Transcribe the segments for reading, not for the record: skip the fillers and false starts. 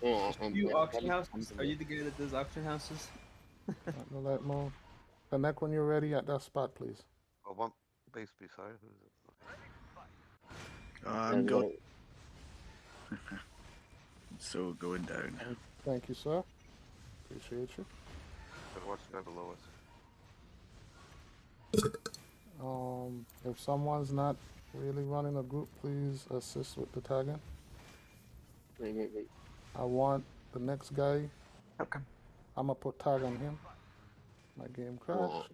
Yeah, You auction I'm houses? Are you the guy that does auction houses? No light mode. Connect when you're ready at that spot, please. Oh, one base beside. Who is it? yeah, I'm we going. gotta- So going down. Thank you, sir. Appreciate you. Gotta watch the guy below us. If someone's not really running a group, please assist with the tagging. wait. I want the next guy. Okay. I'm gonna put tag on him. My game crashed.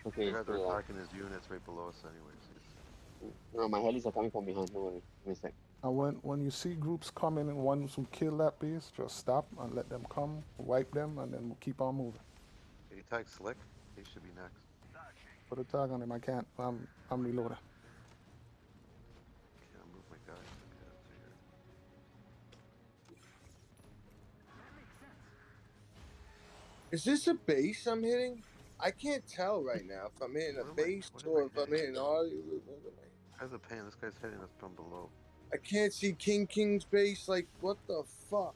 Okay, The guys are so, attacking his units right below us, anyways. no, my helis are coming from behind. Don't worry. Give me a sec. And when you see groups coming and ones who kill that base, just stop and let them come, wipe them, and then we'll keep on moving. He tagged Slick. He should be next. Put a tag on him. I can't. I'm reloading. Can't move my guys. Okay, that's here. Is this a base I'm hitting? I can't tell right now if I'm hitting a base or if I'm hitting audio. Guy's a pain. This guy's hitting us from below. I can't see King's base. Like, what the fuck?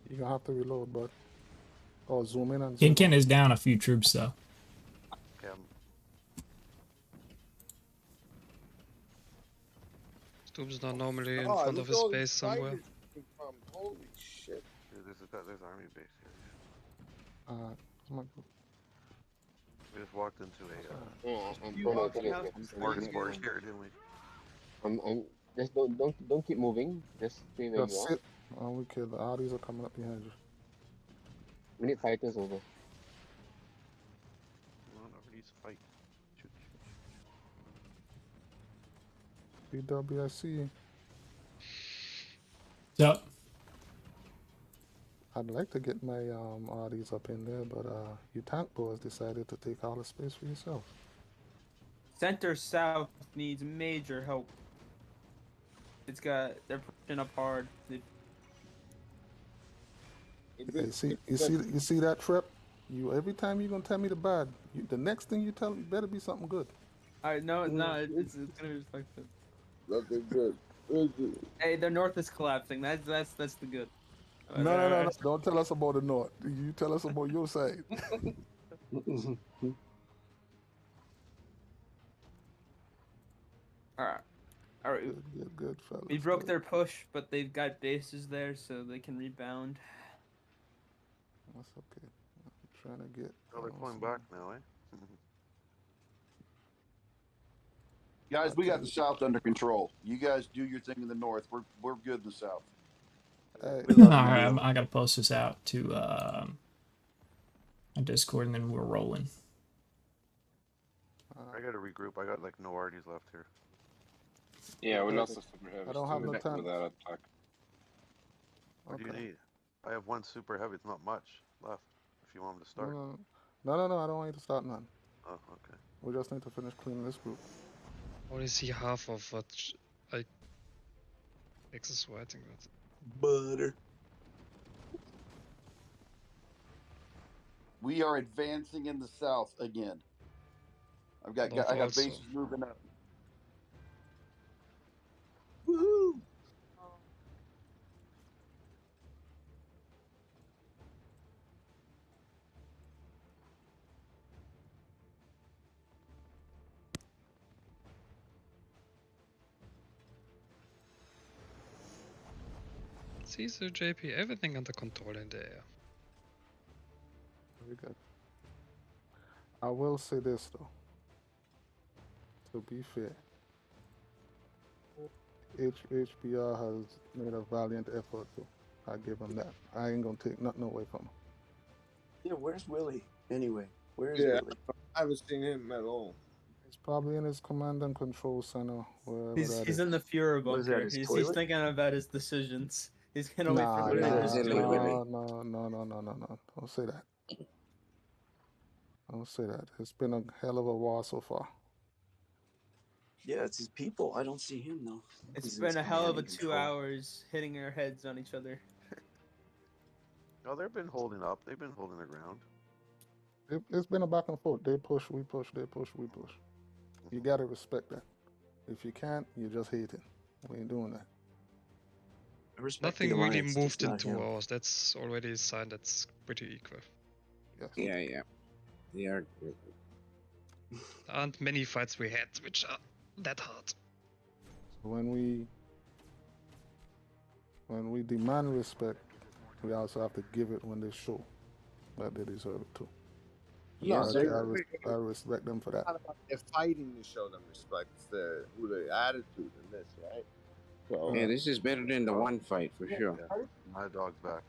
You're gonna have to reload, bud. Oh, zoom in and zoom Kinkin out. is down a few troops though. Okay, Stubb's not normally in Oh, front look of his all base these somewhere. fighters from. Holy shit. there's army base here. Come on. We just walked into a Yeah, You auction houses? smorgasbord here, didn't we? I'm just don't keep moving. Just stay where you Just are. sit. Oh, we kill the Audis are coming up behind you. We need fighters over. Come on, over these fight. Shoot. BW, I see you. So I'd like to get my Audis up in there, but you tank boys decided to take all the space for yourself. Center South needs major help. They're pushing up hard. You see that trip? You every time you're gonna tell me the bad, the next thing you tell me better be something good. Alright, no, it's gonna be like this. Nothing good. Hey, the north is collapsing. That's the good. No. Don't tell us about the north. You tell us about your side. Alright. Good, fellas. We broke their push, but they've got bases there, so they can rebound. That's okay. I'm trying to get. Oh, they're pulling back now, eh? Guys, we got the south under control. You guys do your thing in the north. We're good in the south. Hey, alright, I gotta post this out to on Discord and then we're rolling. I gotta regroup. I got like no RDs left here. Yeah, we lost the super heavy. I don't have no time. with that attack. What do you need? I have one super heavy. It's not much left. If you want them to start. No. I don't want you to start none. Oh, okay. We just need to finish cleaning this group. Only see half of what I X is writing with. Butter. We are advancing in the south again. I got bases moving up. Woohoo! Caesar, JP, everything under control in the air. Very good. I will say this though. To be fair, HBR has made a valiant effort too. I give him that. I ain't gonna take nothing away from him. Yeah, where's Willie? Anyway, where's Yeah. Willie? I haven't seen him at all. He's probably in his command and control center. Wherever that He's is. in the Führer What is that, bunker. his He's toilet? thinking about his decisions. He's gonna wait Nah, for the nah, leaders nah, to nah, wait. no. Don't say that. Don't say that. It's been a hell of a war so far. Yeah, it's his people. I don't see him though. It's been a hell of a 2 hours hitting our heads on each other. No, they've been holding up. They've been holding their ground. It's been a back and forth. They push, we push, they push, we push. You gotta respect that. If you can't, you just hate it. We ain't doing that. Nothing really moved in 2 hours. That's already a sign that's pretty equal. Yes. Yeah. There aren't many fights we had which are that hard. So when we demand respect, we also have to give it when they show that they deserve it too. Yeah, I respect them for that. They're fighting to show them respect. It's the attitude in this, right? So, Yeah, this is better than the one fight for sure. Yeah. My dog's back.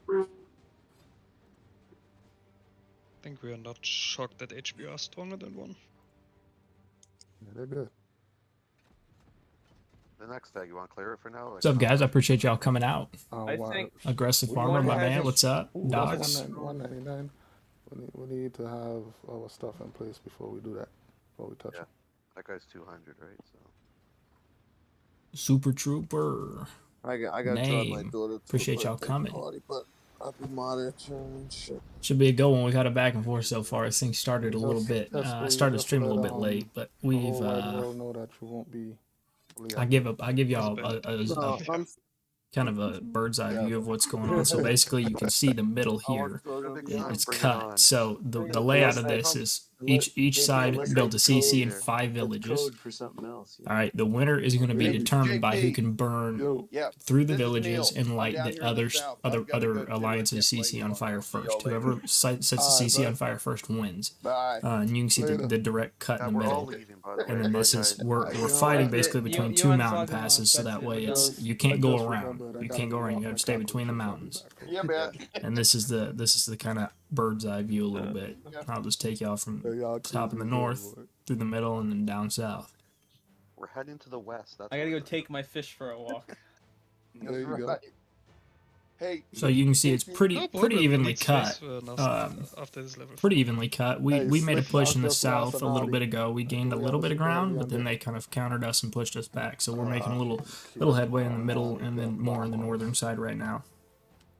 I think we are not shocked that HBR is stronger than 1. Yeah, they're good. The next tag, you want to clear it for now? What's up, guys? I appreciate y'all coming out. I think Aggressive we farmer, might my have man. a- What's up? Ooh, Dogs. that's 199. We need to have our stuff in place before we do that. Before we touch Yeah. it. That guy's 200, right? So. Super Trooper. I got to drive my Name. daughter to Appreciate a y'all birthday coming. party, but I'll be monitoring and shit. Should be a good one. We've had a back and forth so far. This thing started a little bit. I started the stream a little bit late, but The we've. whole wide world know that you won't be. I give y'all a kind of a bird's eye view of what's going on. So basically, you can see the middle here. It's cut. So the layout of this is each side built a CC in 5 villages. All right, the winner is going to be determined by who can burn through the villages and light the other alliances CC on fire first. Whoever sets the CC on fire first wins. And you can see the direct cut in the middle. And then this is we're fighting basically between 2 mountain passes, so that way you can't go around. You can't go around. You have to stay between the mountains. Yeah, man. And this is the kind of bird's eye view a little bit. I'll just take y'all from top in the north through the middle and then down south. We're heading to the west. That's I gotta go take my fish for a walk. There you go. Hey. So you can see it's pretty evenly Needs cut. space, after this level. Pretty evenly cut. We made a Slick push in the Marcus south a little Lassanati. bit ago. We gained a little bit of ground, but then they kind of countered us and pushed us back. So we're making a little headway in the middle and then more on the northern side right now.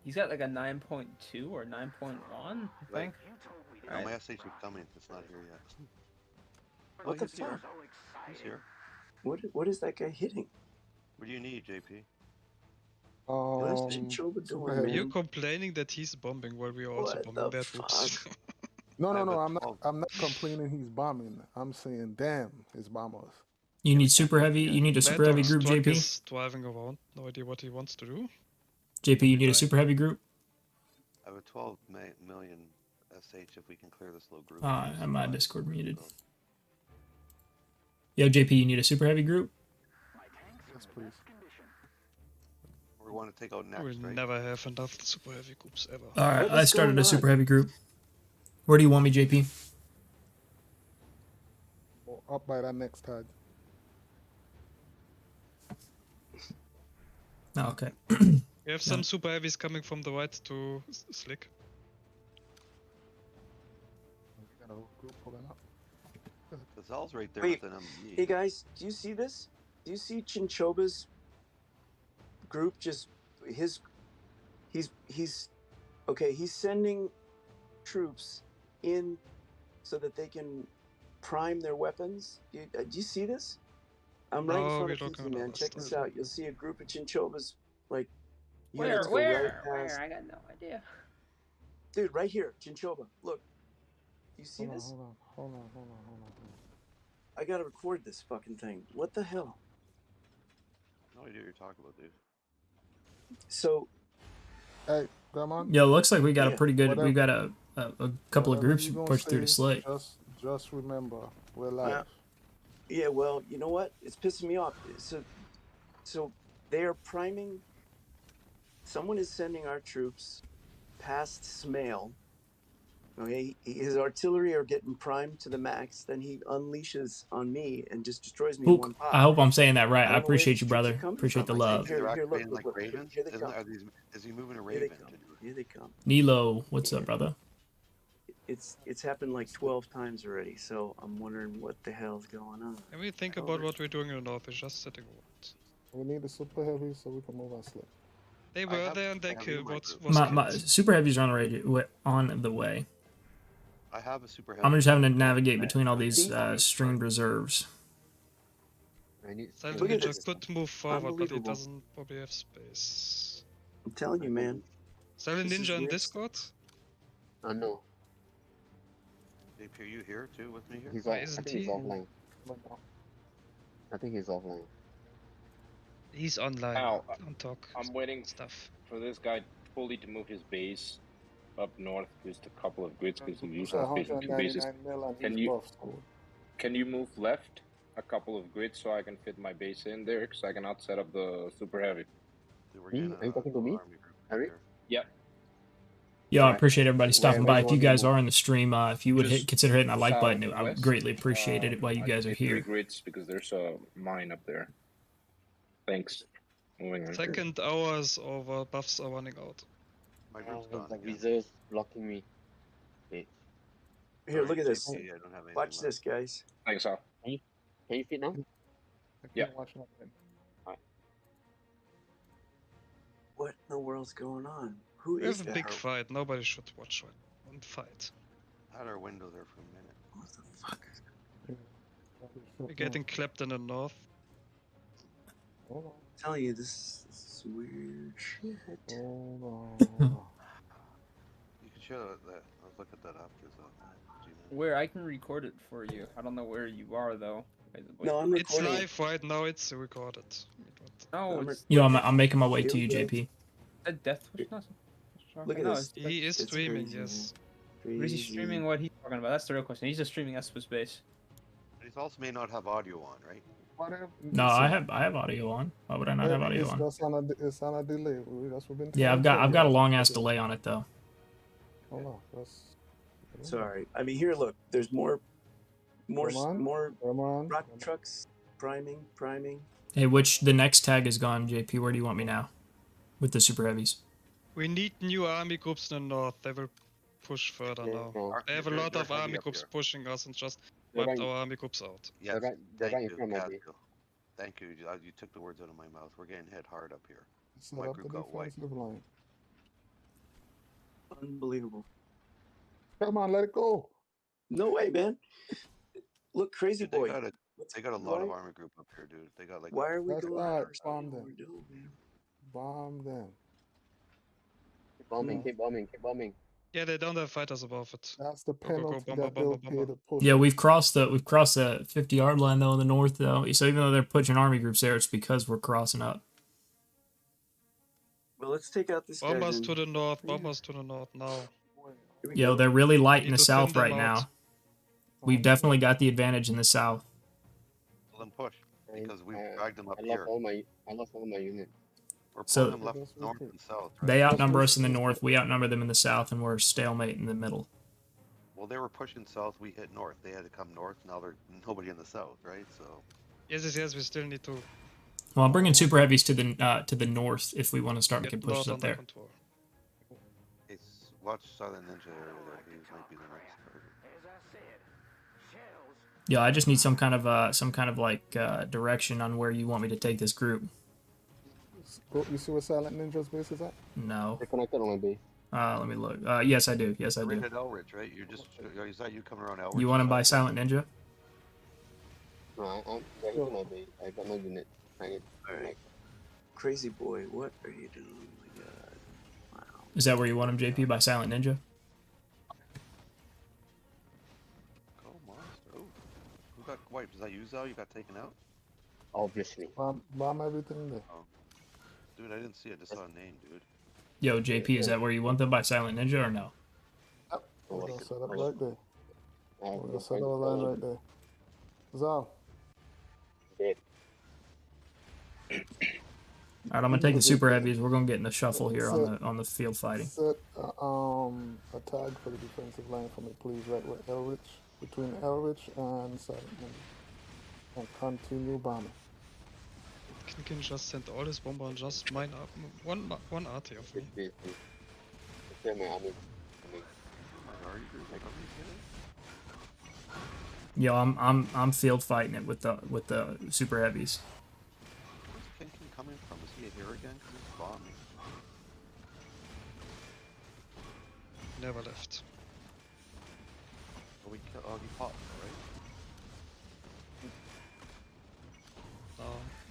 He's got like a 9.2 or 9.1, I think. No, my SH is coming. It's not here yet. What the fuck? He's here. What is that guy hitting? What do you need, JP? Super You're heavy. complaining that he's bombing while we are also What bombing the their troops. No, I have a I'm 12. not complaining he's bombing. I'm saying, damn, his bombers. You need super heavy. You need a super heavy group, Truck JP. is driving around. No idea what he wants to do. JP, you need a super heavy group. I have a 12 million SH if we can clear this little group. I have my Discord muted. Yo, JP, you need a super heavy group. Yes, please. We want to take out next, We'll right? never have enough super heavy groups ever. All right, What I is started going a super on? heavy group. Where do you want me, JP? Up by that next tag. Oh, okay. We have some super heavies coming from the right to Slick. We got a whole group pulling up. The Zal's right there Wait, with an MG. Hey guys, do you see this? Do you see Chinchoba's group? Just he's okay. He's sending troops in so that they can prime their weapons. Do you see this? I'm right No, in we front don't of you, know man. that Check stuff. this out. You'll see a group of Chinchobas, like Where? units go right past. I got no idea. Dude, right here, Chinchoba. Look. You see this? Hold on. I gotta record this fucking thing. What the hell? No idea what you're talking about, dude. So Hey, come on. Yo, looks like we got a Yeah, pretty good. whatever- We got a couple of Whatever groups you gonna pushed through to say, Slate. Just remember, we're live. yeah, well, you know what? It's pissing me off. So they are priming. Someone is sending our troops past Smail. Okay, his artillery are getting primed to the max. Then he unleashes on me and just destroys me in one Pook, pop. I hope I'm saying that right. I I don't know where appreciate these you, troops are brother. coming Appreciate the from. love. Here, They're look, activating look, like look. ravens? Here they Isn't come. are these, is he moving a Here they raven? come. Here they come. Nilo, what's up, brother? It's happened like 12 times already. So I'm wondering what the hell's going on. Can we think about what we're doing in the north? We're just sitting around. We need the super heavy so we can move our slip. They I were have there and they super heavy killed. in my What group. was My killed. super heavies are on the way. I have a super heavy. I'm just having to navigate between all these streamed reserves. I need. Silent Look at Ninja this. could move forward, but he Unbelievable. doesn't probably have space. I'm telling you, man. Silent This is Ninja in weird. Discord? No. JP, are you here too with me here? He's Why off. I isn't think he's he? offline. I think he's offline. He's online. Ow, Don't talk I'm waiting stuff. for this guy fully to move his base up north just a couple of grids because he It's usually has two bases. 199 mil and Can he's you- buff, so Can you move left a couple of grids so I can fit my base in there because I cannot set up the super heavy? Dude, we're Me? getting Are you talking to an me? army group Harry? here. Yep. Yeah, I Alright. appreciate everybody stopping where by. you If you want me to guys move? are in the stream, if you would Just consider hitting that like button, I would southwest, greatly appreciate it while you I guys are need 3 here. grids because there's a mine up there. Thanks. Moving on. Second hour is over, buffs are running out. My Oh, group's there's gone like again. reserves blocking me. Wait. Here, Sorry, look at this. JP, I don't have anything Watch left. this, guys. Thanks, Al. Can you fit now? I Yeah. can't watch nothing. What in the world's going on? Who We is have a that? big fight, nobody should watch one fight. Had our window there for a minute. What the fuck? We're getting clapped in the north. Hold on. I'm telling you, this is weird shit. Hold on. You can show that. Let's look at that after so. Where I can record it for you. I don't know where you are though. By the way. No, I'm It's recording. live right now, it's recorded. No, I'm it's Yo, I'm making my way to Here you, we go. JP. a death wish. No, Look at no, this. it's- He is It's streaming, crazy. yes. Is he streaming what he's talking about? That's the real question. He's just streaming Espa's base. He also may not have audio on, right? Whatever. No, I have audio on. Why would I not have audio it's on? just on a, it's on a delay. That's what we've been. Yeah, trying to I've got a tell you. long ass delay on it though. Hold on. That's. Sorry. I mean, here, look. There's more Come on. Come on. rock trucks priming. Hey, the next tag is gone, JP. Where do you want me now? With the super heavies. We need new army groups in the north, they will push further Yeah, now. no. I have a They're- lot they're of heavy army up groups here. pushing us and just They're wiped right- our army groups out. Yes. They're right Thank in you, front of me. Catskill. Thank you. You took the words out of my mouth. We're getting hit hard up here. Set My up the group got wiped. defensive line. Unbelievable. Come on, let it go. No way, man. Look, crazy Dude, they boy. got a What's- they got a lot of why- army group up here, dude. They got like. Why are we That's doing right, that? bomb What them. we're doing, man. Bomb them. Keep bombing, No. keep bombing, keep bombing. Yeah, they don't have fighters above it. That's the Go, go, go, penalty bomba, that they'll bomba, pay bomba. to push. Yeah, we've crossed the 50-yard line though in the north though. So even though they're pushing army groups there, it's because we're crossing up. Well, let's take out this guy. Bombers then. to the north, bombers to the north now. Here we Yo, go. they're really light in Need the to south thin them right out. now. We've definitely got the advantage in the south. Let them push because we I- dragged them up I lost here. I lost all my units. We're So- pulling them left, That's north, okay. and south. Right? They outnumber us in the north. We outnumber them in the south, and we're stalemate in the middle. Well, they were pushing south. We hit north. They had to come north. Now there's nobody in the south, right? So Yes, we still need to Well, I'm bringing super heavies to the north if we want to start get making north pushes up under there. control. watch Silent Ninja area there. He might be the next target. Yeah, I just need some kind of like direction on where you want me to take this group. You see where Silent Ninja's base is at? No. They're connected on my base. Let me look. Yes, I do. Yes, I You're in do. at Elridge, right? You're just. Is that you coming around Elridge? You want to buy Silent Ninja? No, I'm ready to my base. I got no unit. I need. Alright. Crazy boy, what are you doing? Oh my god. Wow. Is that where you want him, JP? By Silent Ninja? Go monster. Oh, who got wiped? Is that you, Zal? You got taken out? Obviously. Bomb everything there. Dude, I didn't see it. I just saw a name, dude. Yo, JP, is that where you want them by Silent Ninja or no? We're gonna set up right there. I have We're no gonna set up a point. line right there. Zal. Dead. All right, I'm gonna take the super heavies. We're gonna get in the shuffle here on the field fighting. Set a tag for the defensive line for me, please, right where Elrich, between Elrich and Silent Ninja. And continue bombing. Can just send all his bomber and just mine up one RT of me. Base, please. Prepare my army. Yo, I'm field fighting it with the super heavies. Where's Kinkin coming from? Is he here again? Because he's bombing. Never left. Oh, he popped,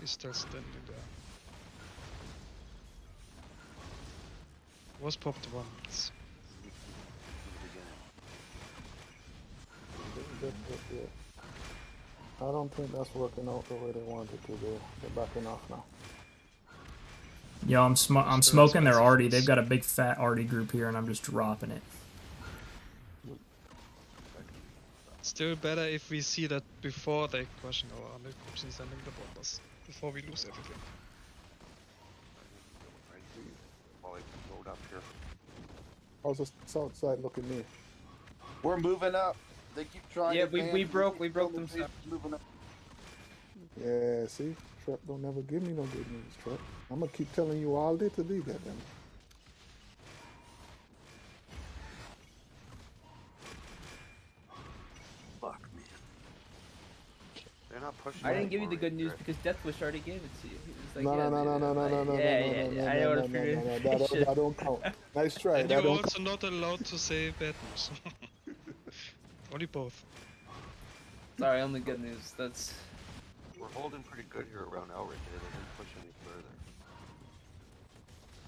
He's still standing there. Was popped once. I don't think that's working out the way they want it to. They're backing off now. Yo, I'm smoking their arty. They've got a big fat arty group here, and I'm just dropping it. Still better if we see that before they question our army groups and sending the bombers. Before we lose everything. How's the south side looking near? We're moving up. They keep trying. Yeah, to we broke them. Moving up. Yeah, see? Trap don't never give me no good news, Trap. I'm gonna keep telling you all day to leave that, damn it. Fuck, man. They're not pushing. I didn't give you the good news because Deathwish already gave it to you. He was like, No, yeah, I know what that don't count. Nice try. And That you're don't also not allowed to say bad news. Only both. Sorry, only good news. That's. We're holding pretty good here around Elric. They didn't push any further.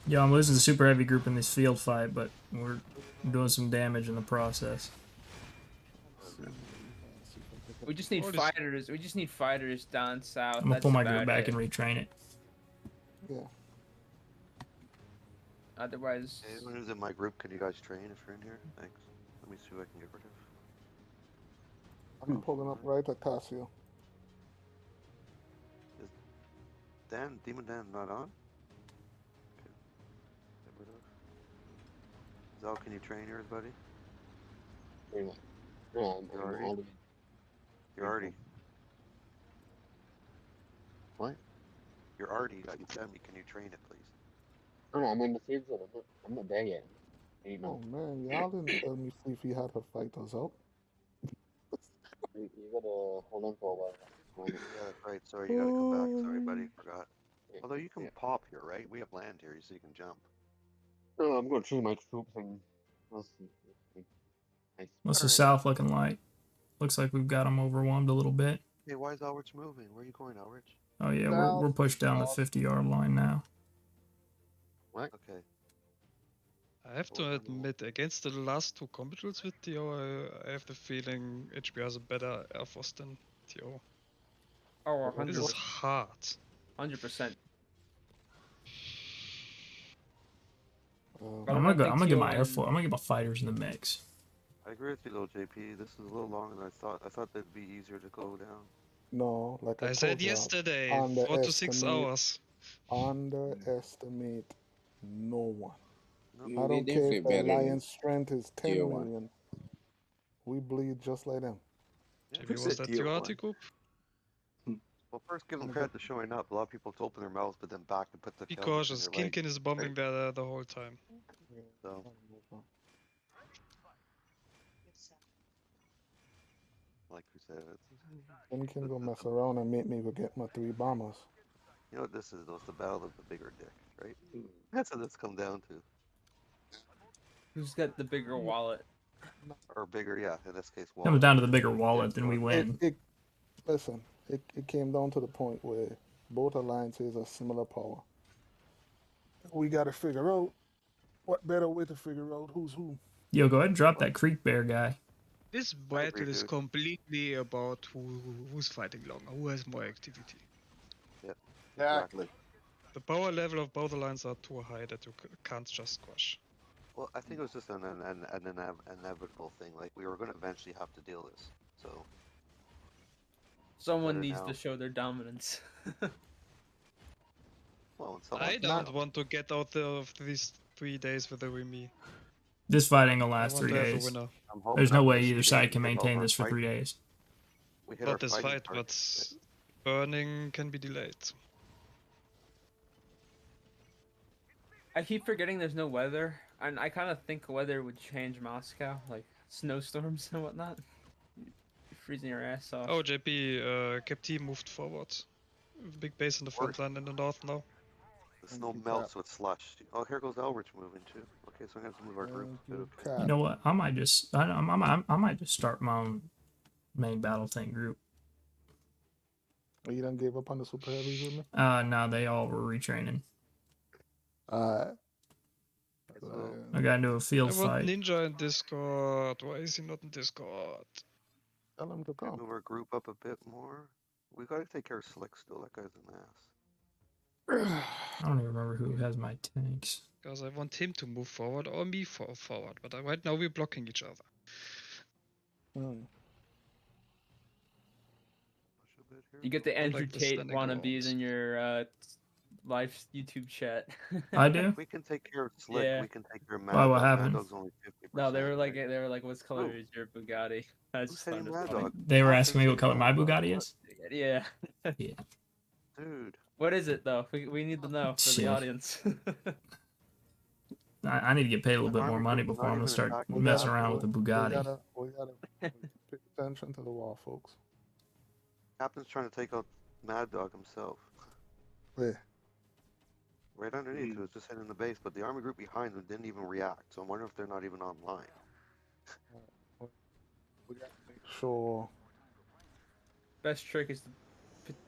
Yo, I'm losing the super heavy group in this field fight, but we're doing some damage in the process. We just need fighters. We just need fighters down south. I'm gonna pull my group back and retrain it. Yeah. Otherwise. Hey, anyone who's in my group, can you guys train if you're in here? Thanks. Let me see who I can get rid of. I'm pulling up right at Casio. Is Demon Dan not on? Okay. Get rid of. Zal, can you train yours, buddy? You're already. What? You're already. You tell me. Can you train it, please? No, I'm in the field zone. I'm not there yet. Oh man, y'all didn't tell me if he had to fight us out. You gotta hold on for a while. Yeah, that's right. Sorry, you gotta come back. Sorry, buddy. Forgot. Although you can pop here, right? We have land here, so you can jump. No, I'm gonna train my troops and we'll see. Nice. What's the south looking like? Looks like we've got them overwhelmed a little bit. Hey, why is Alrich moving? Where are you going, Alrich? Oh yeah, we're pushed down the 50-yard line now. What? Okay. I have to admit, against the last two competitors with TO, I have the feeling HBR is a better Air Force than TO. Oh, 100%. This is hard. 100%. I'm gonna get my Air Force. I'm gonna get my fighters in the mix. I agree with you, though, JP. This is a little longer than I thought. I thought they'd be easier to go down. No, like I said yesterday, 4 to 6 hours. Underestimate no one. No, I don't care if the Alliance strength is 10 million. We bleed just like them. JP, was that your article? Well, first give them credit for showing up. A lot of people to open their mouths, but then back to put the. Be cautious. Kinkin is bombing there the whole time. So. Like we said, Kinkin go mess around and make me go get my 3 bombers. You know what this is, though? It's the battle of the bigger dick, right? That's what this comes down to. Who's got the bigger wallet? Or bigger, yeah, in this case, wallet. Comes down to the bigger wallet, then we win. Listen, it came down to the point where both alliances are similar power. We got to figure out what better way to figure out who's who. Yo, go ahead and drop that Creek Bear guy. This battle is completely about who's fighting longer, who has more activity. Yep. Exactly. The power level of both alliances are too high that you can't just squash. Well, I think it was just an inevitable thing. Like, we were going to eventually have to deal with this, so... Someone needs to show their dominance. Well, I don't want to get out of these 3 days with a Remy. This fight ain't gonna last 3 days. There's no way either side can maintain this for 3 days. Not this fight, but burning can be delayed. I keep forgetting there's no weather, and I kind of think weather would change Moscow, like snowstorms and whatnot. You're freezing your ass off. Oh, JP, Cap T moved forward. Big base in the front line in the north now. The snow melts with slush. Oh, here goes Elrich moving too. Okay, so we have to move our group too. You know what? I might just start my own main battle tank group. Oh, you done gave up on the super heavies with me? No, they all were retraining. I got into a field I want fight. Ninja in Discord. Why is he not in Discord? Tell him to come. Move our group up a bit more. We gotta take care of Slick still. That guy's an ass. I don't even remember who has my tanks. Because I want him to move forward or me forward. But right now we're blocking each other. You get the Andrew like the Tate standing wannabes walls. in your live YouTube chat. I do? We can take care of Slick. Yeah. We can take care of Mad Why, Dog. what happened? Mad Dog's only 50%. No, they were like, what's color is your Bugatti? I Who's just saying found it Mad funny. Dog? They were How asking me can what color you my say Mad Dog? Bugatti is. Yeah. Yeah. Dude. What is it though? We need to know for Shit. the audience. I need to get paid a little bit more money before I'm gonna start messing around with a Bugatti. We gotta pay attention to the wall, folks. Captain's trying to take out Mad Dog himself. Where? Right underneath, it was just hitting the base, but the army group behind them didn't even react. So I'm wondering if they're not even online. We gotta make sure. Best trick is to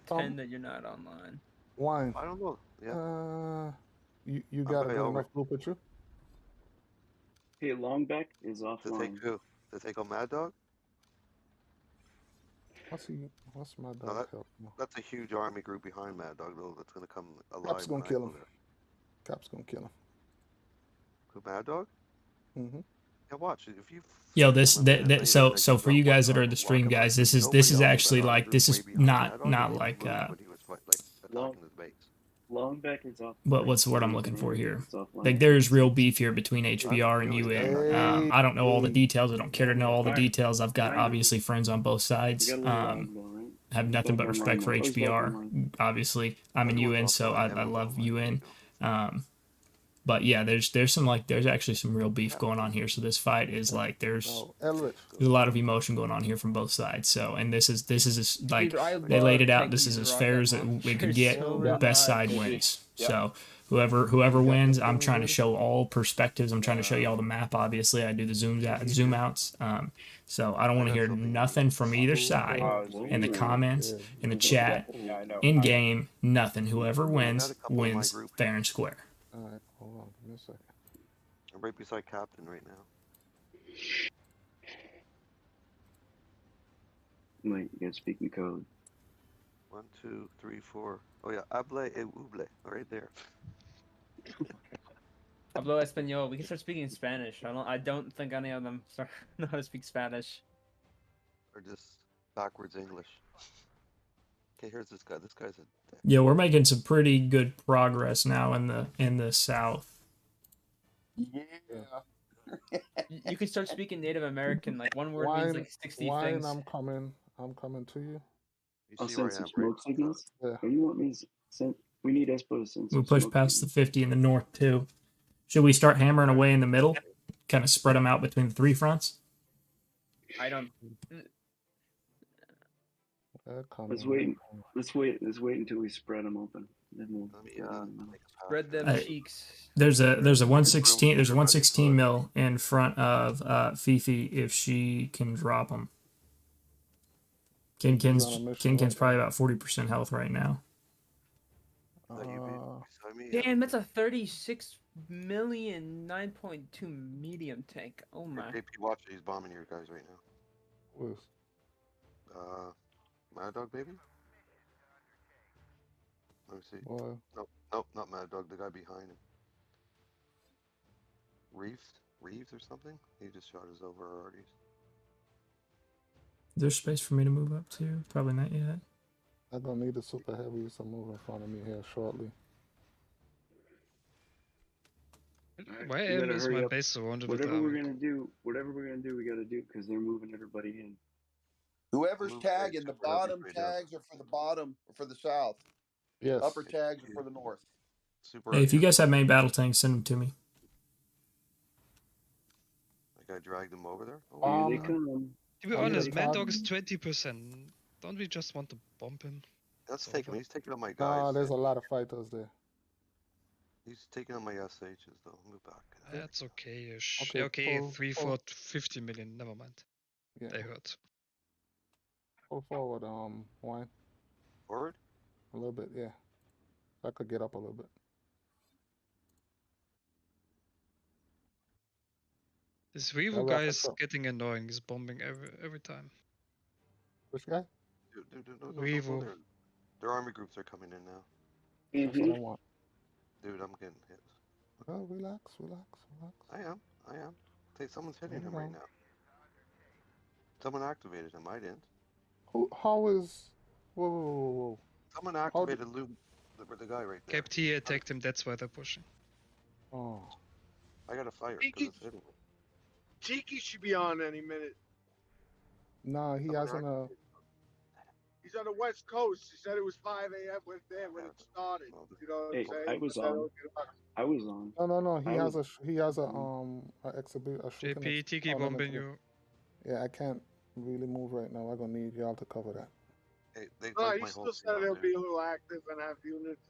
pretend that you're not online. Wine. I don't know. Yeah. You got a good enough group with you? Hey, Longback is To offline. take who? To take out Mad Dog? What's my dog No, help? that's a huge army group behind Mad Dog, though. That's gonna come alive. Cap's gonna when I kill go him. there. Cap's gonna kill him. Who, Mad Dog? Mm-hmm. Yeah, watch. If you Yo, so for you guys that are in the stream, guys, this is actually like this is not like Longback is off. what's the word I'm looking for here? Like there's real beef here between HBR and UN. I don't know all the details. I don't care to know all the details. I've got obviously friends on both sides. Have nothing but respect for HBR. Obviously, I'm in UN, so I love UN. But yeah, there's actually some real beef going on here. So this fight is like there's a lot of emotion going on here from both sides. So and this is like they laid it out. This is as fair as we could get. Best side wins. So whoever wins, I'm trying to show all perspectives. I'm trying to show you all the map. Obviously, I do the zoom outs. So I don't want to hear nothing from either side in the comments, in the chat, in game, nothing. Whoever wins fair and square. All right, hold on, give me a second. I'm right beside Captain right now. Wait, you gotta speak in code. 1, 2, 3, 4. Oh yeah, hable et ouble, right there. Hablo español. We can start speaking Spanish. I don't think any of them know how to speak Spanish. Or just backwards English. Okay, here's this guy. This guy's a. Yeah, we're making some pretty good progress now in the south. Yeah. You can start speaking Native American. Like one word means like 60 wine, things. I'm coming to you. I'll send some smoke signals. Yeah. Or you want me to send? We need Espo to send some We push smoke past the 50 in the north too. Should we start hammering away in the middle? Kind of spread them out between the three fronts? I don't. Let's wait until we spread them open. Then we'll Spread them Hey, cheeks. There's a 116 mil in front of Fifi if she can drop them. Kinkin's probably about 40% health right now. Damn, that's a 36 million 9.2 medium tank. Oh my. JP, watch it. He's bombing your guys right now. Who's? Mad Dog, baby? Let me see. What? Nope, not Mad Dog. The guy behind him. Reeves or something? He just shot his overarties. Is there space for me to move up too? Probably not yet. I don't need a super heavy to move in front of me here shortly. Why we gotta is hurry my up. base surrounded with Whatever we're army? gonna do, we gotta do because they're moving everybody in. Whoever's tagging, the bottom tags are for the bottom or for the south. Yes. Upper tags are for the north. Hey, if you guys have main battle tanks, send them to me. Like I dragged him over there? Here they come. To be honest, Mad Dog is 20%. Don't we just want to bomb him? Let's take him. He's taking on my guys. Nah, there's a lot of fighters there. He's taking on my SHs though. Move back. That's okay-ish. Okay, Okay, pull- 3, pull. 4, 50 million. Never mind. Yeah. They hurt. Pull forward, wine. Forward? A little bit, yeah. I could get up a little bit. This Revo That guy rocket is ship. getting annoying. He's bombing every time. Which guy? Dude, don't go Revo. there. Their army groups are coming in now. That's what I want. Dude, I'm getting hit. Oh, relax. I am. Hey, someone's hitting Hold him right on. now. Someone activated him. I didn't. How is... Whoa. Someone activated Luke, the guy right there. Capt T attacked him, that's why they're pushing. Oh. I got a fire because it's hitting me. Tiki should be on any minute. Nah, he hasn't He's on the West Coast. He said it was 5 a.m. when it started. You know what I'm saying? I was on. I was on. No. He has a exhibit. A shooting JP, Tiki tournament bombing today. you. Yeah, I can't really move right now. I'm gonna need y'all to cover that. Hey, they No, like he my still whole said team he'll out be a little active and have units.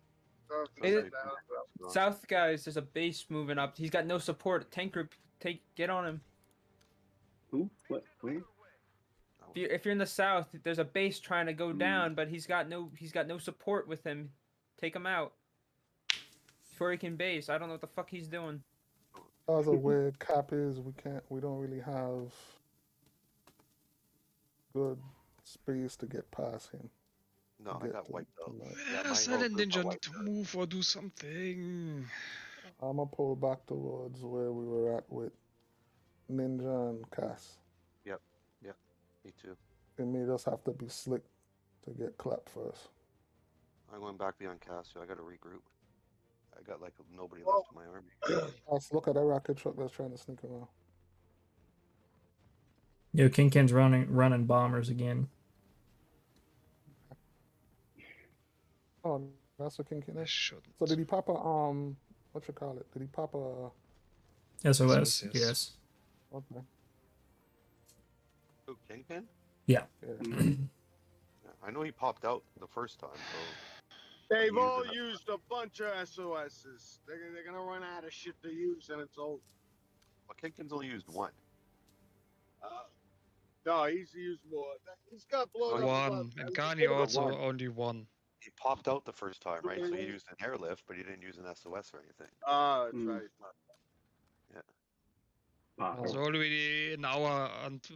South guys, there's a base moving up. He's got no support. Tank group, get on him. Who? What? Where? If you're in the south, there's a base trying to go down, but he's got no support with him. Take him out before he can base. I don't know what the fuck he's doing. Because of where Cap is, we don't really have good space to get past him. No, I got wiped out. Yeah, Silent Ninja need to move or do something. I'm gonna pull back towards where we were at with Ninja and Cass. Yep, me too. It may just have to be slick to get clapped first. I'm going back beyond Cassio. I gotta regroup. I got like nobody left in my army. Let's look at that rocket truck that's trying to sneak around. Yo, Kinkin's running bombers again. Oh, that's what Kinkin is. So did he pop a what you call it? Did he pop a SOS? Yes. Okay. Who, Kingpin? Yeah. Yeah, I know he popped out the first time, so they've all used a bunch of SOSs. They're gonna run out of shit to use, and it's old. Well, Kingpin's only used one. No, he's used more. He's got blown up. One, and Gani also only one. He popped out the first time, right? So he used an airlift, but he didn't use an SOS or anything. Ah, that's right. Yeah. It was already an hour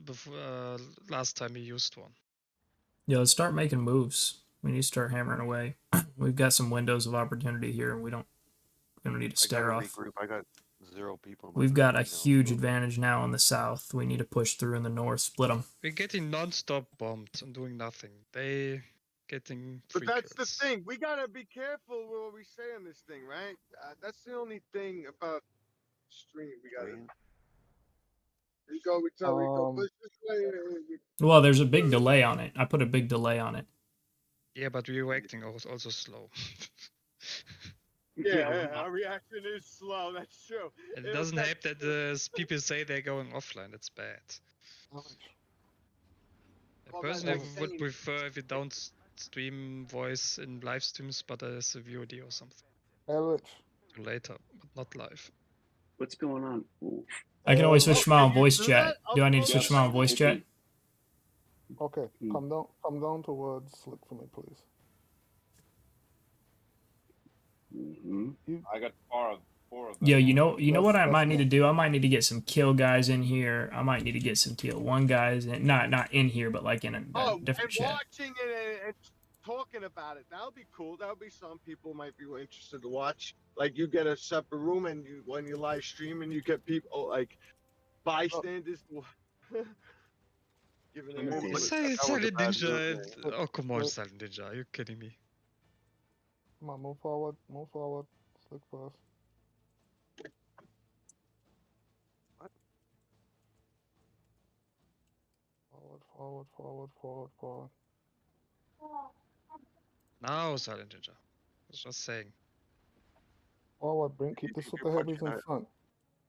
before last time he used one. Yeah, let's start making moves. We need to start hammering away. We've got some windows of opportunity here, and we don't need to stare off. Regroup. I got 0 people. We've got a huge advantage now in the south. We need to push through in the north, split them. We're getting non-stop bombed and doing nothing. They getting. But that's the thing. We gotta be careful what we say on this thing, right? That's the only thing about stream. We gotta. We go push this way. Well, there's a big delay on it. I put a big delay on it. Yeah, but we're reacting also slow. Yeah, our reaction is slow. That's true. And it doesn't help that the people say they're going offline. It's bad. I personally would prefer if you don't stream voice in live streams, but as a VOD or something. Later, but not live. What's going on? Ooh. I can always switch to my own voice chat. Do I need to switch to my own voice chat? Okay, come down towards Slick for me, please. I got four of them. Yo, you know what I might need to do? I might need to get some kill guys in here. I might need to get some kill 1 guys in, not in here, but like in a different chat. Watching it and talking about it, that would be cool. That would be some people might be interested to watch. Like you get a separate room, and when you live stream, and you get people like bystanders. Giving them Silent Ninja. Oh come on, Silent Ninja. Are you kidding me? Come on, move forward. Slick first. Forward. Now, Silent Ninja. I was just saying. Forward, keep the super heavies in front.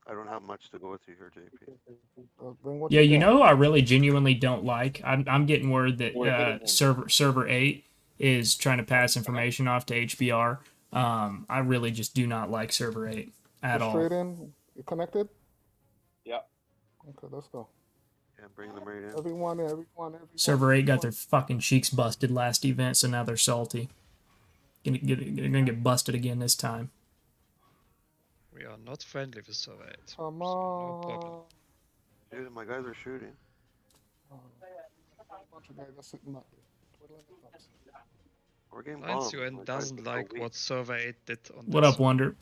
I don't have much to go with you here, JP. Yeah, you know who I really genuinely don't like? I'm getting word that server 8 is trying to pass information off to HBR. I really just do not like server 8 at all. Straight in. You connected? Yeah. Okay, let's go. Can't bring them right in. Everyone. Server 8 got their fucking cheeks busted last event, so now they're salty. They're gonna get busted again this time. We are not friendly with Server 8. Come so on. no problem. Dude, my guys are shooting. Bunch of guys are sitting back there, twiddling their thumbs. We're getting Lines bombed. UN doesn't like what Server 8 did on What this up, Wonder?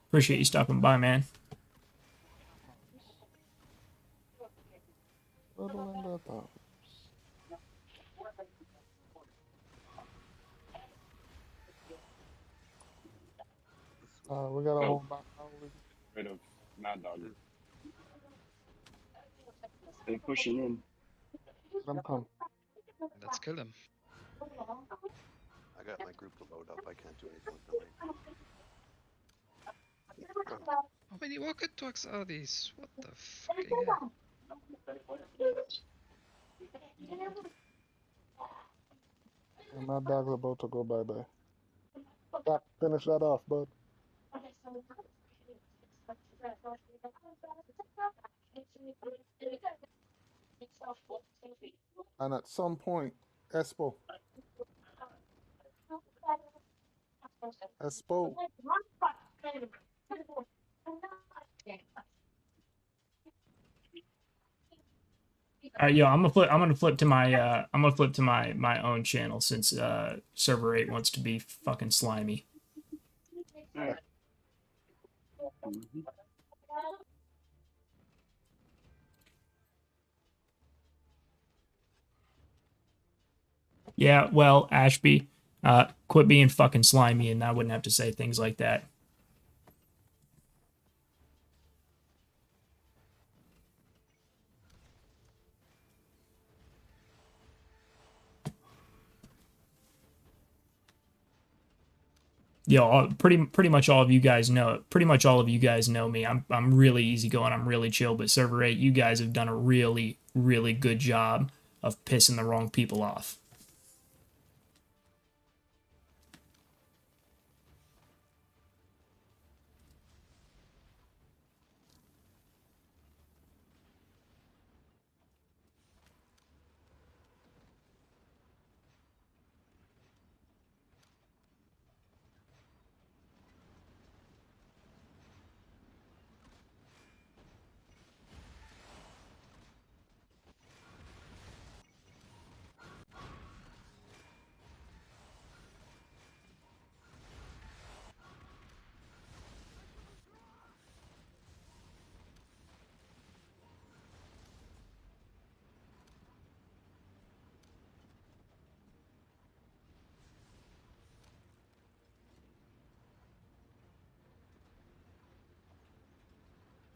Appreciate you stopping by, man. Twiddling their thumbs. We got a whole back. Rid of Mad Dog. They're pushing in. Let them come. Let's kill them. I got my group to load up. I can't do anything with them. How many rocket trucks are these? What the fucking hell? And my dog's about to go bye-bye. Stop. Finish that off, bud. And at some point, Espo. Yo, I'm gonna flip to my own channel since server 8 wants to be fucking slimy. Yeah, well, Ashby, quit being fucking slimy, and I wouldn't have to say things like that. Yo, pretty much all of you guys know. Pretty much all of you guys know me. I'm really easygoing. I'm really chill. But server 8, you guys have done a really good job of pissing the wrong people off.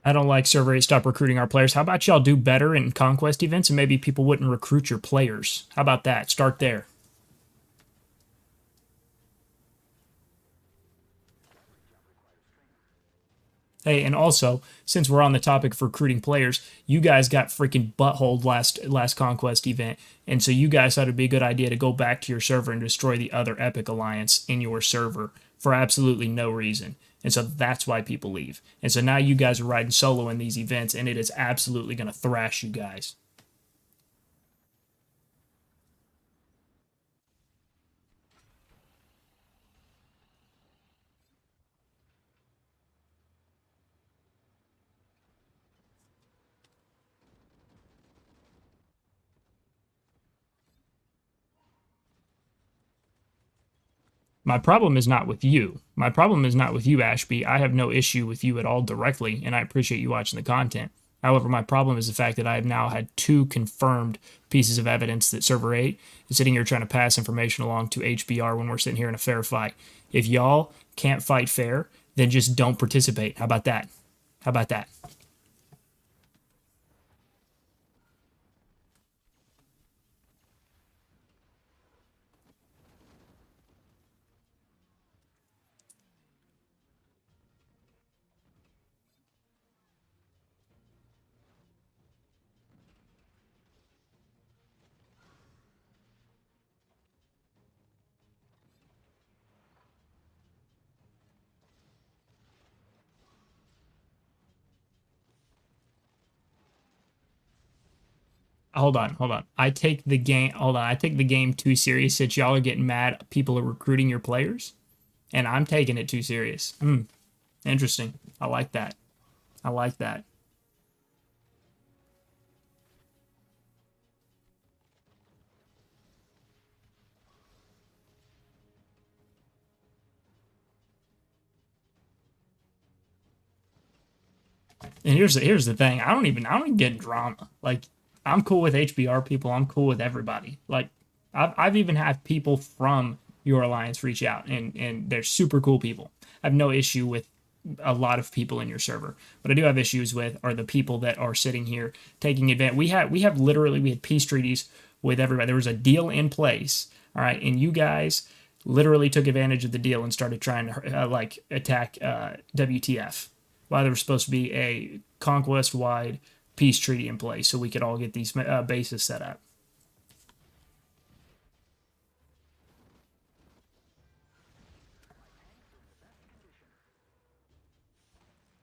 I don't like server 8 stop recruiting our players. How about y'all do better in conquest events and maybe people wouldn't recruit your players? How about that? Start there. Hey, and also, since we're on the topic of recruiting players, you guys got freaking buttholed last conquest event, and so you guys thought it'd be a good idea to go back to your server and destroy the other Epic Alliance in your server for absolutely no reason. And so that's why people leave. And so now you guys are riding solo in these events, and it is absolutely going to thrash you guys. My problem is not with you. My problem is not with you, Ashby. I have no issue with you at all directly, and I appreciate you watching the content. However, my problem is the fact that I have now had 2 confirmed pieces of evidence that Server 8 is sitting here trying to pass information along to HBR when we're sitting here in a fair fight. If y'all can't fight fair, then just don't participate. How about that? How about that? hold on. I take the game too serious that y'all are getting mad. People are recruiting your players, and I'm taking it too serious. Interesting. I like that. And here's the thing. I don't even get drama. Like, I'm cool with HBR people. I'm cool with everybody. Like, I've even had people from your alliance reach out, and they're super cool people. I have no issue with a lot of people in your server. What I do have issues with are the people that are sitting here taking advantage. We had peace treaties with everybody. There was a deal in place, all right, and you guys literally took advantage of the deal and started trying to attack WTF. While there was supposed to be a conquest-wide peace treaty in place so we could all get these bases set up.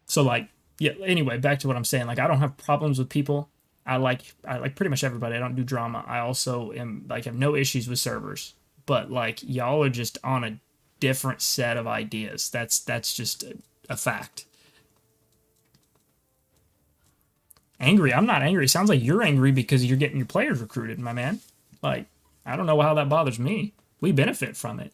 So, like, yeah, anyway, back to what I'm saying. Like, I don't have problems with people. I like pretty much everybody. I don't do drama. I also have no issues with servers. But, like, y'all are just on a different set of ideas. That's just a fact. Angry? I'm not angry. It sounds like you're angry because you're getting your players recruited, my man. Like, I don't know how that bothers me. We benefit from it.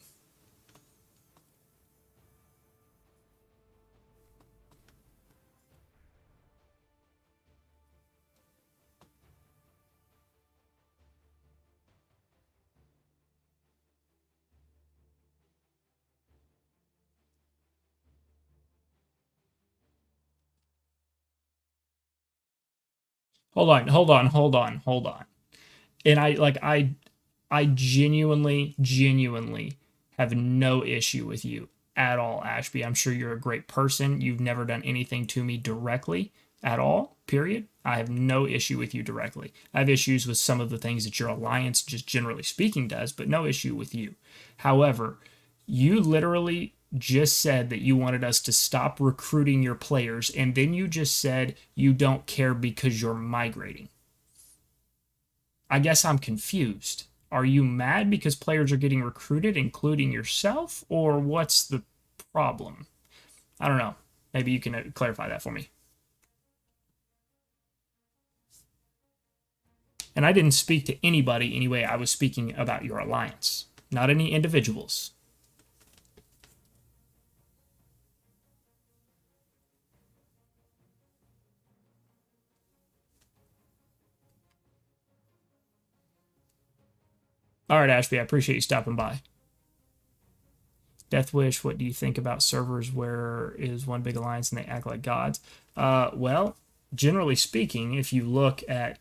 Hold on. And I genuinely have no issue with you at all, Ashby. I'm sure you're a great person. You've never done anything to me directly at all, period. I have no issue with you directly. I have issues with some of the things that your alliance, just generally speaking, does, but no issue with you. However, you literally just said that you wanted us to stop recruiting your players, and then you just said you don't care because you're migrating. I guess I'm confused. Are you mad because players are getting recruited, including yourself, or what's the problem? I don't know. Maybe you can clarify that for me. And I didn't speak to anybody anyway. I was speaking about your alliance, not any individuals. All right, Ashby, I appreciate you stopping by. Deathwish, what do you think about servers where is one big alliance and they act like gods? Well, generally speaking, if you look at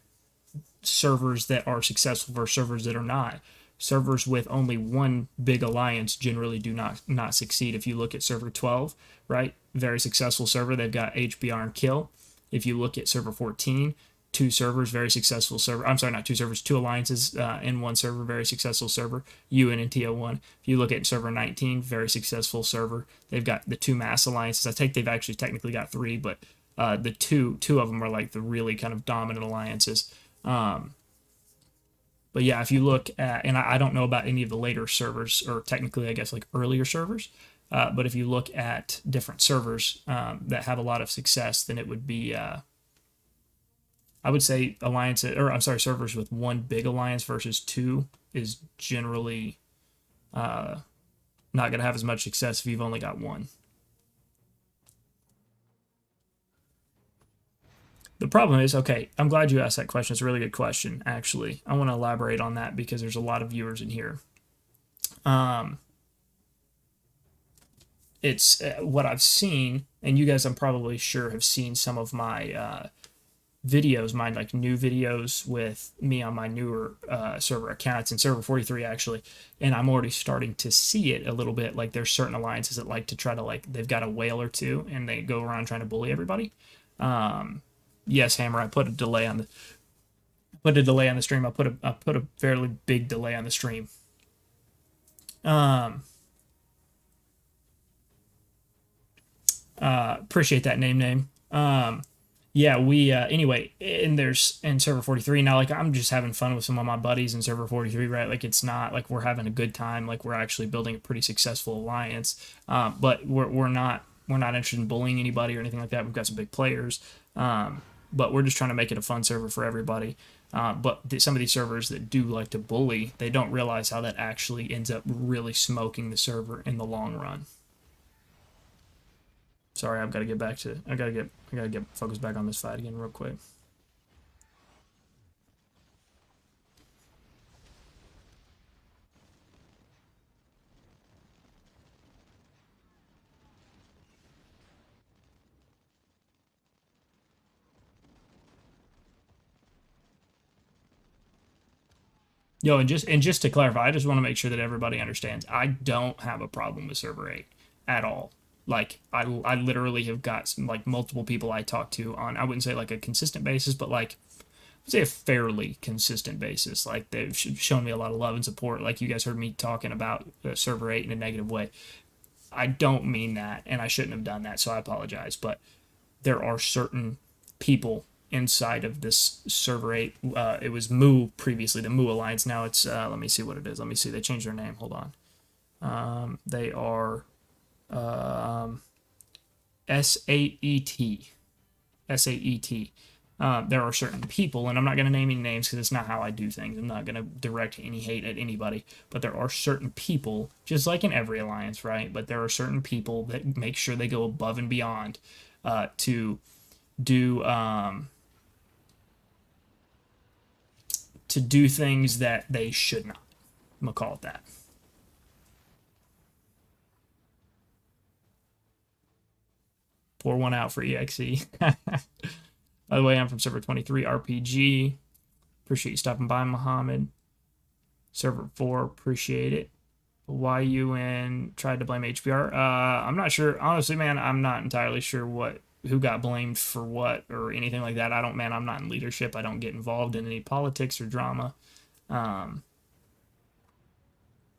servers that are successful versus servers that are not, servers with only one big alliance generally do not succeed. If you look at server 12, right, very successful server, they've got HBR and kill. If you look at server 14, two servers, very successful server. I'm sorry, not two servers, two alliances in one server, very successful server, UN and TO1. If you look at server 19, very successful server. They've got the two mass alliances. I think they've actually technically got three, but the two of them are like the really kind of dominant alliances. But yeah, if you look at, and I don't know about any of the later servers, or technically I guess like earlier servers, but if you look at different servers that have a lot of success, then it would be I would say servers with one big alliance versus two is generally not going to have as much success if you've only got one. The problem is, okay, I'm glad you asked that question. It's a really good question, actually. I want to elaborate on that because there's a lot of viewers in here. It's what I've seen, and you guys, I'm probably sure, have seen some of my videos, mine like new videos with me on my newer server account. It's in server 43 actually, and I'm already starting to see it a little bit. Like there's certain alliances that like to try to, like, they've got a whale or two and they go around trying to bully everybody. Yes, Hammer, I put a delay on the stream. I put a fairly big delay on the stream. Appreciate that name. yeah, we anyway, and there's in server 43 now. Like I'm just having fun with some of my buddies in server 43, right? Like it's not like we're having a good time. Like we're actually building a pretty successful alliance. But we're not interested in bullying anybody or anything like that. We've got some big players, but we're just trying to make it a fun server for everybody. But some of these servers that do like to bully, they don't realize how that actually ends up really smoking the server in the long run. Sorry, I've got to get back to. I gotta get focused back on this fight again real quick. Yo, and just to clarify, I just want to make sure that everybody understands. I don't have a problem with server 8 at all. Like I literally have got some, like multiple people I talk to on, I wouldn't say like a consistent basis, but like I'd say a fairly consistent basis. Like they've shown me a lot of love and support. Like you guys heard me talking about server 8 in a negative way. I don't mean that, and I shouldn't have done that, so I apologize. But there are certain people inside of this server 8. It was Moo previously, the Moo Alliance. Now it's let me see what it is. Let me see. They changed their name. Hold on. They are SAET. SAET. There are certain people, and I'm not going to name any names because it's not how I do things. I'm not going to direct any hate at anybody, but there are certain people, just like in every alliance, right? But there are certain people that make sure they go above and beyond to do things that they should not. I'm gonna call it that. Pour one out for EXE. By the way, I'm from server 23 RPG. Appreciate you stopping by, Muhammad. Server 4, appreciate it. Why you tried to blame HBR? I'm not sure. Honestly, man, I'm not entirely sure who got blamed for what or anything like that. I'm not in leadership. I don't get involved in any politics or drama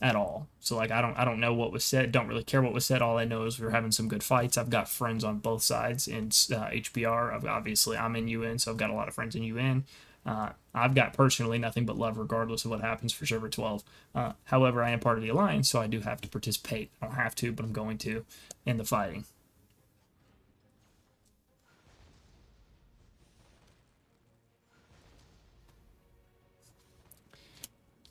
at all. So like I don't know what was said. Don't really care what was said. All I know is we were having some good fights. I've got friends on both sides in HBR. Obviously I'm in UN, so I've got a lot of friends in UN. I've got personally nothing but love regardless of what happens for server 12. However, I am part of the alliance, so I do have to participate. I don't have to, but I'm going to in the fighting.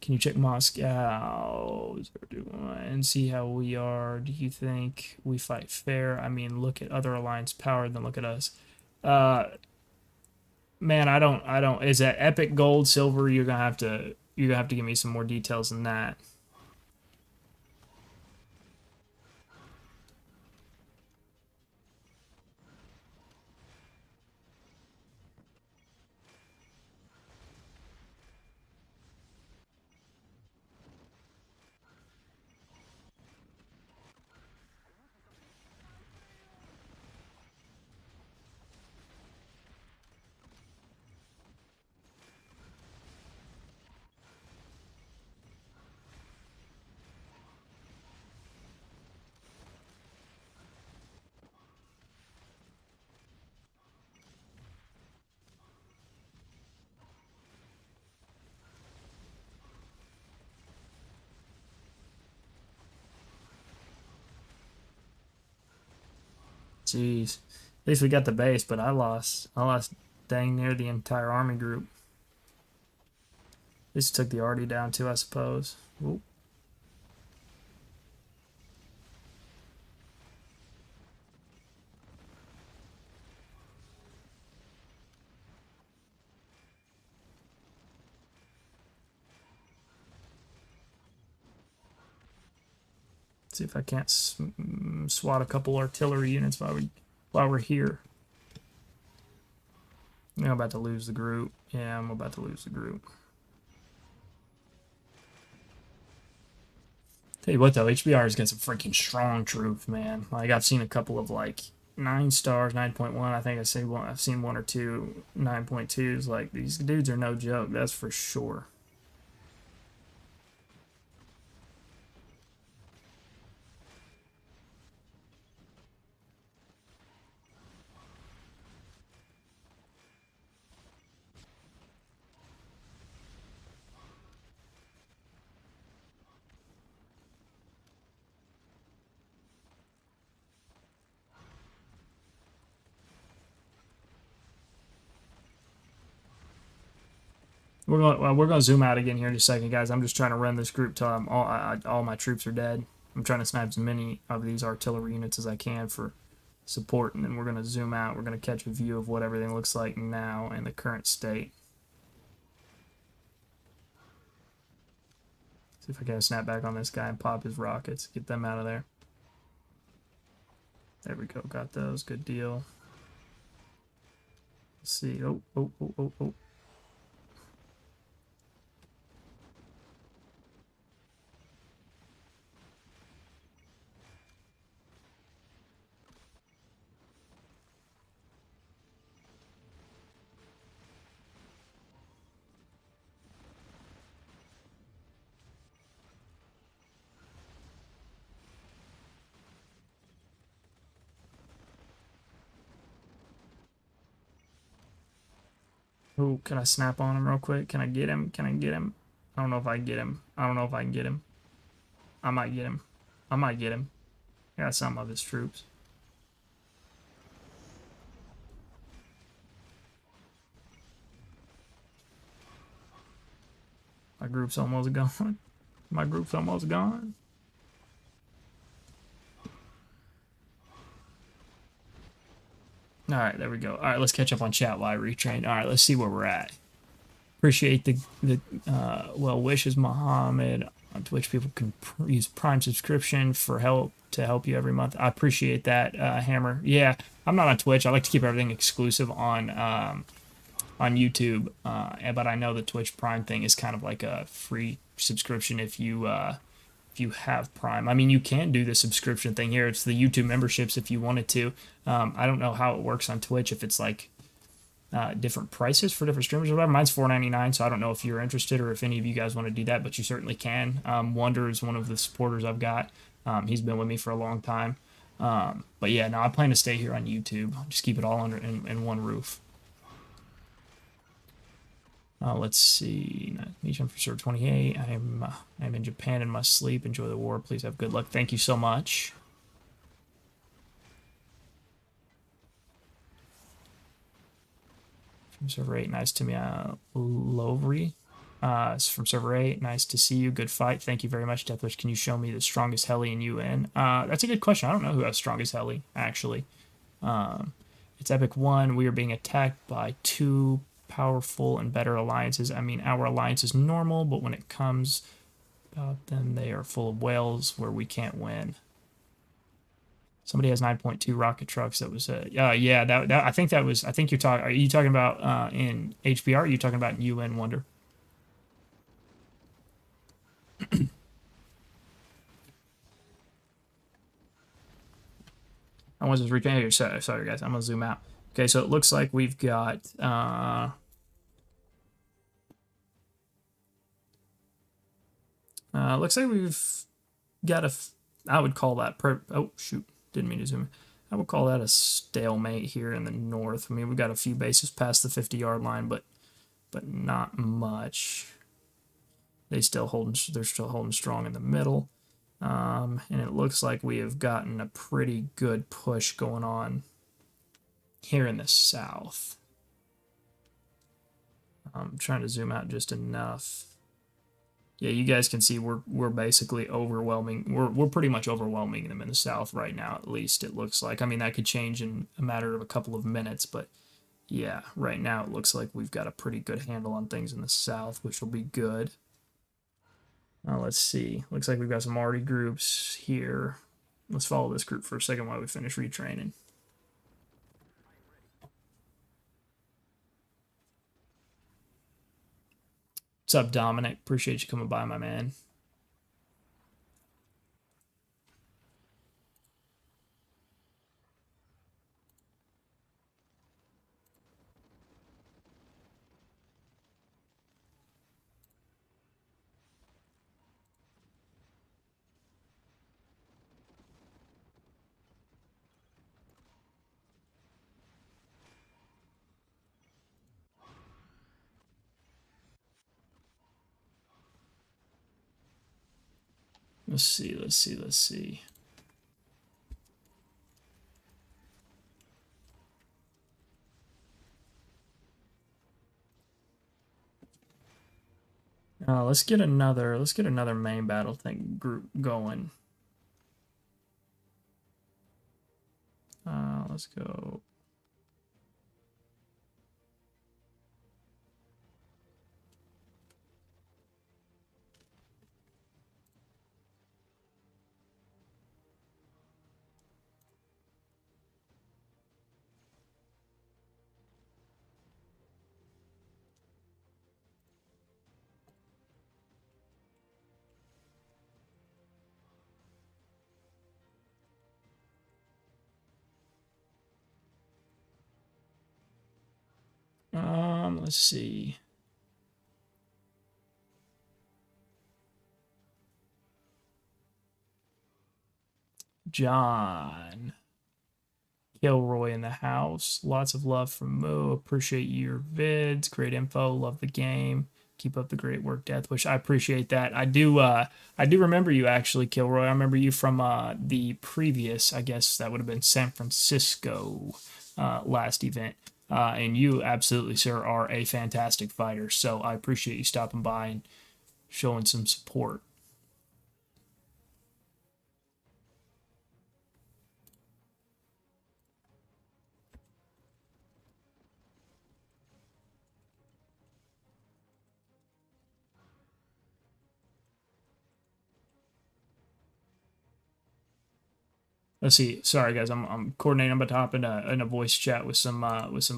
Can you check Moscow and see how we are? Do you think we fight fair? I mean, look at other alliance power, then look at us. Man, I don't. Is that epic gold, silver? You're gonna have to give me some more details than that. Jeez. At least we got the base, but I lost dang near the entire army group. This took the arty down too, I suppose. Oop. See if I can't swat a couple artillery units while we're here. I'm about to lose the group. Yeah, I'm about to lose the group. Tell you what though, HBR's got some freaking strong troops, man. Like I've seen a couple of like 9 stars, 9.1. I think I've seen 1 or 2 9.2s. Like these dudes are no joke, that's for sure. We're going to zoom out again here in just a second, guys. I'm just trying to run this group till all my troops are dead. I'm trying to snipe as many of these artillery units as I can for support, and then we're going to zoom out. We're going to catch a view of what everything looks like now in the current state. See if I can snap back on this guy and pop his rockets. Get them out of there. There we go. Got those. Good deal. Let's see. Oh. Oh, can I snap on him real quick? Can I get him? Can I get him? I don't know if I can get him. I don't know if I can get him. I might get him. I might get him. I got some of his troops. My group's almost gone. My group's almost gone. All right, there we go. All right, let's catch up on chat while I retrain. All right, let's see where we're at. Appreciate the well wishes, Mohammed. On Twitch, people can use Prime subscription for help to help you every month. I appreciate that, Hammer. Yeah, I'm not on Twitch. I like to keep everything exclusive on YouTube, but I know the Twitch Prime thing is kind of like a free subscription if you have Prime. I mean, you can do the subscription thing here. It's the YouTube memberships if you wanted to. I don't know how it works on Twitch, if it's like different prices for different streamers or whatever. Mine's $4.99, so I don't know if you're interested or if any of you guys want to do that, but you certainly can. Wonder is one of the supporters I've got. He's been with me for a long time. But yeah, no, I plan to stay here on YouTube. Just keep it all under in one roof. Let's see. Meet for Sir 28. I am in Japan and must sleep. Enjoy the war. Please have good luck. Thank you so much. From Server 8, nice to me. Lovry. From Server 8, nice to see you. Good fight. Thank you very much, Deathwish. Can you show me the strongest heli in UN? That's a good question. I don't know who has strongest heli, actually. It's Epic 1. We are being attacked by 2 powerful and better alliances. I mean, our alliance is normal, but when it comes about them, they are full of whales where we can't win. Somebody has 9.2 rocket trucks. That was yeah, that I think that was, I think you're talking, are you talking about in HBR, or are you talking about in UN Wonder? I was just reading here. Sorry guys, I'm gonna zoom out. Okay, so it looks like we've got looks like we've got a, I would call that oh shoot, didn't mean to zoom in. I would call that a stalemate here in the north. I mean, we've got a few bases past the 50-yard line, but not much. They're still holding strong in the middle. And it looks like we have gotten a pretty good push going on here in the south. I'm trying to zoom out just enough. Yeah, you guys can see we're basically overwhelming. We're pretty much overwhelming them in the south right now, at least it looks like. I mean, that could change in a matter of a couple of minutes, but yeah, right now it looks like we've got a pretty good handle on things in the south, which will be good. Let's see. Looks like we've got some Arty groups here. Let's follow this group for a second while we finish retraining. What's up, Dominic? Appreciate you coming by, my man. Let's see. Let's get another main battle thing group going. Let's go. Let's see. John. Kilroy in the house. Lots of love from Moo. Appreciate your vids. Great info. Love the game. Keep up the great work, Deathwish. I appreciate that. I do remember you actually, Kilroy. I remember you from the previous, I guess that would have been San Francisco last event. And you absolutely, sir, are a fantastic fighter. So I appreciate you stopping by and showing some support. Let's see. Sorry, guys. I'm coordinating. I'm about to hop in a voice chat with some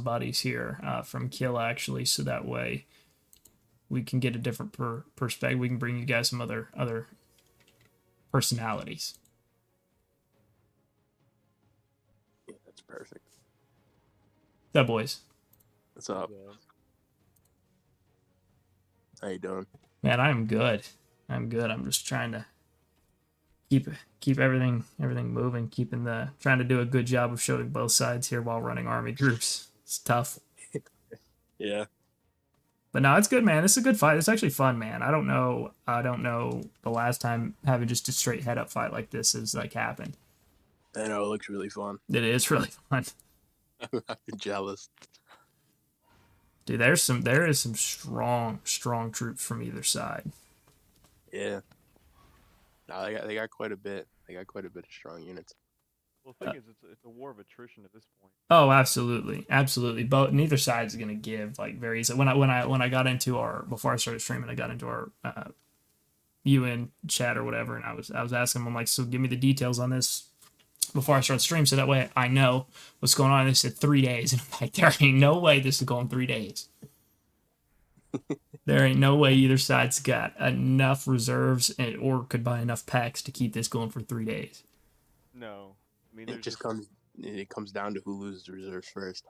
buddies here from Kill actually, so that way we can get a different perspective. We can bring you guys some other personalities. Yeah, that's perfect. What's up, boys? What's up? How you doing? Man, I'm good. I'm good. I'm just trying to keep everything moving, trying to do a good job of showing both sides here while running army groups. It's tough. Yeah. But no, it's good, man. This is a good fight. It's actually fun, man. I don't know the last time having just a straight head up fight like this has like happened. I know, it looks really fun. It is really fun. I'm jealous. Dude, there is some strong troops from either side. Yeah. No, they got quite a bit. They got quite a bit of strong units. Well, the thing is, it's a war of attrition at this point. Oh, absolutely. But neither side is gonna give like very easily. When I got into before I started streaming, I got into our UN chat or whatever, and I was asking them, I'm like, so give me the details on this before I start stream, so that way I know what's going on. And they said 3 days, and I'm like, there ain't no way this is going 3 days. There ain't no way either side's got enough reserves or could buy enough packs to keep this going for 3 days. No, I mean it comes down to who loses reserves first.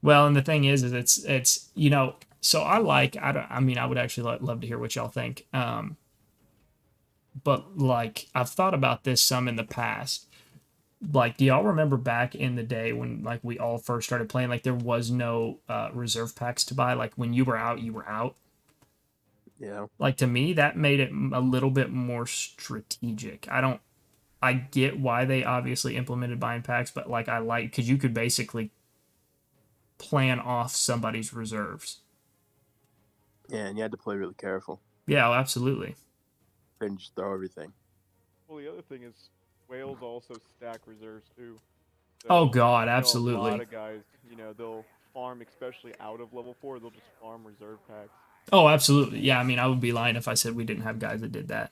Well, and the thing is it's so I would actually love to hear what y'all think. But like I've thought about this some in the past. Like, do y'all remember back in the day when like we all first started playing, like there was no reserve packs to buy? Like when you were out, you were out. Yeah. Like to me, that made it a little bit more strategic. I get why they obviously implemented buying packs, but like because you could basically plan off somebody's reserves. Yeah, and you had to play really careful. Yeah, absolutely. Couldn't just throw everything. Well, the other thing is whales also stack reserves too. So, oh God, absolutely. A lot of guys, they'll farm, especially out of level 4. They'll just farm reserve packs. Oh, absolutely. Yeah, I mean, I would be lying if I said we didn't have guys that did that.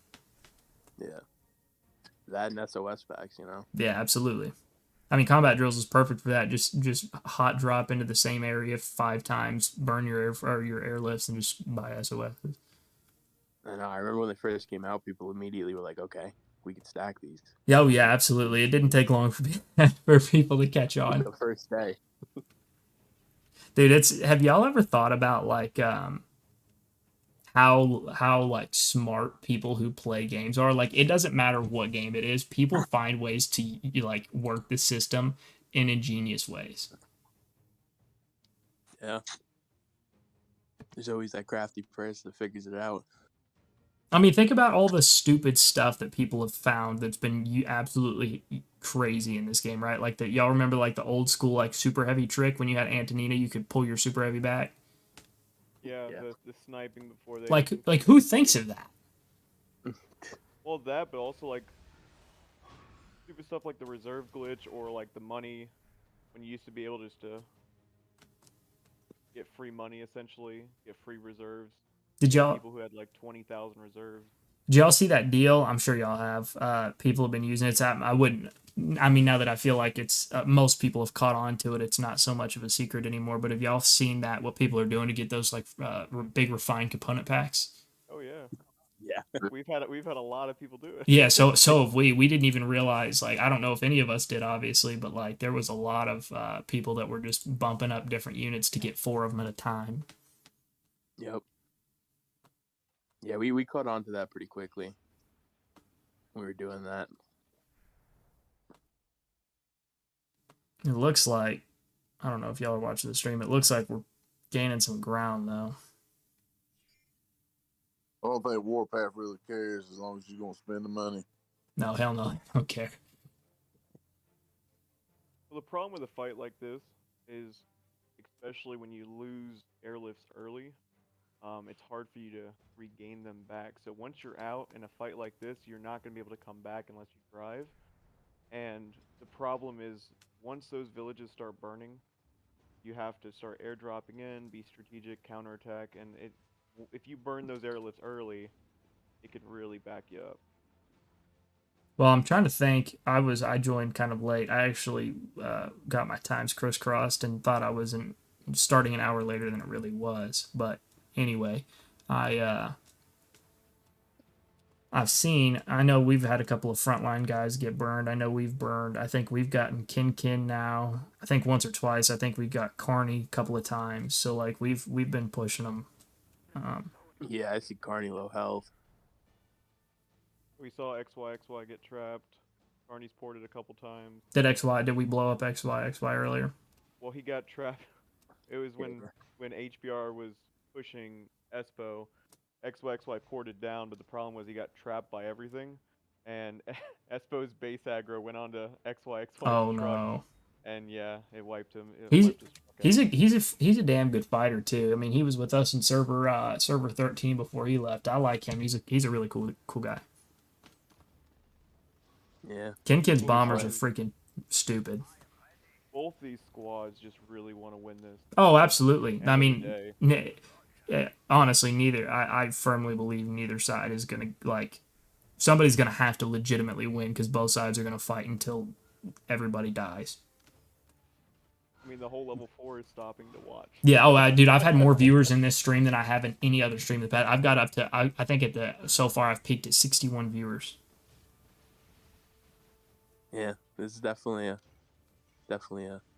Yeah. That and SOS packs, Yeah, absolutely. I mean, combat drills is perfect for that. Just hot drop into the same area 5 times, burn your airlifts, and just buy SOS. I know. I remember when they first came out, people immediately were like, "Okay, we can stack these." Oh yeah, absolutely. It didn't take long for people to catch on. The first day. Dude, have y'all ever thought about like how like smart people who play games are? Like, it doesn't matter what game it is, people find ways to like work the system in ingenious ways. Yeah. There's always that crafty person that figures it out. I mean, think about all the stupid stuff that people have found that's been absolutely crazy in this game, right? Like y'all remember like the old school like super heavy trick when you had Antonina, you could pull your super heavy back. Yeah, the sniping before they. Like who thinks of that? Well, that, but also like stupid stuff like the reserve glitch or like the money when you used to be able just to get free money essentially, get free reserves. Did y'all? People who had like 20,000 reserves. Did y'all see that deal? I'm sure y'all have. People have been using it. I wouldn't. I mean, now that I feel like it's most people have caught on to it, it's not so much of a secret anymore. But have y'all seen that? What people are doing to get those like big refined component packs? Oh yeah. Yeah. we've had a lot of people do it. Yeah. So have we. We didn't even realize. Like, I don't know if any of us did, obviously, but like there was a lot of people that were just bumping up different units to get 4 of them at a time. Yep. Yeah, we caught on to that pretty quickly. We were doing that. It looks like, I don't know if y'all are watching the stream, it looks like we're gaining some ground, though. I don't think Warpath really cares as long as you're going to spend the money. No, hell no. I don't care. Well, the problem with a fight like this is, especially when you lose airlifts early, it's hard for you to regain them back. So once you're out in a fight like this, you're not going to be able to come back unless you drive. And the problem is, once those villages start burning, you have to start airdropping in, be strategic, counterattack, and if you burn those airlifts early, it can really back you up. Well, I'm trying to think. I joined kind of late. I actually got my times crisscrossed and thought I was starting an hour later than it really was. But anyway, I know we've had a couple of frontline guys get burned. I know we've burned. I think we've gotten Kin now. I think once or twice. I think we've got Carney a couple of times. So like we've been pushing them. Yeah, I see Carney low health. We saw XY get trapped. Carney's ported a couple times. Did we blow up XY earlier? Well, he got trapped. It was when HBR was pushing Espo. XY ported down, but the problem was he got trapped by everything, and Espo's base aggro went onto XY. Oh truck, no! And yeah, it wiped him. He's a damn good fighter too. I mean, he was with us in server 13 before he left. I like him. He's a really cool guy. Yeah. Kin's bombers are freaking stupid. Both these squads just really want to win this. Oh, absolutely. I mean, honestly, neither. I firmly believe neither side is gonna somebody's gonna have to legitimately win because both sides are gonna fight until everybody dies. I mean, the whole level 4 is stopping to watch. Yeah. Dude, I've had more viewers in this stream than I have in any other stream in the past. I've got up to I think so far I've peaked at 61 viewers. Yeah, this is definitely a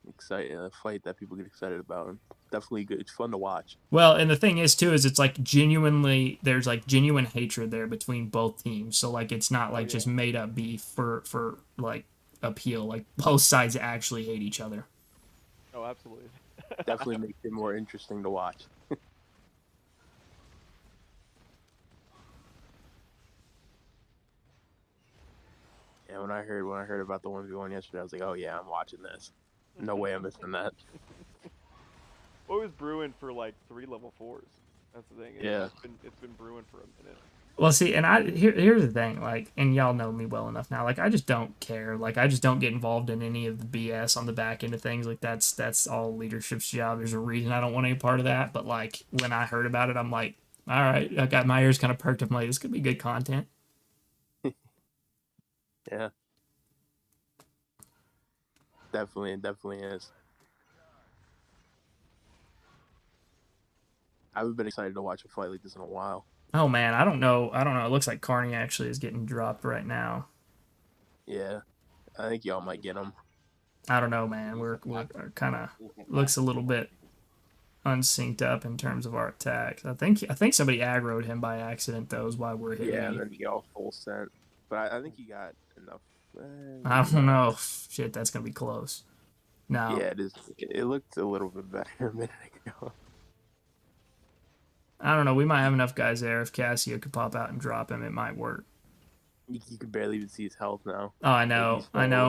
exciting fight that people get excited about, and definitely good. It's fun to watch. Well, and the thing is too is it's like there's like genuine hatred there between both teams. So like it's not like just made up beef for like appeal. Like both sides actually hate each other. Oh, absolutely. Definitely makes it more interesting to watch. Yeah, when I heard about the 1v1 yesterday, I was like, oh yeah, I'm watching this. No way I'm missing that. Well, it was brewing for like 3 level 4s. That's the thing. It's been brewing for a minute. Well, see, and here's the thing, like, and y'all know me well enough now. Like, I just don't care. Like, I just don't get involved in any of the BS on the back end of things. Like, that's all leadership's job. There's a reason I don't want any part of that. But like, when I heard about it, I'm like, all right, I got my ears kind of perked up. I'm like, this could be good content. Yeah. Definitely is. I haven't been excited to watch a fight like this in a while. Oh man, I don't know. It looks like Carney actually is getting dropped right now. Yeah, I think y'all might get him. I don't know, man. We're kind of looks a little bit unsynced up in terms of our attacks. I think somebody aggroed him by accident though. Is why we're hitting. Yeah, and then he got full sent. But I think he got enough. I don't know. Shit, that's gonna be close. No. Yeah, it is. It looked a little bit better a minute ago. I don't know. We might have enough guys there. If Cassio could pop out and drop him, it might work. You can barely even see his health now. Oh, I know.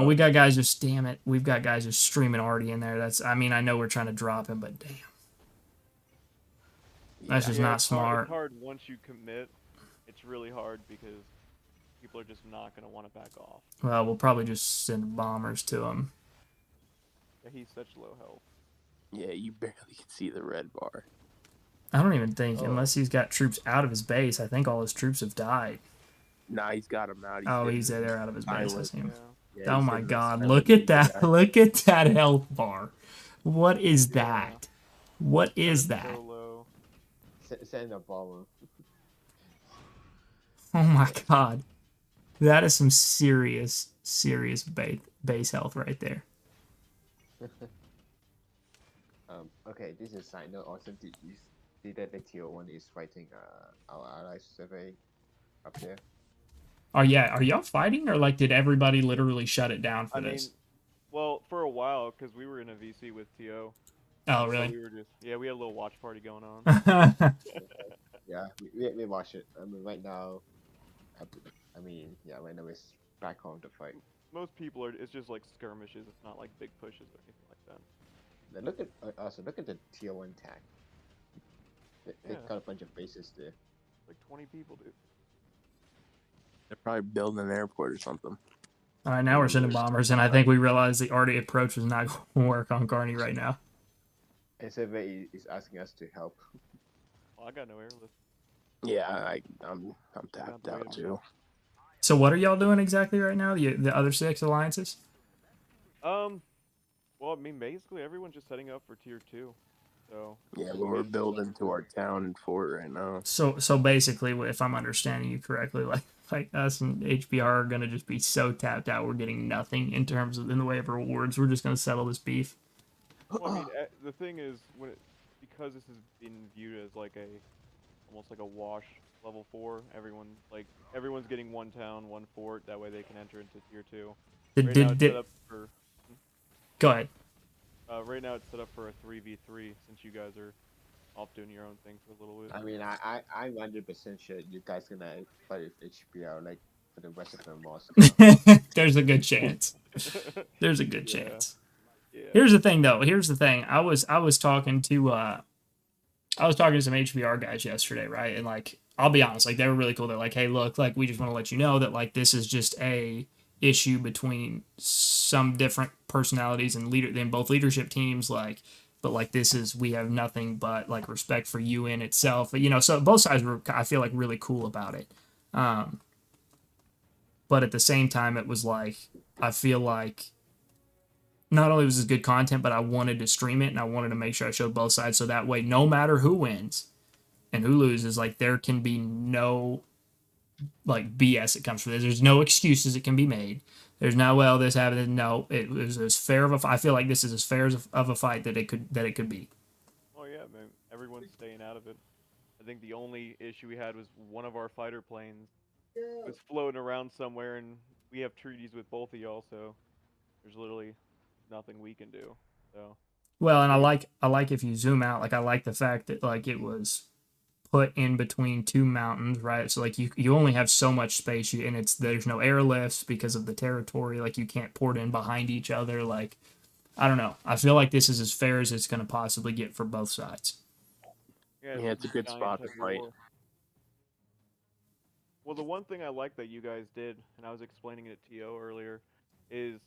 We got guys just, damn it. We've got guys just streaming already in there. I know we're trying to drop him, but damn. That's just not It's smart. hard once you commit. It's really hard because people are just not going to want to back off. Well, we'll probably just send bombers to him. Yeah, he's such low health. Yeah, you barely can see the red bar. I don't even think, unless he's got troops out of his base, I think all his troops have died. Nah, he's got him out. He's there out of his base. I see him. Yeah, Oh my god, look at that. Look at that health bar. What is that? What is that? Send a bomber. Oh my god. That is some serious base health right there. Okay, this is a side note. Also, did you see that the tier 1 is fighting our allies survey up there? Oh yeah, are y'all fighting, or like did everybody literally shut it down for this? Well, for a while, because we were in a VC with TO. Oh really? So we were we had a little watch party going on. Yeah, we watch it. I mean, right now, right now it's back on the fight. Most people it's just like skirmishes. It's not like big pushes or anything like that. Now look at the tier 1 tag. They got a bunch of bases there. Like 20 people, dude. They're probably building an airport or something. All right, now we're sending bombers, and I think we realized the arty approach was not going to work on Carney right now. And survey is asking us to help. Well, I got no airlift. Yeah, I'm tapped out too. So what are y'all doing exactly right now? The other 6 alliances? Well, I mean, basically everyone's just setting up for tier 2. So yeah, we're building to our town and fort right now. So basically, if I'm understanding you correctly, like us and HBR are gonna just be so tapped out, we're getting nothing in the way of rewards. We're just gonna settle this beef. Well, I mean, the thing is, because this has been viewed as like almost like a wash level 4. Everyone's getting one town, one fort. That way they can enter into tier 2. Right now it's set up for. Go ahead. Right now it's set up for a 3v3 since you guys are off doing your own thing for a little bit. I mean, I'm 100% sure you guys gonna fight with HBR like for the rest of the Moscow. There's a good chance. There's a good chance. Yeah. Here's the thing, though. Here's the thing. I was talking to some HBR guys yesterday, right? And like, I'll be honest, like they were really cool. They're like, hey, look, like we just want to let you know that like this is just a issue between some different personalities and in both leadership teams, like, but like we have nothing but like respect for UN itself, but so both sides were, I feel like, really cool about it, but at the same time it was like, I feel like not only was this good content, but I wanted to stream it and I wanted to make sure I showed both sides, so that way no matter who wins and who loses, like there can be no like BS that comes from this. There's no excuses that can be made. There's no, well, this happened. No, it was as fair of a. I feel like this is as fair of a fight that it could be. Oh yeah, man. Everyone's staying out of it. I think the only issue we had was one of our fighter planes was floating around somewhere, and we have treaties with both of y'all, so there's literally nothing we can do. So. Well, and I like if you zoom out, like I like the fact that like it was put in between 2 mountains, right? So like you only have so much space, and there's no airlifts because of the territory. Like you can't port in behind each other. Like I don't know. I feel like this is as fair as it's going to possibly get for both sides. Yeah, it's a good spot to fight. Well, the one thing I like that you guys did, and I was explaining it to TO earlier, is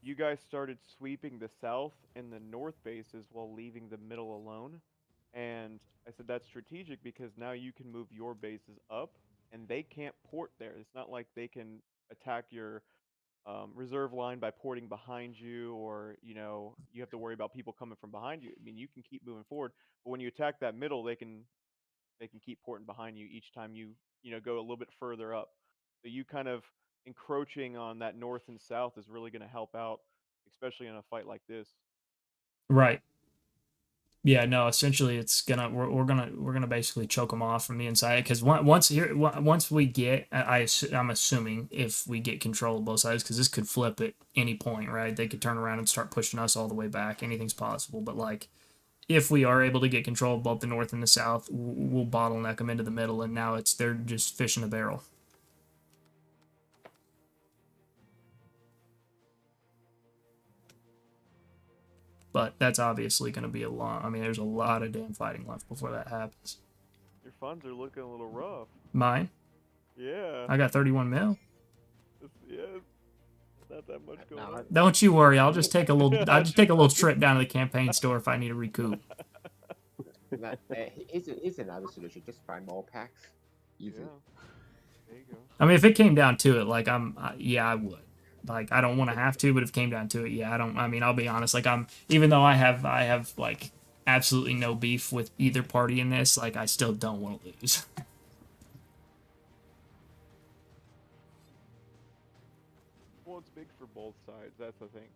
you guys started sweeping the south and the north bases while leaving the middle alone. And I said that's strategic because now you can move your bases up and they can't port there. It's not like they can attack your reserve line by porting behind you, or you have to worry about people coming from behind you. I mean, you can keep moving forward, but when you attack that middle, they can keep porting behind you each time you go a little bit further up. So you kind of encroaching on that north and south is really going to help out, especially in a fight like this. Right. Yeah, no, essentially we're gonna basically choke them off from the inside, because once we get, I'm assuming if we get control of both sides, because this could flip at any point, right? They could turn around and start pushing us all the way back. Anything's possible, but like if we are able to get control of both the north and the south, we'll bottleneck them into the middle, and now they're just fish in a barrel. But that's obviously going to be a long. I mean, there's a lot of damn fighting left before that happens. Your funds are looking a little rough. Mine? Yeah. I got 31 mil. Yeah. Not that much going on. Don't you worry. I'll just take a little. I'll just take a little trip down to the campaign store if I need to recoup. It's another solution. Just buy more packs. Easy. Yeah. There you go. I mean, if it came down to it, like yeah, I would. Like, I don't want to have to, but if it came down to it, yeah, I don't. I mean, I'll be honest. Like, even though I have like absolutely no beef with either party in this, like, I still don't want to lose. Well, it's big for both sides. That's the thing.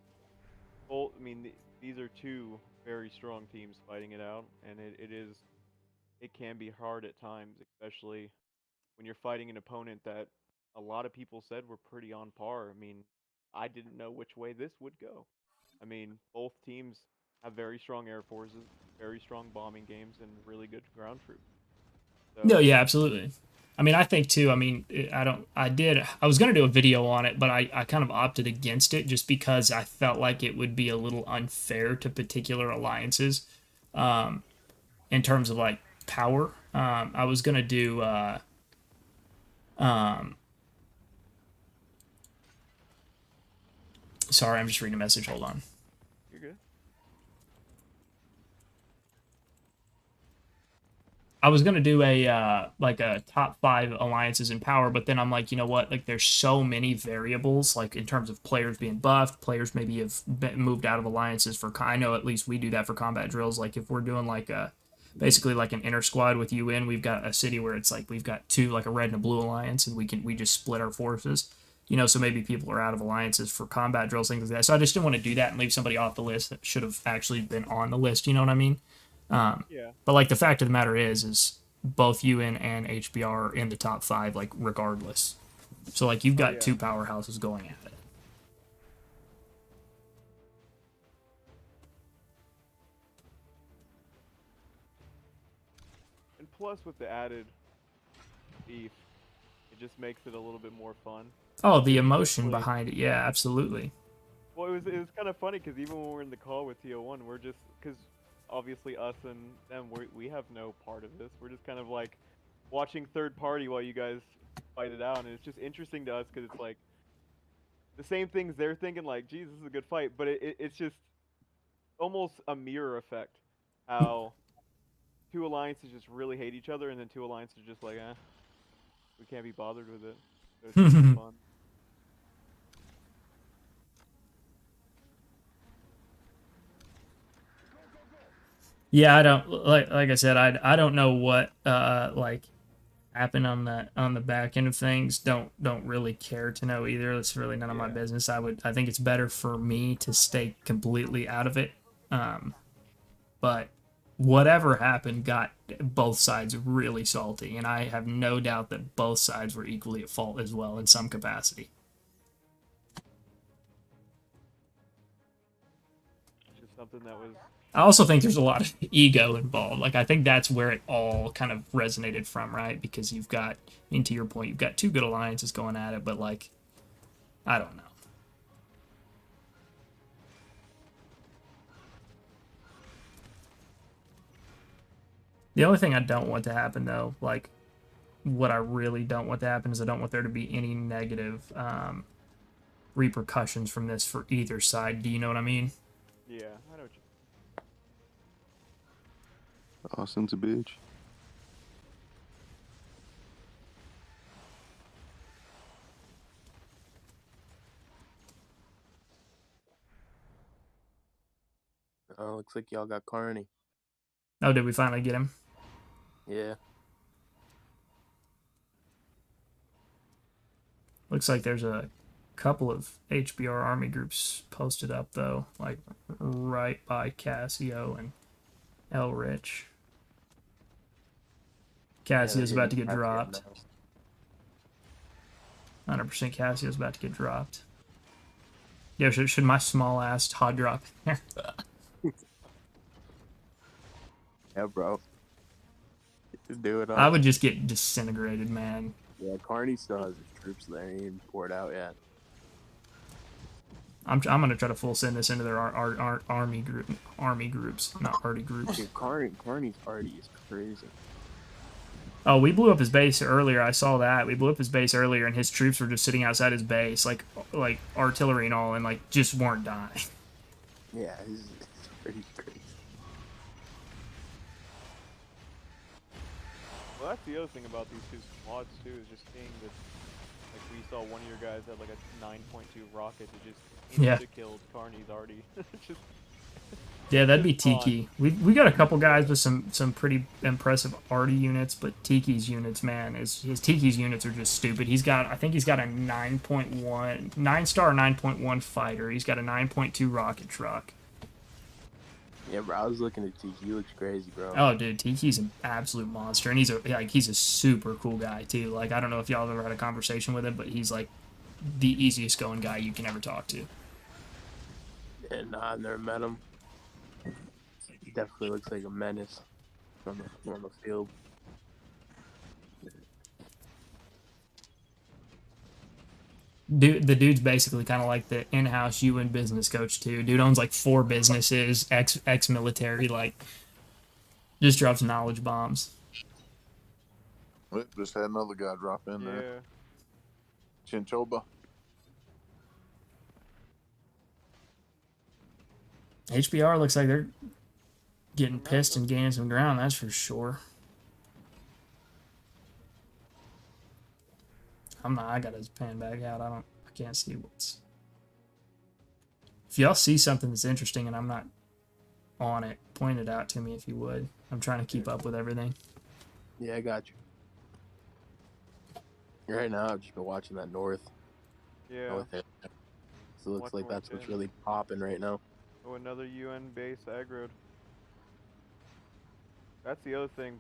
Both. I mean, these are two very strong teams fighting it out, and it can be hard at times, especially when you're fighting an opponent that a lot of people said were pretty on par. I mean, I didn't know which way this would go. I mean, both teams have very strong air forces, very strong bombing games, and really good ground troops. So, No, yeah, absolutely. I mean, I think too. I mean, I was gonna do a video on it, but I kind of opted against it just because I felt like it would be a little unfair to particular alliances, in terms of like power. I was gonna do. Sorry, I'm just reading a message. Hold on. You're good. I was gonna do a like a top 5 alliances in power, but then I'm like, you know what? Like, there's so many variables, like in terms of players being buffed, players maybe have moved out of alliances for. I know at least we do that for combat drills. Like, if we're doing like basically like an inner squad with UN, we've got a city where it's like we've got 2, like a red and a blue alliance, and we just split our forces. You know, so maybe people are out of alliances for combat drills, things like that. So I just didn't want to do that and leave somebody off the list that should have actually been on the list. You know what I mean? Yeah. But like, the fact of the matter is both UN and HBR are in the top 5, like, regardless. So like, you've got 2 powerhouses going at it. And plus, with the added beef, it just makes it a little bit more fun. Oh, the emotion behind it, yeah, absolutely. Well, it was kind of funny because even when we're in the call with TO1, we're just, because obviously us and them, we have no part of this. We're just kind of like watching third party while you guys fight it out, and it's just interesting to us because it's like the same things they're thinking, like, geez, this is a good fight, but it's just almost a mirror effect, how 2 alliances just really hate each other, and then 2 alliances are just like, we can't be bothered with it. So it's just fun. Yeah, I don't like I said, I don't know what like happened on the back end of things. Don't really care to know either. It's really none of my business. I think it's better for me to stay completely out of it. But whatever happened got both sides really salty, and I have no doubt that both sides were equally at fault as well in some capacity. Just something that was. I also think there's a lot of ego involved. Like, I think that's where it all kind of resonated from, right? Because you've got, I mean, to your point, you've got 2 good alliances going at it, but, like, I don't know. The only thing I don't want to happen, though, like, what I really don't want to happen is I don't want there to be any negative repercussions from this for either side. Do you know what I mean? Yeah, I know what you. Austin's a bitch. Oh, looks like y'all got Carney. Oh, did we finally get him? Yeah. Looks like there's a couple of HBR army groups posted up, though, like right by Cassio and Elrich. Cassio's about to get dropped. 100% Cassio's about to get dropped. Yo, should my small ass hot drop in there? Yeah, bro. Just do it. I would just get disintegrated, man. Yeah, Carney still has his troops there. He ain't poured out yet. I'm gonna try to full send this into their army groups, not arty groups. Dude, Carney's arty is crazy. Oh, we blew up his base earlier. I saw that. We blew up his base earlier, and his troops were just sitting outside his base, like artillery and all, and like just weren't dying. Yeah, it's pretty crazy. Well, that's the other thing about these two squads too, is just seeing this. Like we saw one of your guys had like a 9.2 rocket that just insta-killed Carney's already. Just Yeah, that'd be Tiki. We got a couple guys with some pretty impressive arty units, but Tiki's units, man, his Tiki's units are just stupid. I think he's got a 9-star 9.1 fighter. He's got a 9.2 rocket truck. Yeah, bro, I was looking at Tiki. He looks crazy, bro. Oh, dude, Tiki's an absolute monster, and he's a super cool guy too. Like, I don't know if y'all have ever had a conversation with him, but he's like the easiest going guy you can ever talk to. Yeah, nah, I've never met him. He definitely looks like a menace on the field. Dude, the dude's basically kind of like the in-house UN business coach too. Dude owns like 4 businesses, ex-military, like just drops knowledge bombs. Just had another guy drop in there. Chinchoba. HBR looks like they're getting pissed and gaining some ground, that's for sure. I got his pan back out. I can't see what's. If y'all see something that's interesting and I'm not on it, point it out to me if you would. I'm trying to keep up with everything. Yeah, I got you. Right now, I've just been watching that north. Yeah. North area. So it looks like that's what's really popping right now. Oh, another UN base aggroed. That's the other thing,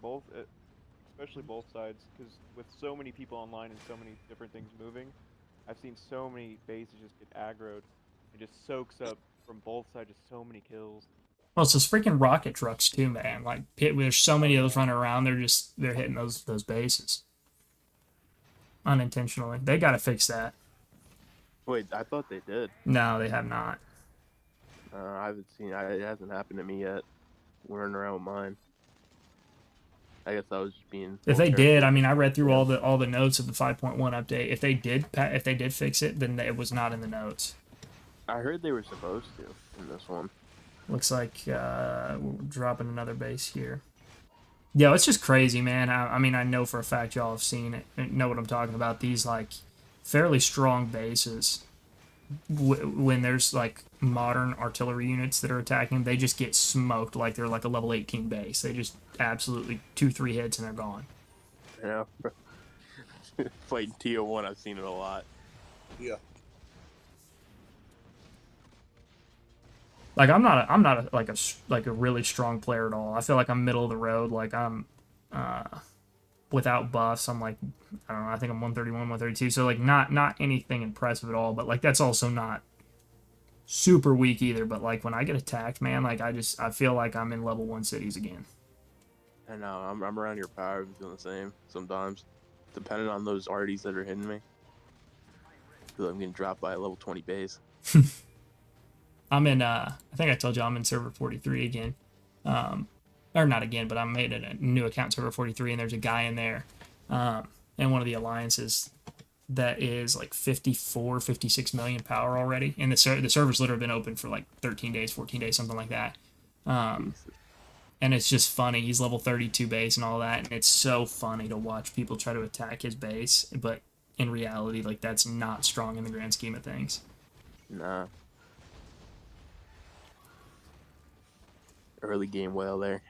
especially both sides, because with so many people online and so many different things moving, I've seen so many bases just get aggroed. It just soaks up from both sides just so many kills. Well, it's those freaking rocket trucks too, man. Like, there's so many of those running around. They're hitting those bases unintentionally. They got to fix that. Wait, I thought they did. No, they have not. I haven't seen. It hasn't happened to me yet. Running around with mine. I guess I was just being. If they did, I mean, I read through all the notes of the 5.1 update. If they did fix it, then it was not in the notes. I heard they were supposed to in this one. Looks like we're dropping another base here. Yeah, it's just crazy, man. I mean, I know for a fact y'all have seen it and know what I'm talking about. These like fairly strong bases. When there's like modern artillery units that are attacking, they just get smoked like they're like a level 18 base. They just absolutely 2-3 hits and they're gone. Yeah, fighting TO1, I've seen it a lot. Yeah. Like I'm not like a really strong player at all. I feel like I'm middle of the road. Like I'm without buffs, I'm like, I don't know, I think I'm 131, 132. So like not anything impressive at all, but like that's also not super weak either. But like when I get attacked, man, like I feel like I'm in level 1 cities again. I know, I'm around your power, I'm doing the same sometimes. Depending on those arties that are hitting me. I feel like I'm getting dropped by a level 20 base. I'm in I think I told you I'm in server 43 again. Or not again, but I made a new account, server 43, and there's a guy in there, and one of the alliances that is like 54, 56 million power already, and the server's literally been open for like 13 days, 14 days, something like that. And it's just funny. He's level 32 base and all that, and it's so funny to watch people try to attack his base, but in reality, like that's not strong in the grand scheme of things. Nah. Early game whale there.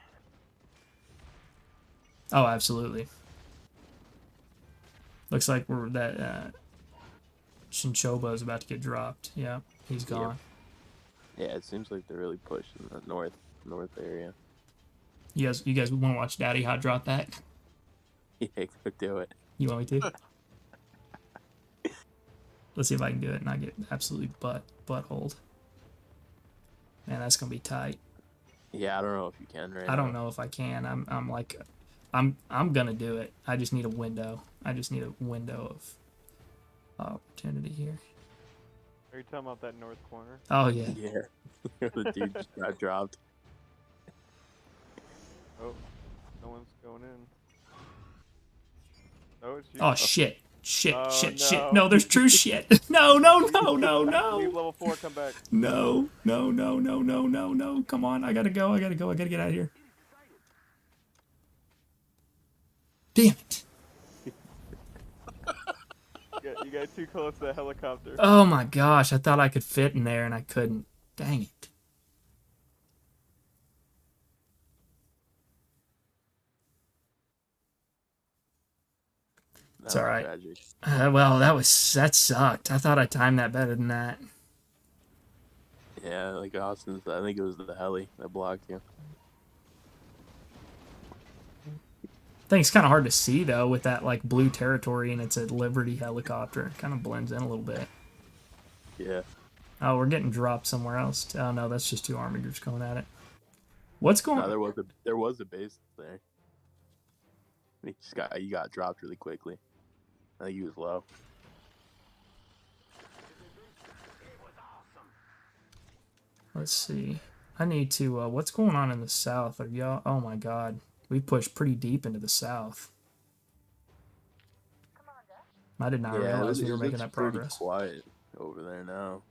Oh, absolutely. Looks like Shinchoba is about to get dropped. Yeah, he's gone. Yeah, it seems like they're really pushing the north area. You guys want to watch Daddy hot drop that? Yeah, go do it. You want me to? Let's see if I can do it and not get absolutely buttholed. Man, that's gonna be tight. Yeah, I don't know if you can right I don't know if I can. I'm gonna do it. I just need a window. I just need a window of opportunity here. Are you talking about that north corner? Oh yeah. Yeah. The dude just got dropped. Oh, no one's going in. Oh, it's you. Oh shit. Shit, Oh, shit. No, there's true shit. No. Leave level 4, come back. No. Come on, I gotta go. I gotta get out of here. Damn it. You got too close to the helicopter. Oh my gosh, I thought I could fit in there and I couldn't. Dang it. It's alright. Well, that sucked. I thought I timed that better than that. Yeah, like Austin said, I think it was the heli that blocked you. I think it's kind of hard to see though with that like blue territory and it's a Liberty helicopter. It kind of blends in a little bit. Yeah. Oh, we're getting dropped somewhere else. Oh no, that's just 2 army groups going at it. What's going on? There was a base there. You got dropped really quickly. I think he was low. Let's see. I need to. What's going on in the south? Are y'all? Oh my god, we pushed pretty deep into the south. I did not realize we were making that progress. Quiet over there now.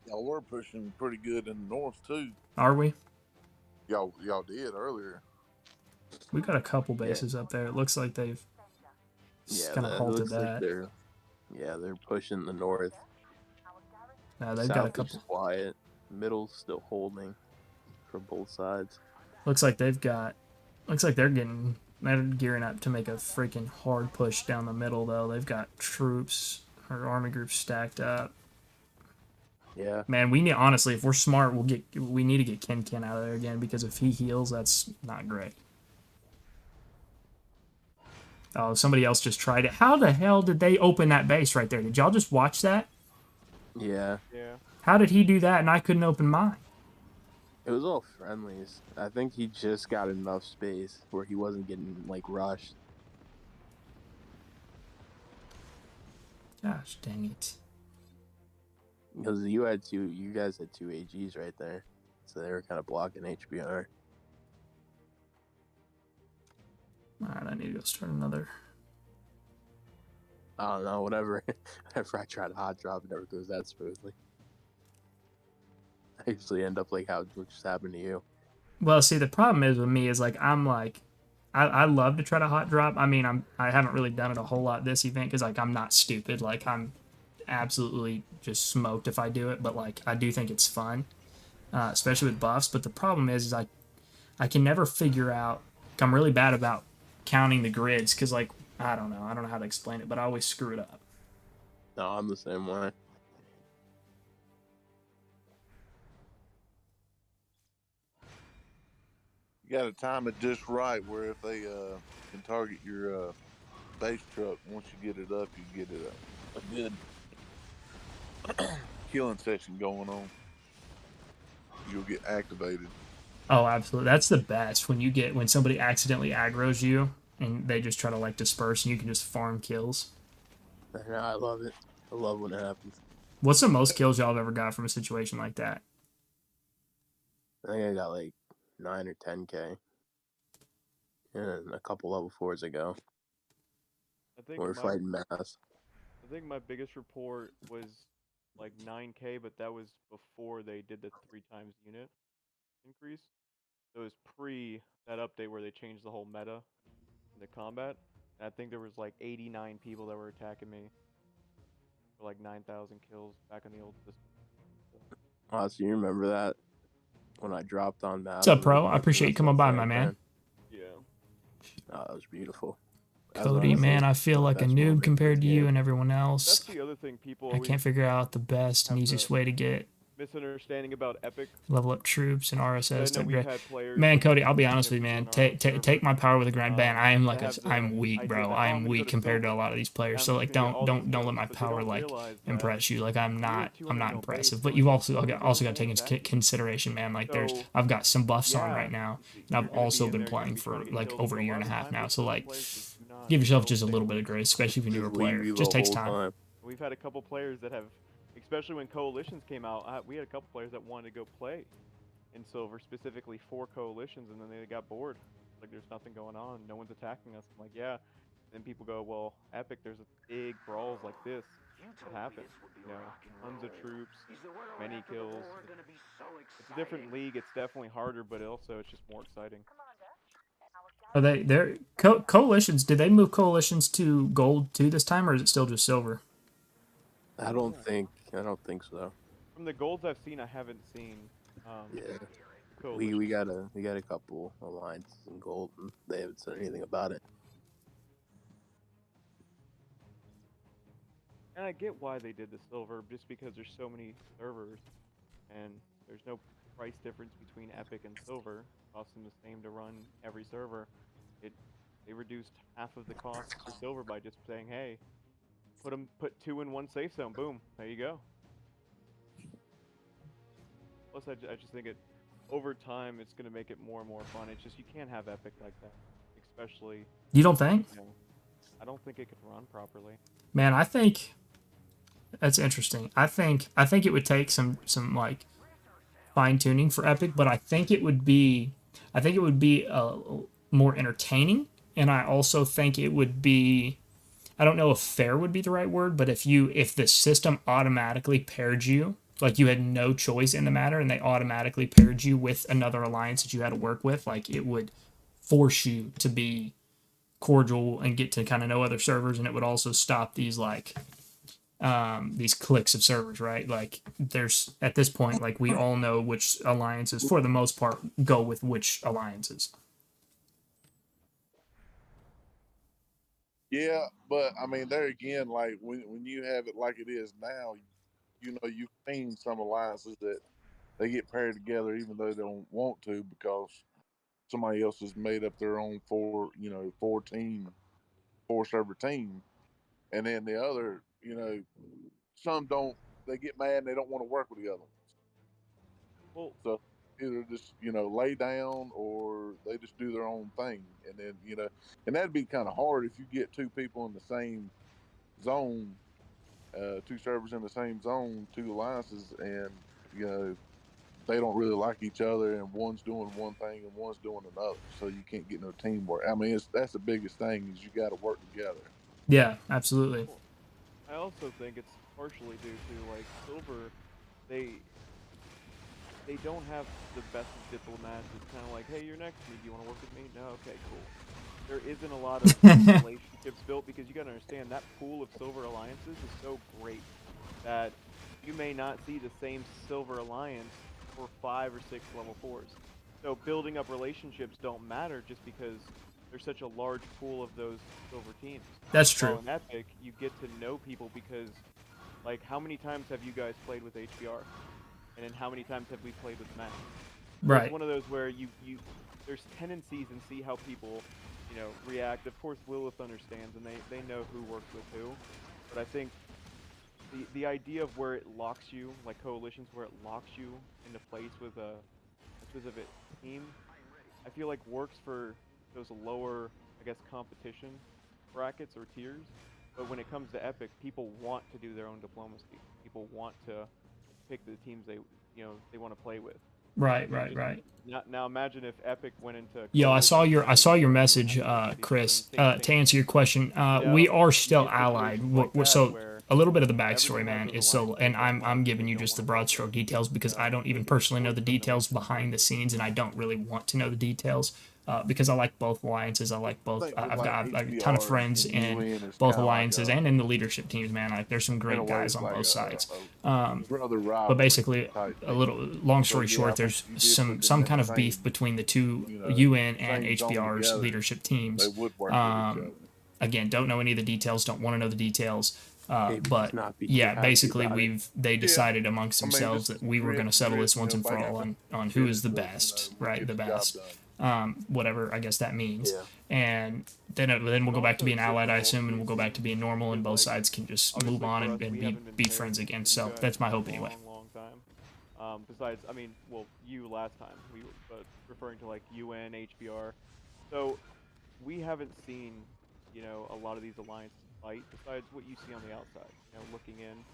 Y'all were pushing pretty good in the north too. Are we? Y'all did earlier. We got a couple bases up there. It looks like they've kind of halted that. Like they're pushing the north. No, they've South got a couple. Is quiet. Middle's still holding from both sides. Looks like they've got. Looks like they're gearing up to make a freaking hard push down the middle though. They've got troops or army groups stacked up. Yeah. Man, we need honestly, if we're smart, we need to get Ken out of there again because if he heals, that's not great. Oh, somebody else just tried it. How the hell did they open that base right there? Did y'all just watch that? Yeah. Yeah. How did he do that and I couldn't open mine? It was all friendlies. I think he just got enough space where he wasn't getting like rushed. Gosh, dang it. Because you guys had 2 AGs right there. So they were kind of blocking HBR. Alright, I need to go start another. I don't know, whenever I try to hot drop, it never goes that smoothly. I usually end up like what just happened to you. Well, see, the problem is with me is I love to try to hot drop. I mean, I haven't really done it a whole lot this event because I'm not stupid. Like I'm absolutely just smoked if I do it, but like I do think it's fun, especially with buffs. But the problem is I can never figure out. I'm really bad about counting the grids because like I don't know how to explain it, but I always screw it up. No, I'm the same way. You got to time it just right where if they can target your base truck, once you get it up, you get it a good killing session going on. You'll get activated. Oh, absolutely. That's the best when somebody accidentally aggroes you and they just try to like disperse and you can just farm kills. I love it. I love when it happens. What's the most kills y'all have ever got from a situation like that? I think I got like 9 or 10K. And a couple level 4s ago. We're fighting mass. I think my biggest report was like 9K, but that was before they did the 3 times unit increase. So it was pre that update where they changed the whole meta in the combat. And I think there was like 89 people that were attacking me for like 9,000 kills back on the old system. Oh, so you remember that? When I dropped on that. What's up, bro? I appreciate you coming by, my man. Yeah. Oh, that was beautiful. Cody, man, I feel like a noob compared to you and everyone else. That's the other thing people I can't figure out the best and easiest way to get misunderstanding about Epic. Level up troops and RSS. Man, Cody, I'll be honest with you, man. Take my power with a grind ban. I am like I'm weak, bro. I am weak compared to a lot of these players. So like, don't let my power like impress you. Like I'm not impressive. But you've also got to take into consideration, man. Like I've got some buffs on right now, and I've also been playing for like over a year and a half now. So like, give yourself just a little bit of grace, especially if you're a newer player. It just takes time. We've had a couple players that have especially when coalitions came out, we had a couple players that wanted to go play in silver, specifically for coalitions, and then they got bored. Like, there's nothing going on, no one's attacking us. I'm like, yeah. And then people go, well, Epic, there's big brawls like this. What happened? You know, tons of troops, many kills. It's a different league. It's definitely harder, but also it's just more exciting. Are they're coalitions? Did they move coalitions to gold too this time, or is it still just silver? I don't think so. From the golds I've seen, I haven't seen. Yeah, we got a couple alliances in gold, and they haven't said anything about it. And I get why they did the silver, just because there's so many servers, and there's no price difference between Epic and silver. It costs them the same to run every server. They reduced half of the cost for silver by just saying, hey, put 2 in one safe zone, boom, there you go. Plus, I just think over time, it's going to make it more and more fun. It's just, you can't have Epic like that, especially... You don't think? You know, I don't think it could run properly. Man, I think that's interesting. I think it would take some like fine tuning for Epic, but I think it would be more entertaining, and I also think it would be, I don't know if fair would be the right word, but if the system automatically paired you, like you had no choice in the matter, and they automatically paired you with another alliance that you had to work with, like it would force you to be cordial and get to kind of know other servers, and it would also stop these like these cliques of servers, right? Like there's, at this point, like we all know which alliances for the most part go with which alliances. Yeah, but I mean, there again, like when you have it like it is now, you know, you've seen some alliances that they get paired together even though they don't want to, because somebody else has made up their own four server team, and then the other, you know, some don't. They get mad and they don't want to work with the other ones. Well, so either just, you know, lay down, or they just do their own thing, and then, you know, and that'd be kind of hard if you get 2 people in the same zone, 2 servers in the same zone, 2 alliances, and, you know, they don't really like each other, and one's doing one thing and one's doing another, so you can't get no teamwork. I mean, that's the biggest thing, is you got to work together. Yeah, absolutely. I also think it's partially due to, like, silver, they don't have the best of diplomats. It's kind of like, hey, you're next to me, do you want to work with me? No, okay, cool. There isn't a lot of relationships built, because you got to understand that pool of silver alliances is so great that you may not see the same silver alliance for 5 or 6 level 4s. So building up relationships don't matter, just because there's such a large pool of those silver teams. That's true. While in Epic, you get to know people, because, like, how many times have you guys played with HBR? And then how many times have we played with Matt? Right. It's one of those where there's tendencies, and see how people, you know, react. Of course, Lilith understands, and they know who works with who. But I think the idea of where it locks you, like coalitions, where it locks you into place with a specific team, I feel like works for those lower, I guess, competition brackets or tiers. But when it comes to Epic, people want to do their own diplomacy. People want to pick the teams they want to play with. Right. Now imagine if Epic went into. Yo, I saw your message, Chris. To answer your question, we are still allied. So a little bit of the backstory, man, is so, and I'm giving you just the broad stroke details, because I don't even personally know the details behind the scenes, and I don't really want to know the details. Because I like both alliances. I like both. I've got a ton of friends in both alliances and in the leadership teams, man. Like, there's some great guys on both sides. But basically, long story short, there's some kind of beef between the two UN and HBR's leadership teams. Again, don't know any of the details. Don't want to know the details. But yeah, basically they decided amongst themselves that we were going to settle this once and for all on who is the best, right? The best. Whatever I guess that means. Yeah. And then we'll go back to being allied, I assume, and we'll go back to being normal, and both sides can just move on and be friends again. So that's my hope anyway. Long time. Besides, I mean, well, you last time we were, but referring to like UN, HBR. So we haven't seen, you know, a lot of these alliances fight, besides what you see on the outside, you know, looking in.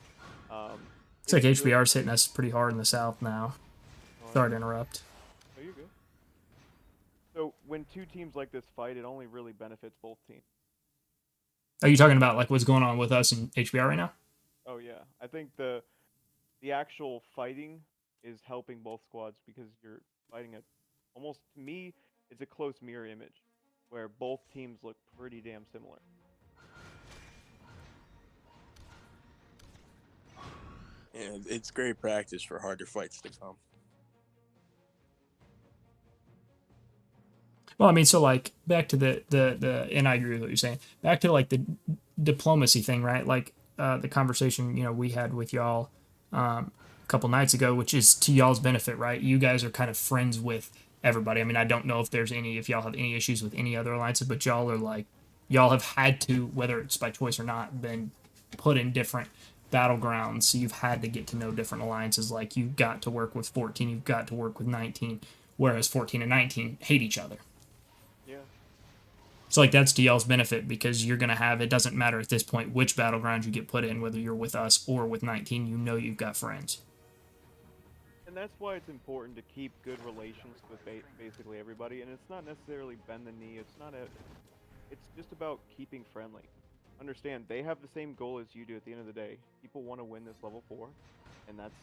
Looks like HBR's hitting us pretty hard in the south now. Sorry to interrupt. Oh, you're good. So when two teams like this fight, it only really benefits both teams. Are you talking about like what's going on with us in HBR right now? Oh yeah, I think the actual fighting is helping both squads because you're fighting almost, to me, it's a close mirror image where both teams look pretty damn similar. Yeah, it's great practice for harder fights to come. Well, I mean, so like back to the and I agree with what you're saying. Back to like the diplomacy thing, right? Like the conversation we had with y'all a couple nights ago, which is to y'all's benefit, right? You guys are kind of friends with everybody. I mean, I don't know if y'all have any issues with any other alliances, but y'all have had to, whether it's by choice or not, been put in different battlegrounds. So you've had to get to know different alliances. Like you've got to work with 14, you've got to work with 19, whereas 14 and 19 hate each other. Yeah. So like that's to y'all's benefit because you're gonna have, it doesn't matter at this point which battleground you get put in, whether you're with us or with 19, you've got friends. And that's why it's important to keep good relations with basically everybody. And it's not necessarily bend the knee. It's just about keeping friendly. Understand, they have the same goal as you do at the end of the day. People want to win this level 4, and that's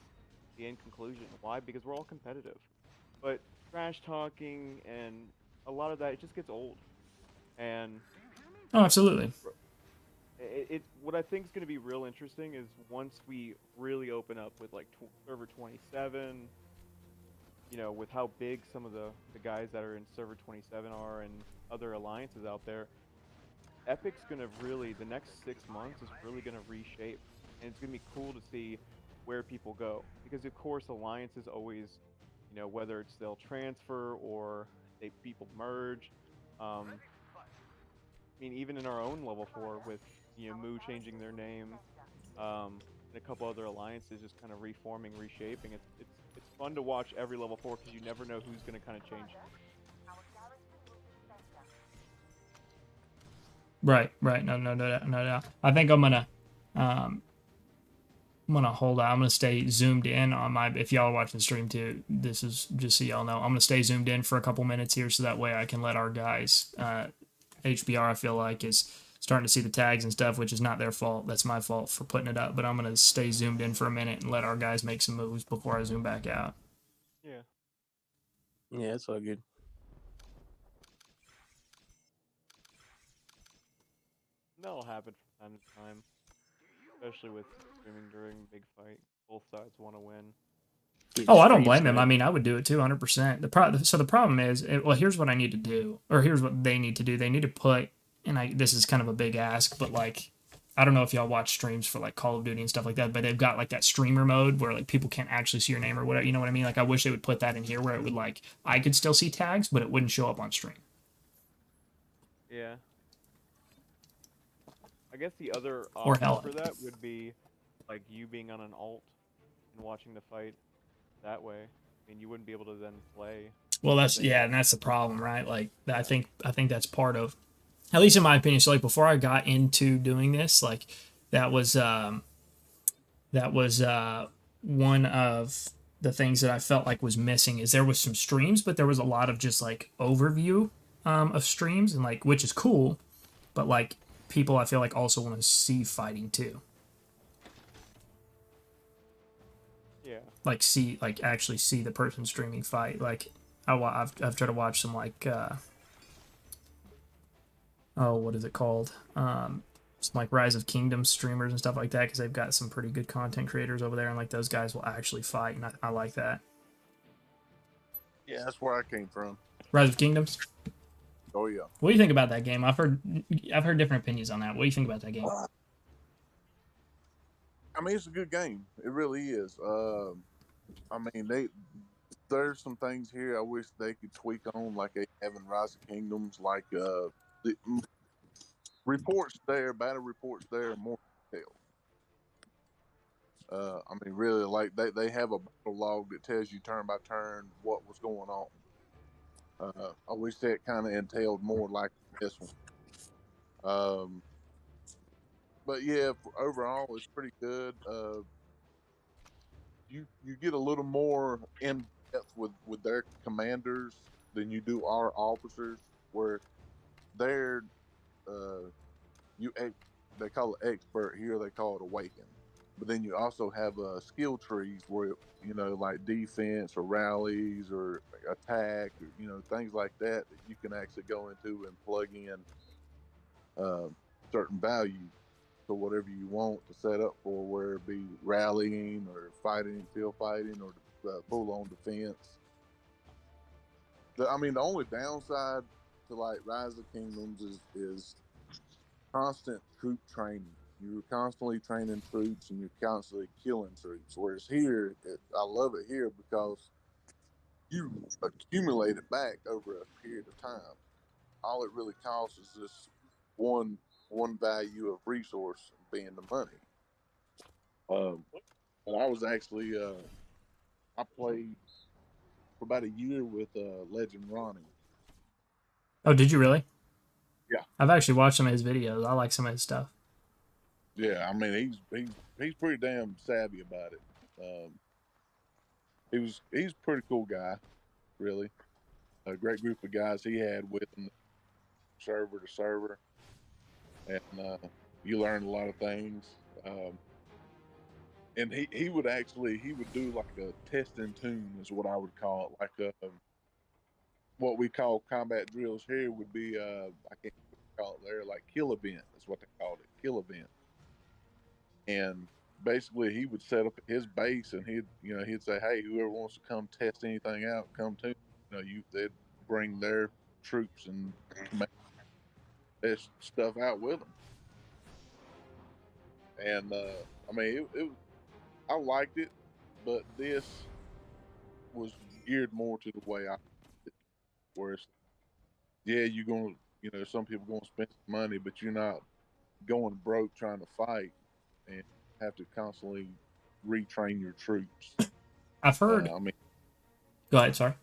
the end conclusion. Why? Because we're all competitive. But trash talking and a lot of that, it just gets old. And oh, absolutely. What I think is going to be real interesting is once we really open up with like server 27, with how big some of the guys that are in server 27 are and other alliances out there, Epic's going to really, the next 6 months is really going to reshape. And it's going to be cool to see where people go. Because of course alliances always, whether it's they'll transfer or people merge. I mean, even in our own level 4 with Moo changing their name, and a couple other alliances just kind of reforming, reshaping. It's fun to watch every level 4 because you never know who's going to kind of change. Right. No doubt. I think I'm gonna hold on. I'm gonna stay zoomed in on my. If y'all are watching the stream too, this is just so y'all know. I'm gonna stay zoomed in for a couple minutes here, so that way I can let our guys. HBR, I feel like, is starting to see the tags and stuff, which is not their fault. That's my fault for putting it up. But I'm gonna stay zoomed in for a minute and let our guys make some moves before I zoom back out. Yeah. Yeah, it's all good. That'll happen from time to time, especially with streaming during big fight. Both sides want to win. Oh, I don't blame him. I mean, I would do it too, 100%. So the problem is, well, here's what I need to do, or here's what they need to do. They need to put, and this is kind of a big ask, but like, I don't know if y'all watch streams for like Call of Duty and stuff like that, but they've got like that streamer mode where like people can't actually see your name or whatever. You know what I mean? Like, I wish they would put that in here where it would like, I could still see tags, but it wouldn't show up on stream. Yeah. I guess the other option for that would be like you being on an alt and watching the fight that way. I mean, you wouldn't be able to then play. Well, and that's the problem, right? Like, I think that's part of, at least in my opinion. So like before I got into doing this, like that was one of the things that I felt like was missing is there was some streams, but there was a lot of just like overview of streams and like, which is cool, but like people I feel like also want to see fighting too. Yeah. Like actually see the person streaming fight. Like I've tried to watch some like what is it called? Some like Rise of Kingdoms streamers and stuff like that because they've got some pretty good content creators over there and like those guys will actually fight and I like that. Yeah, that's where I came from. Rise of Kingdoms. Oh yeah. What do you think about that game? I've heard different opinions on that. What do you think about that game? I mean, it's a good game. It really is. I mean, there's some things here I wish they could tweak on, like they have in Rise of Kingdoms, like the reports there, battle reports there are more detailed. I mean, really, like they have a battle log that tells you turn by turn what was going on. I wish that kind of entailed more like this one. But yeah, overall, it's pretty good. you get a little more in depth with their commanders than you do our officers, where they're they call it expert here, they call it awaken. But then you also have skill trees where like defense or rallies or attack or things like that you can actually go into and plug in certain value to whatever you want to set up for, where it be rallying or fighting, field fighting, or full on defense. The only downside to like Rise of Kingdoms is constant troop training. You're constantly training troops and you're constantly killing troops. Whereas here, I love it here because you accumulate it back over a period of time. All it really costs is this one value of resource being the money. But I was actually I played for about a year with Legend Ronnie. Oh, did you really? Yeah. I've actually watched some of his videos. I like some of his stuff. Yeah, he's pretty damn savvy about it. He's a pretty cool guy, really. A great group of guys he had with him, server to server, and you learn a lot of things. And he would do like a test and tune is what I would call it, like what we call combat drills here would be I can't call it there, like kill event is what they called it, kill event. And basically he would set up his base and he'd say, hey, whoever wants to come test anything out, come to they'd bring their troops and make this stuff out with them. And I liked it, but this was geared more to the way I did it. Whereas, yeah, you're going to, some people going to spend some money, but you're not going broke trying to fight and have to constantly retrain your troops. I've heard. Go ahead, sorry.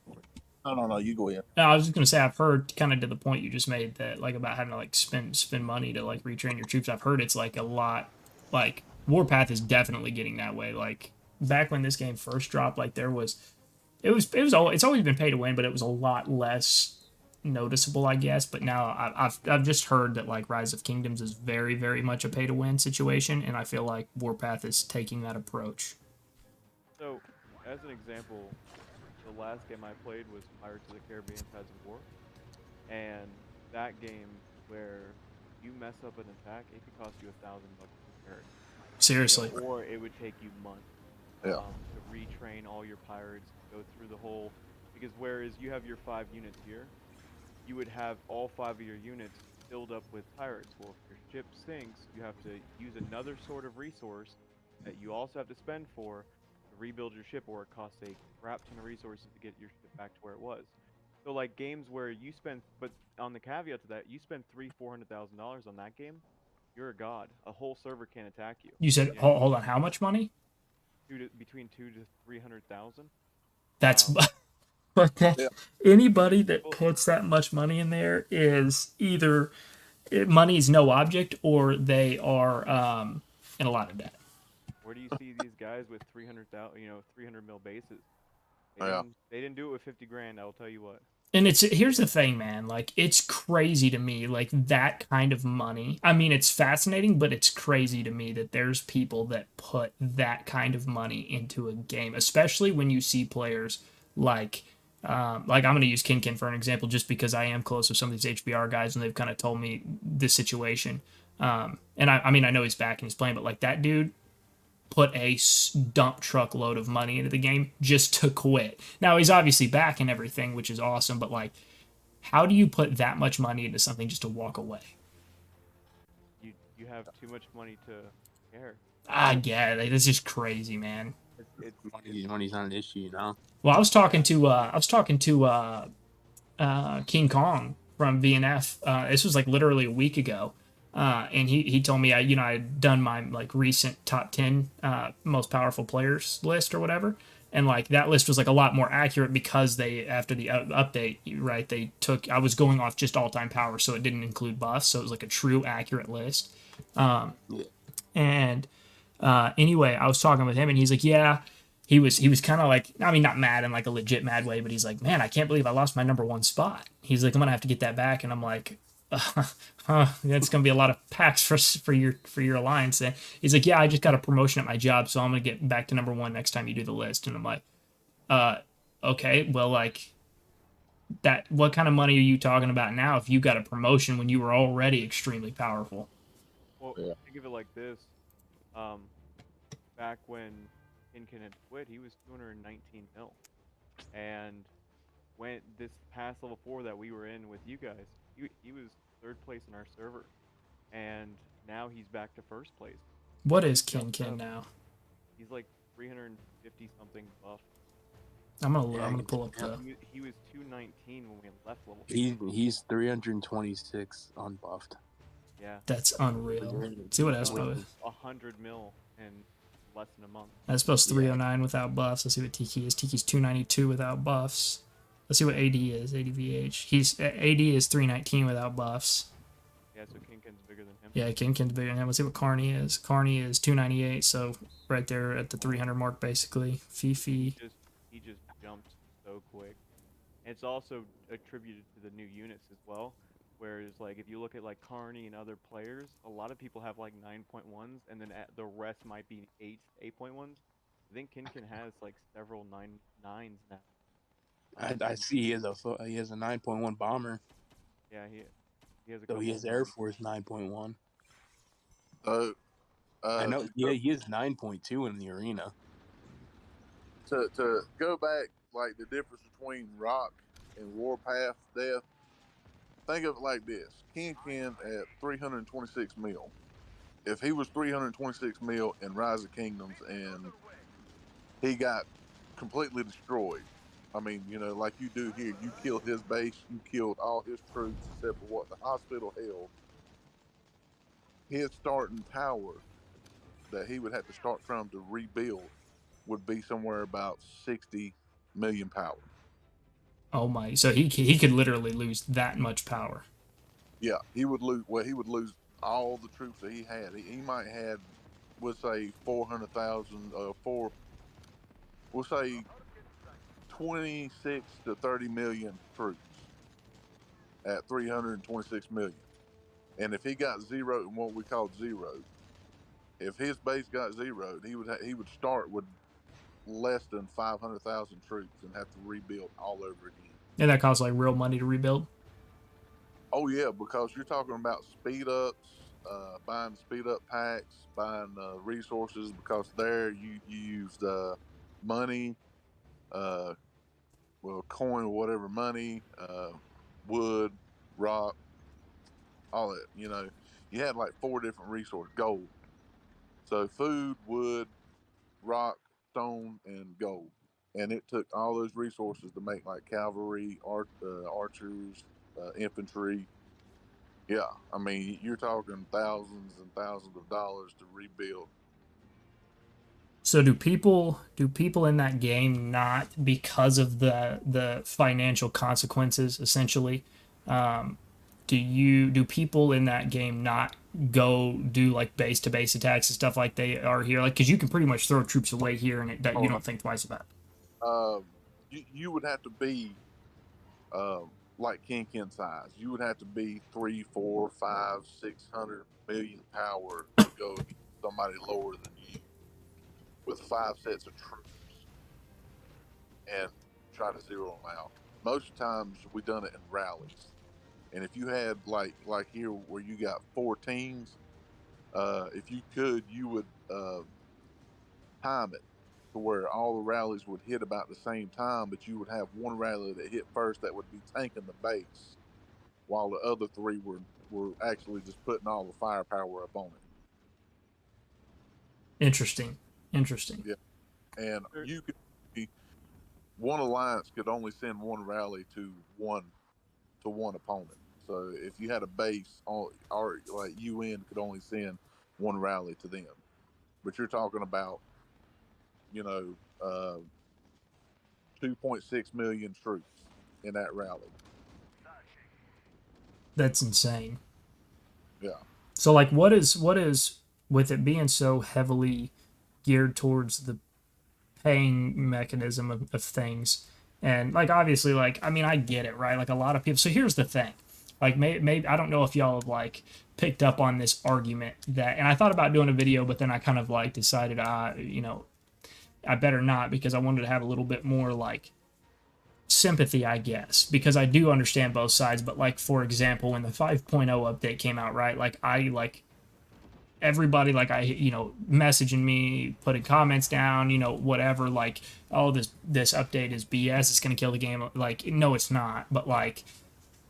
No, you go ahead. No, I was just gonna say I've heard kind of to the point you just made that like about having to like spend money to like retrain your troops. I've heard it's like a lot. Like Warpath is definitely getting that way. Like back when this game first dropped, like it's always been pay to win, but it was a lot less noticeable, I guess. But now I've just heard that like Rise of Kingdoms is very, very much a pay to win situation, and I feel like Warpath is taking that approach. So, as an example, the last game I played was Pirates of the Caribbean: Tides of War, and that game where you mess up an attack, it could cost you $1,000 to repair it. Seriously. Or it would take you months. Yeah. To retrain all your pirates, go through the whole, because whereas you have your 5 units here, you would have all 5 of your units filled up with pirates. Well, if your ship sinks, you have to use another sort of resource that you also have to spend for to rebuild your ship, or it costs a crap ton of resources to get your ship back to where it was. So like games where you spend, but on the caveat to that, you spend $300,000-$400,000 on that game, you're a god. A whole server can't attack you. You said hold on, how much money? Between $200,000 to $300,000. That's anybody that puts that much money in there is either money is no object or they are in a lot of debt. Where do you see these guys with 300,000, 300 mil bases? They didn't do it with 50 grand. I'll tell you what. And here's the thing, man. Like, it's crazy to me, like, that kind of money. I mean, it's fascinating, but it's crazy to me that there's people that put that kind of money into a game, especially when you see players like I'm going to use Kinkin for an example, just because I am close with some of these HBR guys, and they've kind of told me this situation. And I mean, I know he's back and he's playing, but, like, that dude put a dump truck load of money into the game just to quit. Now, he's obviously back and everything, which is awesome, but, like, how do you put that much money into something just to walk away? You have too much money to care. I get it. It's just crazy, man. Money's not an issue, you know? Well, I was talking to King Kong from VNF. This was, like, literally a week ago. And he told me I'd done my like recent top 10 most powerful players list or whatever, and like that list was like a lot more accurate because they, after the update, right, they took, I was going off just all-time power, so it didn't include buffs, so it was like a true accurate list. And anyway, I was talking with him and he's like, yeah, he was kind of like, I mean, not mad in like a legit mad way, but he's like, man, I can't believe I lost my #1 spot. He's like, I'm gonna have to get that back, and I'm like, that's gonna be a lot of packs for your alliance. And he's like, yeah, I just got a promotion at my job, so I'm gonna get back to #1 next time you do the list. And I'm like, okay, well, like that, what kind of money are you talking about now if you got a promotion when you were already extremely powerful? Well, think of it like this. Back when Kinkin had quit, he was 219 mil. And when this past level 4 that we were in with you guys, he was 3rd place in our server. And now he's back to 1st place. What is Kinkin now? He's like 350 something buff. I'm gonna pull up the. He was 219 when we left level. He's 326 unbuffed. Yeah. That's unreal. See what Espo is. 100 mil in less than a month. Espo's 309 without buffs. Let's see what Tiki is. Tiki's 292 without buffs. Let's see what AD is. ADVH. AD is 319 without buffs. Yeah, so Kinkin's bigger than him. Yeah, Kinkin's bigger than him. Let's see what Carney is. Carney is 298, so right there at the 300 mark, basically. Fifi. He just jumped so quick. And it's also attributed to the new units as well. Whereas, like, if you look at, like, Carney and other players, a lot of people have, like, 9.1s, and then the rest might be 8.1s. I think Kinkin has, like, several 9.9s now. I see he has a 9.1 bomber. Yeah, he has a. So he has Air Force 9.1. I know. Yeah, he has 9.2 in the arena. To go back, like the difference between Rock and Warpath death. Think of it like this: Kinkin at 326 mil. If he was 326 mil in Rise of Kingdoms and he got completely destroyed, I mean, you know, like you do here, you killed his base, you killed all his troops except for what the hospital held. His starting power that he would have to start trying to rebuild would be somewhere about 60 million power. Oh my! So he could literally lose that much power. Yeah, he would lose. Well, he would lose all the troops that he had. He might have, we'll say 400,000. We'll say 26 to 30 million troops at 326 million. And if he got zeroed in what we call zeroed, if his base got zeroed, he would start with less than 500,000 troops and have to rebuild all over again. And that costs like real money to rebuild. Oh yeah, because you're talking about speed ups, buying speed up packs, buying resources. Because there you used money, coin or whatever, money, wood, rock, all that. You know, you had like 4 different resources. Gold. So food, wood, rock, stone, and gold. And it took all those resources to make like cavalry, archers, infantry. Yeah, I mean, you're talking thousands and thousands of dollars to rebuild. So do people in that game not, because of the financial consequences, essentially, do people in that game not go do like base to base attacks and stuff like they are here? Like, because you can pretty much throw troops away here and you don't think twice about it. You would have to be like Kinkin size. You would have to be 3, 4, 5, 600 million power to go against somebody lower than you with 5 sets of troops and try to zero them out. Most times we done it in rallies. And if you had like here where you got 4 teams, if you could, you would time it to where all the rallies would hit about the same time, but you would have one rally that hit first that would be tanking the base, while the other 3 were actually just putting all the firepower up on it. Interesting. Yeah, and you could one alliance could only send one rally to one opponent. So if you had a base, or like UN could only send one rally to them. But you're talking about, 2.6 million troops in that rally. That's insane. Yeah. So like, what is with it being so heavily geared towards the paying mechanism of things. And like obviously, like I mean, I get it, right? Like a lot of people. So here's the thing, like maybe I don't know if y'all have like picked up on this argument that, and I thought about doing a video, but then I kind of like decided, you know, I better not, because I wanted to have a little bit more like sympathy, I guess, because I do understand both sides. But like for example, when the 5.0 update came out, right? Like I like everybody, like I, you know, messaging me, putting comments down, you know, whatever, like, oh, this update is BS, it's gonna kill the game. Like, no, it's not. But like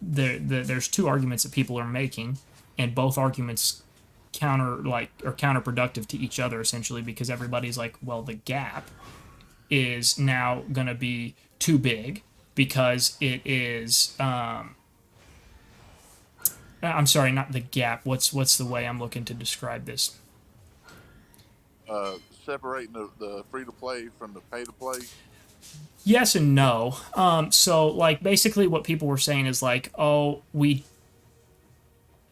there's two arguments that people are making, and both arguments are counterproductive to each other, essentially, because everybody's like, well, the gap is now gonna be too big because it is I'm sorry, not the gap. What's the way I'm looking to describe this? Separating the free to play from the pay to play. Yes and no. So like basically what people were saying is like, oh,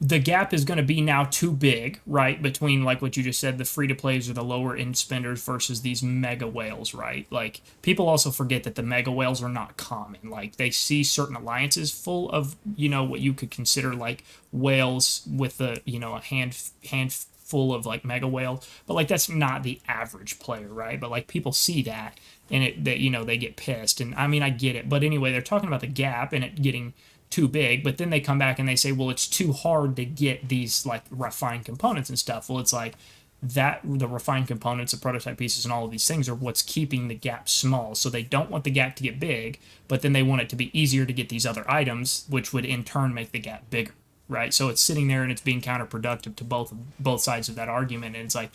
the gap is going to be now too big, right? Between like what you just said, the free to plays or the lower end spenders versus these mega whales, right? Like people also forget that the mega whales are not common. Like they see certain alliances full of, you know, what you could consider like whales with a, you know, a handful of like mega whales, but like that's not the average player, right? But like people see that and you know, they get pissed. And I mean, I get it. But anyway, they're talking about the gap and it getting too big, but then they come back and they say, well, it's too hard to get these like refined components and stuff. Well, it's like that the refined components, the prototype pieces, and all of these things are what's keeping the gap small. So they don't want the gap to get big, but then they want it to be easier to get these other items, which would in turn make the gap bigger, right? So it's sitting there and it's being counterproductive to both sides of that argument. And it's like,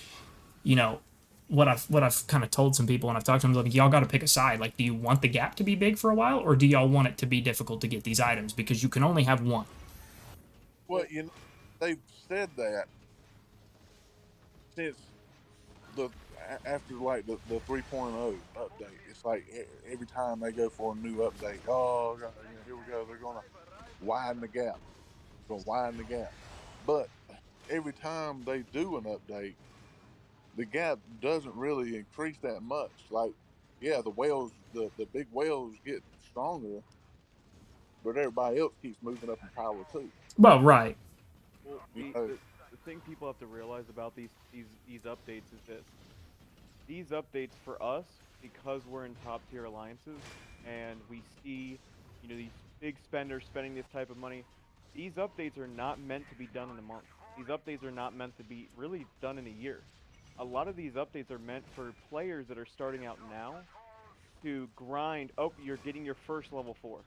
you know, what I've kind of told some people, and I've talked to them, like, y'all got to pick a side. Like, do you want the gap to be big for a while, or do y'all want it to be difficult to get these items because you can only have one? Well, you know, they've said that since after like the 3.0 update. It's like every time they go for a new update, oh, God, you know, here we go. They're gonna widen the gap. But every time they do an update, the gap doesn't really increase that much. Like, yeah, the big whales get stronger, but everybody else keeps moving up in power too. Well, right. Well, the thing people have to realize about these updates is this: these updates for us, because we're in top tier alliances and we see, you know, these big spenders spending this type of money. These updates are not meant to be done in a month. These updates are not meant to be really done in a year. A lot of these updates are meant for players that are starting out now to grind. Oh, you're getting your first level 4.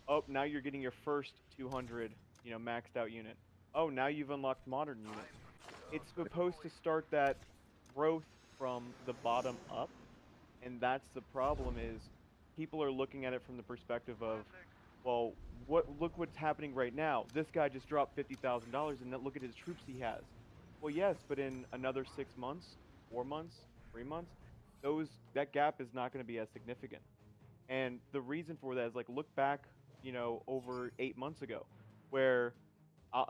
Oh, now you're getting your first 200, you know, maxed out unit. Oh, now you've unlocked modern unit. It's supposed to start that growth from the bottom up, and that's the problem. Is people are looking at it from the perspective of, well, look what's happening right now. This guy just dropped $50,000, and look at his troops he has. Well, yes, but in another 6 months, 4 months, 3 months, that gap is not going to be as significant. And the reason for that is, like, look back, you know, over 8 months ago, where,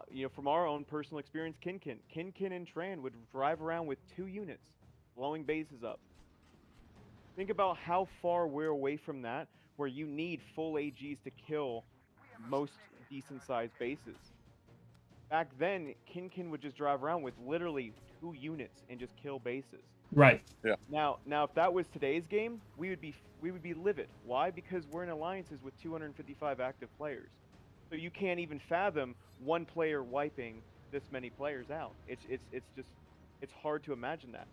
you know, from our own personal experience, Kinkin and Tran would drive around with 2 units, blowing bases up. Think about how far we're away from that, where you need full AGs to kill most decent-sized bases. Back then, Kinkin would just drive around with literally 2 units and just kill bases. Right. Yeah. Now, if that was today's game, we would be livid. Why? Because we're in alliances with 255 active players. So you can't even fathom one player wiping this many players out. It's hard to imagine that.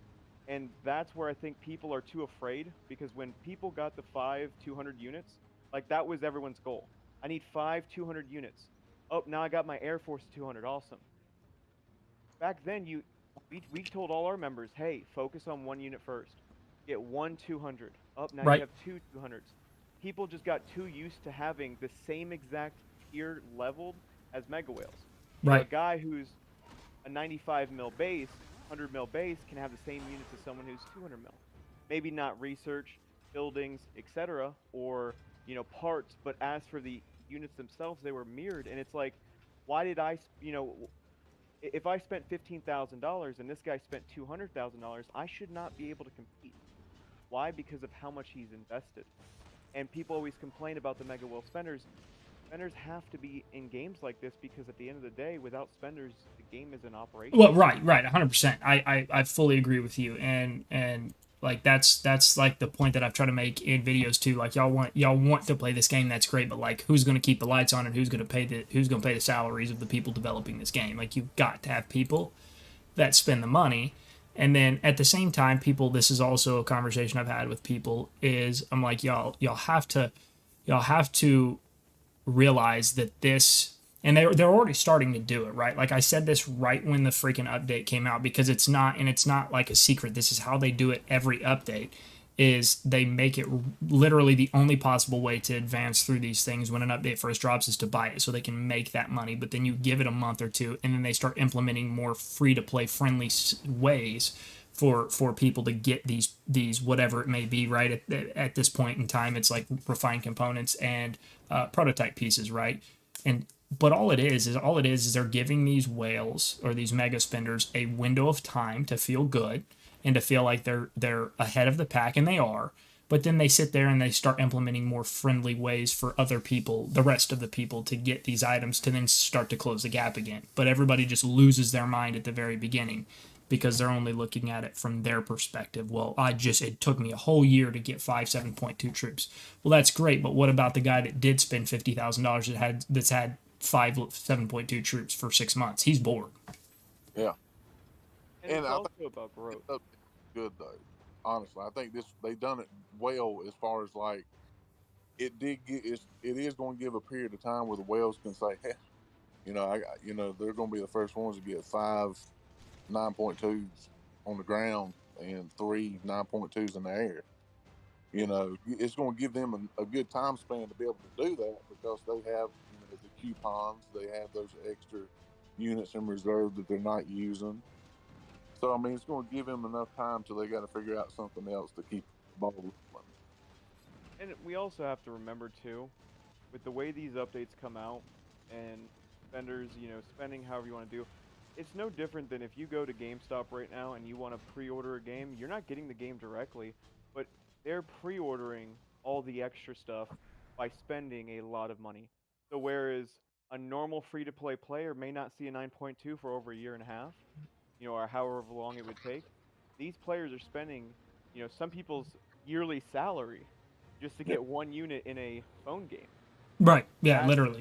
And that's where I think people are too afraid, because when people got the 5 200 units, like, that was everyone's goal. I need 5 200 units. Oh, now I got my Air Force 200. Awesome. Back then, we told all our members, hey, focus on 1 unit first. Get 1 200. Oh, now Right. you have 2 200s. People just got too used to having the same exact tier leveled as Mega Whales. Right. A guy who's a 95 mil base, 100 mil base, can have the same units as someone who's 200 mil. Maybe not research, buildings, etc., or, you know, parts, but as for the units themselves, they were mirrored. And it's like, why did I, you know, if I spent $15,000 and this guy spent $200,000, I should not be able to compete. Why? Because of how much he's invested. And people always complain about the mega whale spenders. Spenders have to be in games like this because at the end of the day, without spenders, the game isn't operational. Well, right, 100%. I fully agree with you, and like that's like the point that I've tried to make in videos too. Like y'all want to play this game, that's great, but like who's going to keep the lights on and who's going to pay the salaries of the people developing this game? Like you've got to have people that spend the money. And then at the same time, people, this is also a conversation I've had with people, is I'm like, y'all have to realize that this, and they're already starting to do it, right? Like I said this right when the freaking update came out, because it's not like a secret. This is how they do it every update, is they make it literally the only possible way to advance through these things when an update first drops is to buy it so they can make that money. But then you give it a month or two and then they start implementing more free-to-play friendly ways for people to get these whatever it may be, right? At this point in time, it's like refined components and prototype pieces, right? But all it is they're giving these whales or these mega spenders a window of time to feel good and to feel like they're ahead of the pack, and they are. But then they sit there and they start implementing more friendly ways for other people, the rest of the people, to get these items to then start to close the gap again. But everybody just loses their mind at the very beginning because they're only looking at it from their perspective. Well, it took me a whole year to get 5 7.2 troops. Well, that's great, but what about the guy that did spend $50,000 that's had 5 7.2 troops for 6 months? He's bored. Yeah. And it's also about growth. Good though, honestly, I think they done it well as far as like it is going to give a period of time where the whales can say, hey, they're going to be the first ones to get 5 9.2s on the ground and 3 9.2s in the air. It's going to give them a good time span to be able to do that because they have the coupons, they have those extra units in reserve that they're not using. So, I mean, it's going to give them enough time till they got to figure out something else to keep the ball rolling. And we also have to remember, too, with the way these updates come out and vendors, spending however you want to do, it's no different than if you go to GameStop right now and you want to pre-order a game. You're not getting the game directly, but they're pre-ordering all the extra stuff by spending a lot of money. So whereas a normal free-to-play player may not see a 9.2 for over a year and a half, or however long it would take, these players are spending, some people's yearly salary just to get one unit in a phone game. Right. Yeah, That's literally.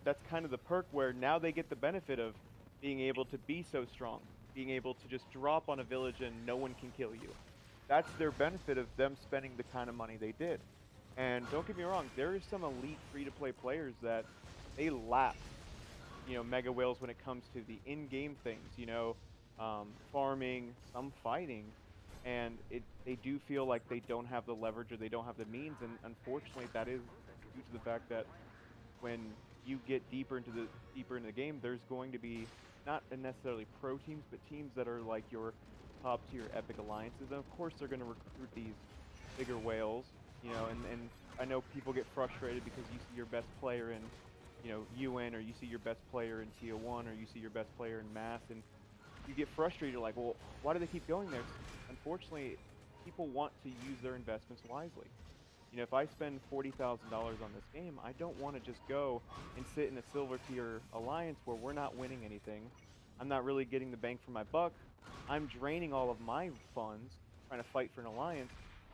That's kind of the perk where now they get the benefit of being able to be so strong, being able to just drop on a village and no one can kill you. That's their benefit of them spending the kind of money they did. And don't get me wrong, there is some elite free-to-play players that they lap, mega whales when it comes to the in-game things, farming, some fighting, and they do feel like they don't have the leverage or they don't have the means, and unfortunately that is due to the fact that when you get deeper into the game, there's going to be not necessarily pro teams, but teams that are like your top tier epic alliances, and of course they're going to recruit these bigger whales, and I know people get frustrated because you see your best player in UN, or you see your best player in Tier 1, or you see your best player in Mass, and you get frustrated. You're like, well, why do they keep going there? Unfortunately, people want to use their investments wisely. If I spend $40,000 on this game, I don't want to just go and sit in a silver tier alliance where we're not winning anything. I'm not really getting the bang for my buck. I'm draining all of my funds trying to fight for an alliance,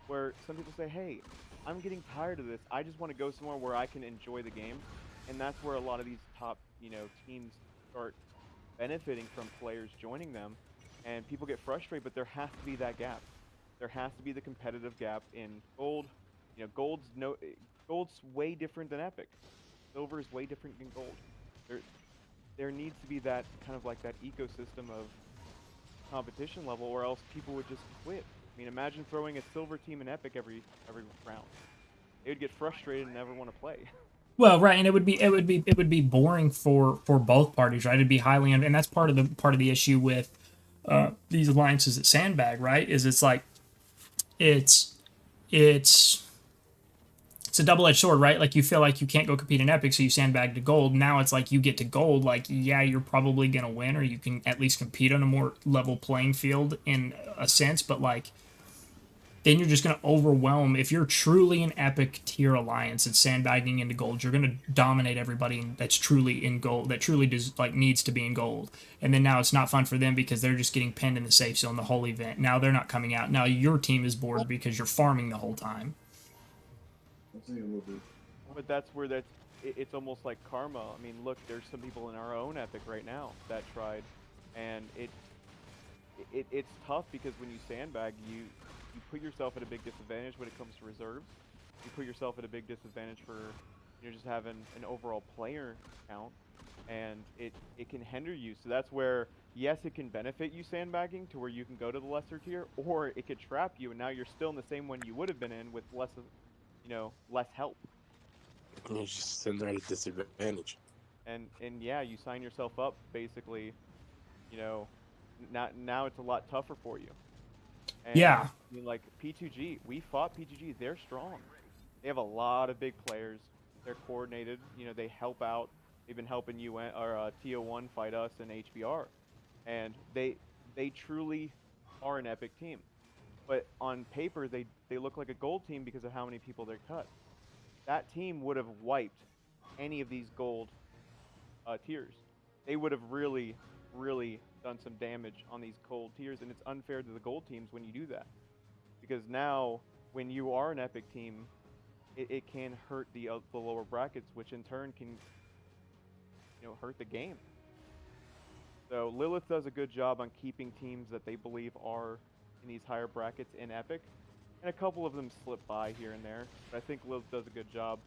where some people say, hey, I'm getting tired of this. I just want to go somewhere where I can enjoy the game. And that's where a lot of these top, teams start benefiting from players joining them. And people get frustrated, but there has to be that gap. There has to be the competitive gap in gold. Gold's way different than epic. Silver is way different than gold. There needs to be that kind of like that ecosystem of competition level, or else people would just quit. I mean, imagine throwing a silver team in epic every round. They would get frustrated and never want to play. Well, right, and it would be boring for both parties, right? It'd be highly, and that's part of the issue with these alliances at Sandbag, right? Is it's like it's a double-edged sword, right? Like you feel like you can't go compete in epic, so you sandbag to gold. Now it's like you get to gold, like yeah, you're probably gonna win, or you can at least compete on a more level playing field in a sense, but like then you're just going to overwhelm. If you're truly an epic tier alliance that's sandbagging into gold, you're going to dominate everybody that's truly in gold, that truly does, like, needs to be in gold. And then now it's not fun for them because they're just getting pinned in the safe zone the whole event. Now they're not coming out. Now your team is bored because you're farming the whole time. But that's where it's almost like karma. I mean, look, there's some people in our own epic right now that tried, and it's tough because when you sandbag, you put yourself at a big disadvantage when it comes to reserves. You put yourself at a big disadvantage for just having an overall player count, and it can hinder you. So that's where, yes, it can benefit you sandbagging to where you can go to the lesser tier, or it could trap you, and now you're still in the same one you would have been in with less help. And you're just sitting there at a disadvantage. And yeah, you sign yourself up basically. Now it's a lot tougher for you. And, yeah. I mean, like P2G, we fought P2G. They're strong. They have a lot of big players. They're coordinated. They help out. They've been helping UN or TO1 fight us in HBR, and they truly are an epic team. But on paper, they look like a gold team because of how many people they're cut. That team would have wiped any of these gold tiers. They would have really, really done some damage on these gold tiers, and it's unfair to the gold teams when you do that. Because now, when you are an epic team, it can hurt the lower brackets, which in turn can hurt the game. So Lilith does a good job on keeping teams that they believe are in these higher brackets in epic. And a couple of them slip by here and there, but I think Lilith does a good job.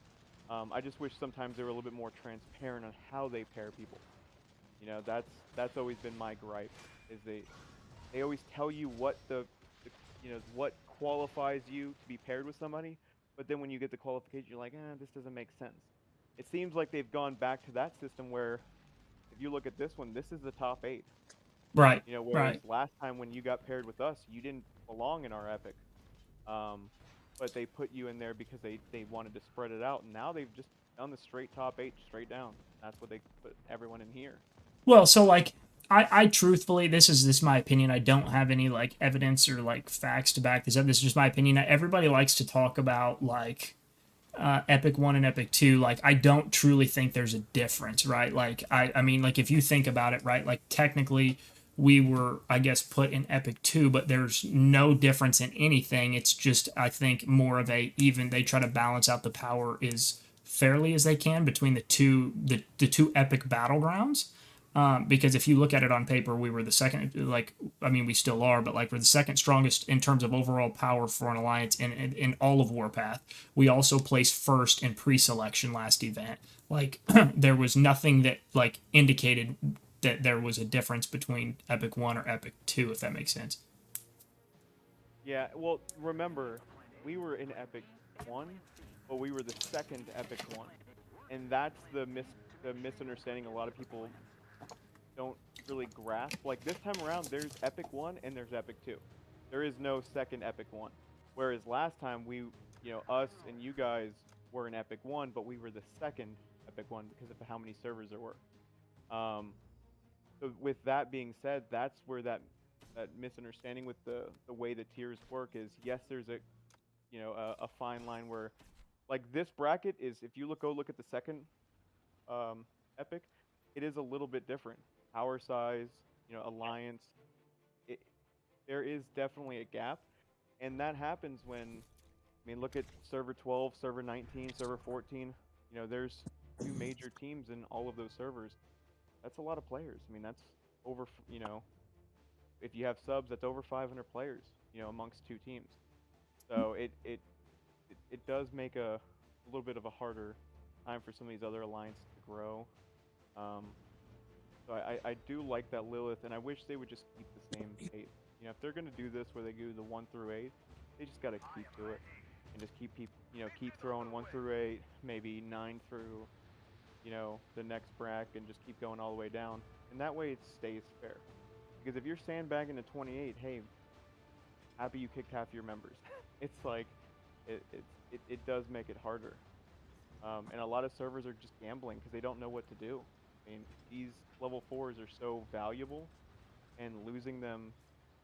I just wish sometimes they were a little bit more transparent on how they pair people. That's always been my gripe, is they always tell you what what qualifies you to be paired with somebody, but then when you get the qualification, you're like, this doesn't make sense. It seems like they've gone back to that system where, if you look at this one, this is the top 8. Right. Whereas last time when you got paired with us, you didn't belong in our epic. But they put you in there because they wanted to spread it out, and now they've just done the straight top 8 straight down. That's what they put everyone in here. Well, so like I truthfully, this is my opinion. I don't have any like evidence or like facts to back this up. This is just my opinion. Everybody likes to talk about like Epic 1 and Epic 2. Like, I don't truly think there's a difference, right? Like, I mean, like, if you think about it, right, like, technically we were, I guess, put in Epic 2, but there's no difference in anything. It's just, I think, more of a even, they try to balance out the power as fairly as they can between the two epic battlegrounds. Because if you look at it on paper, we were the second, like, I mean, we still are, but like we're the second strongest in terms of overall power for an alliance in all of Warpath. We also placed first in pre-selection last event. Like, there was nothing that like indicated that there was a difference between Epic 1 or Epic 2, if that makes sense. Yeah, well, remember, we were in Epic 1, but we were the second Epic 1. And that's the misunderstanding a lot of people don't really grasp. Like, this time around, there's Epic 1 and there's Epic 2. There is no second Epic 1. Whereas last time, we, us and you guys were in Epic 1, but we were the second Epic 1 because of how many servers there were. So with that being said, that's where that misunderstanding with the way the tiers work is, yes, there's a fine line where, like, this bracket is, if you go look at the second Epic, it is a little bit different. Power size, alliance, there is definitely a gap, and that happens when, I mean, look at server 12, server 19, server 14. There's 2 major teams in all of those servers. That's a lot of players. I mean, that's over, if you have subs, that's over 500 players, amongst 2 teams. So it does make a little bit of a harder time for some of these other alliances to grow. So I do like that Lilith, and I wish they would just keep the same 8. If they're gonna do this where they do the 1 through 8, they just gotta keep to it and just keep throwing 1 through 8, maybe 9 through, the next bracket, and just keep going all the way down. And that way it stays fair. Because if you're sandbagging to 28, hey, happy you kicked half your members. It's like it does make it harder. And a lot of servers are just gambling because they don't know what to do. I mean, these level 4s are so valuable, and losing them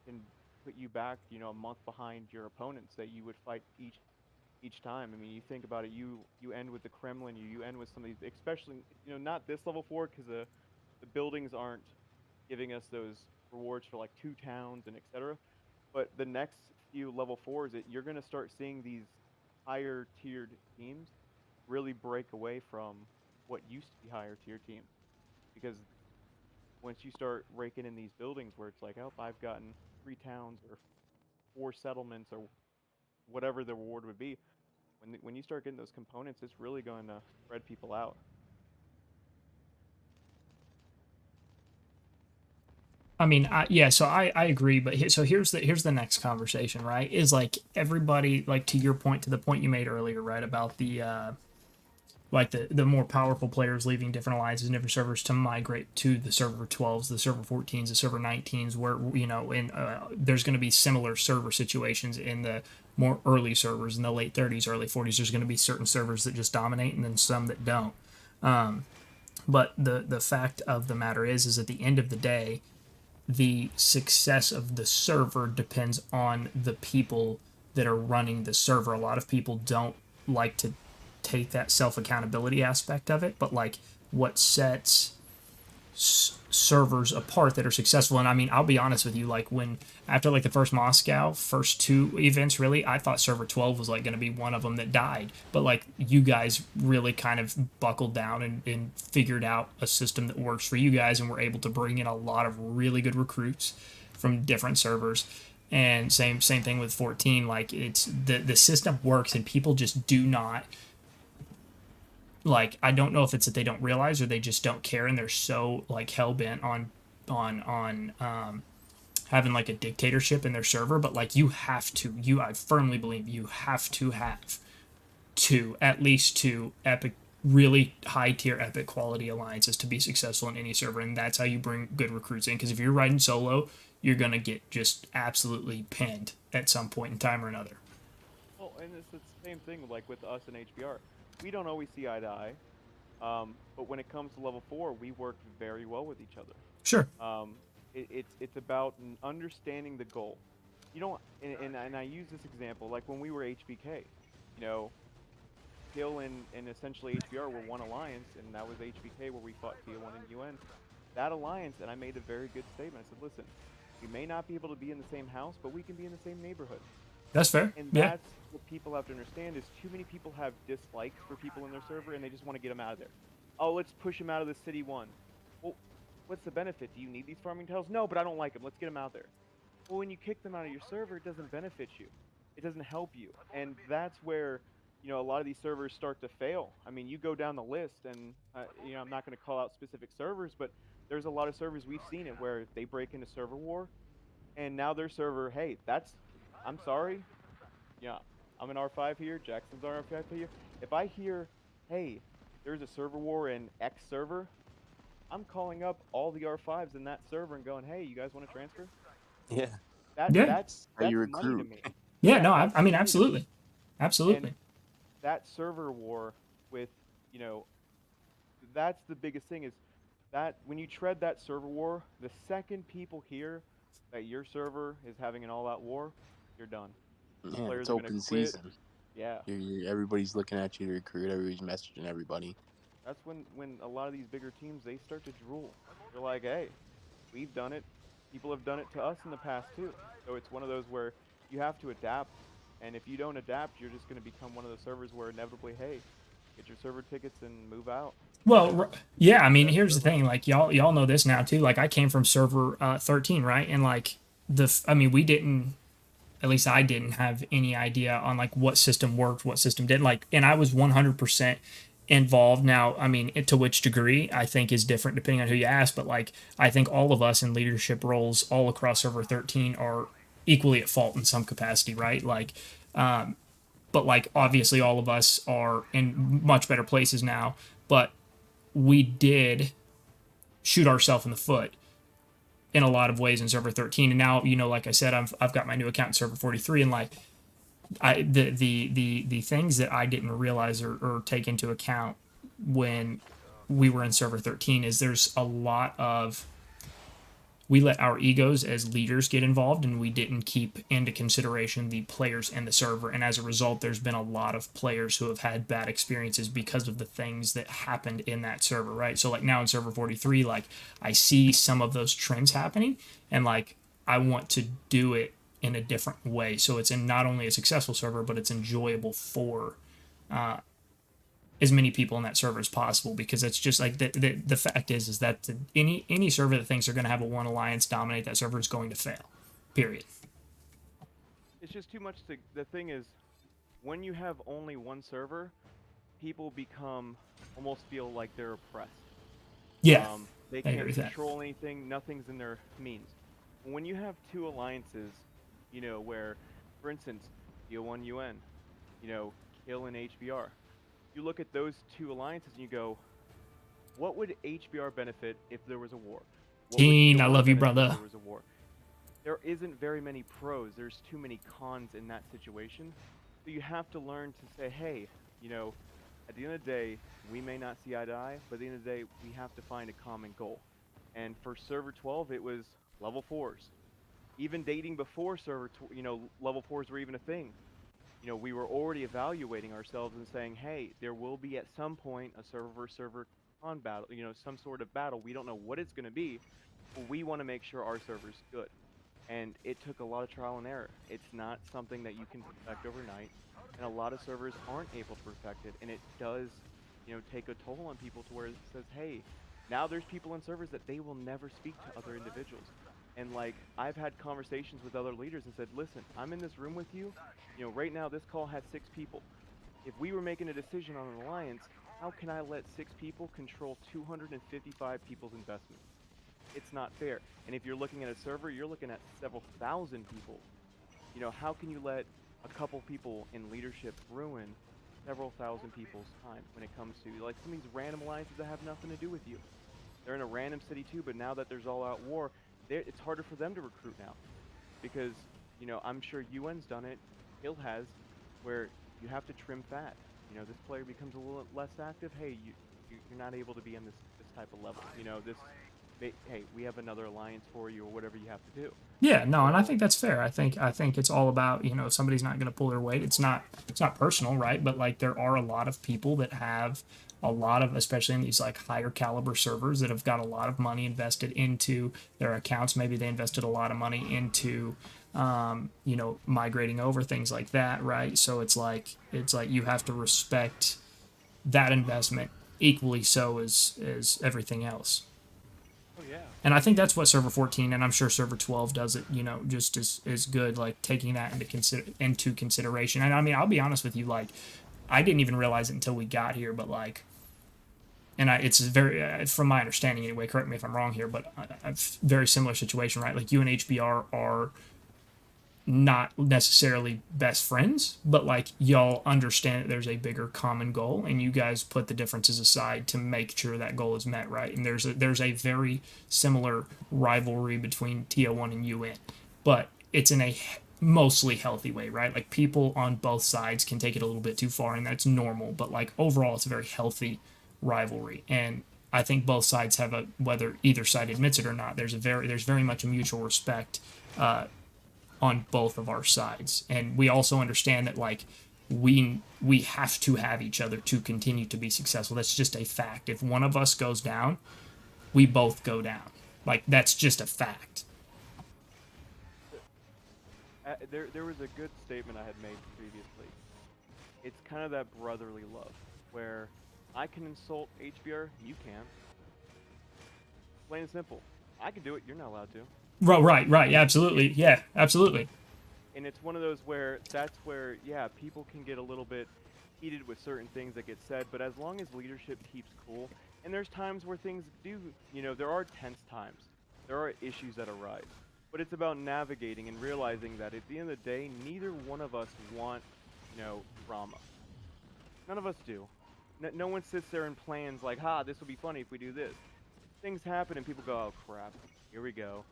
can put you back, a month behind your opponents that you would fight each time. I mean, you think about it, you end with the Kremlin, you end with some of these, especially, not this level 4 because the buildings aren't giving us those rewards for like 2 towns and etc. But the next few level 4s, you're going to start seeing these higher tiered teams really break away from what used to be higher tier teams, because once you start raking in these buildings where it's like, oh, I've gotten 3 towns or 4 settlements or whatever the reward would be, when you start getting those components, it's really going to spread people out. I mean, so I agree, but here's the next conversation, right? Is like everybody, like to your point, to the point you made earlier, right, about the like the more powerful players leaving different alliances and different servers to migrate to the server 12s, the server 14s, the server 19s, where there's going to be similar server situations in the more early servers, in the late 30s, early 40s. There's going to be certain servers that just dominate, and then some that don't. But the fact of the matter is at the end of the day, the success of the server depends on the people that are running the server. A lot of people don't like to take that self-accountability aspect of it, but like what sets servers apart that are successful, and I mean, I'll be honest with you, like when after like the first Moscow, first 2 events, really, I thought server 12 was like going to be one of them that died, but like you guys really kind of buckled down and figured out a system that works for you guys, and were able to bring in a lot of really good recruits from different servers. And same thing with 14. Like it's the system works, and people just do not, like, I don't know if it's that they don't realize or they just don't care, and they're so like hell-bent on having like a dictatorship in their server. But like I firmly believe you have to have at least 2 epic, really high tier epic quality alliances to be successful in any server, and that's how you bring good recruits in. Because if you're riding solo, you're gonna get just absolutely pinned at some point in time or another. Well, and it's the same thing like with us and HBR. We don't always see eye to eye, but when it comes to level 4, we work very well with each other. Sure. It's about understanding the goal. You don't, and I use this example like when we were HBK, Hill and essentially HBR were one alliance, and that was HBK where we fought T1 and UN. That alliance, and I made a very good statement. I said, listen, we may not be able to be in the same house, but we can be in the same neighborhood. That's fair. And yeah. That's what people have to understand is too many people have dislikes for people in their server, and they just want to get them out of there. Oh, let's push them out of the city 1. Well, what's the benefit? Do you need these farming tiles? No, but I don't like them. Let's get them out there. Well, when you kick them out of your server, it doesn't benefit you. It doesn't help you. And that's where, a lot of these servers start to fail. I mean, you go down the list, and, I'm not going to call out specific servers, but there's a lot of servers we've seen it where they break into server war, and now their server, hey, I'm sorry. Yeah, I'm an R5 here, Jackson's an R5 here. If I hear, hey, there's a server war in X server, I'm calling up all the R5s in that server and going, hey, you guys want to transfer? Yeah. That's how you money to me. Yeah, no, I mean, absolutely. Absolutely. And that server war with, that's the biggest thing is that when you tread that server war, the second people hear that your server is having an all-out war, you're done. Yeah, it's open season. Yeah. Everybody's looking at you to recruit. Everybody's messaging everybody. That's when a lot of these bigger teams, they start to drool. They're like, hey, we've done it. People have done it to us in the past too. So it's one of those where you have to adapt. And if you don't adapt, you're just going to become one of those servers where inevitably, hey, get your server tickets and move out. Well, yeah, I mean, here's the thing. Like, y'all know this now too. Like, I came from server 13, right? And like we didn't. At least I didn't have any idea on like what system worked, what system didn't. Like, and I was 100% involved. Now, I mean, to which degree I think is different depending on who you ask. But like, I think all of us in leadership roles all across server 13 are equally at fault in some capacity, right? Like, but like obviously all of us are in much better places now. But we did shoot ourselves in the foot in a lot of ways in server 13, and now like I said, I've got my new account in server 43, and like the things that I didn't realize or take into account when we were in server 13 is there's a lot of we let our egos as leaders get involved, and we didn't keep into consideration the players and the server. And as a result, there's been a lot of players who have had bad experiences because of the things that happened in that server, right? So like now in server 43, like I see some of those trends happening, and like I want to do it in a different way. So it's in not only a successful server, but it's enjoyable for as many people in that server as possible, because it's just like the fact is that any server that thinks they're going to have a one alliance dominate that server is going to fail, period. It's just too much to, the thing is, when you have only one server, people almost feel like they're oppressed. Yeah, they can't control anything, nothing's in their means. When you have two alliances, you know, where, for instance, DO1 UN, you know, Kill and HBR, you look at those two alliances and you go, what would HBR benefit if there was a war? Teen, I love you, brother. If there was a war? There isn't very many pros. There's too many cons in that situation. So you have to learn to say, hey, you know, at the end of the day, we may not see eye to eye, but at the end of the day, we have to find a common goal. And for server 12, it was level 4s. Even dating before level 4s were even a thing. You know, we were already evaluating ourselves and saying, hey, there will be at some point a server versus server on battle, you know, some sort of battle. We don't know what it's going to be, but we want to make sure our server's good. And it took a lot of trial and error. It's not something that you can perfect overnight, and a lot of servers aren't able to perfect it, and it does, you know, take a toll on people to where it says, hey, now there's people in servers that they will never speak to other individuals. And like, I've had conversations with other leaders and said, listen, I'm in this room with you. You know, right now this call has 6 people. If we were making a decision on an alliance, how can I let 6 people control 255 people's investments? It's not fair. And if you're looking at a server, you're looking at several thousand people. You know, how can you let a couple people in leadership ruin several thousand people's time when it comes to like some of these random alliances that have nothing to do with you? They're in a random city too, but now that there's all-out war, it's harder for them to recruit now, because, you know, I'm sure UN's done it, Hill has, where you have to trim fat. You know, this player becomes a little less active. Hey, you're not able to be on this type of level. You know, hey, we have another alliance for you, or whatever you have to do. Yeah, no, and I think that's fair. I think it's all about, you know, if somebody's not going to pull their weight, it's not personal, right? But like, there are a lot of people that have a lot of, especially in these like higher caliber servers, that have got a lot of money invested into their accounts. Maybe they invested a lot of money into you know, migrating over, things like that, right? So it's like you have to respect that investment equally so as everything else. Oh, yeah. And I think that's what server 14, and I'm sure server 12 does it, you know, just as good, like taking that into consideration. And I mean, I'll be honest with you, like, I didn't even realize it until we got here, but like, and it's very, from my understanding anyway, correct me if I'm wrong here, but a very similar situation, right? Like, you and HBR are not necessarily best friends, but like, y'all understand that there's a bigger common goal, and you guys put the differences aside to make sure that goal is met, right? And there's a very similar rivalry between TO1 and UN, but it's in a mostly healthy way, right? Like, people on both sides can take it a little bit too far, and that's normal, but like, overall it's a very healthy rivalry. And I think both sides have whether either side admits it or not, there's very much a mutual respect on both of our sides. And we also understand that like, we have to have each other to continue to be successful. That's just a fact. If one of us goes down, we both go down. Like, that's just a fact. There was a good statement I had made previously. It's kind of that brotherly love, where I can insult HBR, you can't. Plain and simple. I can do it, you're not allowed to. Right, absolutely. Yeah, absolutely. And it's one of those where, yeah, people can get a little bit heated with certain things that get said, but as long as leadership keeps cool, and there's times where things do, you know, there are tense times. There are issues that arise. But it's about navigating and realizing that at the end of the day, neither one of us want, you know, drama. None of us do. No one sits there and plans like, this will be funny if we do this. Things happen and people go, oh crap, here we go.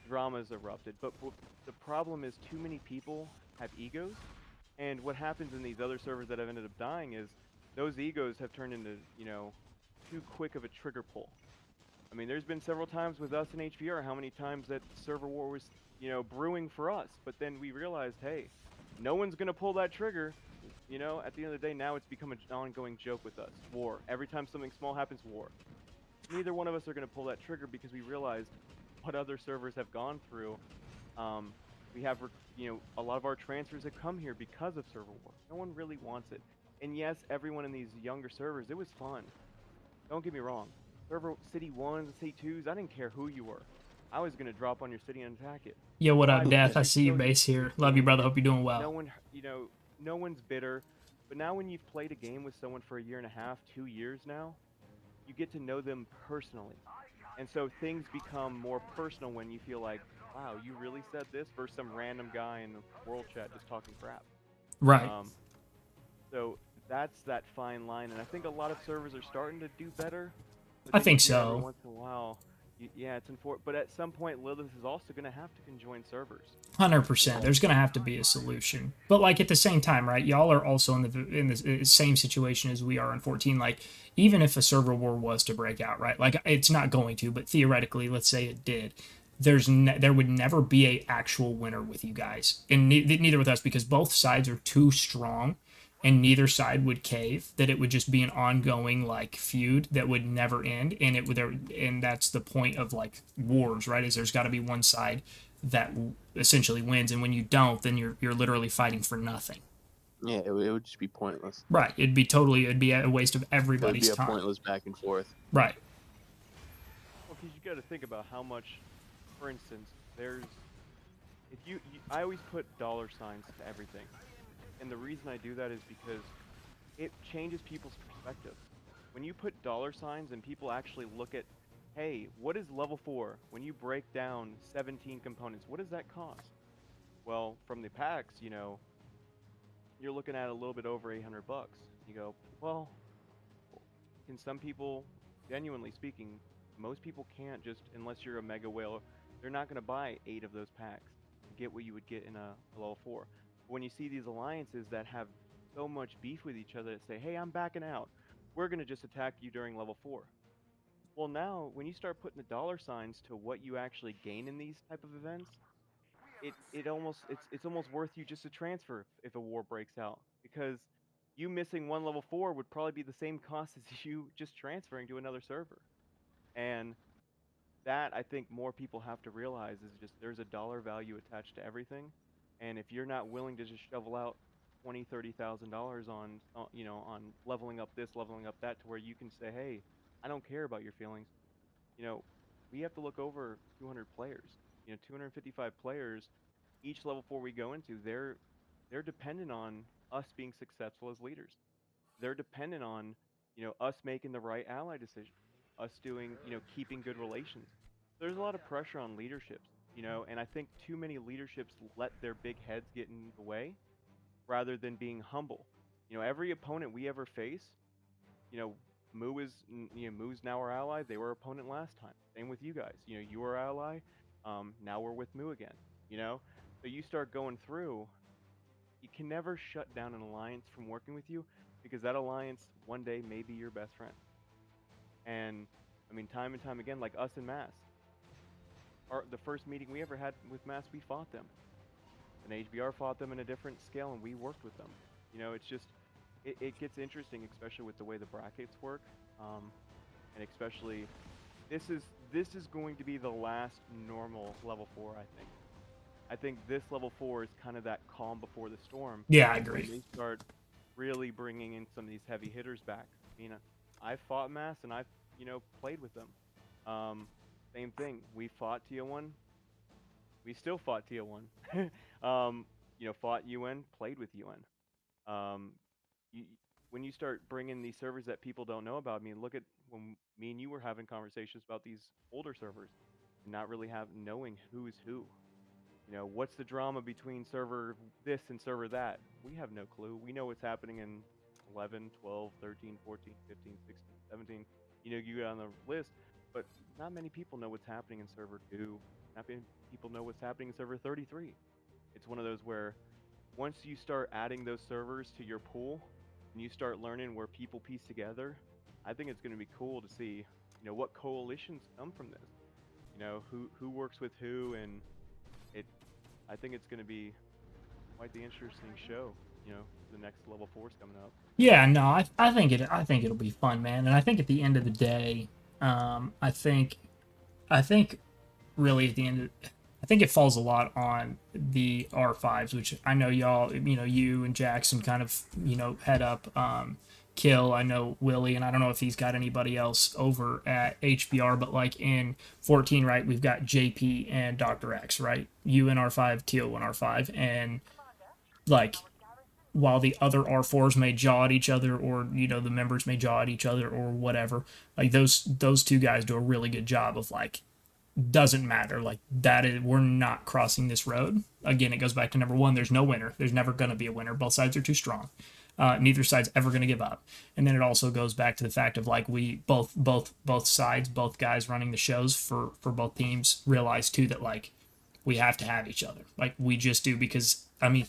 Drama's erupted. But the problem is, too many people have egos, and what happens in these other servers that have ended up dying is those egos have turned into, you know, too quick of a trigger pull. I mean, there's been several times with us in HBR, how many times that server war was, you know, brewing for us. But then we realized, hey, no one's going to pull that trigger. You know, at the end of the day, now it's become an ongoing joke with us. War. Every time something small happens, war. Neither one of us are going to pull that trigger because we realized what other servers have gone through. We have, you know, a lot of our transfers have come here because of server war. No one really wants it. And yes, everyone in these younger servers, it was fun. Don't get me wrong. Server City 1s and City 2s, I didn't care who you were. I was going to drop on your city and attack it. Yo, what up, Why? Death? Because I you see your feel base here. Love you, game. brother. Hope you're doing well. No one, you know, no one's bitter. But now when you've played a game with someone for a year and a half, 2 years now, you get to know them personally. And so things become more personal when you feel like, wow, you really said this versus some random guy in the world chat just talking crap. Right. So that's that fine line, and I think a lot of servers are starting to do better. I think Every so. once in a while, yeah, it's important. But at some point, Lilith is also going to have to conjoin servers. 100%. There's gonna have to be a solution, but like at the same time, right? Y'all are also in the same situation as we are in 14. Like, even if a server war was to break out, right? Like, it's not going to, but theoretically, let's say it did. There would never be a actual winner with you guys, and neither with us, because both sides are too strong, and neither side would cave. That it would just be an ongoing like feud that would never end, and and that's the point of like wars, right? Is there's got to be one side that essentially wins, and when you don't, then you're literally fighting for nothing. Yeah, it would just be pointless. Right. It'd be a waste of everybody's It would be a time. pointless back and forth. Right. Well, because you got to think about how much, for instance, there's, if I always put dollar signs to everything. And the reason I do that is because it changes people's perspective. When you put dollar signs and people actually look at, hey, what is level 4? When you break down 17 components, what does that cost? Well, from the packs, you know, you're looking at a little bit over 800 bucks. You go, well, can some people, genuinely speaking, most people can't just, unless you're a mega whale, they're not going to buy 8 of those packs to get what you would get in a level 4. When you see these alliances that have so much beef with each other that say, hey, I'm backing out, we're going to just attack you during level 4. Well, now, when you start putting the dollar signs to what you actually gain in these type of events, it's almost worth you just to transfer if a war breaks out, because you missing one level 4 would probably be the same cost as you just transferring to another server. And that, I think more people have to realize, is just there's a dollar value attached to everything. And if you're not willing to just shovel out $20,000-$30,000 on you know, on leveling up this, leveling up that, to where you can say, hey, I don't care about your feelings. You know, we have to look over 200 players. You know, 255 players. Each level 4 we go into, they're dependent on us being successful as leaders. They're dependent on, you know, us making the right ally decision, us doing, you know, keeping good relations. There's a lot of pressure on leaderships, you know, and I think too many leaderships let their big heads get in the way rather than being humble. You know, every opponent we ever face, you know, Moo's now our ally. They were opponent last time. Same with you guys. You know, you were our ally. Now we're with Moo again. You know, so you start going through. You can never shut down an alliance from working with you, because that alliance one day may be your best friend. And I mean, time and time again, like us and Mass. The first meeting we ever had with Mass, we fought them. And HBR fought them in a different scale, and we worked with them. You know, it's just, it gets interesting, especially with the way the brackets work, and especially, this is going to be the last normal level 4, I think. I think this level 4 is kind of that calm before the storm. Yeah, I agree. When they start really bringing in some of these heavy hitters back. I mean, I've fought Mass, and I've, you know, played with them. Same thing. We fought TO1. We still fought TO1. You know, fought UN, played with UN. When you start bringing these servers that people don't know about, I mean, look at when me and you were having conversations about these older servers, and not really knowing who is who. You know, what's the drama between server this and server that? We have no clue. We know what's happening in 11, 12, 13, 14, 15, 16, 17. You know, you go down the list, but not many people know what's happening in server 2. Not many people know what's happening in server 33. It's one of those where once you start adding those servers to your pool and you start learning where people piece together, I think it's going to be cool to see what coalitions come from this. Who works with who, and I think it's going to be quite the interesting show. The next level 4's coming up. Yeah, no, I think it'll be fun, man. And I think at the end of the day, I think really at the end of, I think it falls a lot on the R5s, which I know y'all, you and Jackson kind of, head up. Kill, I know Willie, and I don't know if he's got anybody else over at HBR, but like in 14, right, we've got JP and Dr. X, right? You in R5, Teal in R5, and like while the other R4s may jaw at each other, or the members may jaw at each other or whatever, like those two guys do a really good job of like, doesn't matter, like that is, we're not crossing this road. Again, it goes back to number one, there's no winner, there's never going to be a winner, both sides are too strong. Neither side's ever going to give up. And then it also goes back to the fact of like we both sides, both guys running the shows for both teams realize too that like we have to have each other. Like we just do, because I mean,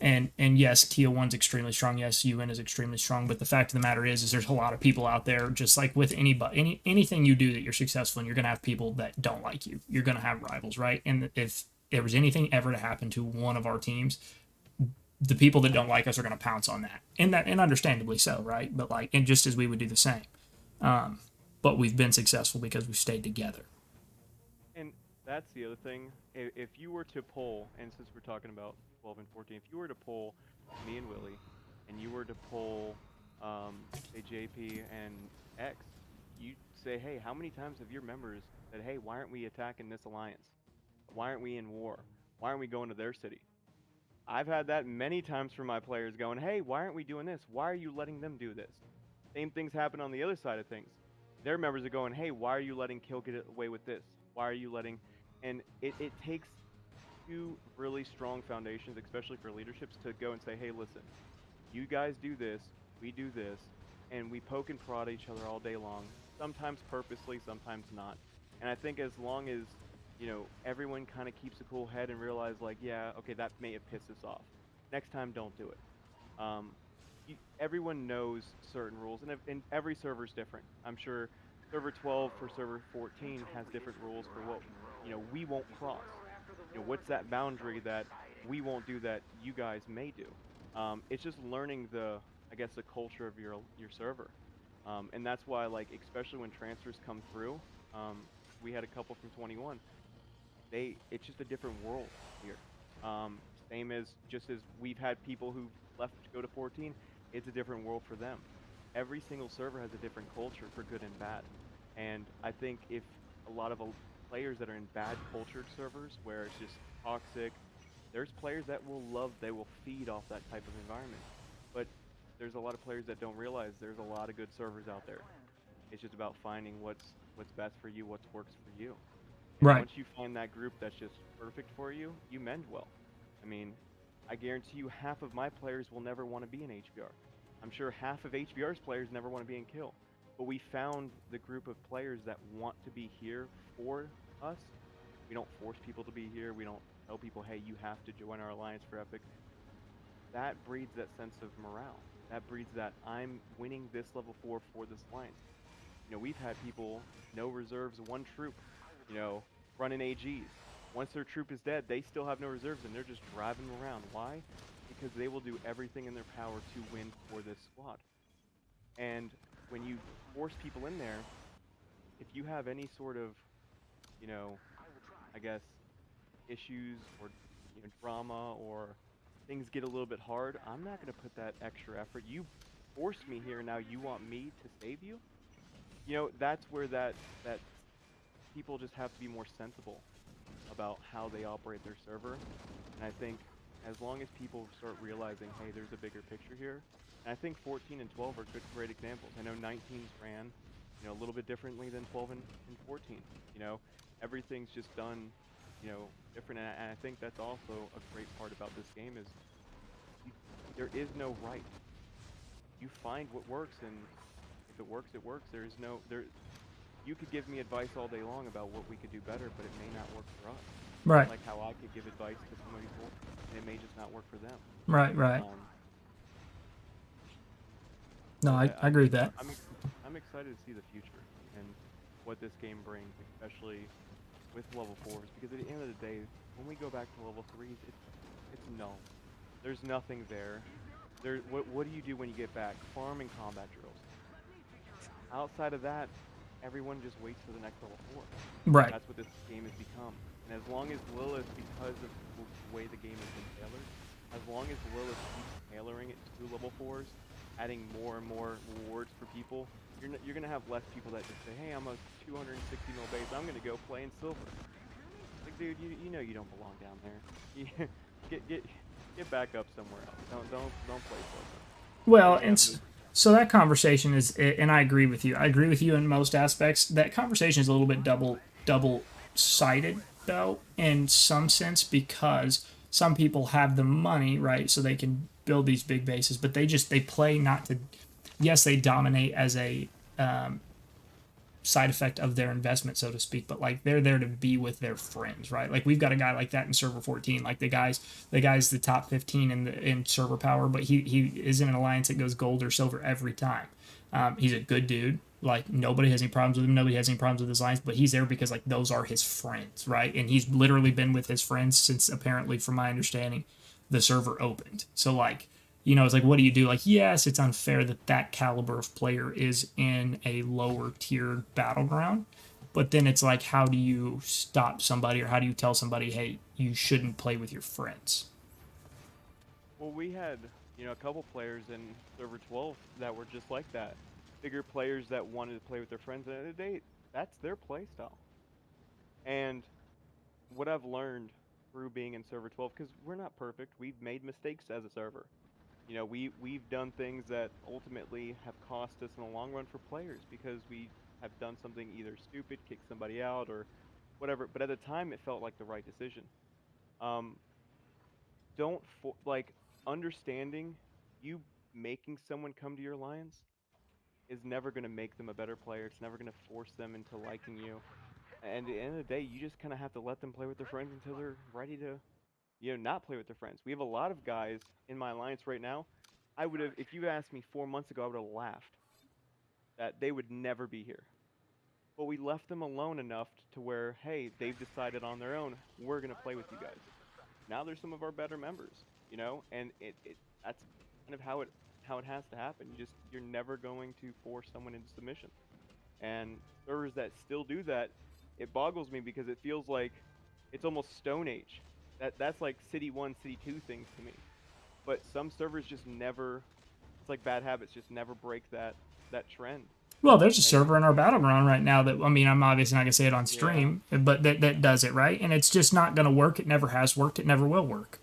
and yes, T01's extremely strong. Yes, UN is extremely strong. But the fact of the matter is there's a lot of people out there, just like with anything you do that you're successful in, you're going to have people that don't like you. You're going to have rivals, right? And if there was anything ever to happen to one of our teams, the people that don't like us are going to pounce on that, and understandably so, right? But like, and just as we would do the same, but we've been successful because we've stayed together. And that's the other thing. If you were to poll, and since we're talking about 12 and 14, if you were to poll me and Willie, and you were to poll, say JP and X, you'd say, hey, how many times have your members said, hey, why aren't we attacking this alliance? Why aren't we in war? Why aren't we going to their city? I've had that many times from my players going, hey, why aren't we doing this? Why are you letting them do this? Same things happen on the other side of things. Their members are going, hey, why are you letting Kill get away with this? Why are you letting... And it takes two really strong foundations, especially for leaderships, to go and say, hey, listen, you guys do this, we do this, and we poke and prod each other all day long, sometimes purposely, sometimes not. And I think as long as everyone kind of keeps a cool head and realize like, yeah, okay, that may have pissed us off. Next time, don't do it. Everyone knows certain rules, and every server's different. I'm sure server 12 for server 14 has different rules for what, we won't cross. What's that boundary that we won't do that you guys may do? It's just learning the culture of your server. And that's why, like, especially when transfers come through, we had a couple from 21. It's just a different world here. Same as just as we've had people who left to go to 14, it's a different world for them. Every single server has a different culture, for good and bad. And I think if a lot of players that are in bad cultured servers where it's just toxic, there's players that they will feed off that type of environment. But there's a lot of players that don't realize there's a lot of good servers out there. It's just about finding what's best for you, what works for you. And right. Once you find that group that's just perfect for you, you mend well. I mean, I guarantee you half of my players will never want to be in HBR. I'm sure half of HBR's players never want to be in Kill. But we found the group of players that want to be here for us. We don't force people to be here. We don't tell people, hey, you have to join our alliance for Epic. That breeds that sense of morale. That breeds that I'm winning this level 4 for this alliance. We've had people, no reserves, one troop, running AGs. Once their troop is dead, they still have no reserves, and they're just driving around. Why? Because they will do everything in their power to win for this squad. And when you force people in there, if you have any sort of, issues or drama, or things get a little bit hard, I'm not going to put that extra effort. You forced me here, now you want me to save you? That's where that people just have to be more sensible about how they operate their server. And I think as long as people start realizing, hey, there's a bigger picture here, and I think 14 and 12 are great examples. I know 19's ran, a little bit differently than 12 and 14. Everything's just done, different. And I think that's also a great part about this game is there is no right. You find what works, and if it works, it works. You could give me advice all day long about what we could do better, but it may not work for us. Right. Like how I could give advice to somebody else, and it may just not work for them. Right. No, I agree with that. I'm excited to see the future, and what this game brings, especially with level 4s, because at the end of the day, when we go back to level 3s, it's null. There's nothing there. What do you do when you get back? Farm and combat drills. Outside of that, everyone just waits for the next level 4. Right. That's what this game has become. And as long as Lilith, because of the way the game has been tailored, as long as Lilith keeps tailoring it to level 4s, adding more and more rewards for people, you're gonna have less people that just say, hey, I'm a 260 mil base, I'm gonna go play in silver. Like, dude, you know you don't belong down there. Get back up somewhere else. Don't play silver. Well, and so that conversation is, and I agree with you. I agree with you in most aspects. That conversation is a little bit double-sided, though, in some sense, because some people have the money, right, so they can build these big bases, but they play not to. Yes, they dominate as a side effect of their investment, so to speak, but like they're there to be with their friends, right? Like we've got a guy like that in server 14. Like the guy's the top 15 in server power, but he is in an alliance that goes gold or silver every time. He's a good dude. Like nobody has any problems with him. Nobody has any problems with his alliance, but he's there because like those are his friends, right? And he's literally been with his friends since, apparently, from my understanding, the server opened. So like, you know, it's like, what do you do? Like, yes, it's unfair that caliber of player is in a lower tiered battleground, but then it's like, how do you stop somebody, or how do you tell somebody, hey, you shouldn't play with your friends? Well, we had, a couple players in server 12 that were just like that. Bigger players that wanted to play with their friends, and that's their play style. And what I've learned through being in server 12, because we're not perfect, we've made mistakes as a server. We've done things that ultimately have cost us in the long run for players because we have done something either stupid, kicked somebody out, or whatever. But at the time, it felt like the right decision. Understanding you making someone come to your alliance is never going to make them a better player. It's never going to force them into liking you. And at the end of the day, you just kind of have to let them play with their friends until they're ready to not play with their friends. We have a lot of guys in my alliance right now. I would have, if you asked me 4 months ago, I would have laughed that they would never be here. But we left them alone enough to where, hey, they've decided on their own, we're going to play with you guys. Now they're some of our better members, and that's kind of how it has to happen. You're never going to force someone into submission. And servers that still do that, it boggles me because it feels like it's almost Stone Age. That's like City 1, City 2 things to me. But some servers just never, it's like bad habits, just never break that trend. Well, there's a server in our battleground right now that, I mean, I'm obviously not going to say it on stream, but that does it, right? And it's just not going to work. It never has worked. It never will work.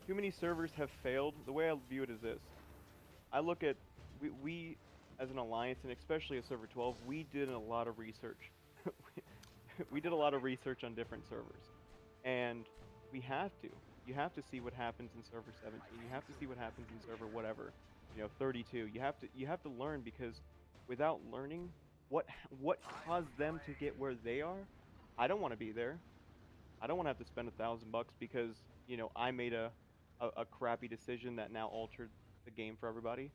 Too many servers have failed. The way I view it is this. I look at, we as an alliance, and especially as server 12, we did a lot of research. We did a lot of research on different servers. And we have to. You have to see what happens in server 17. You have to see what happens in server whatever. 32. You have to learn, because without learning what caused them to get where they are, I don't want to be there. I don't want to have to spend $1,000 because I made a crappy decision that now altered the game for everybody.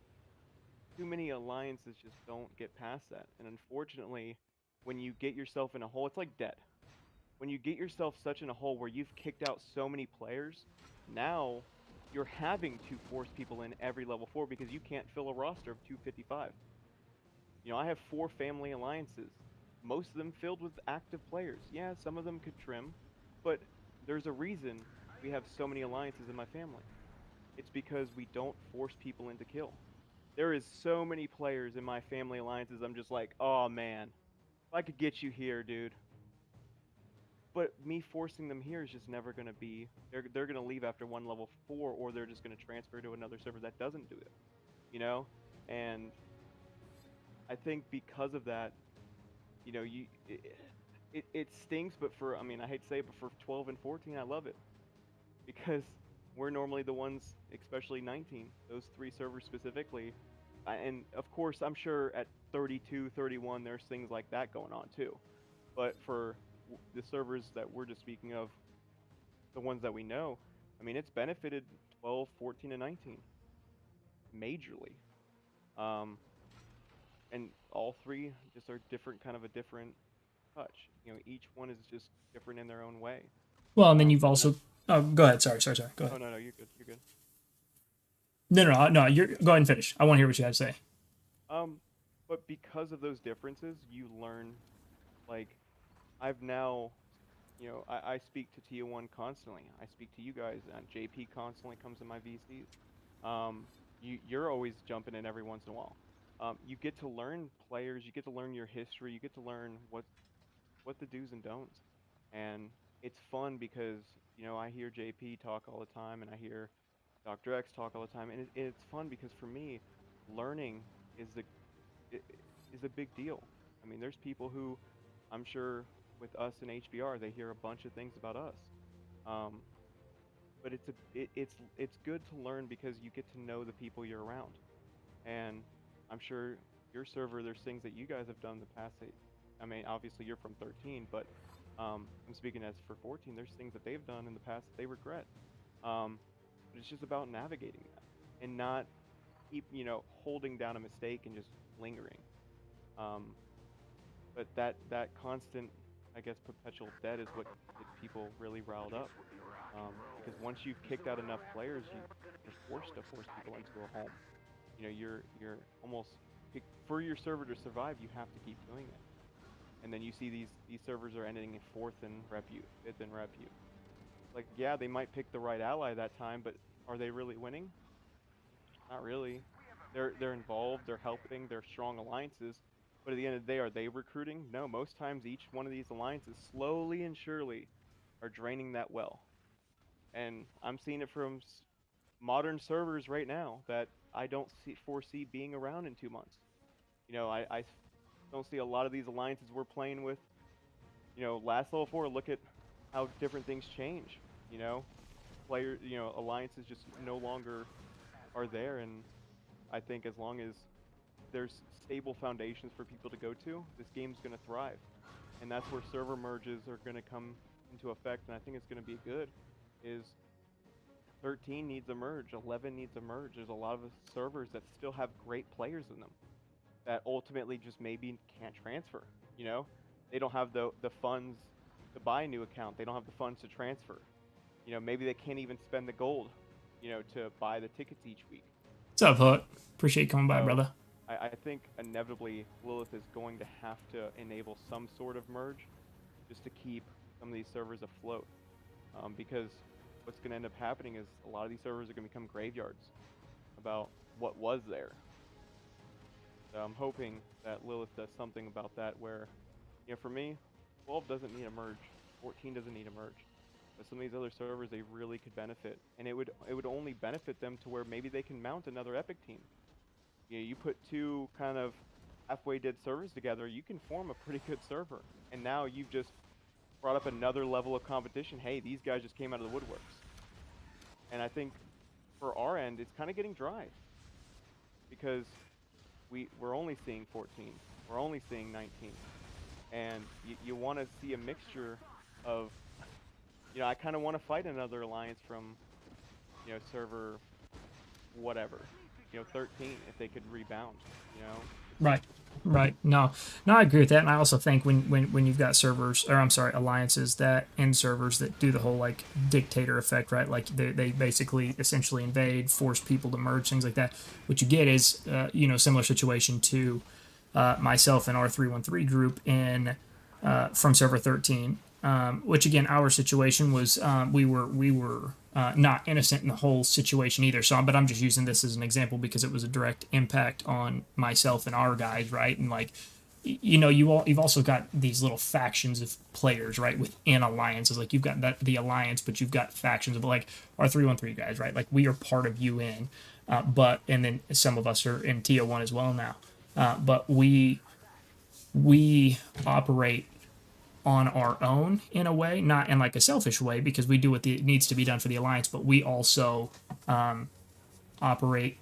Too many alliances just don't get past that, and unfortunately, when you get yourself in a hole, it's like debt. When you get yourself such in a hole where you've kicked out so many players, now you're having to force people in every level 4 because you can't fill a roster of 255. I have 4 family alliances, most of them filled with active players. Yeah, some of them could trim, but there's a reason we have so many alliances in my family. It's because we don't force people into kill. There is so many players in my family alliances, I'm just like, oh man, if I could get you here, dude. But me forcing them here is just never going to be, they're going to leave after one level 4, or they're just going to transfer to another server that doesn't do it, and I think because of that, it stings, but I hate to say it, but for 12 and 14, I love it, because we're normally the ones, especially 19, those 3 servers specifically, and of course, I'm sure at 32, 31, there's things like that going on too, but for the servers that we're just speaking of, the ones that we know, it's benefited 12, 14, and 19 majorly. and all three just are different, kind of a different touch. You know, each one is just different in their own way. Well, and then you've also. Oh, go ahead. Sorry. Go ahead. Oh no, you're good. You're good. No. You're go ahead and finish. I want to hear what you have to say. But because of those differences, you learn. Like, I've now, you know, I speak to TO1 constantly. I speak to you guys, and JP constantly comes in my VCs. You're always jumping in every once in a while. You get to learn players. You get to learn your history. You get to learn what the do's and don'ts. And it's fun because, you know, I hear JP talk all the time, and I hear Dr. X talk all the time, and it's fun because for me, learning is is a big deal. I mean, there's people who, I'm sure, with us in HBR, they hear a bunch of things about us. But it's good to learn because you get to know the people you're around, and I'm sure your server, there's things that you guys have done the past. I mean, obviously you're from 13, but I'm speaking as for 14. There's things that they've done in the past that they regret. But it's just about navigating that and not keep, you know, holding down a mistake and just lingering. But that constant, I guess, perpetual debt is what gets people really riled up. Because once you've kicked out enough players, you're forced to force people into a home. You know, you're almost, for your server to survive, you have to keep doing it. And then you see these servers are ending in 4th in repute, 5th in repute. Like, yeah, they might pick the right ally that time, but are they really winning? Not really. They're involved, they're helping, they're strong alliances, but at the end of the day, are they recruiting? No, most times each one of these alliances slowly and surely are draining that well. And I'm seeing it from modern servers right now that I don't foresee being around in 2 months. You know, I don't see a lot of these alliances we're playing with. You know, last level 4, look at how different things change. You know, alliances just no longer are there, and I think as long as there's stable foundations for people to go to, this game's going to thrive. And that's where server merges are going to come into effect, and I think it's going to be good. Is 13 needs a merge, 11 needs a merge. There's a lot of servers that still have great players in them that ultimately just maybe can't transfer. You know, they don't have the funds to buy a new account. They don't have the funds to transfer. You know, maybe they can't even spend the gold, you know, to buy the tickets each week. What's up, Hook? Appreciate you coming by, brother. I think inevitably Lilith is going to have to enable some sort of merge just to keep some of these servers afloat. Because what's going to end up happening is a lot of these servers are going to become graveyards about what was there. So I'm hoping that Lilith does something about that where, you know, for me, 12 doesn't need a merge, 14 doesn't need a merge. But some of these other servers, they really could benefit. And it would only benefit them to where maybe they can mount another Epic team. You know, you put two kind of halfway dead servers together, you can form a pretty good server. And now you've just brought up another level of competition. Hey, these guys just came out of the woodworks. And I think for our end, it's kind of getting dry. Because we're only seeing 14. We're only seeing 19. And you want to see a mixture of, you know, I kind of want to fight another alliance from, you know, server whatever. You know, 13, if they could rebound, you know? Right. No, I agree with that. And I also think when you've got servers, or I'm sorry, alliances that end servers that do the whole, like, dictator effect, right? Like, they basically essentially invade, force people to merge, things like that. What you get is, you know, similar situation to myself and our 313 group from server 13. Which again, our situation was we were not innocent in the whole situation either. So, but I'm just using this as an example because it was a direct impact on myself and our guys, right? And like, you know, you've also got these little factions of players, right, within alliances. Like you've got the alliance, but you've got factions of like our 313 guys, right? Like we are part of UN, and then some of us are in TO1 as well now. But we operate on our own in a way, not in like a selfish way, because we do what needs to be done for the alliance, but we also operate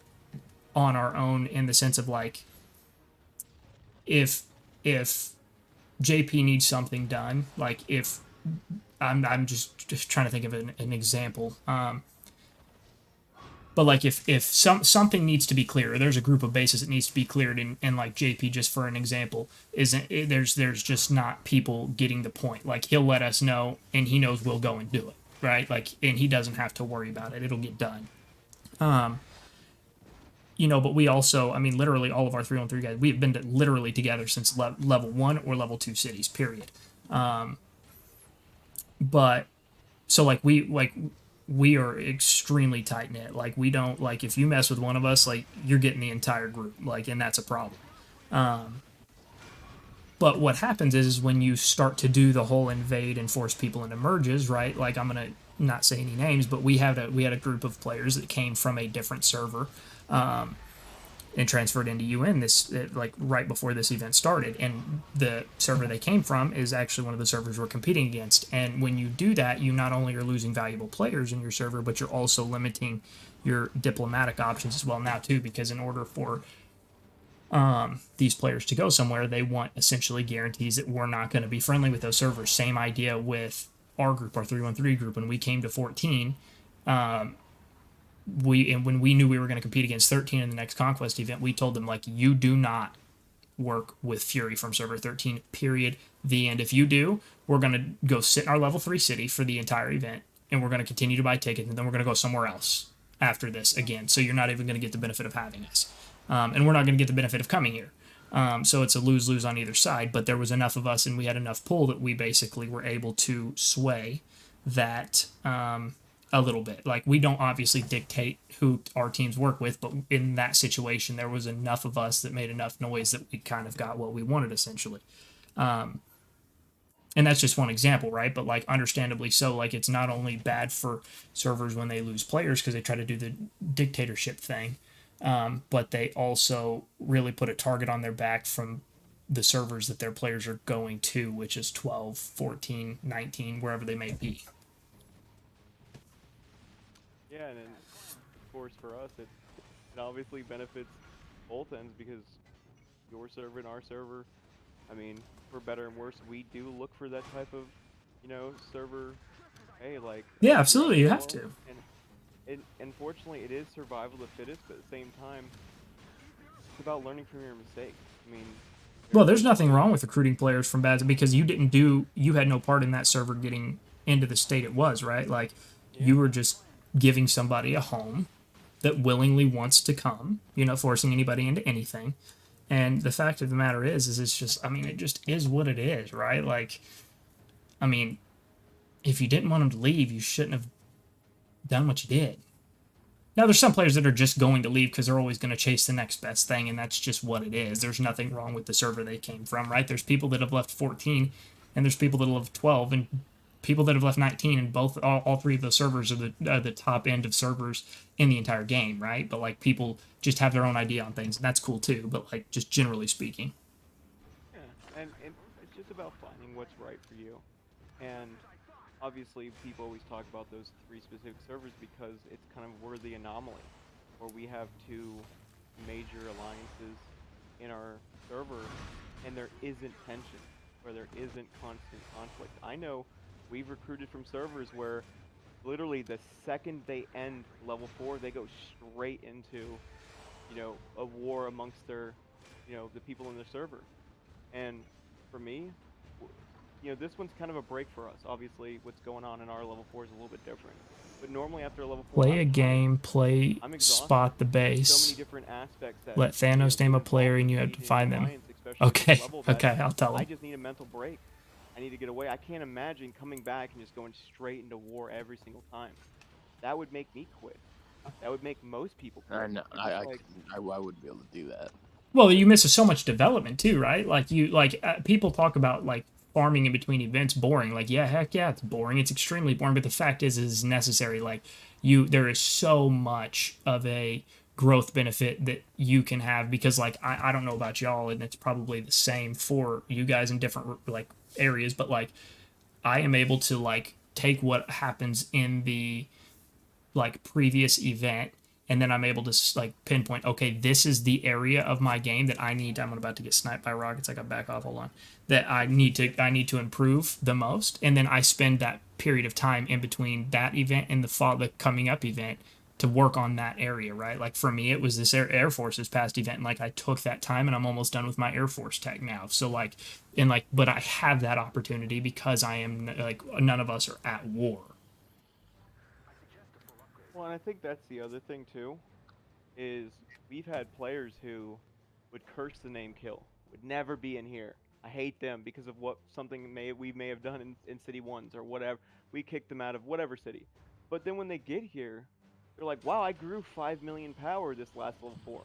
on our own in the sense of like, if JP needs something done, like if I'm just trying to think of an example. But like if something needs to be clear, or there's a group of bases that needs to be cleared, and like JP, just for an example, there's just not people getting the point. Like he'll let us know, and he knows we'll go and do it, right? Like, and he doesn't have to worry about it; it'll get done. But we also, I mean, literally all of our 3-on-3 guys, we've been literally together since level 1 or level 2 cities, period. But so like we are extremely tight knit. Like we don't, like if you mess with one of us, like you're getting the entire group, like, and that's a problem. But what happens is when you start to do the whole invade and force people into merges, right? Like I'm gonna not say any names, but we had a group of players that came from a different server, and transferred into UN like right before this event started. And the server they came from is actually one of the servers we're competing against. And when you do that, you not only are losing valuable players in your server, but you're also limiting your diplomatic options as well now too, because in order for these players to go somewhere, they want essentially guarantees that we're not going to be friendly with those servers. Same idea with our group, our 3-1-3 group. When we came to 14, when we knew we were going to compete against 13 in the next Conquest event, we told them, like, you do not work with Fury from server 13, period. The end. If you do, we're going to go sit in our level 3 city for the entire event, and we're going to continue to buy tickets, and then we're going to go somewhere else after this again. So you're not even going to get the benefit of having us. And we're not going to get the benefit of coming here. So it's a lose-lose on either side. But there was enough of us, and we had enough pull that we basically were able to sway that a little bit. Like, we don't obviously dictate who our teams work with, but in that situation, there was enough of us that made enough noise that we kind of got what we wanted, essentially. And that's just one example, right? But, like, understandably so, like, it's not only bad for servers when they lose players because they try to do the dictatorship thing, but they also really put a target on their back from the servers that their players are going to, which is 12, 14, 19, wherever they may be. Yeah, and then, of course, for us, it obviously benefits both ends, because your server and our server, I mean, for better and worse, we do look for that type of, server, hey, like... Yeah, absolutely, you have to. And unfortunately, it is survival of the fittest, but at the same time, it's about learning from your mistakes. I mean... Well, there's nothing wrong with recruiting players from bad, because you had no part in that server getting into the state it was, right? Like, you were just giving somebody a home that willingly wants to come, forcing anybody into anything. And the fact of the matter is it's just, I mean, it just is what it is, right? Like, I mean, if you didn't want them to leave, you shouldn't have done what you did. Now, there's some players that are just going to leave because they're always going to chase the next best thing, and that's just what it is. There's nothing wrong with the server they came from, right? There's people that have left 14, and there's people that have left 12, and people that have left 19, and all three of those servers are the top end of servers in the entire game, right? But, like, people just have their own idea on things, and that's cool too, but, like, just generally speaking. Yeah, and it's just about finding what's right for you. And obviously, people always talk about those 3 specific servers because it's kind of we're the anomaly, where we have 2 major alliances in our server, and there isn't tension, where there isn't constant conflict. I know we've recruited from servers where literally the second they end level 4, they go straight into, a war amongst their, the people in their server. And for me, this one's kind of a break for us. Obviously, what's going on in our level 4 is a little bit different. But normally after level 4, play a game, spot the base. So many different aspects that, let Thanos name a player, and you have to find them. Okay, I'll tell him. I just need a mental break. I need to get away. I can't imagine coming back and just going straight into war every single time. That would make me quit. That would make most people quit. I wouldn't be able to do that. Well, you miss so much development too, right? Like people talk about like farming in between events boring. Like, yeah, heck yeah, it's boring. It's extremely boring. But the fact is it's necessary. Like, there is so much of a growth benefit that you can have, because like I don't know about y'all, and it's probably the same for you guys in different like areas, but like I am able to like take what happens in the like previous event, and then I'm able to like pinpoint, okay, this is the area of my game that I'm about to get sniped by rockets. I got back off, hold on, that I need to improve the most, and then I spend that period of time in between that event and the coming up event to work on that area, right? Like for me, it was this Air Force's past event, and like I took that time, and I'm almost done with my Air Force tech now. So like, and like, but I have that opportunity because I am like, none of us are at war. Well, and I think that's the other thing too, is we've had players who would curse the name kill, would never be in here. I hate them because of what something we may have done in City 1s or whatever. We kicked them out of whatever city. But then when they get here, they're like, wow, I grew 5 million power this last level 4.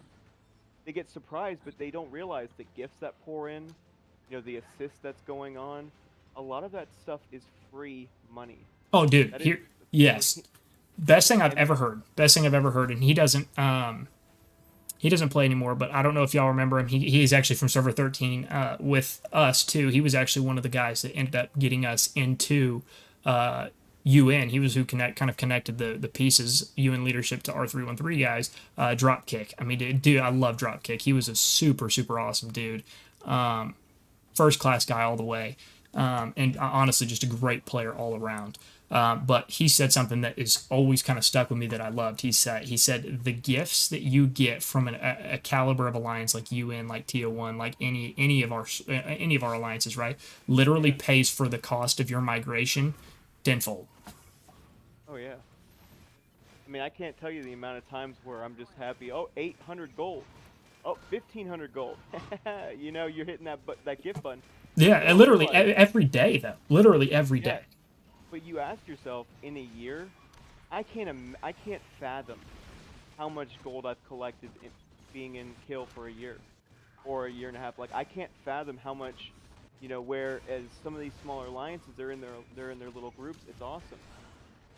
They get surprised, but they don't realize the gifts that pour in, you know, the assist that's going on. A lot of that stuff is free money. Oh, dude, here, yes. Best thing I've ever heard. Best thing I've ever heard, and he doesn't play anymore, but I don't know if y'all remember him. He's actually from Server 13 with us, too. He was actually one of the guys that ended up getting us into UN. He was who kind of connected the pieces, UN leadership to R313 guys. Dropkick. I mean, dude, I love Dropkick. He was a super, super awesome dude. First class guy all the way. And honestly, just a great player all around. But he said something that is always kind of stuck with me that I loved. He said the gifts that you get from a caliber of alliance like UN, like TO1, like any of our alliances, right, literally pays for the cost of your migration tenfold. Oh yeah. I mean, I can't tell you the amount of times where I'm just happy. Oh, 800 gold. Oh, 1,500 gold. You know, you're hitting that gift button. Yeah, and literally every day, though. Literally every day. But you ask yourself, in a year, I can't fathom how much gold I've collected being in kill for a year, or a year and a half. Like, I can't fathom how much, you know. Whereas some of these smaller alliances, they're in their little groups. It's awesome.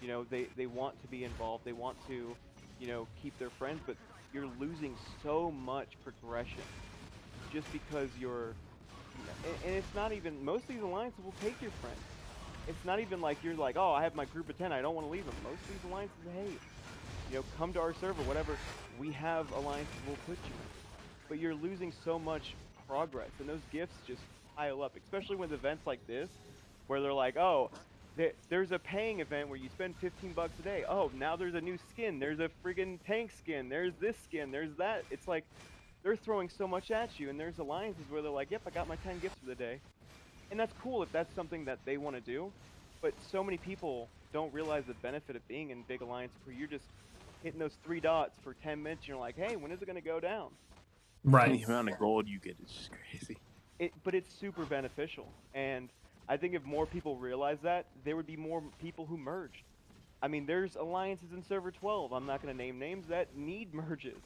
You know, they want to be involved. They want to, you know, keep their friends. But you're losing so much progression just because you're. And it's not even, most of these alliances will take your friends. It's not even like you're like, oh, I have my group of 10, I don't want to leave them. Most of these alliances, hey, you know, come to our server, whatever. We have alliances we'll put you in. But you're losing so much progress, and those gifts just pile up, especially with events like this, where they're like, oh, there's a paying event where you spend 15 bucks a day. Oh, now there's a new skin. There's a friggin' tank skin. There's this skin. There's that. It's like, they're throwing so much at you, and there's alliances where they're like, yep, I got my 10 gifts for the day. And that's cool if that's something that they want to do, but so many people don't realize the benefit of being in big alliance where you're just hitting those 3 dots for 10 minutes, and you're like, hey, when is it going to go down? Right. The amount of gold you get is just crazy. But it's super beneficial, and I think if more people realize that, there would be more people who merged. I mean, there's alliances in Server 12, I'm not going to name names, that need merges.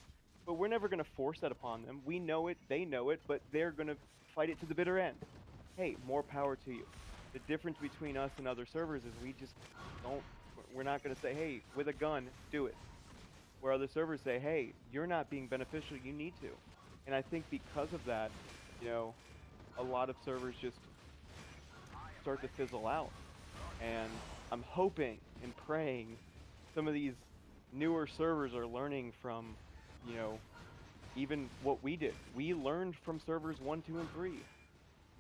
But we're never going to force that upon them. We know it, they know it, but they're going to fight it to the bitter end. Hey, more power to you. The difference between us and other servers is we just don't, we're not going to say, hey, with a gun, do it. Where other servers say, hey, you're not being beneficial, you need to. And I think because of that, you know, a lot of servers just start to fizzle out. And I'm hoping and praying some of these newer servers are learning from, you know, even what we did. We learned from servers 1, 2, and 3.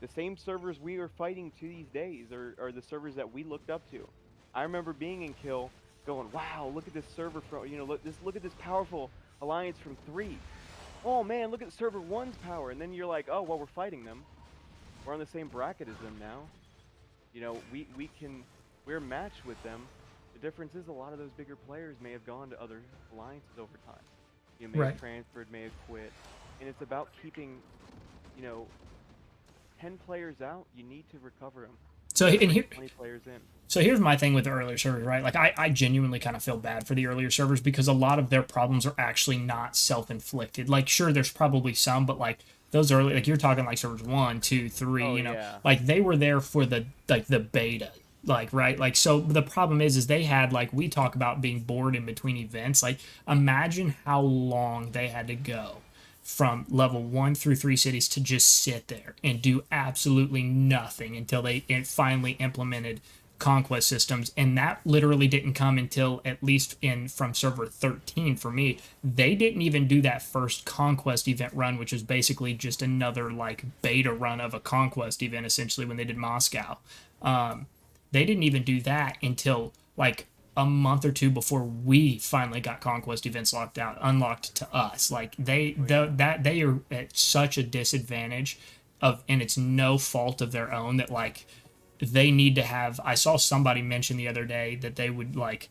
The same servers we are fighting to these days are the servers that we looked up to. I remember being in Kill going, wow, look at this server from, you know, look at this powerful alliance from 3. Oh man, look at server 1's power. And then you're like, oh, well, we're fighting them. We're on the same bracket as them now. You know, we're matched with them. The difference is a lot of those bigger players may have gone to other alliances over time. You may have transferred, may have quit. And it's about keeping, you know, 10 players out, you need to recover them. So and here, 20 players in. So here's my thing with the earlier servers, right? Like I genuinely kind of feel bad for the earlier servers because a lot of their problems are actually not self-inflicted. Like sure, there's probably some, but like those early, like you're talking like servers 1, 2, 3, you know, like they were there for the beta. Like, right? Like, so the problem is they had, like, we talk about being bored in between events. Like, imagine how long they had to go from level 1 through 3 cities to just sit there and do absolutely nothing until they finally implemented conquest systems. And that literally didn't come until, at least from server 13 for me. They didn't even do that first conquest event run, which was basically just another, like, beta run of a conquest event, essentially, when they did Moscow. They didn't even do that until, like, a month or two before we finally got conquest events unlocked to us. Like they are at such a disadvantage and it's no fault of their own that like they need to have. I saw somebody mention the other day that they were like,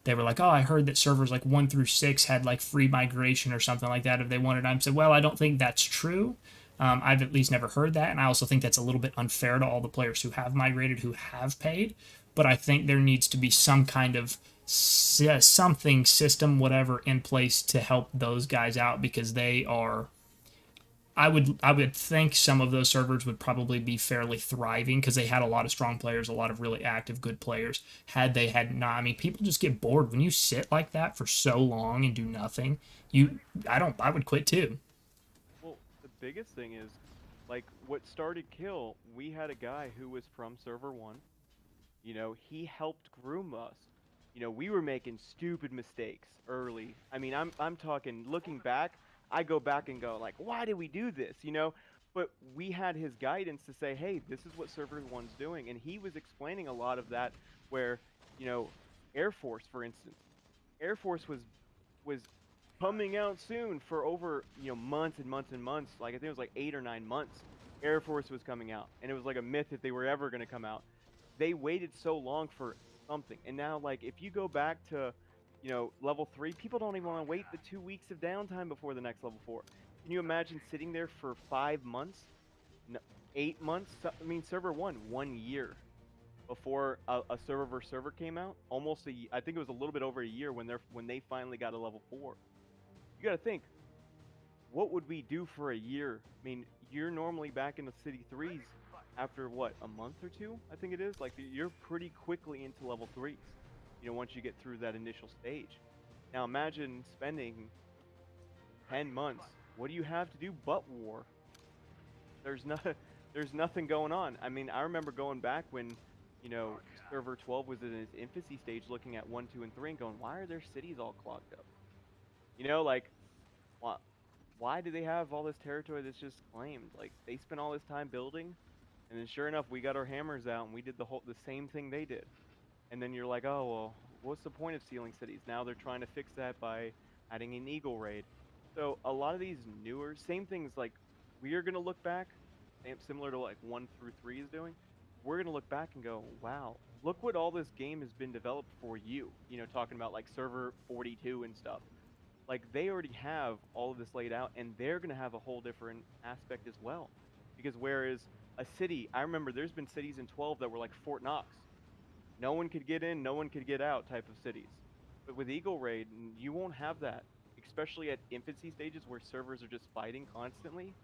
oh, I heard that servers like 1 through 6 had like free migration or something like that if they wanted. I said, well, I don't think that's true. I've at least never heard that, and I also think that's a little bit unfair to all the players who have migrated, who have paid. But I think there needs to be some kind of something, system, whatever, in place to help those guys out, because they are. I would think some of those servers would probably be fairly thriving because they had a lot of strong players, a lot of really active, good players. Had they had not, I mean, people just get bored when you sit like that for so long and do nothing. I would quit too. Well, the biggest thing is, like, what started Kill, we had a guy who was from server 1. You know, he helped groom us. You know, we were making stupid mistakes early. I mean, I'm talking, looking back, I go back and go, like, why did we do this, you know? But we had his guidance to say, hey, this is what server 1's doing. And he was explaining a lot of that where, you know, Air Force, for instance. Air Force was coming out soon for over, you know, months and months and months. Like, I think it was like 8 or 9 months. Air Force was coming out. And it was like a myth if they were ever going to come out. They waited so long for something. And now, like, if you go back to, you know, level 3, people don't even want to wait the 2 weeks of downtime before the next level 4. Can you imagine sitting there for 5 months, 8 months? I mean, server 1 year before a server versus server came out. Almost I think it was a little bit over a year when they finally got a level 4. You got to think, what would we do for a year? I mean, you're normally back in the city 3s after what, a month or 2? I think it is. Like, you're pretty quickly into level 3s. You know, once you get through that initial stage. Now imagine spending 10 months. What do you have to do but war? There's nothing going on. I mean, I remember going back when, you know, server 12 was in its infancy stage, looking at 1, 2, and 3 and going, why are their cities all clogged up? You know, like, why do they have all this territory that's just claimed? Like, they spent all this time building, and then sure enough, we got our hammers out and we did the same thing they did. And then you're like, oh, well, what's the point of sealing cities? Now they're trying to fix that by adding an Eagle Raid. So a lot of these newer, same things, like, we are going to look back, similar to like 1 through 3 is doing. We're going to look back and go, wow, look what all this game has been developed for you. You know, talking about like server 42 and stuff. Like, they already have all of this laid out, and they're going to have a whole different aspect as well. Because whereas a city, I remember there's been cities in 12 that were like Fort Knox. No one could get in, no one could get out type of cities. But with Eagle Raid, you won't have that, especially at infancy stages where servers are just fighting constantly.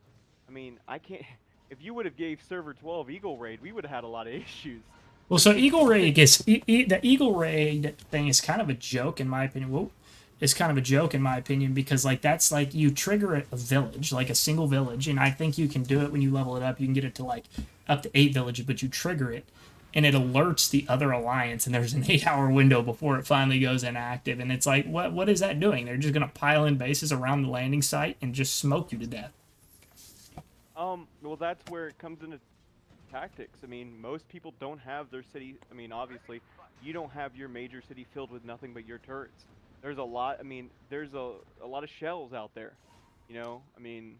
I mean, I can't. If you would have gave server 12 Eagle Raid, we would have had a lot of issues. Well, so Eagle Raid the Eagle Raid thing is kind of a joke in my opinion. Whoa. It's kind of a joke in my opinion, because like that's like you trigger a village, like a single village, and I think you can do it when you level it up. You can get it to like up to 8 villages, but you trigger it. And it alerts the other alliance, and there's an 8-hour window before it finally goes inactive. And it's like, what is that doing? They're just going to pile in bases around the landing site and just smoke you to death. Well, that's where it comes into tactics. I mean, most people don't have their city. I mean, obviously, you don't have your major city filled with nothing but your turrets. There's a lot. I mean, there's a lot of shells out there. You know, I mean,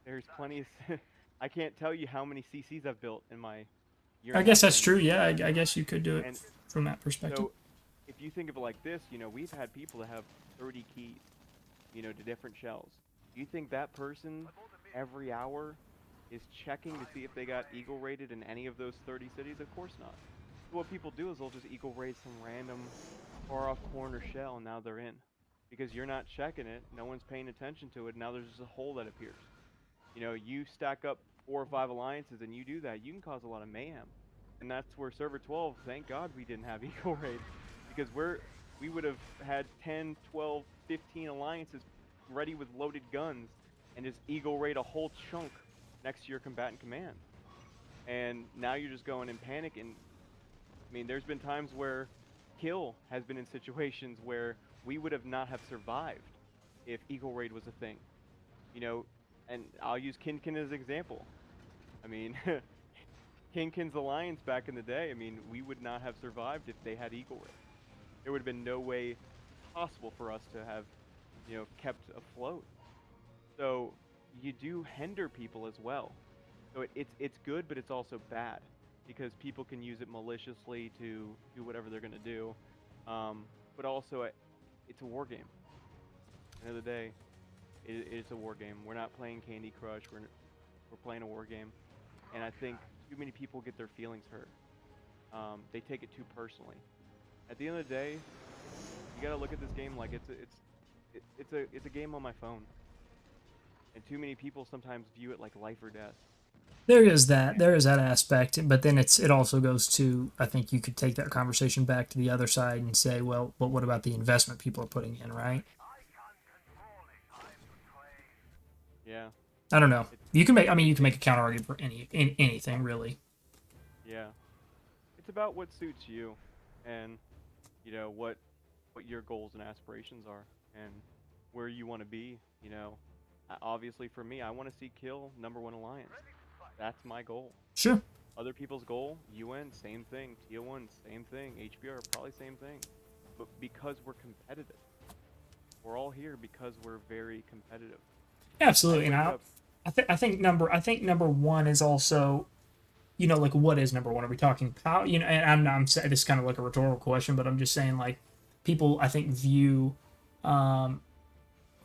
there's plenty of. I can't tell you how many CCs I've built in my. I guess that's true. Yeah, I guess you could do it from that perspective. So, if you think of it like this, you know, we've had people that have 30 keys, you know, to different shells. Do you think that person every hour is checking to see if they got Eagle raided in any of those 30 cities? Of course not. So what people do is they'll just Eagle raid some random far off corner shell, and now they're in. Because you're not checking it, no one's paying attention to it, and now there's just a hole that appears. You know, you stack up 4 or 5 alliances and you do that, you can cause a lot of mayhem. And that's where server 12, thank God we didn't have Eagle raid, because we would have had 10, 12, 15 alliances ready with loaded guns and just Eagle raid a whole chunk next to your combatant command. And now you're just going in panic. And I mean, there's been times where Kill has been in situations where we would have not have survived if Eagle raid was a thing. You know, and I'll use Kinkin as an example. I mean, Kinkin's alliance back in the day, I mean, we would not have survived if they had Eagle raid. there would have been no way possible for us to have, kept afloat. So you do hinder people as well. So it's good, but it's also bad because people can use it maliciously to do whatever they're gonna do. But also, it's a war game. At the end of the day, it's a war game. We're not playing Candy Crush. We're playing a war game, and I think too many people get their feelings hurt. They take it too personally. At the end of the day, you gotta look at this game like it's a game on my phone. And too many people sometimes view it like life or death. There is that aspect, but then it also goes to, I think you could take that conversation back to the other side and say, well, but what about the investment people are putting in, right? Yeah. I don't know. You can make a counter argument for anything really. Yeah. It's about what suits you, and what your goals and aspirations are, and where you want to be. Obviously for me, I want to see kill #1 alliance. That's my goal. Sure. Other people's goal, UN, same thing. TO1, same thing. HBR, probably same thing. But because we're competitive, we're all here because we're very competitive. Absolutely. Now, I think number one is also, like, what is number one? Are we talking power? And I'm saying this is kind of like a rhetorical question, but I'm just saying, like, people I think view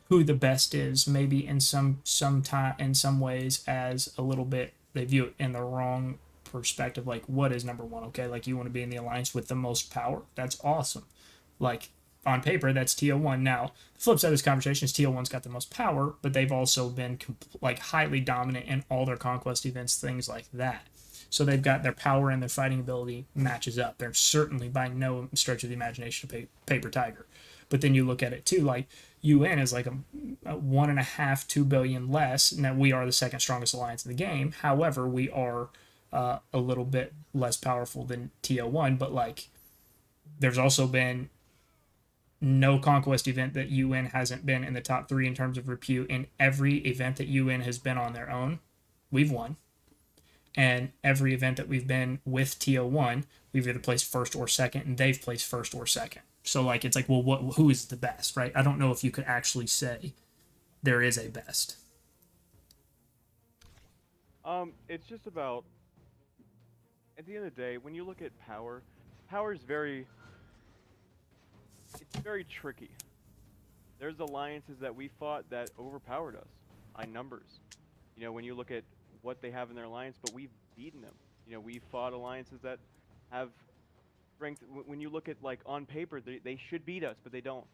who the best is maybe in some ways as a little bit, they view it in the wrong perspective. Like, what is number one? Okay, like, you want to be in the alliance with the most power. That's awesome. Like, on paper, that's TO1. Now, the flip side of this conversation is TO1's got the most power, but they've also been highly dominant in all their conquest events, things like that. So they've got their power and their fighting ability matches up. They're certainly by no stretch of the imagination a paper tiger. But then you look at it too, like, UN is like a 1.5, 2 billion less. Now, we are the second strongest alliance in the game. However, we are a little bit less powerful than TO1. But, like, there's also been no conquest event that UN hasn't been in the top 3 in terms of repute. In every event that UN has been on their own, we've won. And every event that we've been with TO1, we've either placed first or second, and they've placed first or second. So, like, it's like, well, who is the best, right? I don't know if you could actually say there is a best. It's just about, at the end of the day, when you look at power is very tricky. There's alliances that we fought that overpowered us by numbers. When you look at what they have in their alliance, but we've beaten them. We fought alliances that have strength. When you look at, like, on paper, they should beat us, but they don't.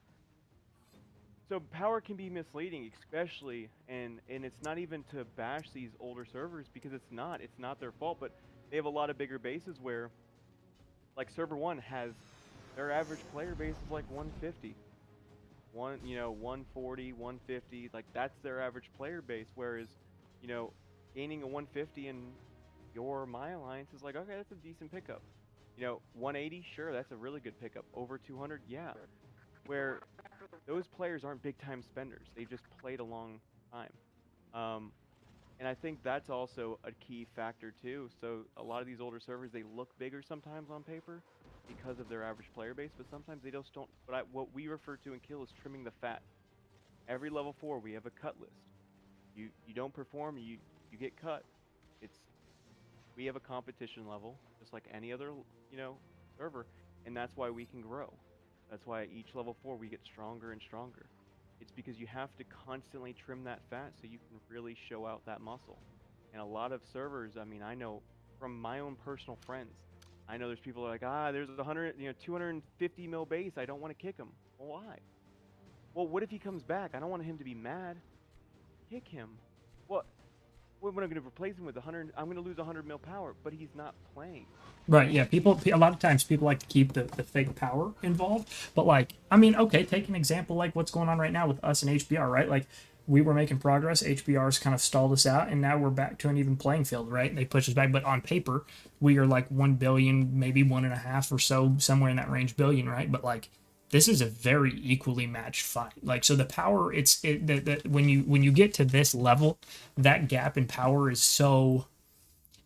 So power can be misleading, especially, and it's not even to bash these older servers, because it's not their fault, but they have a lot of bigger bases where, like, server 1 has, their average player base is like 150. 140, 150, like, that's their average player base, whereas, gaining a 150 in my alliance is like, okay, that's a decent pickup. 180, sure, that's a really good pickup. Over 200, yeah. Where those players aren't big time spenders. They've just played a long time. And I think that's also a key factor too. So a lot of these older servers, they look bigger sometimes on paper because of their average player base, but sometimes they just don't. What we refer to in Kill is trimming the fat. Every level 4, we have a cut list. You don't perform, you get cut. We have a competition level, just like any other, server, and that's why we can grow. That's why at each level 4 we get stronger and stronger. It's because you have to constantly trim that fat so you can really show out that muscle. And a lot of servers, I mean, I know from my own personal friends, I know there's people that are like, there's 250 mil base, I don't want to kick him. Well, why? Well, what if he comes back? I don't want him to be mad. Kick him. What am I going to replace him with? 100? I'm going to lose 100 mil power, but he's not playing. Right, yeah. A lot of times people like to keep the fake power involved. But, like, I mean, okay, take an example like what's going on right now with us and HBR, right? Like, we were making progress. HBR's kind of stalled us out, and now we're back to an even playing field, right? They push us back. But on paper, we are like 1 billion, maybe 1.5 or so, somewhere in that range billion, right? But, like, this is a very equally matched fight. Like, so the power, when you get to this level, that gap in power is so,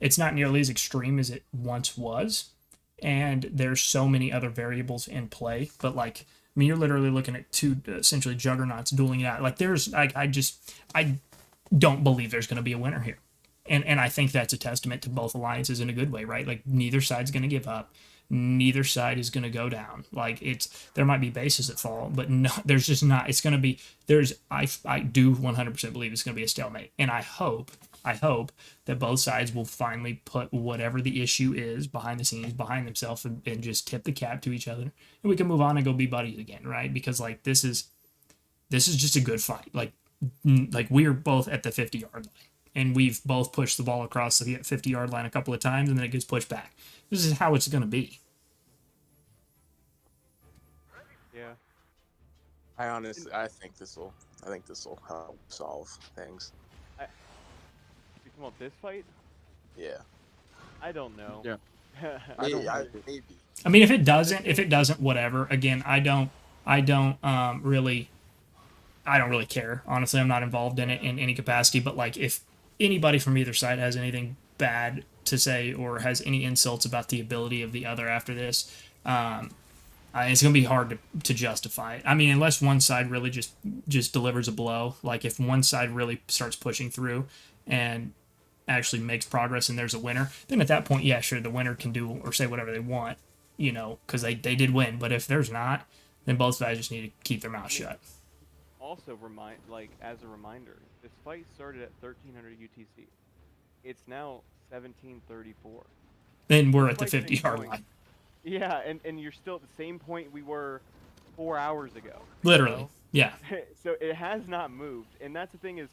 it's not nearly as extreme as it once was. and there's so many other variables in play. But like, I mean, you're literally looking at two essentially juggernauts dueling it out. Like, there's I don't believe there's going to be a winner here. And I think that's a testament to both alliances in a good way, right? Like, neither side's going to give up. Neither side is going to go down. Like, there might be bases that fall, but no, there's just not. It's going to be, I do 100% believe it's going to be a stalemate. And I hope that both sides will finally put whatever the issue is behind the scenes, behind themselves, and just tip the cap to each other. And we can move on and go be buddies again, right? Because, like, this is just a good fight. Like we're both at the 50-yard line. And we've both pushed the ball across the 50-yard line a couple of times, and then it gets pushed back. This is how it's going to be. Yeah. I think this will help solve things. You talking about this fight? Yeah. I don't know. Yeah. Maybe. I mean, if it doesn't, whatever. Again, I don't really care. Honestly, I'm not involved in it in any capacity. But like, if anybody from either side has anything bad to say or has any insults about the ability of the other after this, it's going to be hard to justify it. I mean, unless one side really just delivers a blow. Like, if one side really starts pushing through and actually makes progress and there's a winner, then at that point, yeah, sure, the winner can do or say whatever they want, because they did win. But if there's not, then both sides just need to keep their mouth shut. Also, as a reminder, this fight started at 1300 UTC. It's now 1734. Then we're at the 50-yard line. Yeah, and you're still at the same point we were 4 hours ago. Literally, yeah. So it has not moved, and that's the thing is,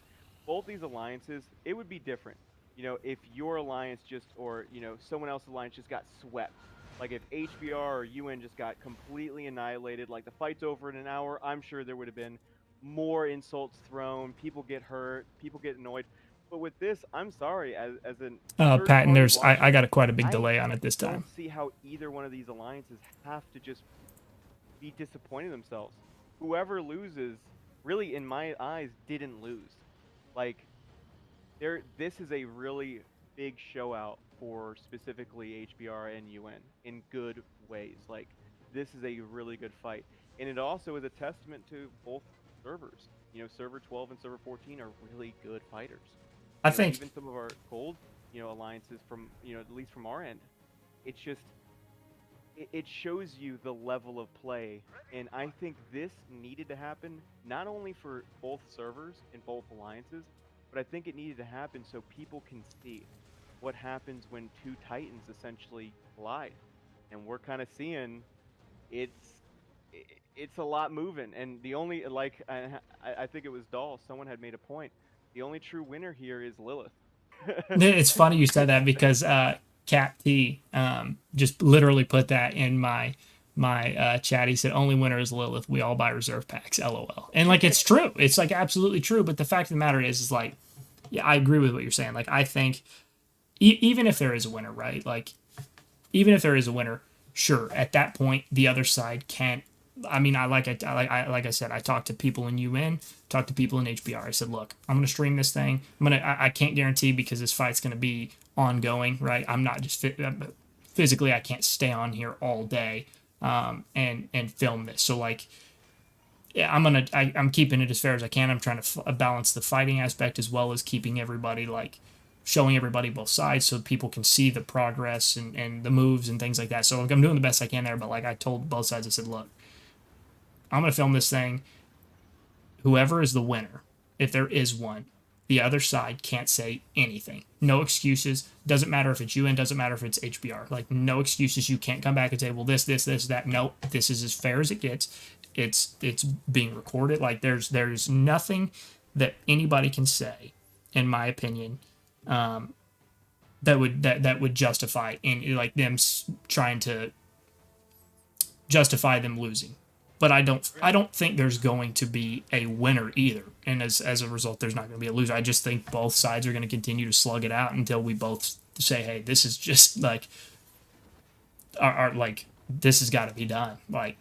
both these alliances, it would be different. If your alliance or someone else's alliance just got swept. Like if HBR or UN just got completely annihilated, like the fight's over in an hour, I'm sure there would have been more insults thrown, people get hurt, people get annoyed. But with this, I'm sorry, as an Patton, I got quite a big delay on it this time. I don't see how either one of these alliances have to just be disappointed in themselves. Whoever loses, really, in my eyes, didn't lose. Like, this is a really big show out for specifically HBR and UN in good ways. Like, this is a really good fight. And it also is a testament to both servers. Server 12 and server 14 are really good fighters. I think even some of our gold, alliances from, at least from our end, it's just, it shows you the level of play. And I think this needed to happen not only for both servers and both alliances, but I think it needed to happen so people can see what happens when two titans essentially collide. And we're kind of seeing it's a lot moving, and the only, like, I think it was Dahl, someone had made a point. The only true winner here is Lilith. It's funny you said that because Cap T just literally put that in my chat. He said, only winner is Lilith. We all buy reserve packs, LOL. And like, it's true. It's like absolutely true. But the fact of the matter is like, yeah, I agree with what you're saying. Like, I think even if there is a winner, right? Like, even if there is a winner, sure, at that point, the other side can't. I mean, like I said, I talked to people in UN, talked to people in HBR. I said, look, I'm gonna stream this thing. I can't guarantee because this fight's gonna be ongoing, right? I'm not just physically, I can't stay on here all day and film this. So like, yeah, I'm keeping it as fair as I can. I'm trying to balance the fighting aspect as well as keeping everybody, like, showing everybody both sides so people can see the progress and the moves and things like that. So like, I'm doing the best I can there. But like, I told both sides, I said, look, I'm going to film this thing. Whoever is the winner, if there is one, the other side can't say anything. No excuses. Doesn't matter if it's UN, doesn't matter if it's HBR. Like, no excuses. You can't come back and say, well, this, that. No, this is as fair as it gets. It's being recorded. Like, there's nothing that anybody can say, in my opinion, that would justify like them trying to justify them losing. But I don't think there's going to be a winner either. And as a result, there's not going to be a loser. I just think both sides are going to continue to slug it out until we both say, hey, this is just like, like, this has got to be done. Like,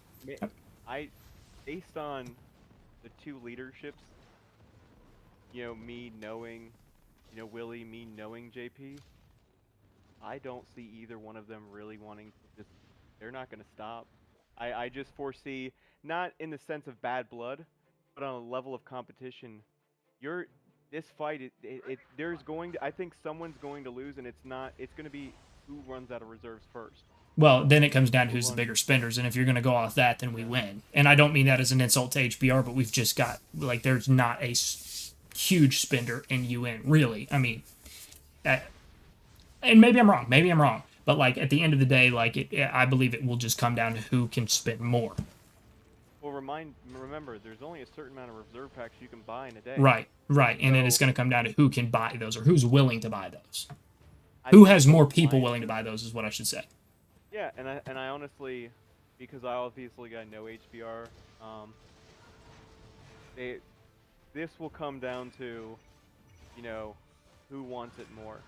based on the two leaderships, me knowing, Willie, me knowing JP, I don't see either one of them really wanting to just. They're not going to stop. I just foresee, not in the sense of bad blood, but on a level of competition. This fight, there's going to. I think someone's going to lose, and it's not. It's going to be who runs out of reserves first. Well, then it comes down to who's the bigger spenders, and if you're going to go off that, then we win. And I don't mean that as an insult to HBR, but we've just got, like, there's not a huge spender in UN, really. I mean, and maybe I'm wrong, but, like, at the end of the day, like, I believe it will just come down to who can spend more. Well, remember, there's only a certain amount of reserve packs you can buy in a day. Right, and then it's going to come down to who can buy those, or who's willing to buy those. Who has more people willing to buy those is what I should say. Yeah, and I honestly, because I obviously got no HBR, this will come down to, you know, who wants it more.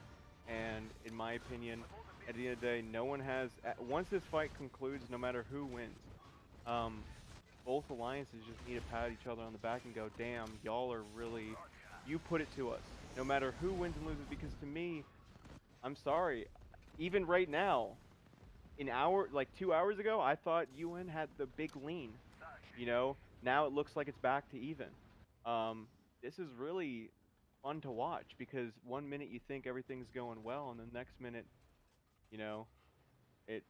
And in my opinion, at the end of the day, no one has. Once this fight concludes, no matter who wins, both alliances just need to pat each other on the back and go, "Damn, y'all are really, you put it to us." No matter who wins and loses, because to me, I'm sorry, even right now. Like 2 hours ago, I thought UN had the big lean. You know, now it looks like it's back to even. This is really fun to watch because 1 minute you think everything's going well, and the next minute, you know, it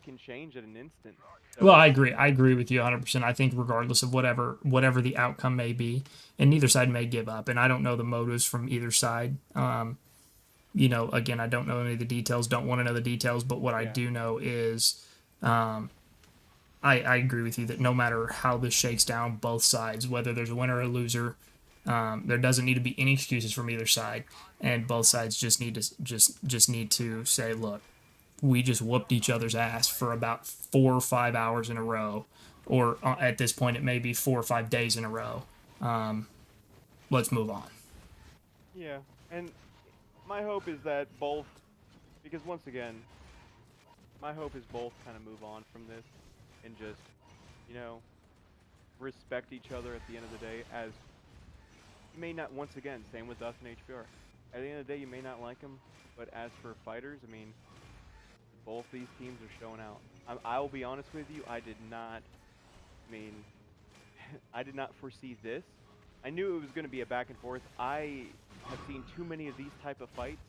can change at an instant. So well, I agree with you 100%. I think regardless of whatever the outcome may be, and neither side may give up, and I don't know the motives from either side. You know, again, I don't know any of the details, don't want to know the details, but what I do know is I agree with you that no matter how this shakes down, both sides, whether there's a winner or a loser, there doesn't need to be any excuses from either side, and both sides just need to say, look, we just whooped each other's ass for about 4 or 5 hours in a row, or at this point it may be 4 or 5 days in a row. Let's move on. Yeah, and my hope is that both, because once again, my hope is both kind of move on from this and just, you know, respect each other at the end of the day. As you may not, once again, same with us and HBR. At the end of the day, you may not like them, but as for fighters, I mean, both these teams are showing out. I will be honest with you, I did not foresee this. I knew it was going to be a back and forth. I have seen too many of these type of fights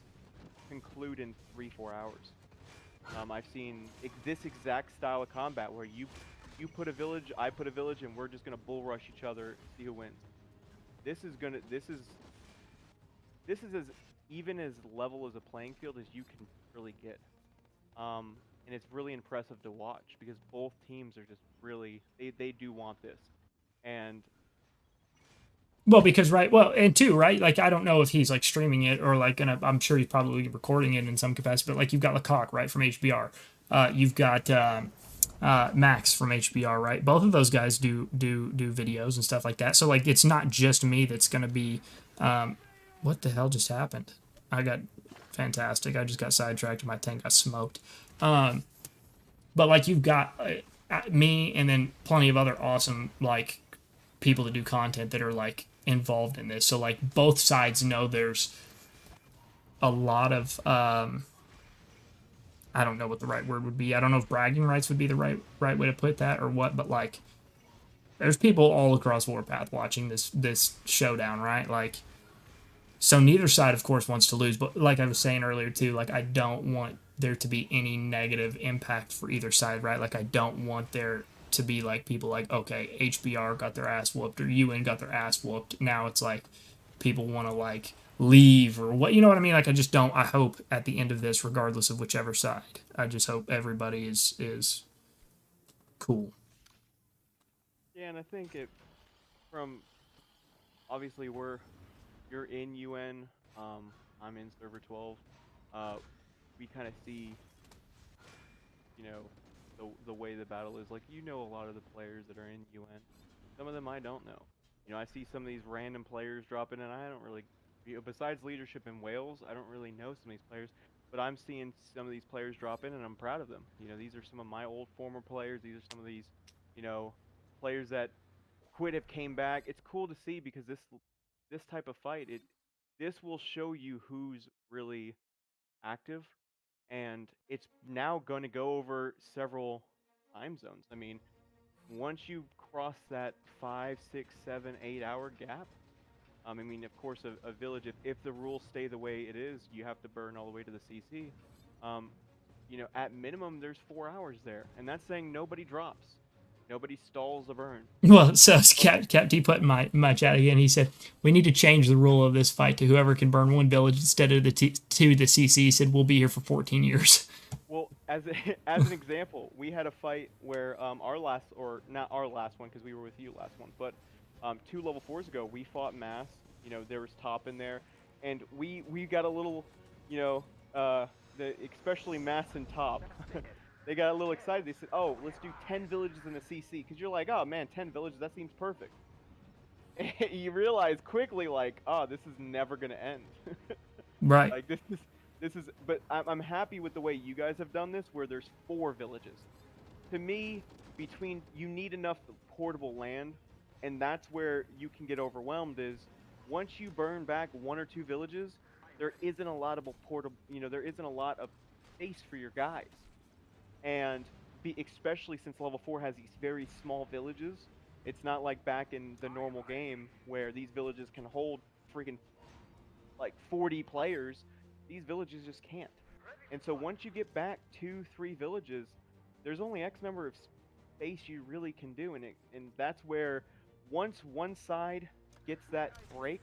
conclude in 3-4 hours. I've seen this exact style of combat where you put a village, I put a village, and we're just gonna bull rush each other, see who wins. This is as even as level as a playing field as you can really get. And it's really impressive to watch because both teams are just really they do want this. And well, because and two, right? Like, I don't know if he's like streaming it or like I'm sure he's probably recording it in some capacity. But like, you've got Lecoq, right, from HBR. You've got Max from HBR, right? Both of those guys do videos and stuff like that. So like, it's not just me that's gonna be. What the hell just happened? I got fantastic. I just got sidetracked. My tank got smoked. But like, you've got me and then plenty of other awesome like people that do content that are like involved in this. So like, both sides know there's a lot of I don't know what the right word would be. I don't know if bragging rights would be the right way to put that or what, but like, there's people all across Warpath watching this showdown, right? Like, so neither side of course wants to lose, but like I was saying earlier too, like, I don't want there to be any negative impact for either side, right? Like, I don't want there to be like people like, okay, HBR got their ass whooped or UN got their ass whooped. Now it's like people want to like leave or what, you know what I mean? Like, I hope at the end of this, regardless of whichever side, I just hope everybody is cool. Yeah, and I think from obviously you're in UN, I'm in server 12. We kind of see, you know, the way the battle is. Like, you know, a lot of the players that are in UN. Some of them I don't know. You know, I see some of these random players drop in, and I don't really, besides leadership in Wales, I don't really know some of these players. But I'm seeing some of these players drop in, and I'm proud of them. You know, these are some of my old former players. These are some of these, you know, players that quit have came back. It's cool to see because this type of fight, this will show you who's really active, and it's now going to go over several time zones. I mean, once you cross that 5, 6, 7, 8 hour gap, I mean, of course, a village, if the rules stay the way it is, you have to burn all the way to the CC. You know, at minimum, there's 4 hours there, and that's saying nobody drops. Nobody stalls a burn. Well, so Cap D put in my chat again. He said we need to change the rule of this fight to whoever can burn one village instead of the CC. He said we'll be here for 14 years. Well, as an example, we had a fight where our last, or not our last one because we were with you last one, but 2 level 4s ago we fought mass. You know, there was top in there, and we got a little, you know, especially mass and top. They got a little excited. They said, "Oh, let's do 10 villages in the CC," because you're like, "Oh man, 10 villages, that seems perfect." And you realize quickly, like, "Oh, this is never gonna end." Right. Like this is. But I'm happy with the way you guys have done this, where there's 4 villages. To me, you need enough portable land, and that's where you can get overwhelmed. Is once you burn back 1 or 2 villages, there isn't a lot of portable. You know, there isn't a lot of space for your guys. And especially since level 4 has these very small villages, it's not like back in the normal game where these villages can hold freaking like 40 players. These villages just can't. And so once you get back 2, 3 villages, there's only X number of space you really can do, and that's where once one side gets that break,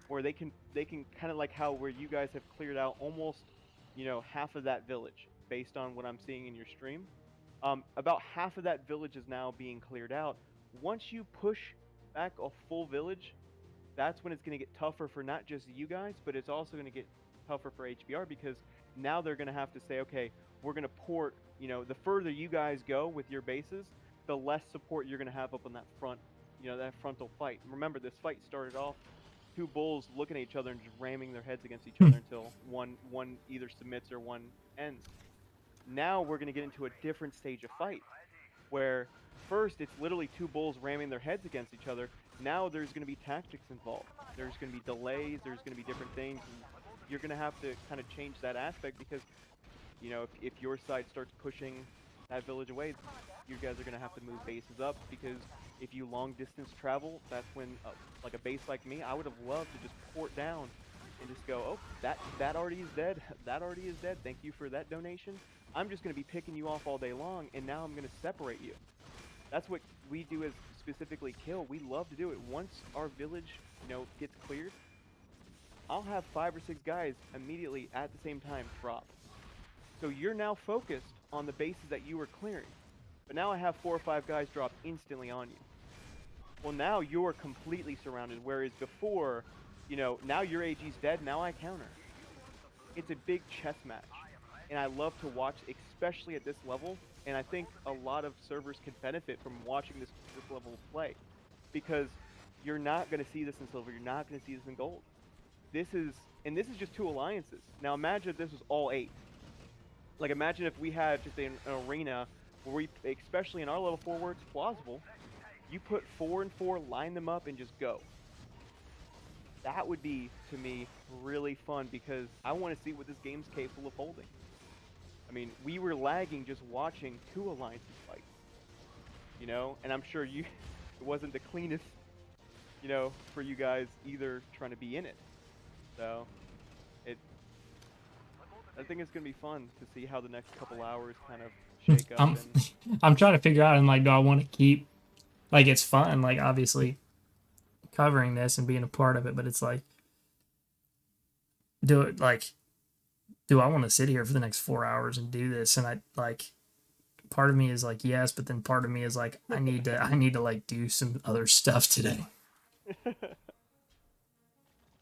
or they can kind of like how where you guys have cleared out almost, you know, half of that village. Based on what I'm seeing in your stream, about half of that village is now being cleared out. Once you push back a full village, that's when it's going to get tougher for not just you guys, but it's also going to get tougher for HBR, because now they're going to have to say, okay, we're going to port, you know, the further you guys go with your bases, the less support you're going to have up on that front, you know, that frontal fight. Remember, this fight started off 2 bulls looking at each other and just ramming their heads against each other until one either submits or one ends. Now we're going to get into a different stage of fight, where first it's literally 2 bulls ramming their heads against each other. Now there's going to be tactics involved. There's going to be delays. There's going to be different things. You're going to have to kind of change that aspect, because, you know, if your side starts pushing that village away, you guys are going to have to move bases up, because if you long distance travel, that's when, like a base like me, I would have loved to just port down and just go, oh, that already is dead. That already is dead. Thank you for that donation. I'm just going to be picking you off all day long, and now I'm going to separate you. That's what we do as specifically Kill. We love to do it. Once our village, you know, gets cleared, I'll have 5 or 6 guys immediately at the same time drop. So you're now focused on the bases that you were clearing. But now I have 4 or 5 guys drop instantly on you. Well, now you're completely surrounded, whereas before, you know, now your AG's dead, now I counter. It's a big chess match. And I love to watch, especially at this level, and I think a lot of servers could benefit from watching this level of play, because you're not going to see this in silver, you're not going to see this in gold. This is just 2 alliances. Now imagine if this was all 8. Like, imagine if we had just an arena where we, especially in our level 4 where it's plausible, you put 4 and 4, line them up, and just go. That would be, to me, really fun, because I want to see what this game's capable of holding. I mean, we were lagging just watching 2 alliances fight, you know, and I'm sure it wasn't the cleanest, you know, for you guys either trying to be in it. So, I think it's gonna be fun to see how the next couple hours kind of shake up. I'm trying to figure out, and like, do I want to keep, like, it's fun, like, obviously covering this and being a part of it, but it's like, do I want to sit here for the next 4 hours and do this? And I, like, part of me is like, yes, but then part of me is like, I need to like do some other stuff today.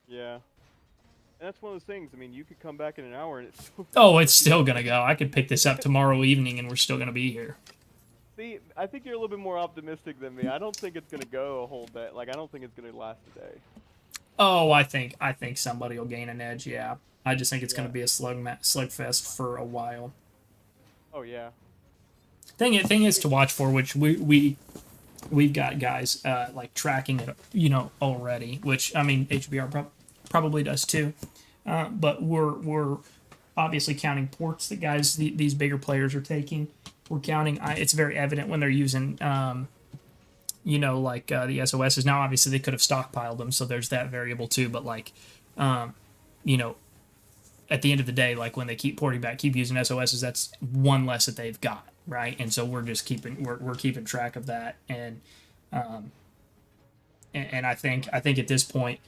Yeah. And that's one of those things. I mean, you could come back in an hour and it's it's still gonna go. I could pick this up tomorrow evening and we're still gonna be here. See, I think you're a little bit more optimistic than me. I don't think it's gonna go a whole day. Like, I don't think it's gonna last a day. Oh, I think somebody will gain an edge. Yeah, I just think it's gonna be a slugfest for a while. Oh yeah. Thing is to watch for, which we've got guys like tracking it, you know, already. Which, I mean, HBR probably does too. But we're obviously counting ports that these bigger players are taking. We're counting. It's very evident when they're using, like the SOSs. Now, obviously, they could have stockpiled them, so there's that variable too. But like, at the end of the day, like when they keep porting back, keep using SOSs, that's one less that they've got, right? And so we're just keeping track of that, and I think at this point,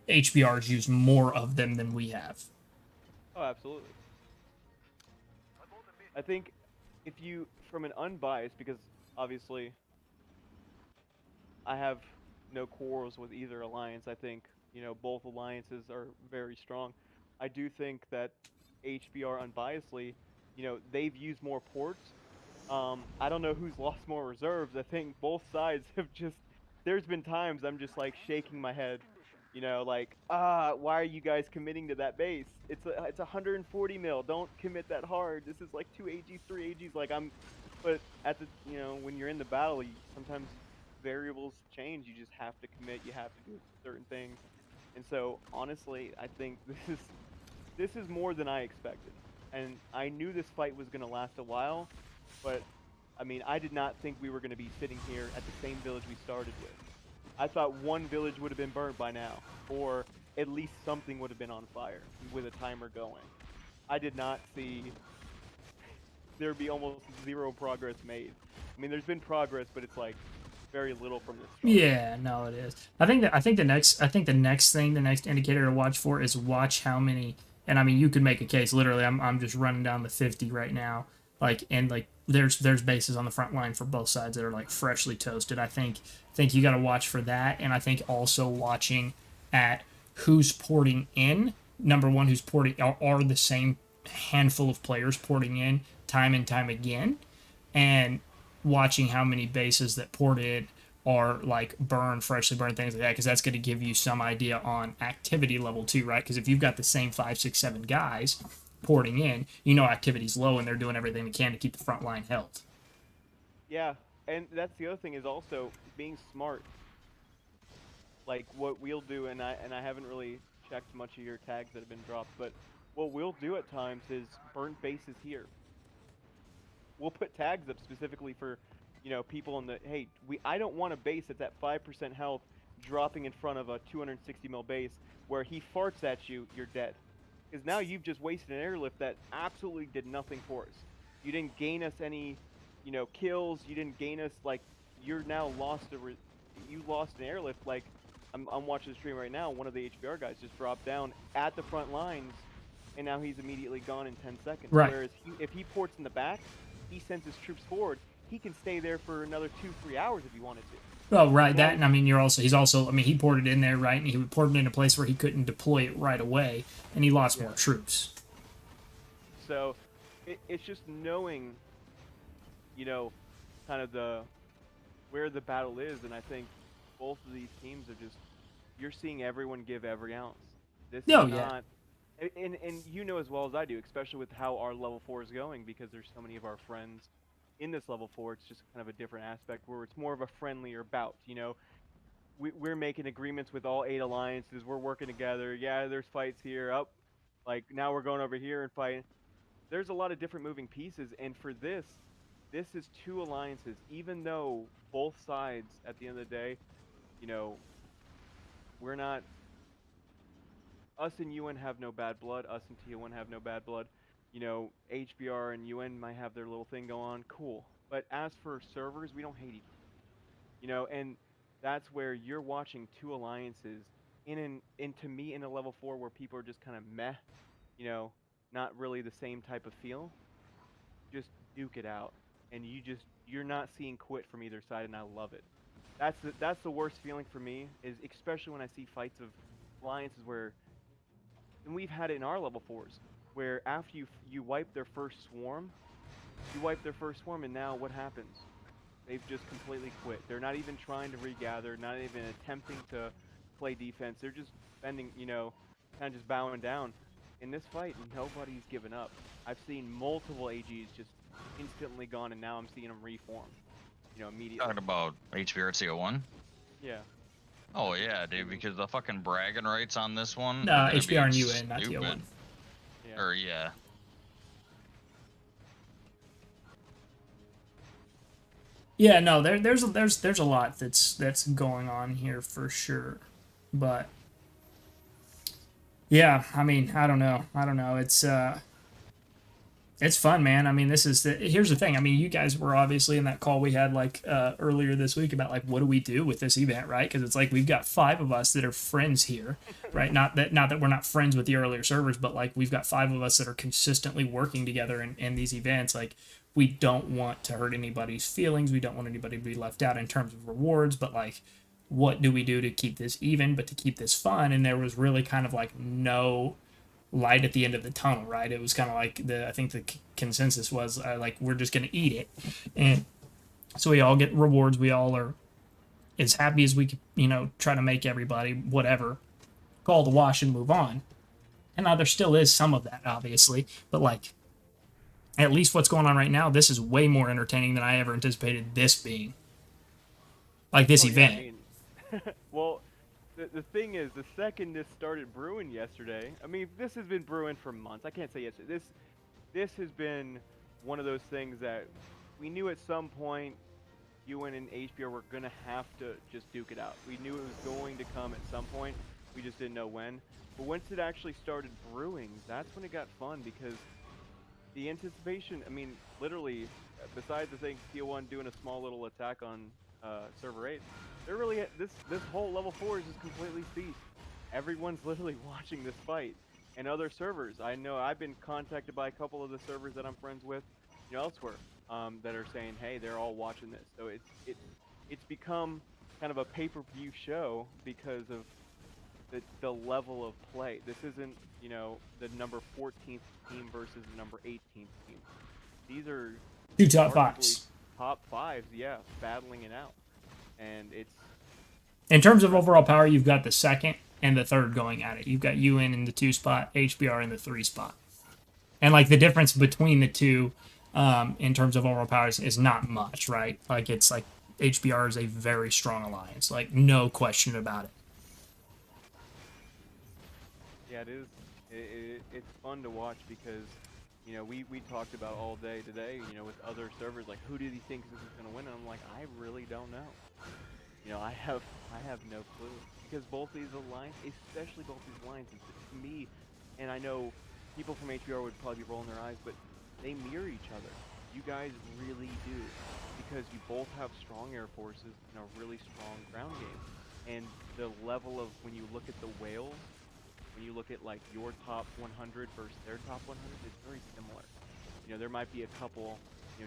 HBR's used more of them than we have. Oh, absolutely. I think if you, from an unbiased, because obviously I have no quarrels with either alliance. I think, both alliances are very strong. I do think that HBR unbiasedly, they've used more ports. I don't know who's lost more reserves. I think both sides have just, there's been times I'm just like shaking my head, like, why are you guys committing to that base? It's 140 mil. Don't commit that hard. This is like 2 AGs, 3 AGs. Like but at the, when you're in the battle, sometimes variables change. You just have to commit. You have to do certain things. And so honestly, I think this is more than I expected. And I knew this fight was going to last a while, but I mean, I did not think we were going to be sitting here at the same village we started with. I thought one village would have been burnt by now, or at least something would have been on fire with a timer going. I did not see there be almost zero progress made. I mean, there's been progress, but it's like very little from this start. Yeah, no, it is. I think the next indicator to watch for is watch how many. And I mean, you could make a case. Literally, I'm just running down the 50 right now. There's bases on the front line for both sides that are like freshly toasted. I think you got to watch for that, and I think also watching at who's porting in. Number one, who's porting are the same handful of players porting in time and time again, and watching how many bases that port in are like freshly burned, things like that, because that's going to give you some idea on activity level too, right? Because if you've got the same 5, 6, 7 guys porting in, activity's low and they're doing everything they can to keep the front line held. Yeah, and that's the other thing is also being smart. Like what we'll do, and I haven't really checked much of your tags that have been dropped, but what we'll do at times is burnt bases here. We'll put tags up specifically for, people in the, hey, I don't want a base that's at 5% health dropping in front of a 260 mil base where he farts at you, you're dead. Because now you've just wasted an airlift that absolutely did nothing for us. You didn't gain us any, kills. You didn't gain us, like, you're now you lost an airlift. Like, I'm watching the stream right now. One of the HBR guys just dropped down at the front lines, and now he's immediately gone in 10 seconds. Right. Whereas if he ports in the back, he sends his troops forward. He can stay there for another 2-3 hours if he wanted to. Oh, right. That, and I mean, he ported in there, right? And he ported in a place where he couldn't deploy it right away, and he lost more troops. So, it's just knowing, kind of where the battle is, and I think both of these teams are just, you're seeing everyone give every ounce. This is not, and you know as well as I do, especially with how our level 4 is going, because there's so many of our friends in this level 4, it's just kind of a different aspect where it's more of a friendlier bout, We're making agreements with all 8 alliances. We're working together. Yeah, there's fights here. Like now we're going over here and fighting. There's a lot of different moving pieces, and for this is 2 alliances. Even though both sides, at the end of the day, we're not. Us and UN have no bad blood. Us and T1 have no bad blood. HBR and UN might have their little thing going on, cool. But as for servers, we don't hate each other. And that's where you're watching 2 alliances to me in a level 4 where people are just kind of meh, not really the same type of feel. Just duke it out, and you're not seeing quit from either side, and I love it. That's the worst feeling for me, is especially when I see fights of alliances where, and we've had it in our level 4s. Where after you wipe their first swarm, and now what happens? They've just completely quit. They're not even trying to regather, not even attempting to play defense. They're just bending, kind of just bowing down. In this fight, nobody's given up. I've seen multiple AGs just instantly gone, and now I'm seeing them reform, immediately. Talking about HBR CO1? Yeah. Oh yeah, dude, because the fucking bragging rights on this one. HBR and UN, not TO1. Yeah. Or yeah. Yeah, no, there's a lot that's going on here for sure, but yeah, I mean, I don't know, it's fun, man. I mean, here's the thing. I mean, you guys were obviously in that call we had like earlier this week about like what do we do with this event, right? Because it's like we've got 5 of us that are friends here, right? Not that we're not friends with the earlier servers, but like we've got 5 of us that are consistently working together in these events. Like we don't want to hurt anybody's feelings. We don't want anybody to be left out in terms of rewards, but like what do we do to keep this even, but to keep this fun? And there was really kind of like no light at the end of the tunnel, right? It was kind of like I think the consensus was like we're just gonna eat it, and so we all get rewards. We all are as happy as we could, try to make everybody whatever, call the wash and move on. And now there still is some of that, obviously, but like at least what's going on right now, this is way more entertaining than I ever anticipated this being. Like this event. Yeah, I mean, well. The thing is, the second this started brewing yesterday, I mean, this has been brewing for months. I can't say yesterday. This has been one of those things that we knew at some point UN and HBR were going to have to just duke it out. We knew it was going to come at some point. We just didn't know when. But once it actually started brewing, that's when it got fun because the anticipation, I mean, literally, besides the thing, TO1 doing a small little attack on server 8, they're really this whole level 4 is just completely ceased. Everyone's literally watching this fight, and other servers. I know I've been contacted by a couple of the servers that I'm friends with, elsewhere, that are saying, hey, they're all watching this. So it's become kind of a pay-per-view show because of the level of play. This isn't the number 14th team versus the number 18th team. These are 2 top 5s. Top 5s, yeah, battling it out. And it's in terms of overall power, you've got the 2nd and the 3rd going at it. You've got UN in the 2 spot, HBR in the 3 spot, and like the difference between the two, in terms of overall powers, is not much, right? Like it's like HBR is a very strong alliance, like no question about it. Yeah, it is. It's fun to watch because we talked about all day today, with other servers, like who do you think this is going to win? And I'm like, I really don't know. I have no clue because both these alliances, especially both these alliances, to me, and I know people from HBR would probably be rolling their eyes, but they mirror each other. You guys really do, because you both have strong air forces and a really strong ground game, and the level of when you look at the whales, when you look at like your top 100 versus their top 100, it's very similar. There might be a couple,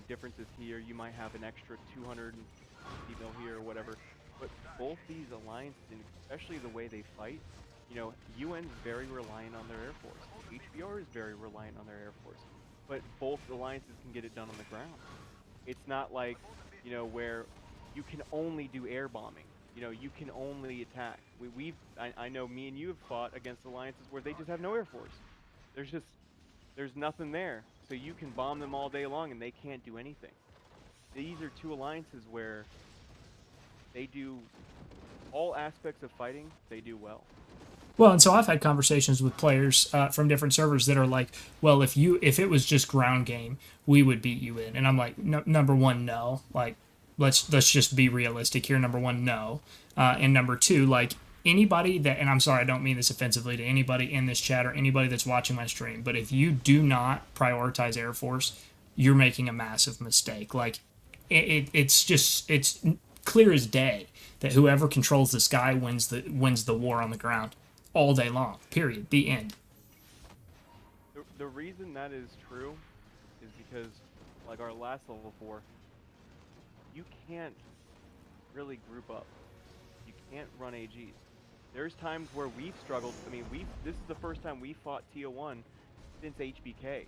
differences here. You might have an extra 200 mil here or whatever. But both these alliances, and especially the way they fight, UN's very reliant on their air force. HBR is very reliant on their air force. But both alliances can get it done on the ground. It's not like, where you can only do air bombing. You can only attack. I know me and you have fought against alliances where they just have no air force. There's nothing there. So you can bomb them all day long and they can't do anything. These are 2 alliances where they do all aspects of fighting, they do well. Well, and so I've had conversations with players from different servers that are like, well, if it was just ground game, we would beat you in. And I'm like, number 1, no. Like, let's just be realistic here. Number 1, no. And number 2, like anybody that, and I'm sorry, I don't mean this offensively to anybody in this chat or anybody that's watching my stream, but if you do not prioritize Air Force, you're making a massive mistake. Like it's clear as day that whoever controls the sky wins the war on the ground all day long. Period. The end. The reason that is true is because, like our last level 4, you can't really group up. You can't run AGs. There's times where we've struggled. I mean, this is the first time we fought TO1 since HBK.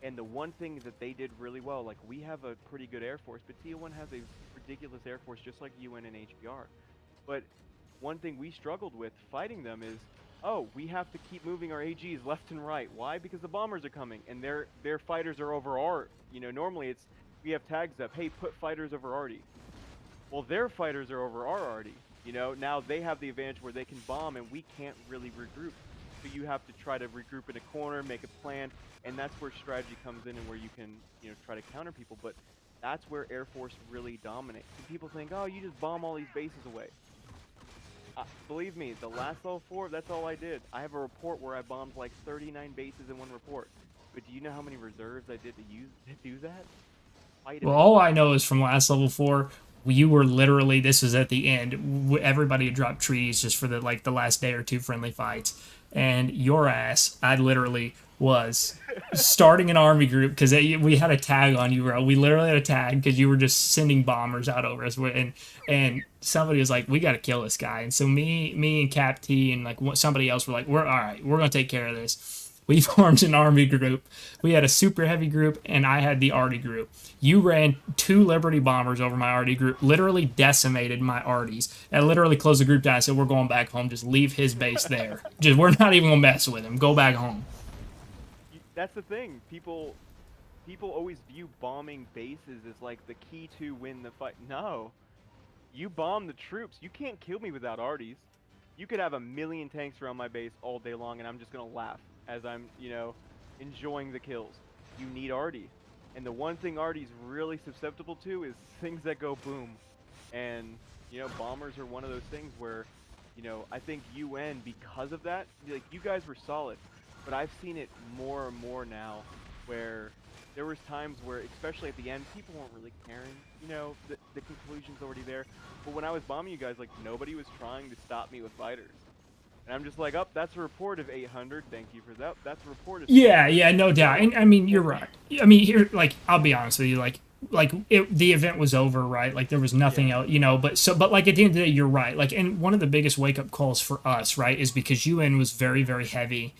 And the one thing that they did really well, like we have a pretty good Air Force, but TO1 has a ridiculous Air Force just like UN and HBR. But one thing we struggled with fighting them is, oh, we have to keep moving our AGs left and right. Why? Because the bombers are coming and their fighters are over our, normally we have tags up, hey, put fighters over Arty. Well, their fighters are over our Arty. You know, now they have the advantage where they can bomb and we can't really regroup. So you have to try to regroup in a corner, make a plan, and that's where strategy comes in and where you can, you know, try to counter people. But that's where Air Force really dominates. And people think, oh, you just bomb all these bases away. Believe me, the last level 4, that's all I did. I have a report where I bombed like 39 bases in one report. But do you know how many reserves I did to do that? Well, all I know is from last level 4, you were literally, this was at the end, everybody had dropped trees just for the last day or two friendly fights, and your ass, I literally was starting an army group because we had a tag on you, bro. We literally had a tag because you were just sending bombers out over us, and somebody was like, we got to kill this guy, and so me and Cap T and like somebody else were like, we're all right, we're gonna take care of this. We formed an army group. We had a super heavy group, and I had the arty group. You ran 2 Liberty bombers over my arty group, literally decimated my arties. I literally closed the group down. I said, we're going back home. Just leave his base there. We're not even going to mess with him. Go back home. That's the thing. People always view bombing bases as like the key to win the fight. No. You bomb the troops. You can't kill me without arties. You could have 1,000,000 tanks around my base all day long, and I'm just going to laugh as I'm, you know, enjoying the kills. You need arty. And the one thing arty's really susceptible to is things that go boom. And, you know, bombers are one of those things where, you know, I think UN, because of that, like, you guys were solid. But I've seen it more and more now where there was times where, especially at the end, people weren't really caring. You know, the conclusion's already there. But when I was bombing you guys, like, nobody was trying to stop me with fighters. And I'm just like, oh, that's a report of 800. Thank you for that. That's a report of... Yeah, no doubt. And I mean, you're right. I mean, here, like, I'll be honest with you, the event was over, right? Like, there was nothing else, you know, but like, at the end of the day, you're right. Like, and one of the biggest wake-up calls for us, right, is because UN was very, very heavy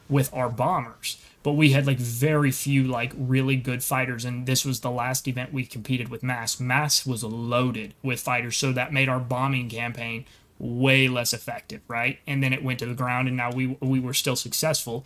with our bombers. But we had, like, very few, like, really good fighters, and this was the last event we competed with Mass. Mass was loaded with fighters, so that made our bombing campaign way less effective, right? And then it went to the ground, and now we were still successful,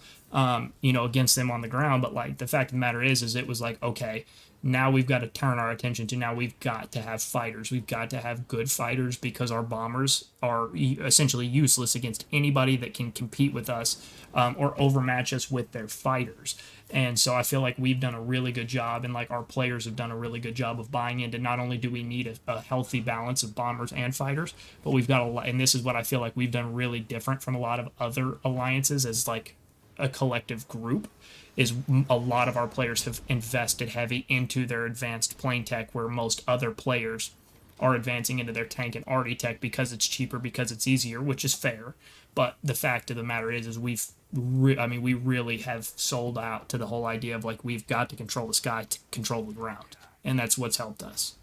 you know, against them on the ground. But like, the fact of the matter is it was like, okay, now we've got to turn our attention to, now we've got to have fighters. We've got to have good fighters, because our bombers are essentially useless against anybody that can compete with us or overmatch us with their fighters. And so I feel like we've done a really good job, and like our players have done a really good job of buying into, not only do we need a healthy balance of bombers and fighters, but we've got a lot, and this is what I feel like we've done really different from a lot of other alliances as like a collective group, is a lot of our players have invested heavy into their advanced plane tech, where most other players are advancing into their tank and arty tech because it's cheaper, because it's easier, which is fair. But the fact of the matter is we really have sold out to the whole idea of like, we've got to control the sky to control the ground, and that's what's helped us.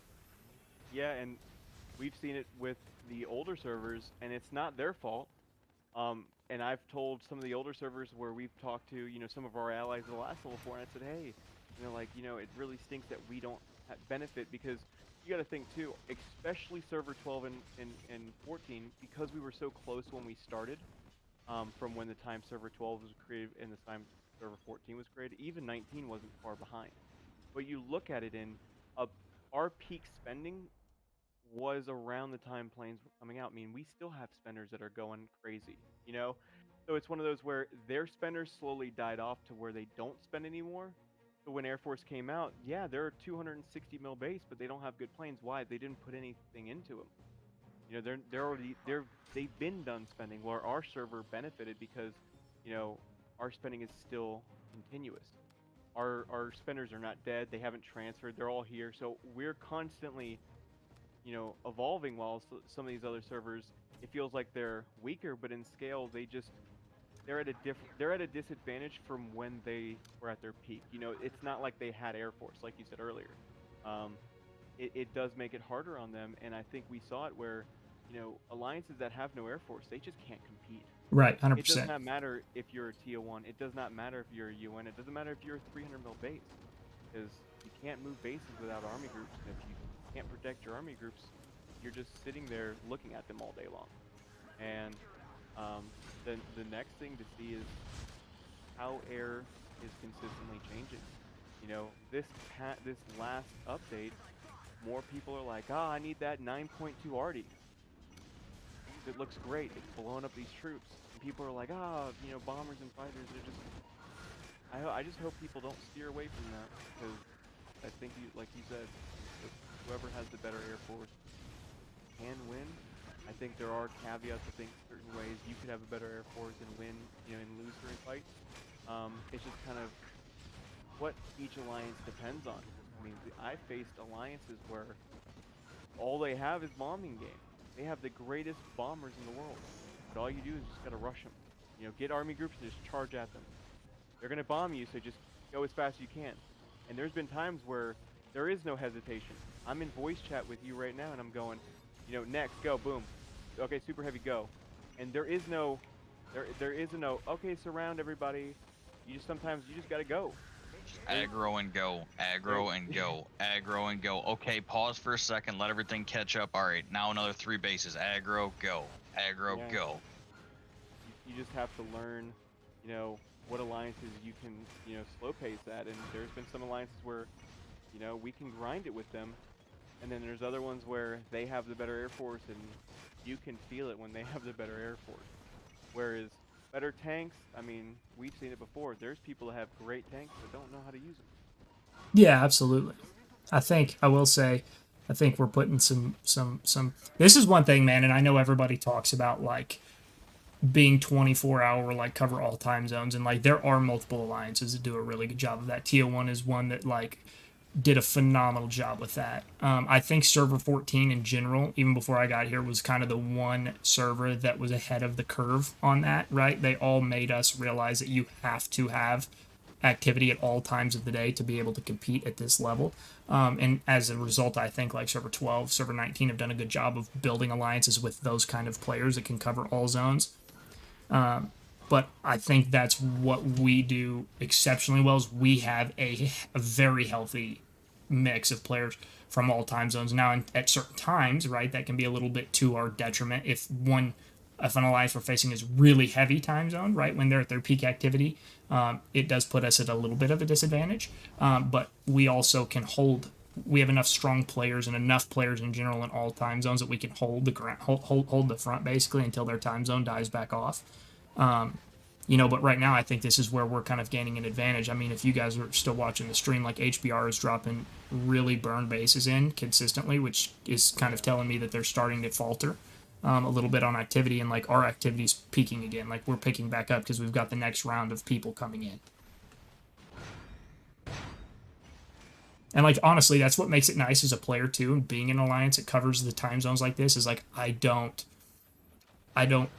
Yeah, and we've seen it with the older servers, and it's not their fault. And I've told some of the older servers where we've talked to, you know, some of our allies in the last level 4, and I said, hey, you know, like, you know, it really stinks that we don't benefit, because you got to think too, especially server 12 and 14, because we were so close when we started, from when the time server 12 was created and the time server 14 was created, even 19 wasn't far behind. But you look at it in, our peak spending was around the time planes were coming out. I mean, we still have spenders that are going crazy, you know? So it's one of those where their spenders slowly died off to where they don't spend anymore. So when Air Force came out, yeah, they're a 260 mil base, but they don't have good planes. Why? They didn't put anything into them. You know, they've been done spending, where our server benefited because, you know, our spending is still continuous. Our spenders are not dead. They haven't transferred. They're all here. So we're constantly, you know, evolving, while some of these other servers, it feels like they're weaker, but in scale, they're at a disadvantage from when they were at their peak. You know, it's not like they had Air Force, like you said earlier. It does make it harder on them, and I think we saw it where, you know, alliances that have no Air Force, they just can't compete. Right, 100%. It does not matter if you're a TO1. It does not matter if you're a UN. It doesn't matter if you're a 300 mil base, because you can't move bases without army groups. And if you can't protect your army groups, you're just sitting there looking at them all day long. And the next thing to see is how air is consistently changing. You know, this last update, more people are like, I need that 9.2 arty. It looks great. It's blowing up these troops. And people are like, bombers and fighters, they're just... I just hope people don't steer away from that, because I think, like you said, whoever has the better Air Force can win. I think there are caveats. I think certain ways you could have a better Air Force and win, and lose certain fights. It's just kind of what each alliance depends on. I mean, I faced alliances where all they have is bombing game. They have the greatest bombers in the world, but all you do is just gotta rush them. Get army groups and just charge at them. They're gonna bomb you, so just go as fast as you can. And there's been times where there is no hesitation. I'm in voice chat with you right now, and I'm going, next, go, boom. Okay, super heavy, go. And there is no, okay, surround everybody. Sometimes you just gotta go. Aggro and go, aggro and go, aggro and go. Okay, pause for a second, let everything catch up. All right, now another 3 bases. Aggro, go, aggro, go. You just have to learn, what alliances you can, slow pace at. And there's been some alliances where, we can grind it with them. And then there's other ones where they have the better Air Force, and you can feel it when they have the better Air Force. Whereas better tanks, I mean, we've seen it before. There's people that have great tanks but don't know how to use them. Yeah, absolutely. I will say, I think we're putting some. This is one thing, man, and I know everybody talks about like being 24-hour, like cover all time zones, and like there are multiple alliances that do a really good job of that. TO1 is one that like did a phenomenal job with that. I think server 14 in general, even before I got here, was kind of the one server that was ahead of the curve on that, right? They all made us realize that you have to have activity at all times of the day to be able to compete at this level. And as a result, I think like server 12, server 19 have done a good job of building alliances with those kind of players that can cover all zones. But I think that's what we do exceptionally well is we have a very healthy mix of players from all time zones. Now, at certain times, right, that can be a little bit to our detriment. If an alliance we're facing is really heavy time zone, right, when they're at their peak activity, it does put us at a little bit of a disadvantage. But we also can hold. We have enough strong players and enough players in general in all time zones that we can hold the ground, hold the front basically until their time zone dies back off. But right now I think this is where we're kind of gaining an advantage. I mean, if you guys are still watching the stream, like HBR is dropping really burn bases in consistently, which is kind of telling me that they're starting to falter a little bit on activity, and like our activity's peaking again. Like we're picking back up because we've got the next round of people coming in. And like honestly, that's what makes it nice as a player too. And being in an alliance that covers the time zones like this is like I don't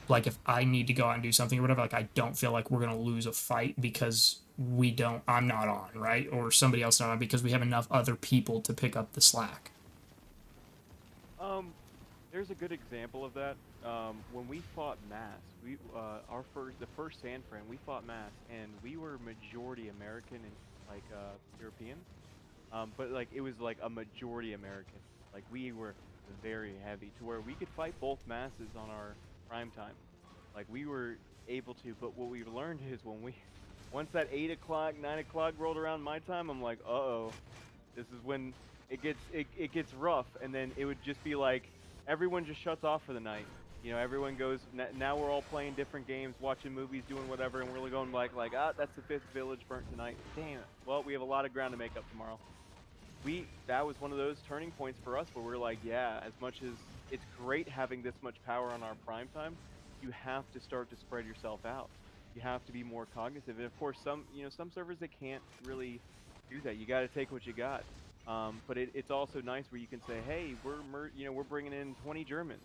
like if I need to go out and do something or whatever, like I don't feel like we're gonna lose a fight because I'm not on, right? Or somebody else not on, because we have enough other people to pick up the slack. There's a good example of that. When we fought Mass, the first San Fran, we fought Mass, and we were majority American and like European. But like it was like a majority American. Like we were very heavy to where we could fight both masses on our prime time. Like we were able to, but what we learned is once that 8 o'clock, 9 o'clock rolled around my time, I'm like, uh-oh, this is when it gets rough. And then it would just be like everyone just shuts off for the night. Everyone goes, now we're all playing different games, watching movies, doing whatever, and we're going like that's the 5th village burnt tonight. Damn it. Well, we have a lot of ground to make up tomorrow. That was one of those turning points for us where we're like, yeah, as much as it's great having this much power on our prime time, you have to start to spread yourself out. You have to be more cognizant. And of course, some servers that can't really do that. You got to take what you got. But it's also nice where you can say, hey, we're bringing in 20 Germans.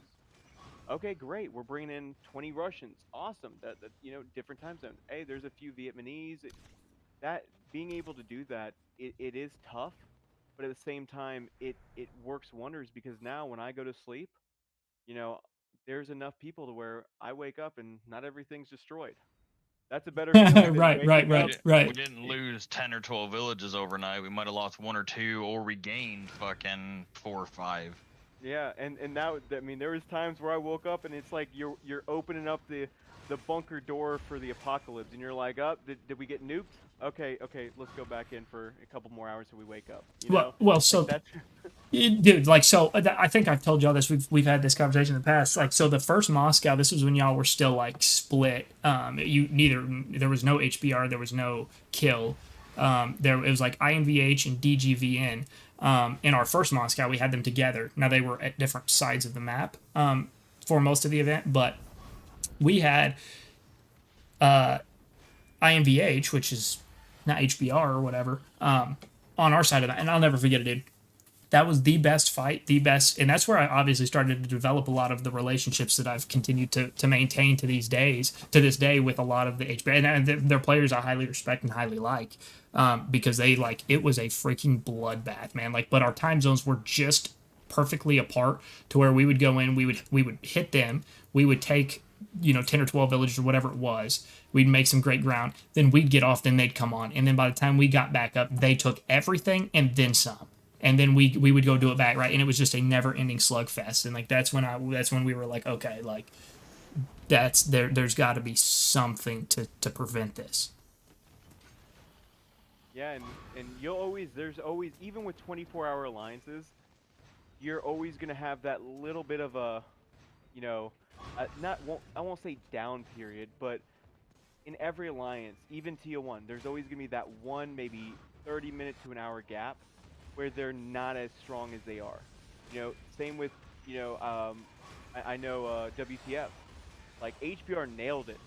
Okay, great. We're bringing in 20 Russians. Awesome. That different time zones. Hey, there's a few Vietnamese. That being able to do that, it is tough. But at the same time, it works wonders, because now when I go to sleep, there's enough people to where I wake up and not everything's destroyed. That's a better feeling. Right. We didn't lose 10 or 12 villages overnight. We might have lost 1 or 2, or we gained fucking 4 or 5. Yeah, and now, I mean, there was times where I woke up and it's like you're opening up the the bunker door for the apocalypse, and you're like, oh, did we get nuked? Okay, let's go back in for a couple more hours till we wake up. You know? Well, so, dude, like, so I think I've told y'all this. We've had this conversation in the past. Like, so the first Moscow, this was when y'all were still like split. There was no HBR, there was no kill. It was like INVH and DGVN. In our first Moscow, we had them together. Now they were at different sides of the map for most of the event, but we had INVH, which is not HBR or whatever, on our side of that. And I'll never forget it, dude. That was the best fight, the best. And that's where I obviously started to develop a lot of the relationships that I've continued to maintain to this day with a lot of the HBR. And they're players I highly respect and highly like because it was a freaking bloodbath, man. Like, but our time zones were just perfectly apart to where we would go in, we would hit them, we would take 10 or 12 villages or whatever it was. We'd make some great ground. Then we'd get off. Then they'd come on. And then by the time we got back up, they took everything and then some. And then we would go do it back, right? And it was just a never-ending slugfest. And like that's when we were like, okay, like there's got to be something to prevent this. Yeah, and there's always even with 24-hour alliances, you're always gonna have that little bit of a, I won't say down period, but in every alliance, even TO1, there's always going to be that one, maybe 30-minute to an hour gap where they're not as strong as they are. Same with, I know WTF. Like, HBR nailed it.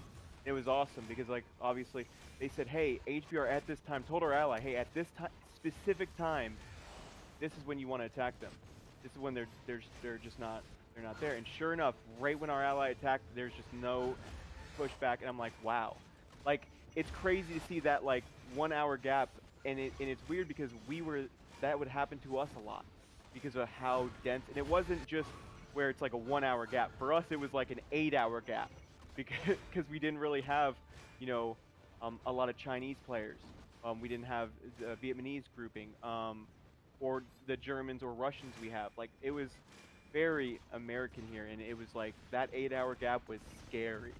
It was awesome because, like, obviously, they said, hey, HBR at this time, told our ally, hey, at this specific time, this is when you want to attack them. This is when they're just not, they're not there. And sure enough, right when our ally attacked, there's just no pushback, and I'm like, wow. Like, it's crazy to see that, like, 1 hour gap, and it's weird because that would happen to us a lot because of how dense, and it wasn't just where it's like a 1 hour gap. For us, it was like an 8 hour gap because we didn't really have, a lot of Chinese players. We didn't have the Vietnamese grouping, or the Germans or Russians we have. Like, it was very American here, and it was like that 8 hour gap was scary.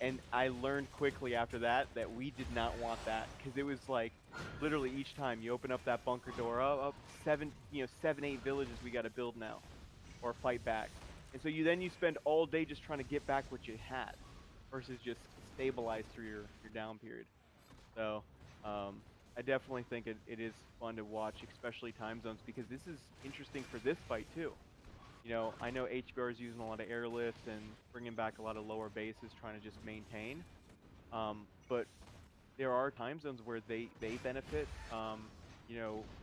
And I learned quickly after that we did not want that, because it was like literally each time you open up that bunker door, up 7, 8 villages we got to build now, or fight back. And so you spend all day just trying to get back what you had, versus just stabilize through your down period. So I definitely think it is fun to watch, especially time zones, because this is interesting for this fight too. I know HBR is using a lot of airlift and bringing back a lot of lower bases, trying to just maintain. But there are time zones where they benefit.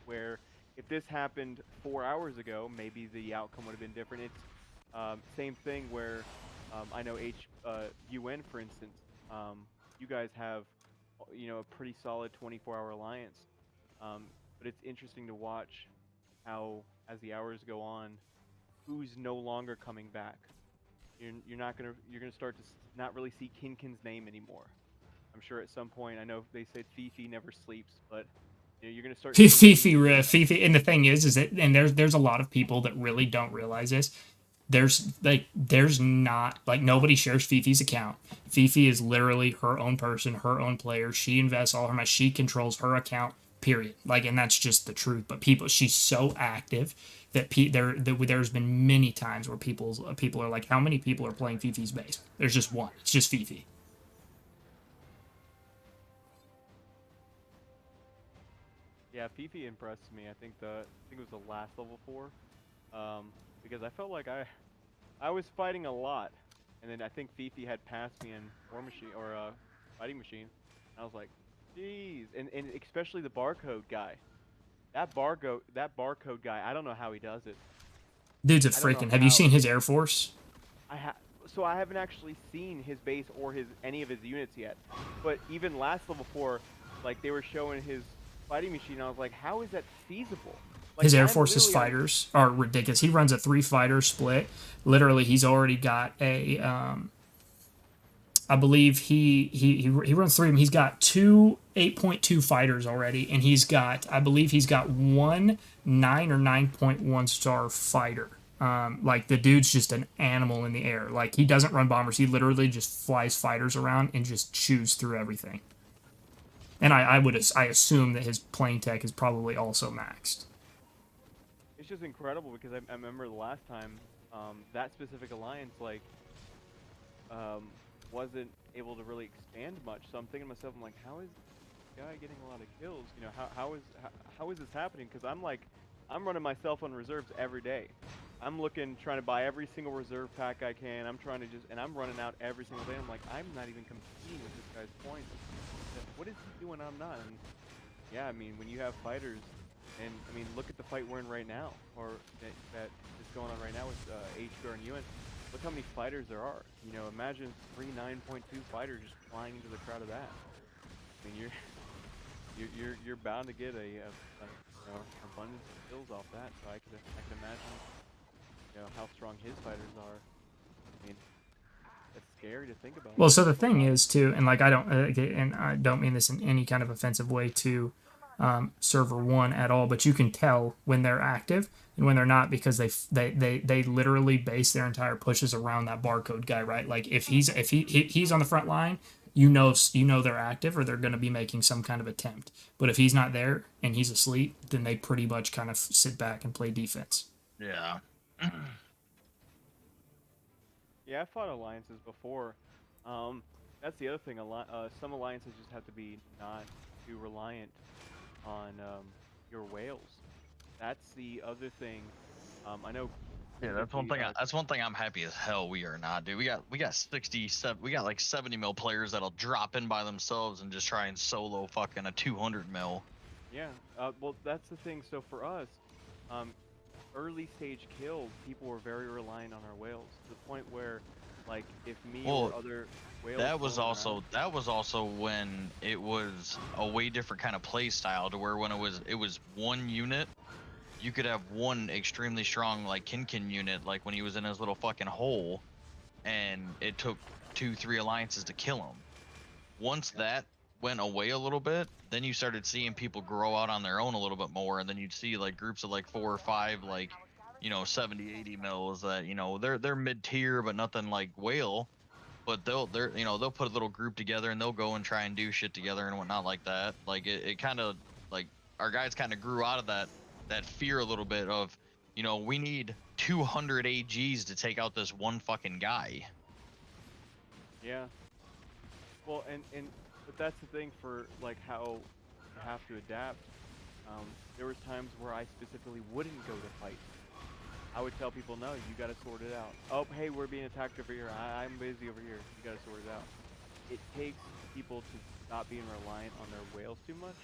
Where if this happened 4 hours ago, maybe the outcome would have been different. It's same thing where I know UN, for instance, you guys have a pretty solid 24-hour alliance. But it's interesting to watch how, as the hours go on, who's no longer coming back. You're gonna start to not really see Kinkin's name anymore. I'm sure at some point, I know they said Fifi never sleeps, but you're gonna start Fifi, and the thing is that, and there's a lot of people that really don't realize this. There's not, like, nobody shares Fifi's account. Fifi is literally her own person, her own player. She invests all her money. She controls her account, period. Like, and that's just the truth. But she's so active that there's been many times where people are like, how many people are playing Fifi's base? There's just one. It's just Fifi. Yeah, Fifi impressed me. I think it was the last level 4, because I felt like I was fighting a lot, and then I think Fifi had passed me in War Machine or Fighting Machine. I was like, jeez, and especially the barcode guy. That barcode guy, I don't know how he does it. Dude's a freaking. Have you seen his Air Force? So I haven't actually seen his base or any of his units yet. But even last level 4, like, they were showing his Fighting Machine, and I was like, how is that feasible? Like, his Air Force's fighters are ridiculous. He runs a 3-fighter split. Literally, he's already got a. I believe he runs 3 of them. He's got 2 8.2 fighters already, and I believe he's got 1 9 or 9.1 star fighter Like the dude's just an animal in the air. Like he doesn't run bombers. He literally just flies fighters around and just chews through everything. And I assume that his plane tech is probably also maxed. It's just incredible because I remember the last time that specific alliance wasn't able to really expand much. So I'm thinking to myself, I'm like, how is this guy getting a lot of kills? You know, how is this happening? Because I'm running myself on reserves every day. I'm trying to buy every single reserve pack I can. I'm trying to and I'm running out every single day. I'm like, I'm not even competing with this guy's points. What is he doing? I'm not. And yeah, I mean, when you have fighters, and I mean, look at the fight we're in right now, or that is going on right now with HBR and UN. Look how many fighters there are. You know, imagine 3 9.2 fighters just flying into the crowd of that. I mean, you're bound to get a abundance of kills off that. So I could imagine, you know, how strong his fighters are. I mean, it's scary to think about. Well, so the thing is too, and like I don't mean this in any kind of offensive way to server 1 at all, but you can tell when they're active and when they're not because they literally base their entire pushes around that barcode guy, right? Like if he's on the front line, you know they're active or they're going to be making some kind of attempt. But if he's not there and he's asleep, then they pretty much kind of sit back and play defense. Yeah. Yeah, I fought alliances before. That's the other thing. Some alliances just have to be not too reliant on your whales. That's the other thing. I know. Yeah, that's one thing. That's one thing I'm happy as hell we are not, dude. We got 67. We got like 70 mil players that'll drop in by themselves and just try and solo fucking a 200 mil. Yeah. Well, that's the thing. So for us, early stage kills, people were very reliant on our whales to the point where, like, if me or other whales. That was also when it was a way different kind of play style to where when it was one unit, you could have one extremely strong like Kinkin unit, like when he was in his little fucking hole, and it took 2-3 alliances to kill him. Once that went away a little bit, then you started seeing people grow out on their own a little bit more, and then you'd see like groups of like 4 or 5 like, you know, 70-80 mils that, you know, they're mid-tier but nothing like whale, but they'll put a little group together and they'll go and try and do shit together and whatnot like that. Like it kind of like our guys kind of grew out of that fear a little bit of, you know, we need 200 AGs to take out this one fucking guy. Yeah. Well, but that's the thing for like how you have to adapt. There was times where I specifically wouldn't go to fight. I would tell people, no, you got to sort it out. Oh, hey, we're being attacked over here. I'm busy over here. You got to sort it out. It takes people to stop being reliant on their whales too much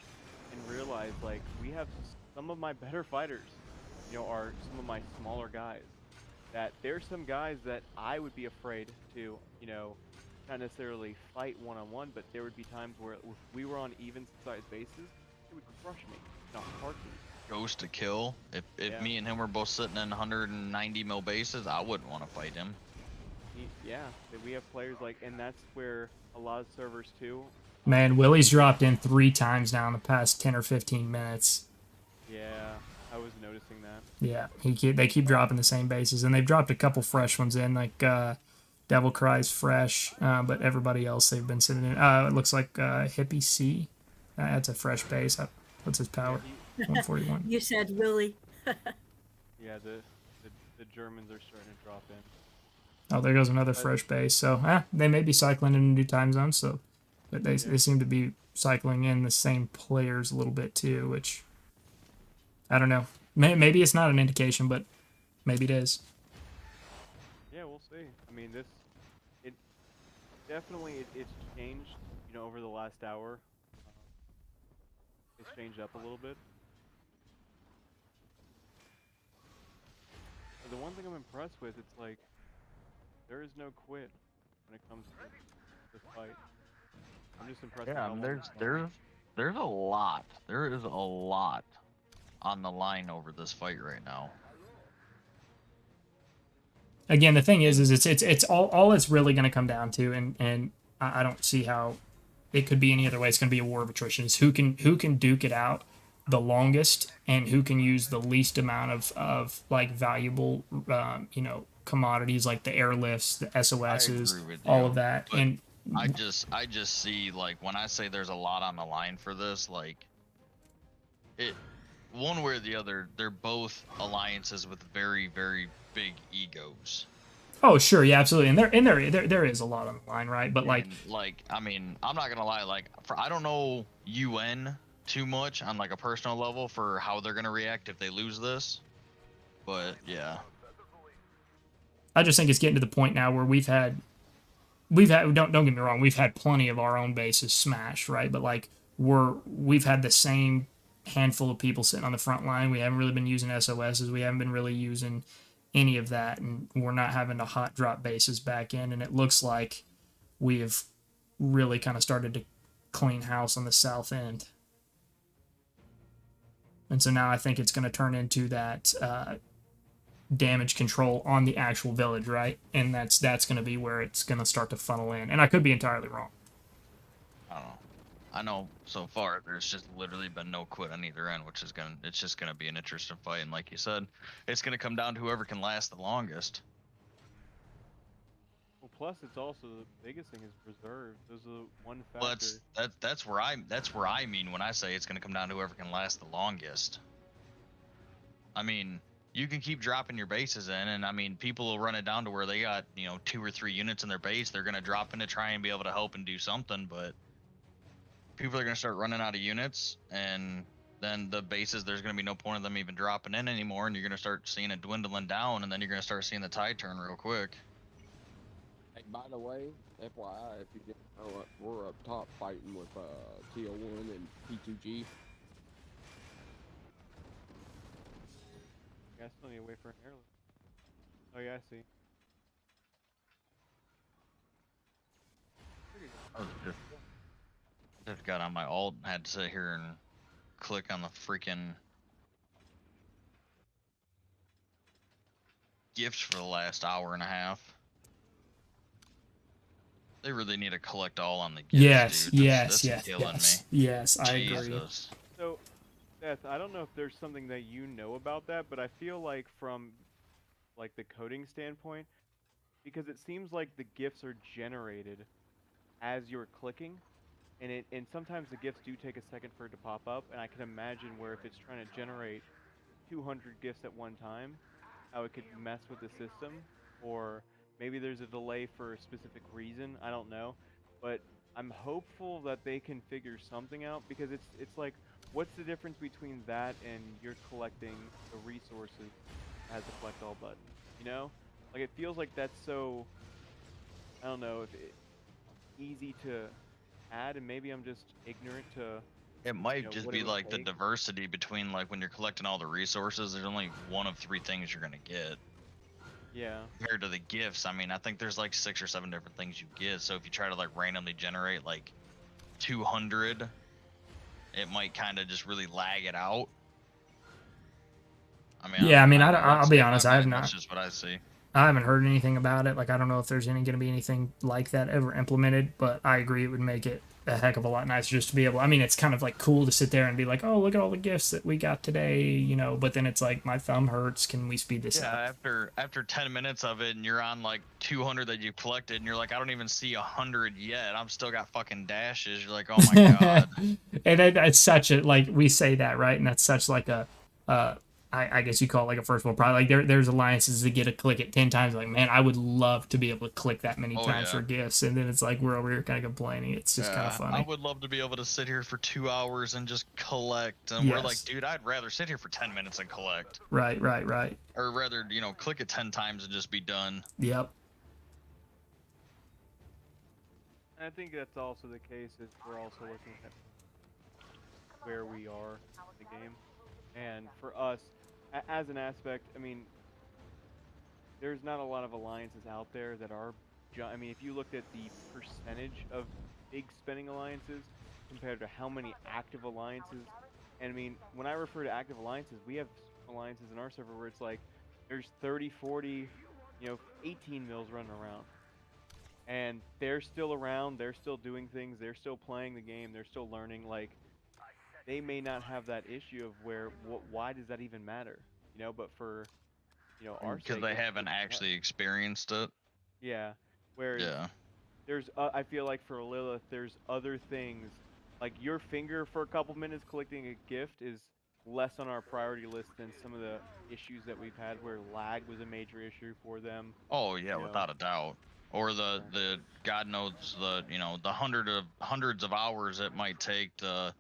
and realize, like, we have some of my better fighters, you know, are some of my smaller guys. That there's some guys that I would be afraid to, you know, not necessarily fight one-on-one, but there would be times where if we were on even-sized bases, it would crush me in a heartbeat. Ghost to kill. If me and him were both sitting in 190 mil bases, I wouldn't want to fight him. Yeah, we have players like, and that's where a lot of servers too. Man, Willie's dropped in 3 times now in the past 10 or 15 minutes. Yeah, I was noticing that. Yeah, they keep dropping the same bases, and they've dropped a couple fresh ones in, like Devil Cry's fresh, but everybody else they've been sitting in. It looks like Hippie C. That's a fresh base. What's his power? 141. You said Willie. Yeah, the Germans are starting to drop in. Oh, there goes another fresh base. So they may be cycling in a new time zone. So, but they seem to be cycling in the same players a little bit too, which I don't know. Maybe it's not an indication, but maybe it is. Yeah, we'll see. I mean, it definitely it's changed. You know, over the last hour, it's changed up a little bit. But the one thing I'm impressed with, it's like there is no quit when it comes to this fight. I'm just impressed. Yeah, there's a lot. There is a lot on the line over this fight right now. Again, the thing is it's all it's really going to come down to, and I don't see how it could be any other way. It's going to be a war of attrition. Is who can duke it out the longest and who can use the least amount of like valuable, you know, commodities like the airlifts, the SOSs, all of that. And I just see, like, when I say there's a lot on the line for this, like, it, one way or the other, they're both alliances with very, very big egos. Oh, sure, yeah, absolutely, and there is a lot on the line, right? But like, I mean, I'm not gonna lie, like, I don't know UN too much on like a personal level for how they're gonna react if they lose this, but yeah. I just think it's getting to the point now where we've had don't get me wrong, we've had plenty of our own bases smashed, right? But like we've had the same handful of people sitting on the front line. We haven't really been using SOSs. We haven't been really using any of that, and we're not having to hot drop bases back in. And it looks like we have really kind of started to clean house on the south end. And so now I think it's going to turn into that damage control on the actual village, right? And that's going to be where it's going to start to funnel in. And I could be entirely wrong. I don't know. I know so far there's just literally been no quit on either end, which is it's just gonna be an interesting fight. And like you said, it's gonna come down to whoever can last the longest. Well, plus it's also the biggest thing is reserves. Those are one factor. Well, that's where I mean when I say it's gonna come down to whoever can last the longest. I mean, you can keep dropping your bases in, and I mean, people will run it down to where they got, you know, 2 or 3 units in their base. They're gonna drop in to try and be able to help and do something, but people are going to start running out of units, and then the bases, there's going to be no point of them even dropping in anymore, and you're going to start seeing it dwindling down, and then you're going to start seeing the tide turn real quick. Hey, by the way, FYI, if you didn't know it, we're up top fighting with TL1 and P2G. Yeah, I still need to wait for an airlift. Oh yeah, I see. Just got on my alt and had to sit here and click on the freaking gifts for the last hour and a half. They really need to collect all on the gifts, dude. That's killing me. Yes, I agree. So, Seth, I don't know if there's something that you know about that, but I feel like from like the coding standpoint, because it seems like the gifts are generated as you're clicking. And sometimes the gifts do take a second for it to pop up, and I can imagine where if it's trying to generate 200 gifts at one time, how it could mess with the system, or maybe there's a delay for a specific reason, I don't know. But I'm hopeful that they can figure something out, because it's like, what's the difference between that and you're collecting the resources as a collect all button, you know? Like, it feels like that's so, I don't know, easy to add, and maybe I'm just ignorant to. It might just be like the diversity between, like, when you're collecting all the resources, there's only one of 3 things you're gonna get. Yeah. Compared to the gifts, I mean, I think there's like 6 or 7 different things you get. So if you try to like randomly generate like 200, it might kind of just really lag it out. I mean, yeah, I'll be honest, I have not. That's just what I see. I haven't heard anything about it. Like, I don't know if there's going to be anything like that ever implemented, but I agree it would make it a heck of a lot nicer just to be able, I mean, it's kind of like cool to sit there and be like, oh, look at all the gifts that we got today, you know, but then it's like, my thumb hurts. Can we speed this up? After 10 minutes of it and you're on like 200 that you collected and you're like, I don't even see 100 yet. I'm still got fucking dashes. You're like, oh my God. And it's such a, like, we say that, right? And that's such like a, I guess you call it like a first world problem. Like there's alliances that get a click it 10 times. Like, man, I would love to be able to click that many times for gifts. And then it's like we're over here kind of complaining. It's just kind of funny. I would love to be able to sit here for 2 hours and just collect. And we're like, dude, I'd rather sit here for 10 minutes and collect. Right. Or rather, you know, click it 10 times and just be done. Yep. I think that's also the case. Is we're also looking at where we are in the game, and for us, as an aspect, I mean, there's not a lot of alliances out there that are. I mean, if you looked at the percentage of big spending alliances compared to how many active alliances, and I mean, when I refer to active alliances, we have alliances in our server where it's like there's 30, 40, 18 mils running around. And they're still around, they're still doing things, they're still playing the game, they're still learning. Like, they may not have that issue of where why does that even matter, you know? But for our Because sake, they haven't actually experienced it. yeah. Whereas there's I feel like for Lilith, there's other things like your finger for a couple minutes collecting a gift is less on our priority list than some of the issues that we've had where lag was a major issue for them. Oh yeah, without a doubt. Or the God knows the hundreds of hours it might take to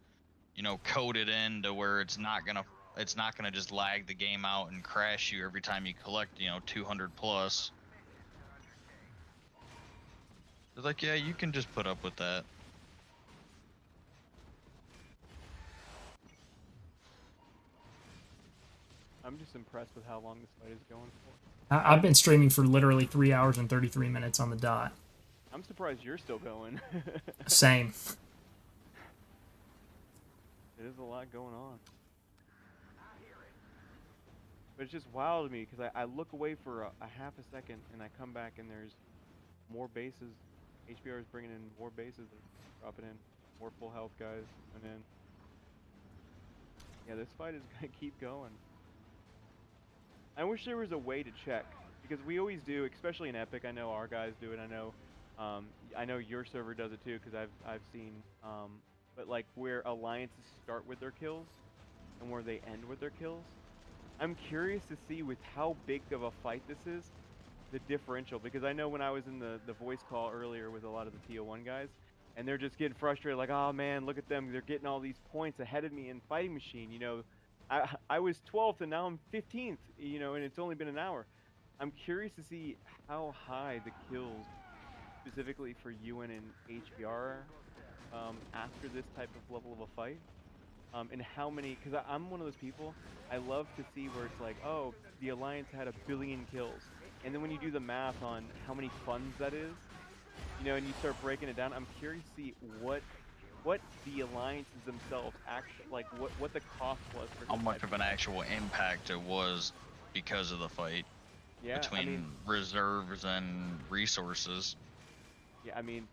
code it in to where it's not gonna just lag the game out and crash you every time you collect 200 plus. It's like, yeah, you can just put up with that. I'm just impressed with how long this fight is going for. I've been streaming for literally 3 hours and 33 minutes on the dot. I'm surprised you're still going. Same. It is a lot going on. But it's just wild to me because I look away for a half a second and I come back and there's more bases. HBR is bringing in more bases, dropping in more full health guys, and then yeah, this fight is gonna keep going. I wish there was a way to check because we always do, especially in Epic. I know our guys do it. I know your server does it too because I've seen. But like where alliances start with their kills and where they end with their kills, I'm curious to see with how big of a fight this is, the differential. Because I know when I was in the voice call earlier with a lot of the TO1 guys, and they're just getting frustrated, like, oh man, look at them, they're getting all these points ahead of me in Fighting Machine. I was 12th and now I'm 15th. And it's only been an hour. I'm curious to see how high the kills, specifically for UN and HBR, after this type of level of a fight, and how many, because I'm one of those people, I love to see where it's like, oh, the Alliance had 1 billion kills, and then when you do the math on how many funds that is, and you start breaking it down, I'm curious to see what the Alliances themselves actually, like what the cost was for how much of an actual impact it was because of the fight between reserves and resources. Yeah, I mean,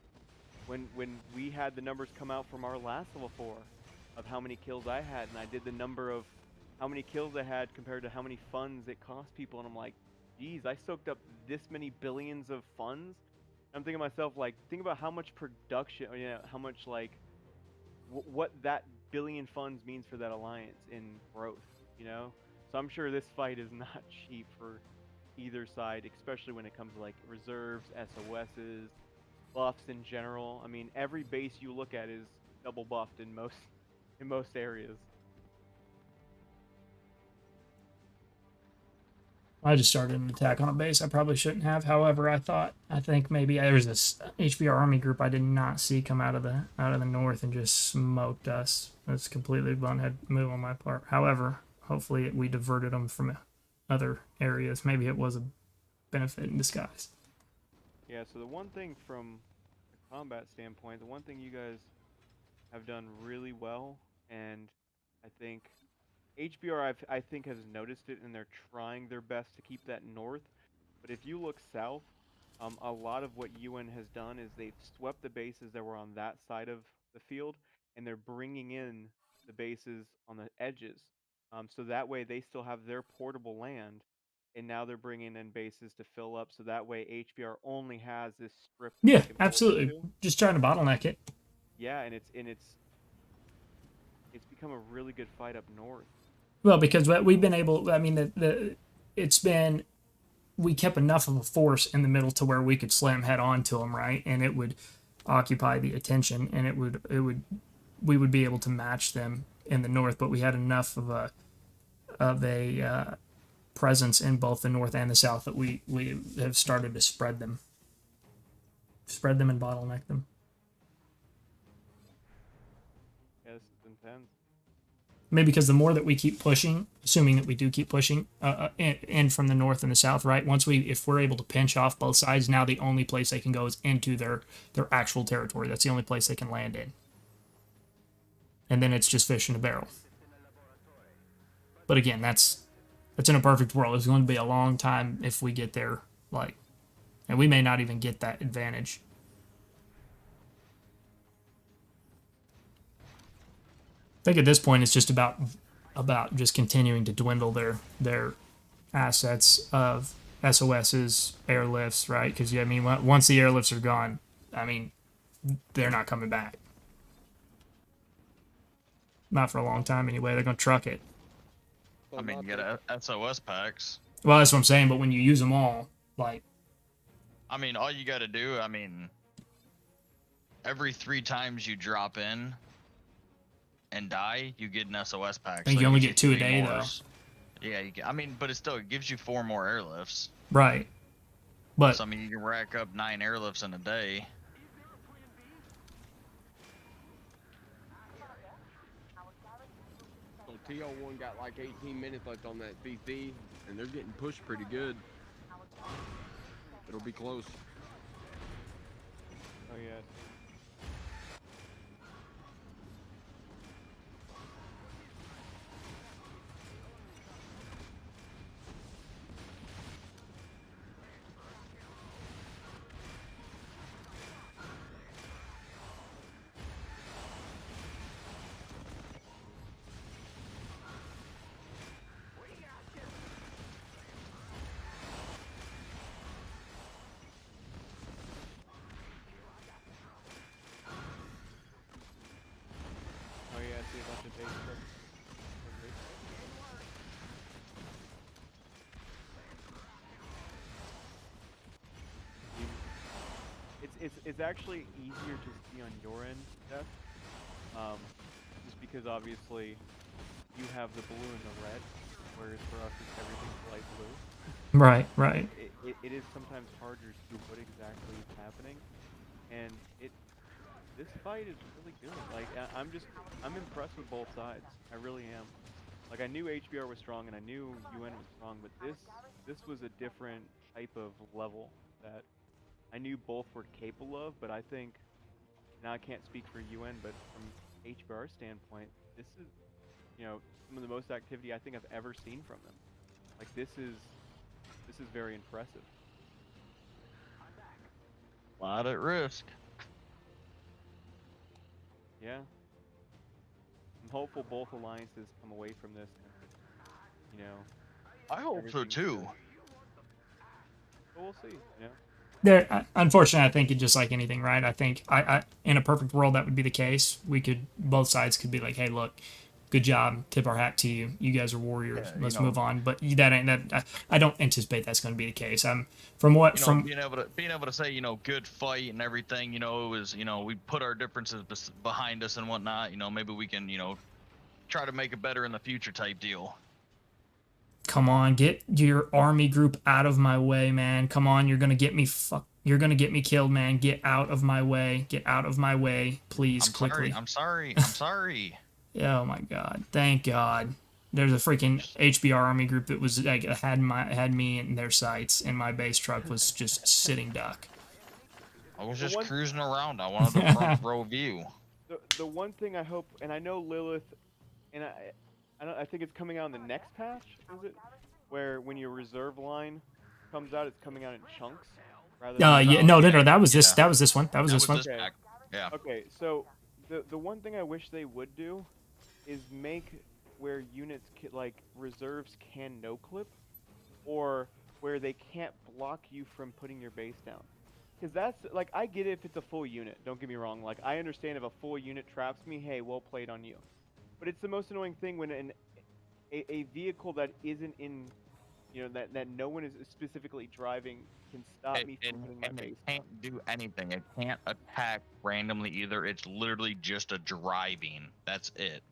when we had the numbers come out from our last level 4 of how many kills I had, and I did the number of how many kills I had compared to how many funds it cost people, and I'm like, geez, I soaked up this many billions of funds. I'm thinking to myself, like, think about how much production, how much, like, what that billion funds means for that alliance in growth, So I'm sure this fight is not cheap for either side, especially when it comes to, like, reserves, SOSs, buffs in general. I mean, every base you look at is double buffed in most areas. I just started an attack on a base I probably shouldn't have. However, I think maybe there was this HBR army group I did not see come out of the north and just smoked us. That's completely bonehead move on my part. However, hopefully we diverted them from other areas. Maybe it was a benefit in disguise. Yeah, so the one thing from a combat standpoint, the one thing you guys have done really well, and I think HBR I think has noticed it, and they're trying their best to keep that north. But if you look south, a lot of what UN has done is they've swept the bases that were on that side of the field, and they're bringing in the bases on the edges. So that way they still have their portable land, and now they're bringing in bases to fill up. So that way HBR only has this strip. Yeah, absolutely. Just trying to bottleneck it. Yeah, and it's become a really good fight up north. Well, because we've been able, I mean, we kept enough of a force in the middle to where we could slam head on to them, right? And it would occupy the attention, and we would be able to match them in the north, but we had enough of a presence in both the north and the south that we have started to spread them and bottleneck them. Yeah, this is intense. Maybe because the more that we keep pushing, assuming that we do keep pushing, in from the north and the south, right? If we're able to pinch off both sides, now the only place they can go is into their actual territory. That's the only place they can land in. And then it's just fish in a barrel. But again, that's in a perfect world. It's going to be a long time if we get there, and we may not even get that advantage. think at this point it's just about just continuing to dwindle their assets of SOSs, airlifts, right? Because yeah, I mean, once the airlifts are gone, I mean, they're not coming back. Not for a long time anyway. They're gonna truck it. I mean, you get SOS packs. Well, that's what I'm saying. But when you use them all, like, I mean, all you got to do, I mean, every 3 times you drop in and die, you get an SOS pack. I think so you only gives get 2 a 3 day more. though. Yeah, I mean, but it gives you 4 more airlifts. Right. But so, I mean, you can rack up 9 airlifts in a day. So TL1 got like 18 minutes left on that CC, and they're getting pushed pretty good. It'll be close. Oh yeah. Oh yeah, I see a bunch of base trucks. It's actually easier to see on your end, Steph. Just because obviously you have the blue and the red, whereas for us it's everything's light blue. Right, right. It is sometimes harder to see what exactly is happening, and this fight is really good. Like I'm impressed with both sides. I really am. Like I knew HBR was strong and I knew UN was strong, but this was a different type of level that I knew both were capable of. But I think now I can't speak for UN, but from HBR standpoint, this is some of the most activity I think I've ever seen from them. Like this is very impressive. A lot at risk. Yeah. I'm hopeful both alliances come away from this and, I hope so too. But we'll see, Unfortunately, I think it just like anything, right? I think I in a perfect world that would be the case. Both sides could be like, hey, look, good job, tip our hat to you. You guys are warriors. Let's move on. But I don't anticipate that's going to be the case. Being able to say, good fight and everything. It was, we put our differences behind us and whatnot. Maybe we can, try to make it better in the future type deal. Come on, get your army group out of my way, man. Come on, you're gonna get me You're gonna get me killed, man. Get out of my way. Get out of my way, please, quickly. I'm sorry. Oh my God! Thank God. There's a freaking HBR army group that was like had me in their sights, and my base truck was just sitting duck. I was just cruising around. I wanted a front row view. The one thing I hope, and I know Lilith, and I think it's coming out in the next patch, is it? Where when your reserve line comes out, it's coming out in chunks. No, that was this. That was this one. That was this one. Okay. Yeah. Okay, so the one thing I wish they would do is make where units like reserves can no clip, or where they can't block you from putting your base down. Because that's like, I get it if it's a full unit. Don't get me wrong. Like I understand if a full unit traps me, hey, well played on you. But it's the most annoying thing when a vehicle that isn't in, that no one is specifically driving can stop me from putting my base. It can't do anything. It can't attack randomly either. It's literally just a driving. That's it.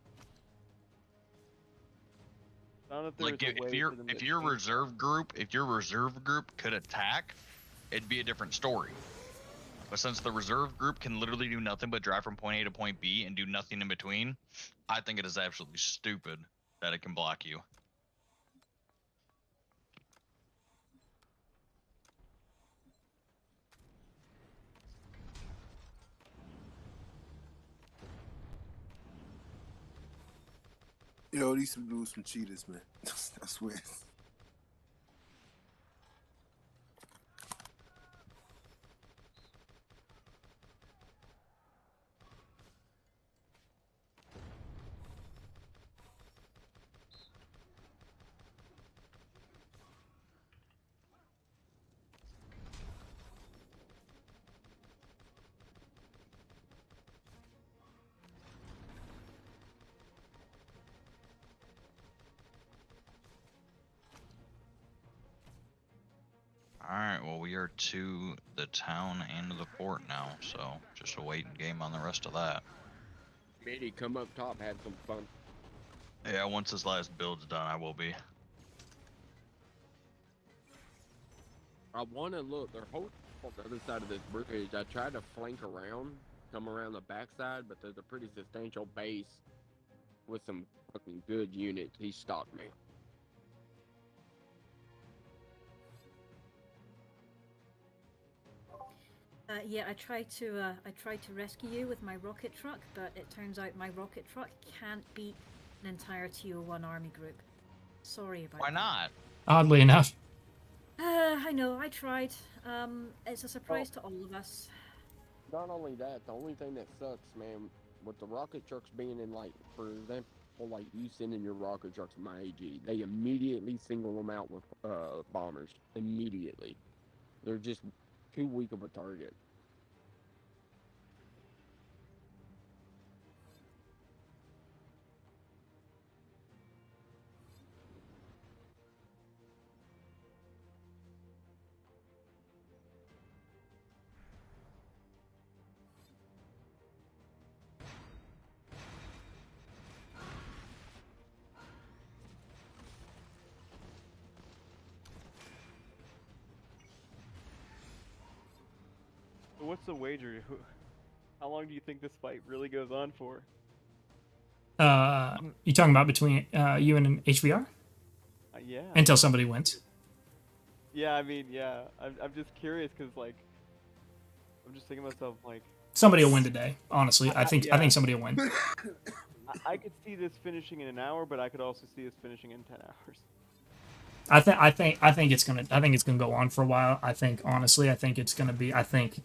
Like if your reserve group could attack, it'd be a different story. But since the reserve group can literally do nothing but drive from point A to point B and do nothing in between, I think it is absolutely stupid that it can block you. Yo, these some dudes some cheaters, man. I swear. we are to the town and the port now, so just a waiting game on the rest of that. Mitty, come up top, have some fun. Yeah, once this last build's done, I will be. I want to look. They're holding on the other side of this bridge. I tried to flank around, come around the backside, but there's a pretty substantial base with some fucking good units. He stopped me. Yeah, I tried to rescue you with my rocket truck, but it turns out my rocket truck can't beat an entire TO1 army group. Sorry about that. Why not? Oddly enough. I know, I tried. It's a surprise to all of us. Not only that, the only thing that sucks, man, with the rocket trucks being in, like, for example, like you sending your rocket trucks to my AG, they immediately single them out with bombers. Immediately. They're just too weak of a target. So what's the wager? How long do you think this fight really goes on for? You talking about between you and an HBR? Yeah. Until somebody wins. Yeah, I mean, yeah. I'm just curious because, like, I'm just thinking to myself, like, Somebody will win today. Honestly, I think somebody will win. I could see this finishing in an hour, but I could also see this finishing in 10 hours. I think it's gonna go on for a while. I think honestly, I think it's gonna be. I think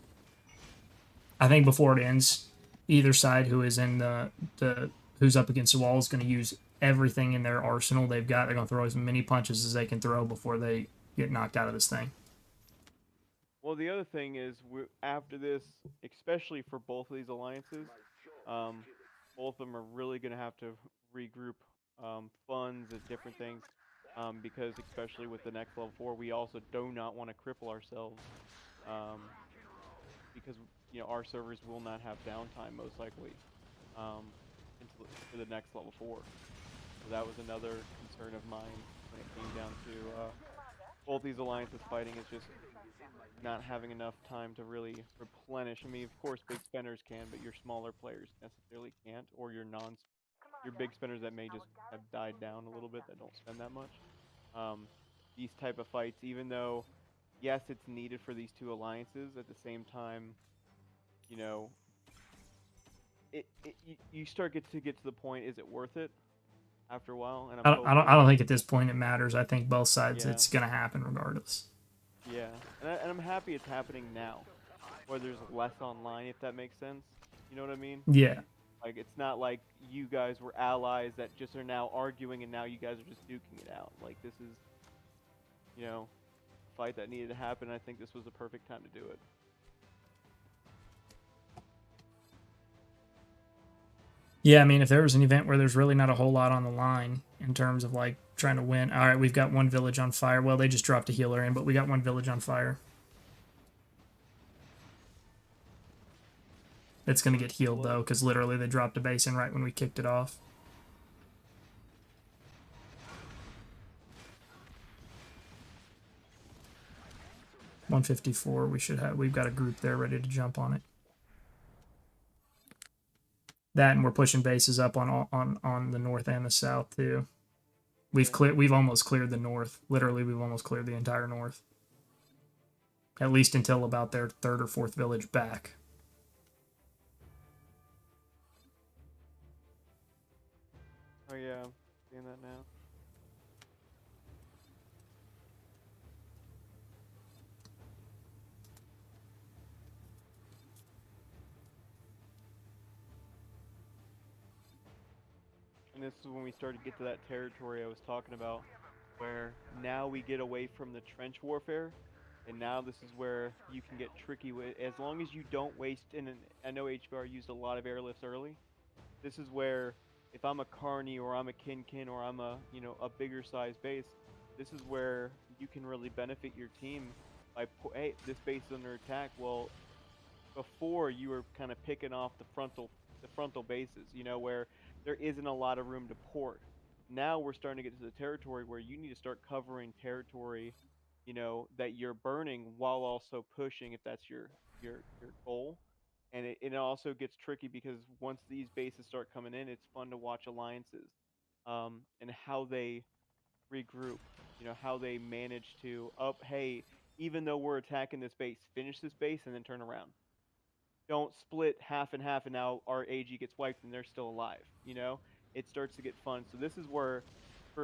before it ends, either side who is in the who's up against the wall is gonna use everything in their arsenal they've got. They're gonna throw as many punches as they can throw before they get knocked out of this thing. Well, the other thing is, after this, especially for both of these alliances, both of them are really going to have to regroup funds and different things, because especially with the next level 4, we also do not want to cripple ourselves, because our servers will not have downtime most likely for the next level 4. So that was another concern of mine when it came down to both these alliances fighting, is just not having enough time to really replenish. I mean, of course, big spenders can, but your smaller players necessarily can't, or your big spenders that may just have died down a little bit, that don't spend that much. These type of fights, even though, yes, it's needed for these two alliances, at the same time, you start to get to the point, is it worth it? After a while, and I don't think at this point it matters. I think both sides, it's gonna happen regardless. Yeah, and I'm happy it's happening now, where there's less online, if that makes sense. You know what I mean? Yeah. Like, it's not like you guys were allies that just are now arguing, and now you guys are just duking it out. Like, this is, a fight that needed to happen. I think this was the perfect time to do it. Yeah, I mean, if there was an event where there's really not a whole lot on the line in terms of, like, trying to win. All right, we've got one village on fire. Well, they just dropped a healer in, but we got one village on fire. It's going to get healed, though, because literally they dropped a base in right when we kicked it off. $154. We've got a group there ready to jump on it. That, and we're pushing bases up on the north and the south too. We've almost cleared the north. Literally, we've almost cleared the entire north. At least until about their 3rd or 4th village back. Oh yeah, I'm seeing that now. And this is when we started to get to that territory I was talking about, where now we get away from the trench warfare, and now this is where you can get tricky with, as long as you don't waste, and I know HBR used a lot of airlifts early, this is where, if I'm a Carney, or I'm a Kinkin, or I'm a bigger size base, this is where you can really benefit your team hey, this base is under attack. Well, before you were kind of picking off the frontal bases, you know, where there isn't a lot of room to port. Now we're starting to get to the territory where you need to start covering territory, you know, that you're burning while also pushing if that's your goal. And it also gets tricky because once these bases start coming in, it's fun to watch alliances, and how they regroup. You know, how they manage to hey, even though we're attacking this base, finish this base and then turn around. Don't split half and half and now our AG gets wiped and they're still alive. You know, it starts to get fun. So this is where,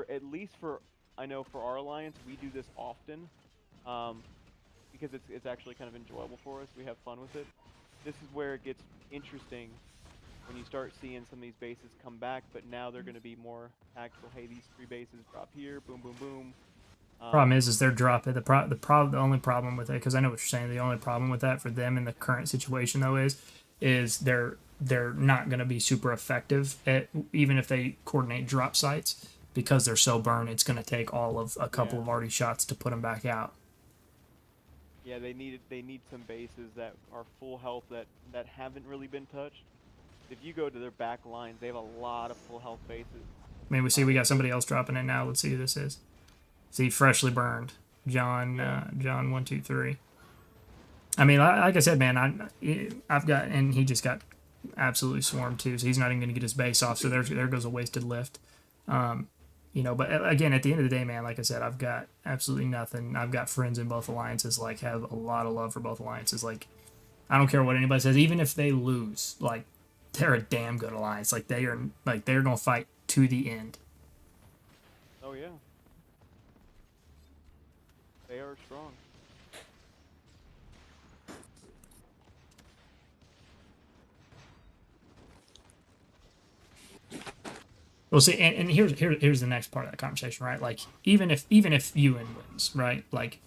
at least for I know for our alliance, we do this often, because it's actually kind of enjoyable for us. We have fun with it. This is where it gets interesting when you start seeing some of these bases come back, but now they're going to be more tactical. Hey, these 3 bases drop here, boom, boom, boom. Problem is they're dropping the only problem with it, because I know what you're saying. The only problem with that for them in the current situation though is they're not going to be super effective at, even if they coordinate drop sites, because they're so burned. It's going to take all of a couple of arty shots to put them back out. Yeah, they need some bases that are full health that haven't really been touched. If you go to their back lines, they have a lot of full health bases. I mean, we got somebody else dropping in now. Let's see who this is. See, freshly burned, John 123. I mean, like I said, man, I've got, and he just got absolutely swarmed too. So he's not even going to get his base off. So there goes a wasted lift. You know, but again, at the end of the day, man, like I said, I've got absolutely nothing. I've got friends in both alliances, like, have a lot of love for both alliances. Like, I don't care what anybody says, even if they lose, like, they're a damn good alliance. Like, they're going to fight to the end. Oh, yeah. They are strong. Well, see, and here's the next part of that conversation, right? Like, even if UN wins, right? Like,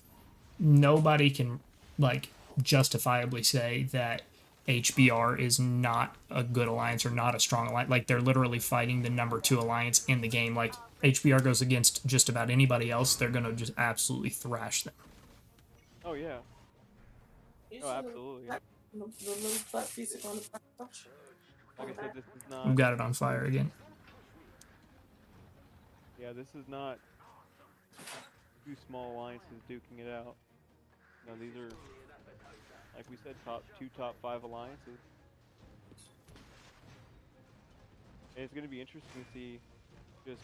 nobody can, like, justifiably say that HBR is not a good alliance or not a strong alliance. Like, they're literally fighting the number 2 alliance in the game. Like, HBR goes against just about anybody else, they're gonna just absolutely thrash them. Oh yeah. Oh, absolutely. Like I said, this is not. We've got it on fire again. Yeah, this is not 2 small alliances duking it out. No, these are, like we said, top 5 alliances. And it's going to be interesting to see just,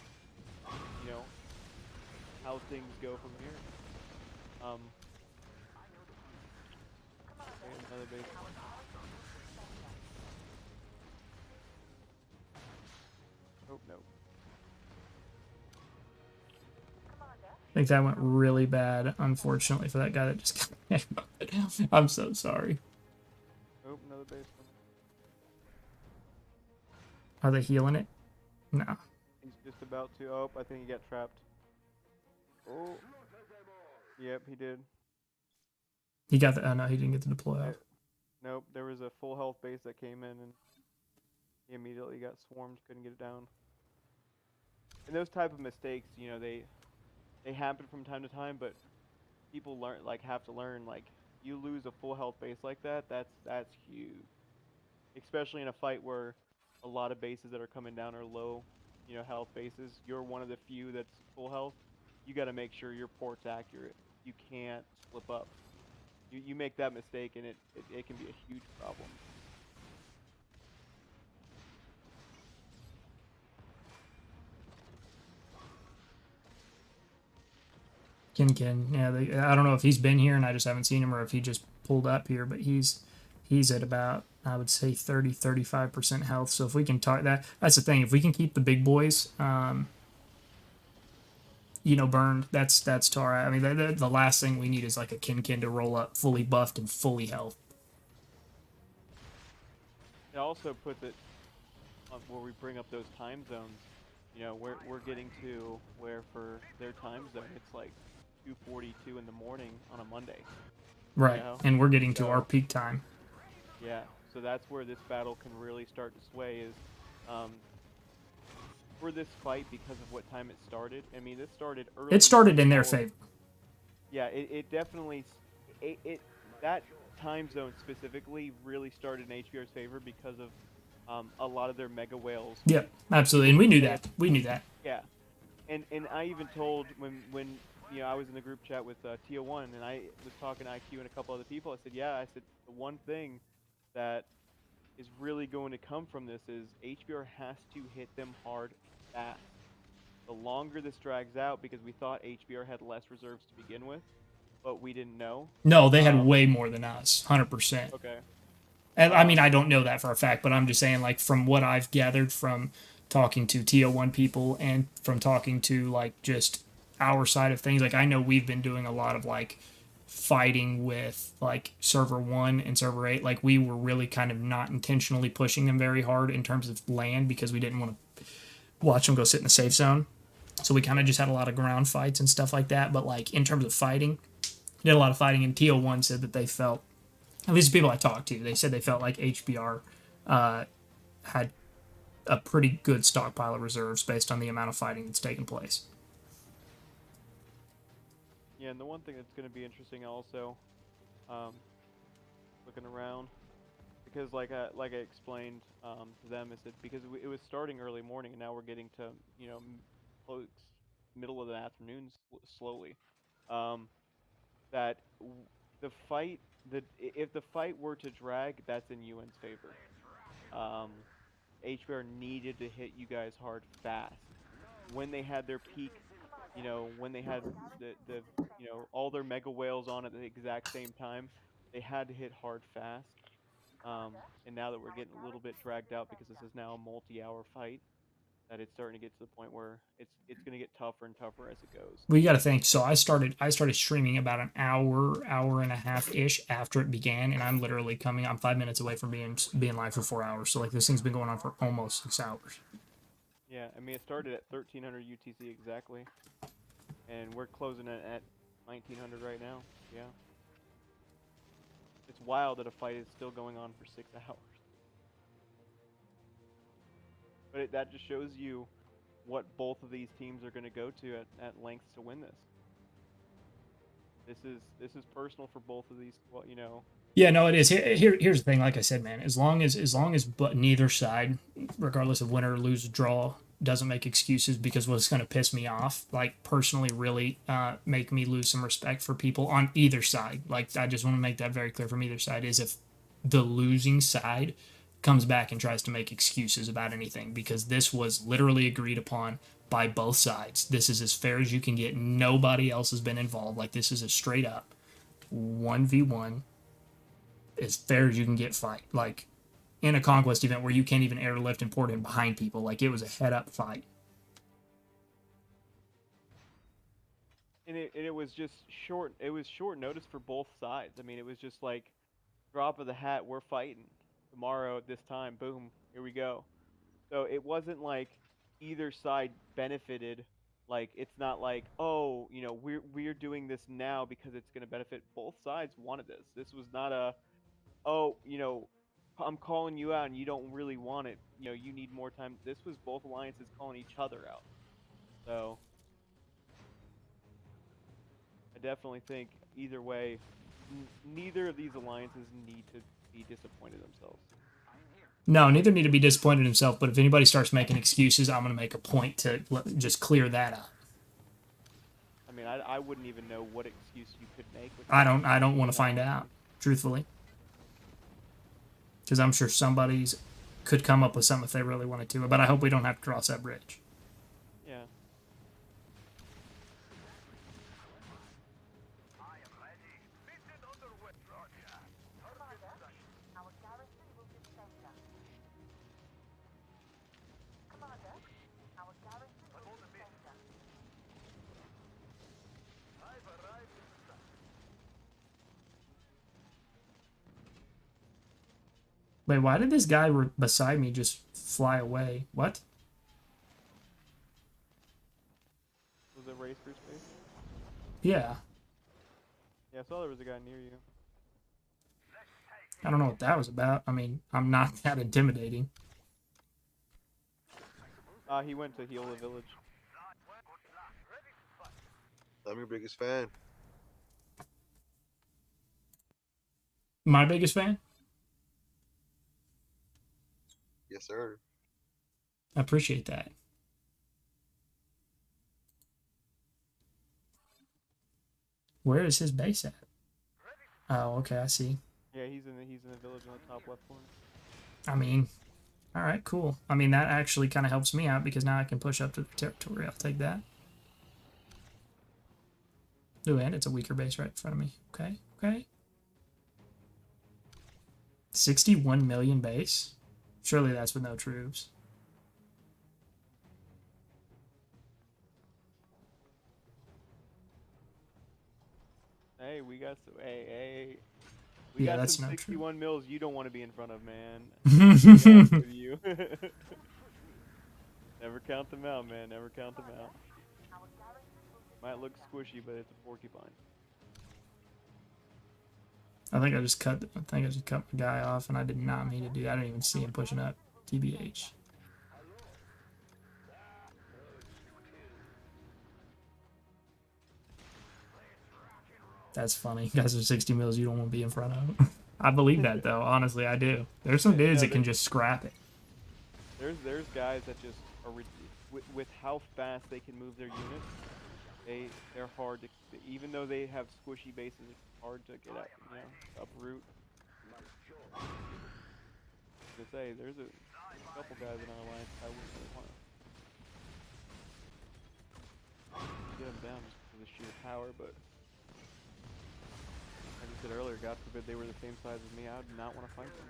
you know, how things go from here. Another base. Oh, no. I think that went really bad, unfortunately, for that guy that just got I'm so sorry. Oh, another base. Are they healing it? No. He's just about to. Oh, I think he got trapped. Oh. Yep, he did. He got the. Oh, no, he didn't get the deploy out. Nope, there was a full health base that came in and he immediately got swarmed, couldn't get it down. And those type of mistakes, you know, they happen from time to time, but people have to learn, like, you lose a full health base like that, that's huge. Especially in a fight where a lot of bases that are coming down are low, you know, health bases. You're one of the few that's full health. You got to make sure your port's accurate. You can't slip up. You make that mistake and it can be a huge problem. Kin, yeah, I don't know if he's been here and I just haven't seen him, or if he just pulled up here, but he's at about, I would say, 30-35% health. So if we can talk that's the thing. If we can keep the big boys, you know, burned, that's to our. I mean, the last thing we need is like a Kin to roll up fully buffed and fully health. It also puts it on where we bring up those time zones. You know, we're getting to where for their time zone it's like 2:42 in the morning on a Monday. Right, you know? And we're getting to our peak time. Yeah, so that's where this battle can really start to sway is, for this fight, because of what time it started. I mean, this started early. It started in their favor. Yeah, it definitely, that time zone specifically really started in HBR's favor because of a lot of their mega whales. Yep, absolutely, and we knew that. We knew that. Yeah, and I even told when I was in the group chat with TO1 and I was talking to IQ and a couple other people. I said, yeah, I said the one thing that is really going to come from this is HBR has to hit them hard fast. The longer this drags out, because we thought HBR had less reserves to begin with, but we didn't know. No, they had way more than us, 100%. Okay. And I mean, I don't know that for a fact, but I'm just saying, like, from what I've gathered from talking to TO1 people and from talking to, like, just our side of things, like, I know we've been doing a lot of, like, fighting with, like, server 1 and server 8. Like, we were really kind of not intentionally pushing them very hard in terms of land because we didn't want to watch them go sit in the safe zone. So we kind of just had a lot of ground fights and stuff like that. But, like, in terms of fighting, did a lot of fighting, and TO1 said that they felt, at least the people I talked to, they said they felt like HBR had a pretty good stockpile of reserves based on the amount of fighting that's taken place. Yeah, and the one thing that's going to be interesting also, looking around, because like I explained to them, is that because it was starting early morning and now we're getting to middle of the afternoon slowly, that the fight, if the fight were to drag, that's in UN's favor. HBR needed to hit you guys hard fast when they had their peak, when they had the all their mega whales on at the exact same time. They had to hit hard fast. And now that we're getting a little bit dragged out because this is now a multi-hour fight, that it's starting to get to the point where it's going to get tougher and tougher as it goes. Well, you got to think. So I started streaming about an hour and a half ish after it began, and I'm 5 minutes away from being live for 4 hours. So like this thing's been going on for almost 6 hours. Yeah, I mean it started at 1300 UTC exactly, and we're closing it at 1900 right now. Yeah, it's wild that a fight is still going on for 6 hours. But that just shows you what both of these teams are going to go to at lengths to win this. This is personal for both of these. Well, Yeah, no, it is. Here's the thing. Like I said, man, as long as but neither side, regardless of win or lose or draw, doesn't make excuses, because what's going to piss me off, like personally, really make me lose some respect for people on either side. Like I just want to make that very clear from either side, is if the losing side comes back and tries to make excuses about anything, because this was literally agreed upon by both sides. This is as fair as you can get. Nobody else has been involved. Like this is a straight up 1v1, as fair as you can get fight. Like in a conquest event where you can't even airlift and port in behind people. Like it was a head up fight. And it was just short. It was short notice for both sides. I mean, it was just like drop of the hat. We're fighting tomorrow at this time. Boom, here we go. So it wasn't like either side benefited. Like it's not like, oh, we're doing this now because it's going to benefit. Both sides wanted this. This was not a, oh, I'm calling you out and you don't really want it. You need more time. This was both alliances calling each other out. So I definitely think either way, neither of these alliances need to be disappointed themselves. No, neither need to be disappointed himself, but if anybody starts making excuses, I'm going to make a point to just clear that up. I mean, I wouldn't even know what excuse you could make. I don't want to find out, truthfully. Because I'm sure somebody's could come up with something if they really wanted to, but I hope we don't have to cross that bridge. Yeah. Wait, why did this guy beside me just fly away? What? Was it race for space? Yeah. Yeah, I saw there was a guy near you. I don't know what that was about. I mean, I'm not that intimidating. He went to heal the village. I'm your biggest fan. My biggest fan? Yes, sir. I appreciate that. Where is his base at? Oh, okay, I see. Yeah, he's in the village on the top left corner. I mean, all right, cool. I mean, that actually kind of helps me out because now I can push up to the territory. I'll take that. Ooh, and it's a weaker base right in front of me. Okay, okay. 61 million base? Surely that's with no troops. Hey, we got some. Hey. We got that's some no 61 mils you don't want to be in front of, man. With you. Never count them out, man. Never count them out. Might look squishy, but it's a porcupine. I think I just cut my guy off, and I did not mean to do that. I didn't even see him pushing up. TBH. That's funny. Guys are 60 mils you don't want to be in front of. I believe that though. Honestly, I do. There's some dudes that can just scrap it. There's guys that just are with how fast they can move their units. They're hard to, even though they have squishy bases, it's hard to get up, uproot. To say, there's a couple guys in our alliance I wouldn't really want to get them down just for the sheer power, but like I said earlier, God forbid they were the same size as me, I would not want to fight them.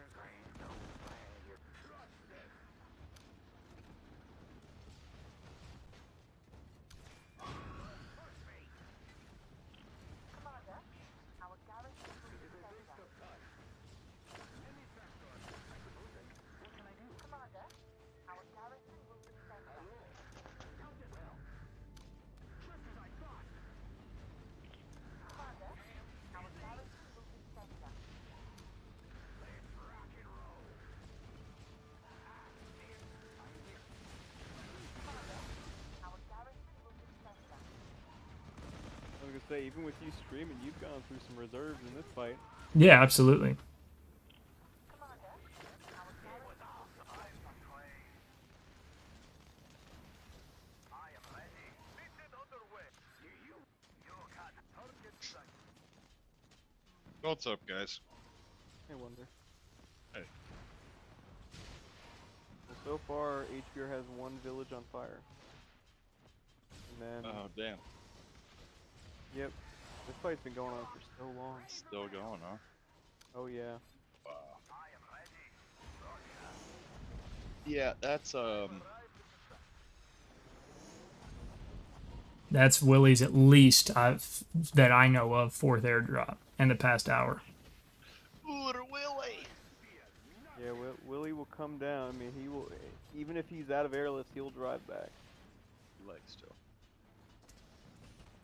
I was gonna say, even with you streaming, you've gone through some reserves in this fight. Yeah, absolutely. What's up, guys? I wonder. Hey. Well, so far, HBR has one village on fire. And then... Oh, damn. Yep. This fight's been going on for so long. Still going, huh? Oh, yeah. Wow. Yeah, That's Willie's at least that I know of 4th airdrop in the past hour. Little Willie. Yeah, Willie will come down. I mean, he will, even if he's out of airlifts, he'll drive back. He likes to.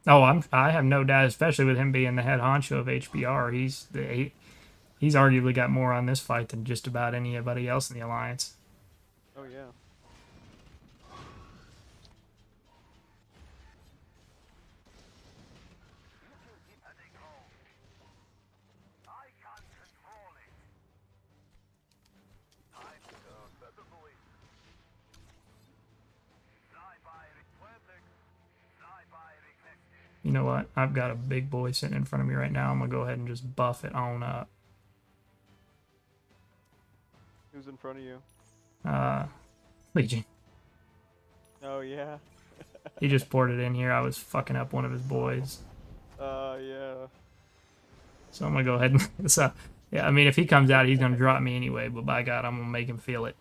Oh, I have no doubt, especially with him being the head honcho of HBR. He's arguably got more on this fight than just about anybody else in the alliance. Oh yeah. You know what? I've got a big boy sitting in front of me right now. I'm going to go ahead and just buff it on up. Who's in front of you? Legion. Oh, yeah. He just poured it in here. I was fucking up one of his boys. Yeah. So I'm going to go ahead and... So, yeah, I mean, if he comes out, he's going to drop me anyway. But by God, I'm going to make him feel it.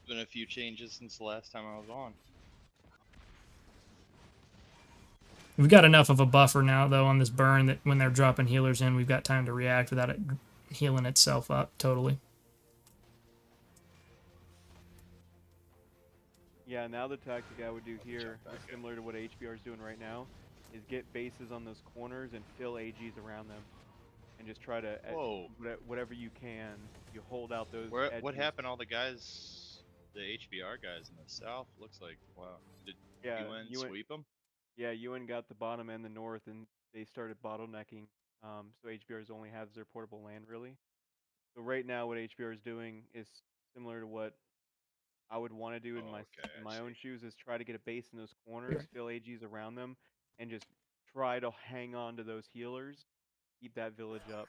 Been a few changes since the last time I was on. We've got enough of a buffer now, though, on this burn that when they're dropping healers in, we've got time to react without it healing itself up totally. Yeah, now the tactic I would do here is similar to what HBR is doing right now, is get bases on those corners and fill AGs around them. and just try to whatever you can. You hold out those. What happened? All the guys, the HBR guys in the south. Looks like wow. Did UN sweep them? Yeah, UN got the bottom and the north, and they started bottlenecking. So HBRs only has their portable land really. So right now, what HBR is doing is similar to what I would want to do in my own shoes, is try to get a base in those corners, fill AGs around them, and just try to hang on to those healers, keep that village up.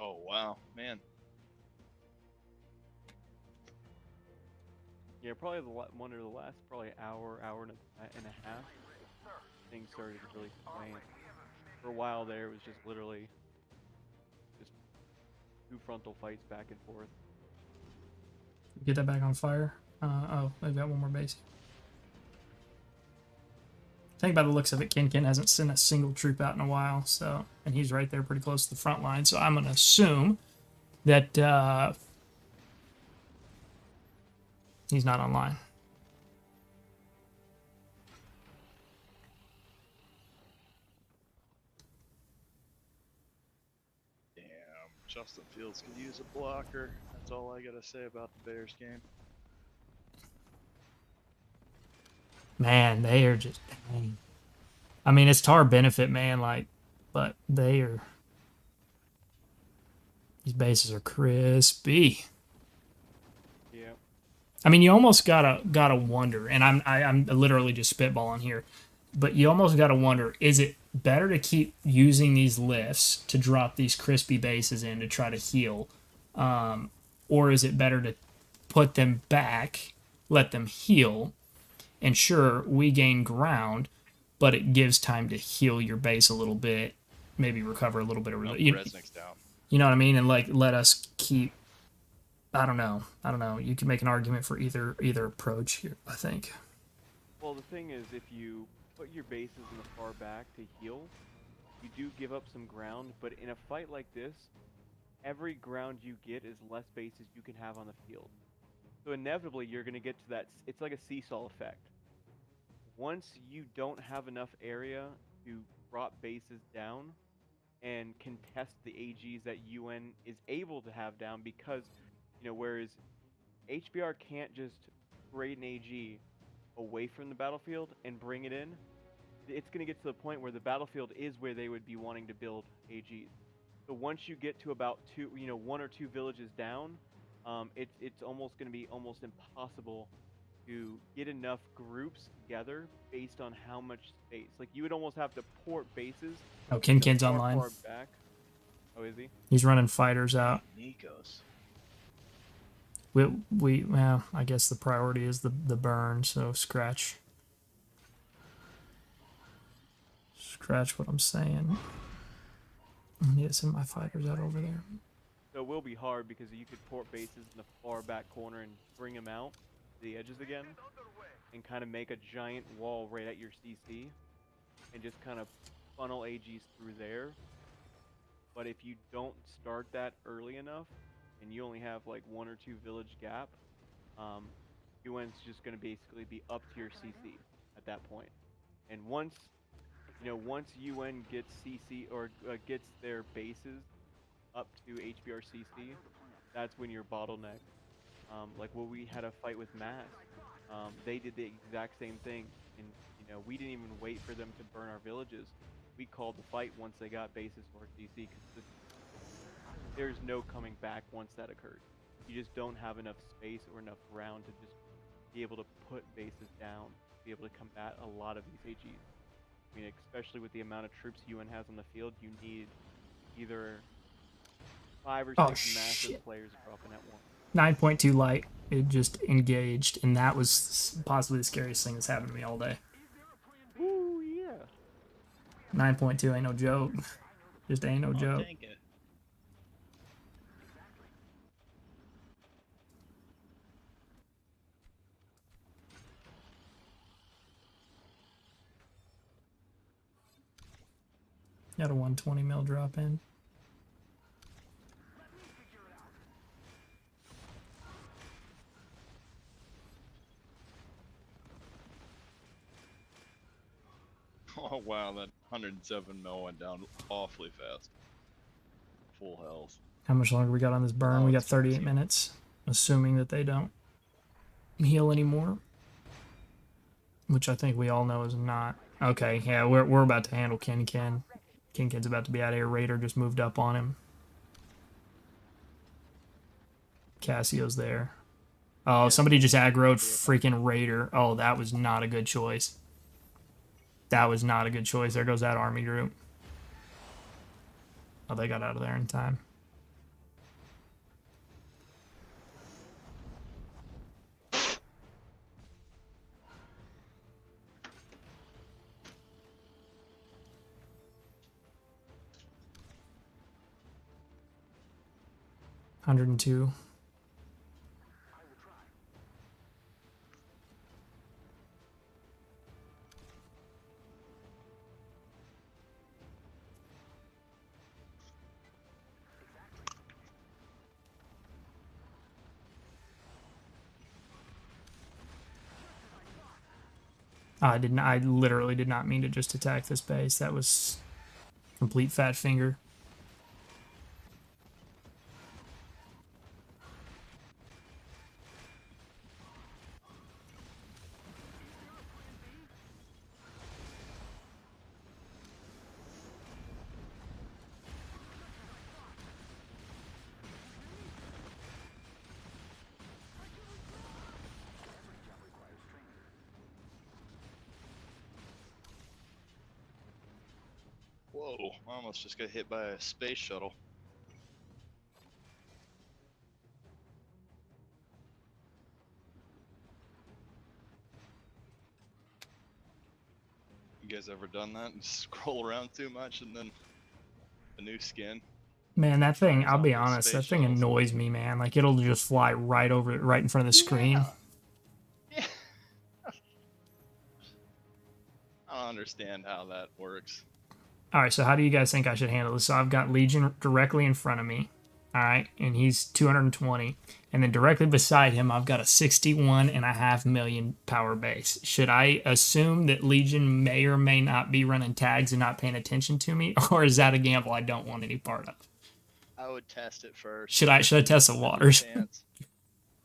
Oh wow, man. Yeah, probably one of the last hour and a half, things started really playing. For a while there, it was just literally just 2 frontal fights back and forth. Get that back on fire. Oh, they've got one more base. I think by the looks of it, Kin hasn't sent a single troop out in a while, so, and he's right there pretty close to the front line, so I'm going to assume that he's not online. Damn, Justin Fields could use a blocker. That's all I gotta say about the Bears game. Man, they are just... Dang. I mean, it's to our benefit, man, like, but they are... These bases are crispy. Yeah. I mean, you almost gotta wonder, and I'm literally just spitballing here, but you almost gotta wonder: is it better to keep using these lifts to drop these crispy bases in to try to heal, or is it better to put them back, let them heal, and sure, we gain ground, but it gives time to heal your base a little bit, maybe recover a little bit of Resnick's down. You know what I mean? And like let us keep. I don't know. You can make an argument for either approach here, I think. Well, the thing is, if you put your bases in the far back to heal, you do give up some ground. But in a fight like this, every ground you get is less bases you can have on the field. So inevitably, you're going to get to that. It's like a seesaw effect. Once you don't have enough area to drop bases down and contest the AGs that UN is able to have down, because, you know, whereas HBR can't just create an AG away from the battlefield and bring it in, it's going to get to the point where the battlefield is where they would be wanting to build AGs. So once you get to about 1 or 2 villages down, it's almost going to be almost impossible to get enough groups together based on how much space. Like, you would almost have to port bases. Oh, Kin's online. Far back. Oh, is he? He's running fighters out. Nikos. Well, I guess the priority is the burn, so scratch what I'm saying. I need to send my fighters out over there. So it will be hard because you could port bases in the far back corner and bring them out to the edges again and kind of make a giant wall right at your CC and just kind of funnel AGs through there. But if you don't start that early enough and you only have like 1 or 2 village gap, UN's just going to basically be up to your CC at that point. And once UN gets CC or gets their bases up to HBR CC, that's when you're bottlenecked. Like when we had a fight with Mass, they did the exact same thing, and we didn't even wait for them to burn our villages. We called the fight once they got bases for CC, because there's no coming back once that occurred. You just don't have enough space or enough ground to just be able to put bases down, be able to combat a lot of these AGs. I mean, especially with the amount of troops UN has on the field, you need either 5 or 6 massive players dropping at once. 9.2 light, it just engaged, and that was possibly the scariest thing that's happened to me all day. Ooh, yeah. 9.2 ain't no joke. Just ain't no joke. Dang it. Got a 120 mil drop in. Oh wow, that 107 mil went down awfully fast. Full health. How much longer we got on this burn? We got 38 minutes, assuming that they don't heal anymore. Which I think we all know is not. Okay, yeah, we're about to handle Kin-Kin. Kin-Kin's about to be out of here. Raider just moved up on him. Cassio's there. Oh, somebody just aggroed freaking Raider. Oh, that was not a good choice. That was not a good choice. There goes that army group. Oh, they got out of there in time. $102. I literally did not mean to just attack this base. That was complete fat finger. Whoa, I almost just got hit by a space shuttle. You guys ever done that and scroll around too much and then a new skin? Man, that thing, I'll be honest, that thing annoys me, man. Like, it'll just fly right over, right in front of the screen. Yeah. I don't understand how that works. All right, so how do you guys think I should handle this? So I've got Legion directly in front of me, all right, and he's 220. And then directly beside him, I've got a 61.5 million power base. Should I assume that Legion may or may not be running tags and not paying attention to me, or is that a gamble I don't want any part of? I would test it first. Should I test the waters?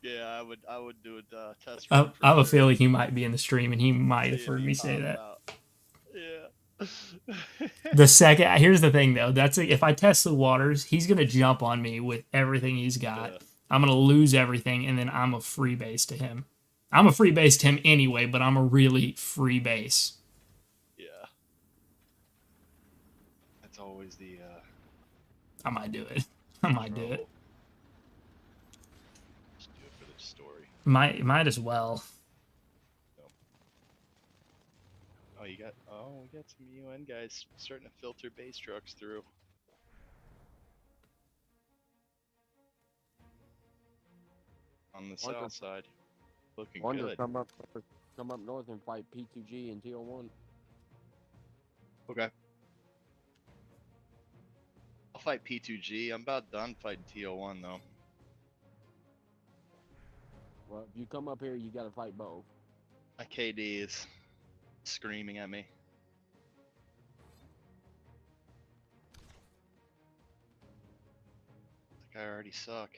Yeah, I would do a test. I have a feeling he might be in the stream, and he might have heard me say that. Yeah. The second, here's the thing though, if I test the waters, he's gonna jump on me with everything he's got. Yeah. I'm gonna lose everything, and then I'm a free base to him. I'm a free base to him anyway, but I'm a really free base. Yeah. That's always the. I might do it. I might do it. Just do it for the story. Might as well. We got some UN guys starting to filter base trucks through. On the south side. Looking good. Come up north and fight P2G and TL1. Okay. I'll fight P2G. I'm about done fighting TL1 though. Well, if you come up here, you gotta fight both. My KD is screaming at me. Like I already suck.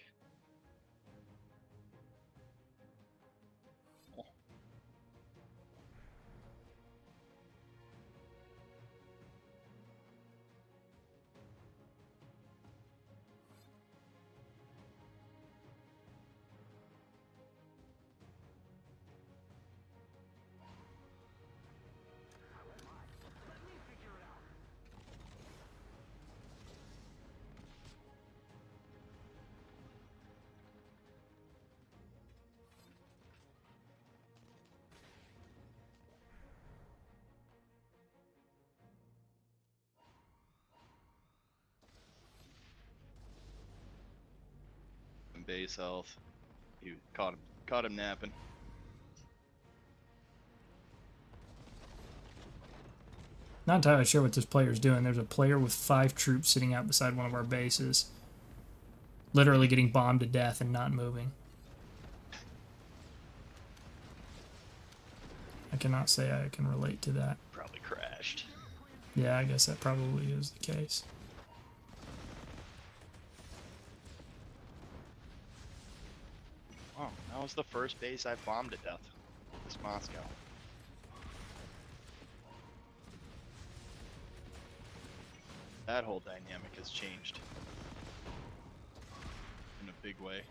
Oh. Base health. You caught him napping. Not entirely sure what this player's doing. There's a player with 5 troops sitting out beside one of our bases. Literally getting bombed to death and not moving. I cannot say I can relate to that. Probably crashed. Yeah, I guess that probably is the case. Oh, that was the first base I bombed to death. This Moscow. That whole dynamic has changed in a big way.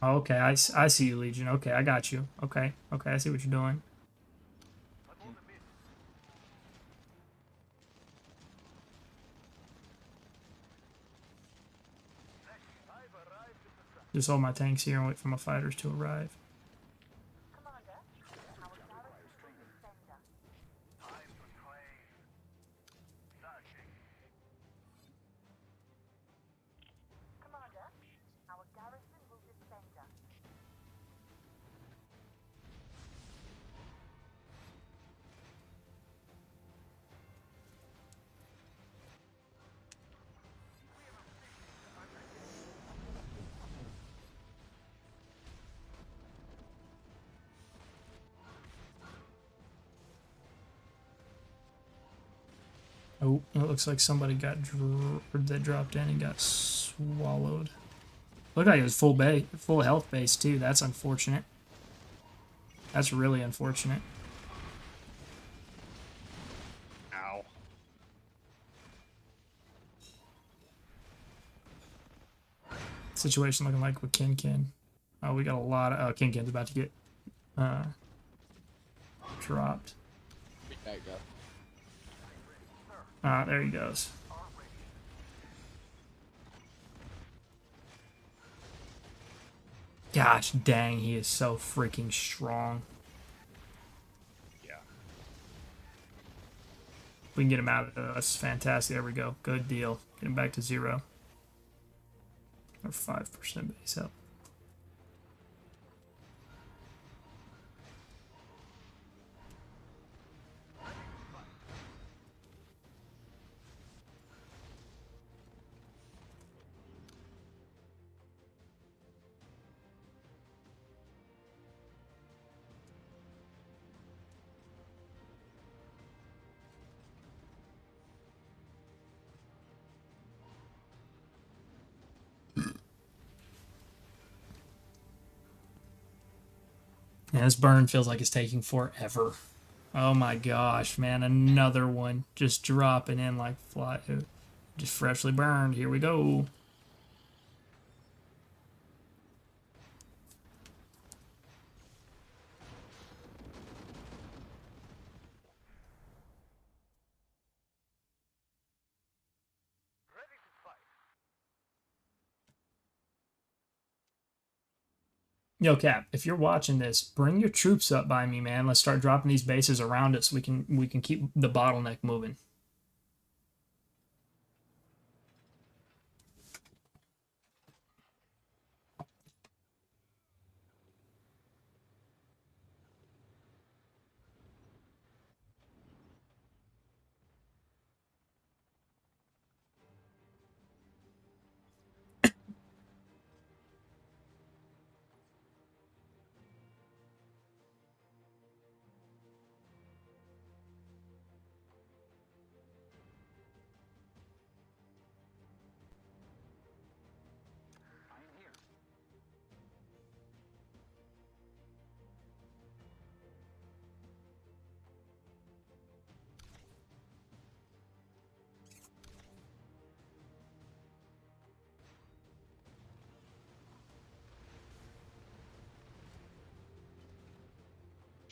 Okay, I see you, Legion. Okay, I got you. Okay, I see what you're doing. Just hold my tanks here and wait for my fighters to arrive. Oh, it looks like somebody got that dropped in and got swallowed. Looked like it was full health base too. That's unfortunate. That's really unfortunate. Ow. Situation looking like with Kin. Oh, we got a lot of... Oh, Kin's about to get dropped. There you go. Ah, there he goes. Gosh dang, he is so freaking strong. Yeah. We can get him out of this. Fantastic. There we go. Good deal. Get him back to 0. Or 5% base up. Yeah, this burn feels like it's taking forever. Oh my gosh, man. Another one. Just dropping in like fly. Just freshly burned. Here we go. Yo, Cap, if you're watching this, bring your troops up by me, man. Let's start dropping these bases around us. We can keep the bottleneck moving.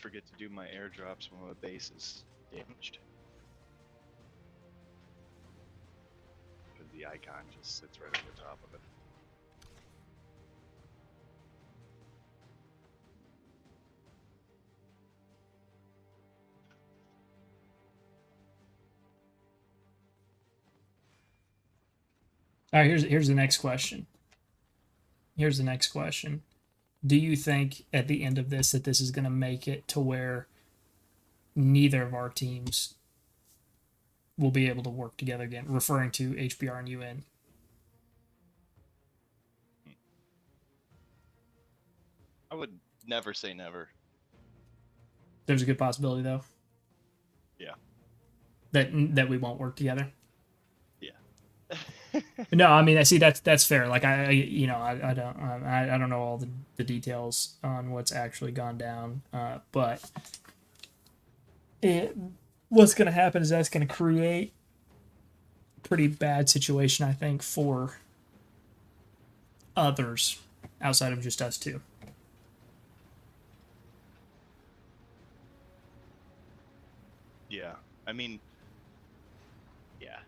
forget to do my airdrops when my base is damaged. Because the icon just sits right over the top of it. All right, here's the next question. Here's the next question. Do you think at the end of this that this is going to make it to where neither of our teams will be able to work together again, referring to HBR and UN? I would never say never. There's a good possibility, though. Yeah. That we won't work together. Yeah. No, I mean, I see that's fair. Like I don't know all the details on what's actually gone down, but what's going to happen is that's going to create a pretty bad situation, I think, for others outside of just us two. Yeah, I mean, yeah.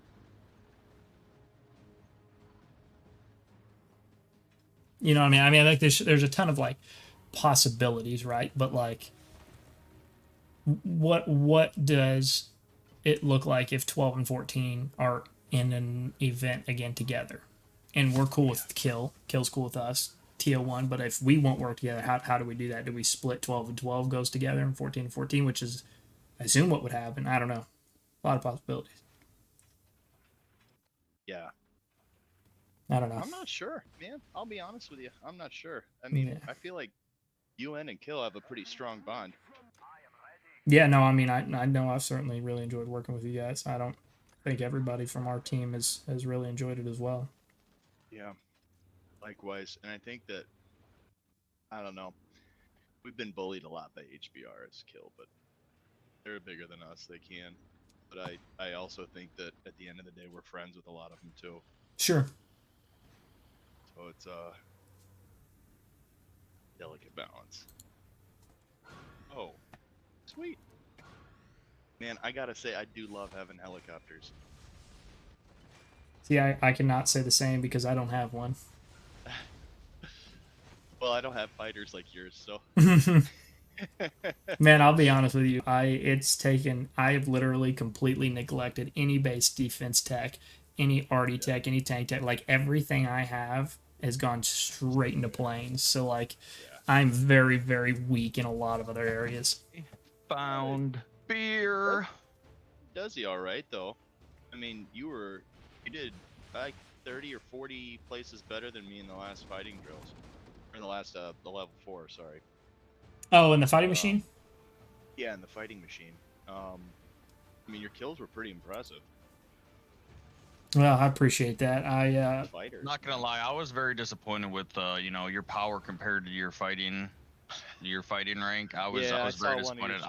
You know what I mean? I mean, like there's a ton of like possibilities, right? But like, what does it look like if 12 and 14 are in an event again together, and we're cool with Kill's cool with us, TO1. But if we won't work together, how do we do that? Do we split 12 and 12 goes together and 14 and 14, which is, I assume, what would happen. I don't know. A lot of possibilities. Yeah. I don't know. I'm not sure, man. I'll be honest with you. I'm not sure. I mean, Yeah. I feel like UN and Kill have a pretty strong bond. Yeah, no, I mean, I know I've certainly really enjoyed working with you guys. I don't think everybody from our team has really enjoyed it as well. Yeah. Likewise. And I think that, I don't know, we've been bullied a lot by HBR as Kill, but they're bigger than us. They can. But I also think that at the end of the day, we're friends with a lot of them too. Sure. So it's a delicate balance. Oh, sweet. Man, I gotta say, I do love having helicopters. See, I cannot say the same because I don't have one. Well, I don't have fighters like yours, so. Man, I'll be honest with you. I've literally completely neglected any base defense tech, any arty tech, any tank tech. Like, everything I have has gone straight into planes. So, like, I'm very, very weak in a lot of other areas. Found beer. Does he all right though? I mean, you did like 30 or 40 places better than me in the last fighting drills, or in the last the level 4. Sorry. Oh, and the fighting machine? Yeah, and the fighting machine. I mean, your kills were pretty impressive. Well, I appreciate that. Not gonna lie, I was very disappointed with your power compared to your fighting rank. I was very disappointed.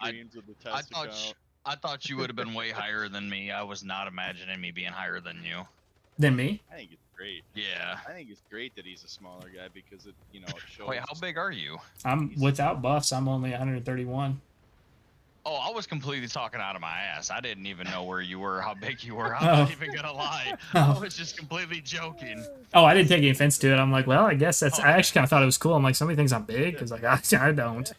I thought you would have been way higher than me. I was not imagining me being higher than you. Than me? I think it's great. Yeah. I think it's great that he's a smaller guy because it shows. Wait, how big are you? Without buffs, I'm only 131. Oh, I was completely talking out of my ass. I didn't even know where you were, how big you were. I'm not even gonna lie. I was just completely joking. Oh, I didn't take any offense to it. I'm like, well, I guess that's. I actually kind of thought it was cool. I'm like, somebody thinks I'm big because like I don't.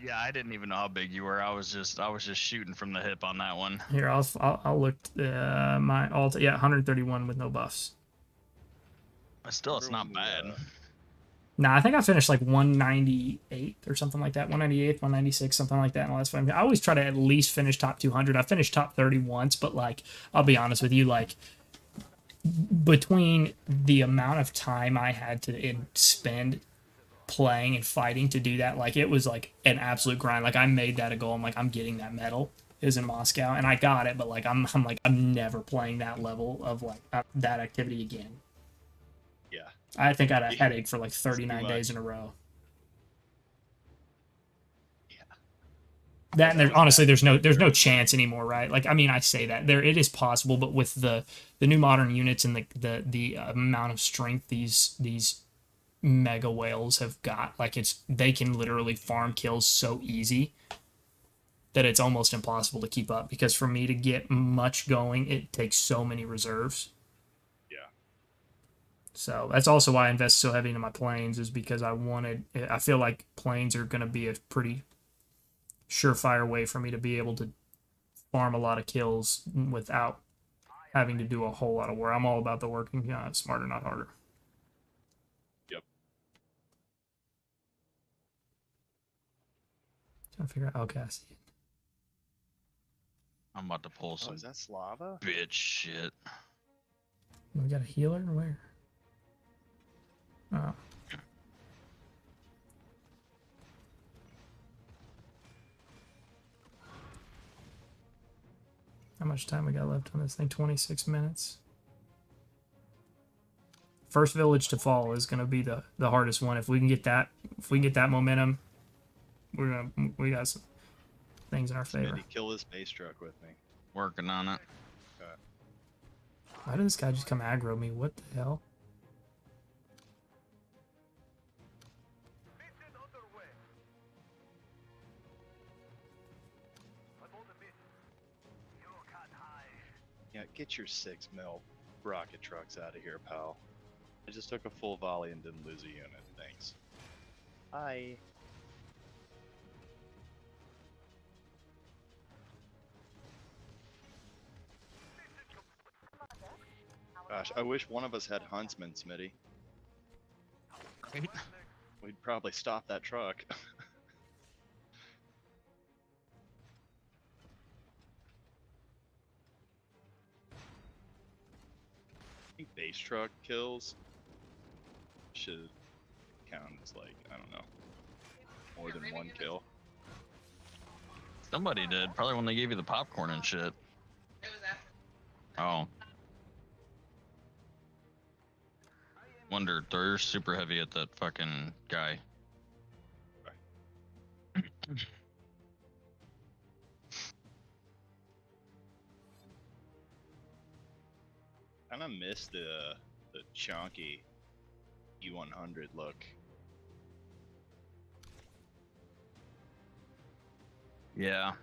Yeah, I didn't even know how big you were. I was just shooting from the hip on that one. Here, I'll look. My alt. Yeah, 131 with no buffs. But still, it's not bad. Nah, I think I finished like 198 or something like that. 198, 196, something like that in the last fight. I always try to at least finish top 200. I finished top 30 once, but like, I'll be honest with you, like, between the amount of time I had to spend playing and fighting to do that, like, it was like an absolute grind. Like, I made that a goal. I'm like, I'm getting that medal. It was in Moscow, and I got it, but like, I'm never playing that level of like that activity again. Yeah. I think I had a headache for like 39 days in a row. Yeah. That and honestly, there's no chance anymore, right? Like, I mean, I say that it is possible, but with the new modern units and the amount of strength these mega whales have got. Like they can literally farm kills so easy that it's almost impossible to keep up, because for me to get much going, it takes so many reserves. Yeah. So that's also why I invest so heavy into my planes, is because I feel like planes are going to be a pretty surefire way for me to be able to farm a lot of kills without having to do a whole lot of work. I'm all about the working smarter, not harder. Yep. Trying to figure out. Okay, I see it. I'm about to pull some. Oh, is that Slava? Bitch shit. We got a healer? Where? Oh. How much time we got left on this thing? 26 minutes. First village to fall is going to be the hardest one. If we can get that momentum, we got some things in our favor. Smitty, kill this base truck with me. Working on it. Okay. Why did this guy just come aggro me? What the hell? Yeah, get your 6 mil rocket trucks out of here, pal. I just took a full volley and didn't lose a unit. Thanks. Bye. Gosh, I wish one of us had Huntsman, Smitty. We'd probably stop that truck. I think base truck kills should count as, like, I don't know, more than one kill. Somebody did. Probably when they gave you the popcorn and shit. Oh. Wonder, they're super heavy at that fucking guy. Kinda miss the chunky E100 look. Yeah.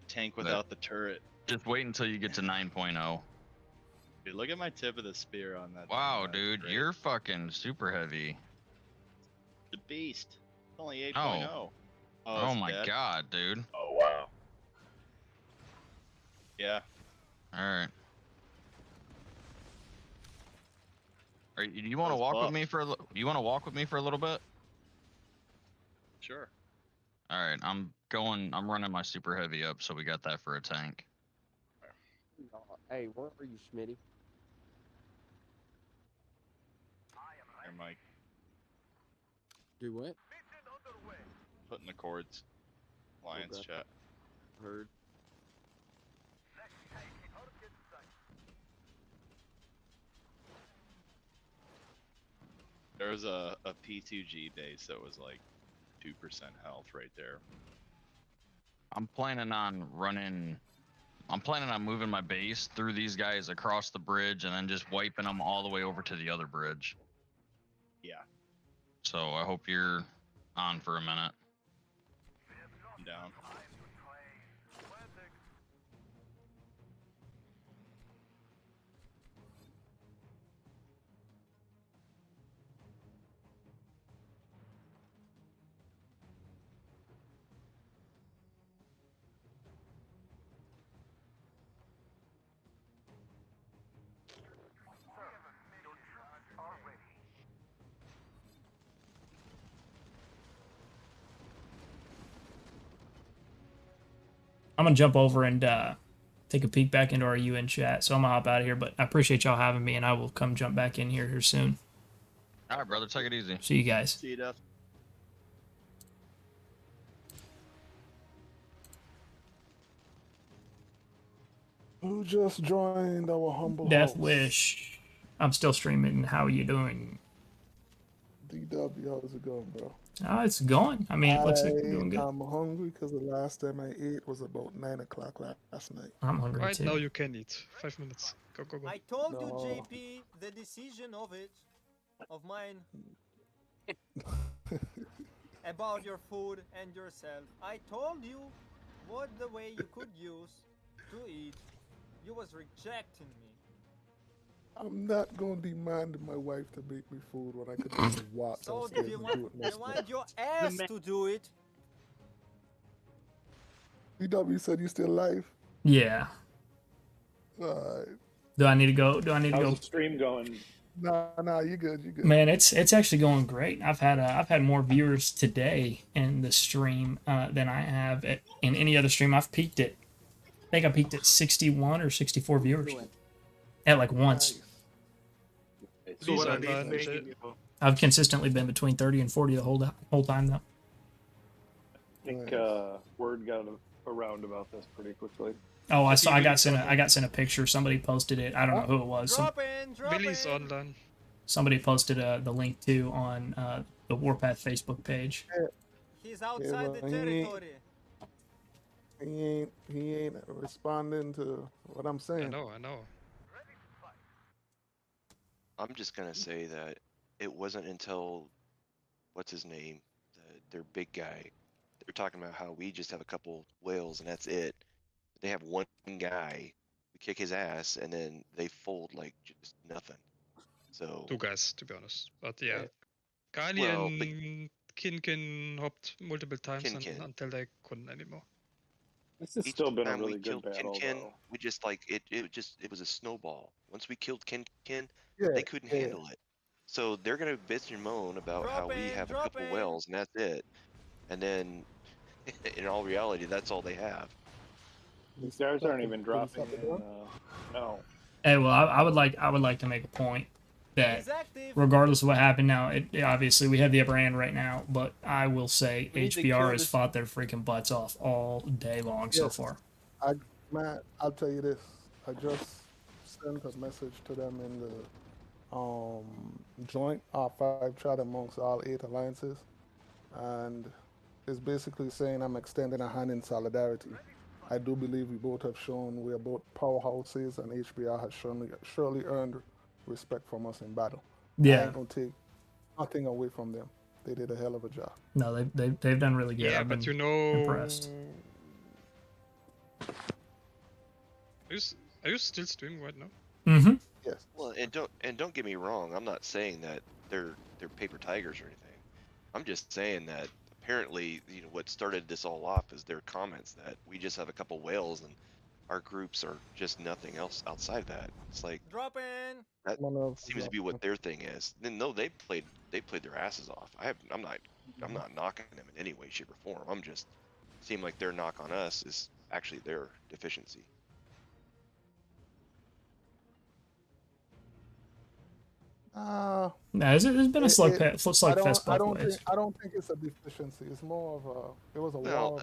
Tank without the turret. Just wait until you get to 9.0. Dude, look at my tip of the spear on that. Wow, thing. dude, Great. you're fucking super heavy. The beast. It's only 8.0. Oh it's my dead? god, dude. Oh wow. Yeah. Alright. You want to walk with me for you want to walk with me for a little bit? Sure. All right, I'm running my super heavy up, so we got that for a tank. Hey, where are you, Smitty? Here, Mike. Do what? Putting the chords. Lions Okay. chat. Heard. There was a P2G base that was like 2% health right there. I'm planning on moving my base through these guys across the bridge and then just wiping them all the way over to the other bridge. Yeah. So I hope you're on for a minute. I'm down. I'm gonna jump over and take a peek back into our UN chat. So I'm gonna hop out of here, but I appreciate y'all having me, and I will come jump back in here soon. All right, brother, take it easy. See you guys. See you, Duff. Who just joined our humble Death house? Wish. I'm still streaming. How are you doing? DW, how's it going, bro? It's going. I mean, it looks like we're doing good. I'm hungry because the last time I ate was about 9 o'clock last night. I'm hungry Right too. now you can eat. 5 minutes. Go, go, go. I told No. you, JP, the decision of mine, about your food and yourself. I told you what the way you could use to eat. You was rejecting me. I'm not going to demand my wife to make me food when I could just walk So downstairs do you and want, do it you myself. want your ass to do it? DW said you still alive? Yeah. Alright. Do I need to go? Do I need to How's go? the stream going? Nah, you good, you good. Man, it's actually going great. I've had more viewers today in the stream than I have in any other stream. I think I peaked at 61 or 64 viewers at like once. So what are they saying? I've consistently been between 30 and 40 the whole time though. I think word got around about this pretty quickly. Oh, I got sent a picture. Somebody posted it. I don't know who it was. Billy's online. Somebody posted the link too on the Warpath Facebook page. He's outside the territory. He ain't responding to what I'm saying. I know. I'm just gonna say that it wasn't until what's his name, their big guy. They're talking about how we just have a couple whales and that's it. They have one guy, we kick his ass, and then they fold like just nothing. So 2 guys, to be honest. But yeah, Kali and Kinkin hopped multiple times until they couldn't anymore. This has still been a really good battle, though. We just like it was a snowball. Once we killed Kin, Yeah, they couldn't handle it. So they're gonna bitch and moan about how we have a couple whales and that's it. And then in all reality, that's all they have. These guys aren't even dropping in. No. Hey, well, I would like to make a point that regardless of what happened now, obviously we have the upper hand right now, but I will say HBR has fought their freaking butts off all day long so far. Matt, I'll tell you this. I just sent a message to them in the joint R5 chat amongst all 8 alliances, and it's basically saying I'm extending a hand in solidarity. I do believe we both have shown we are both powerhouses, and HBR has surely earned respect from us in battle. Yeah. I ain't gonna take nothing away from them. They did a hell of a job. No, they've done really good. Yeah, I've but been you know, impressed. Are you still streaming right now? Mm-hmm. Yes. Well, and don't get me wrong. I'm not saying that they're paper tigers or anything. I'm just saying that apparently, what started this all off is their comments that we just have a couple whales and our groups are just nothing else outside that. It's like that seems to be what their thing is. Then no, they played their asses off. I'm not knocking them in any way, shape, or form. I'm just seeing like their knock on us is actually their deficiency. No, there's been a slugfest both ways. I don't think it's a deficiency. It's more of a. It was a wall.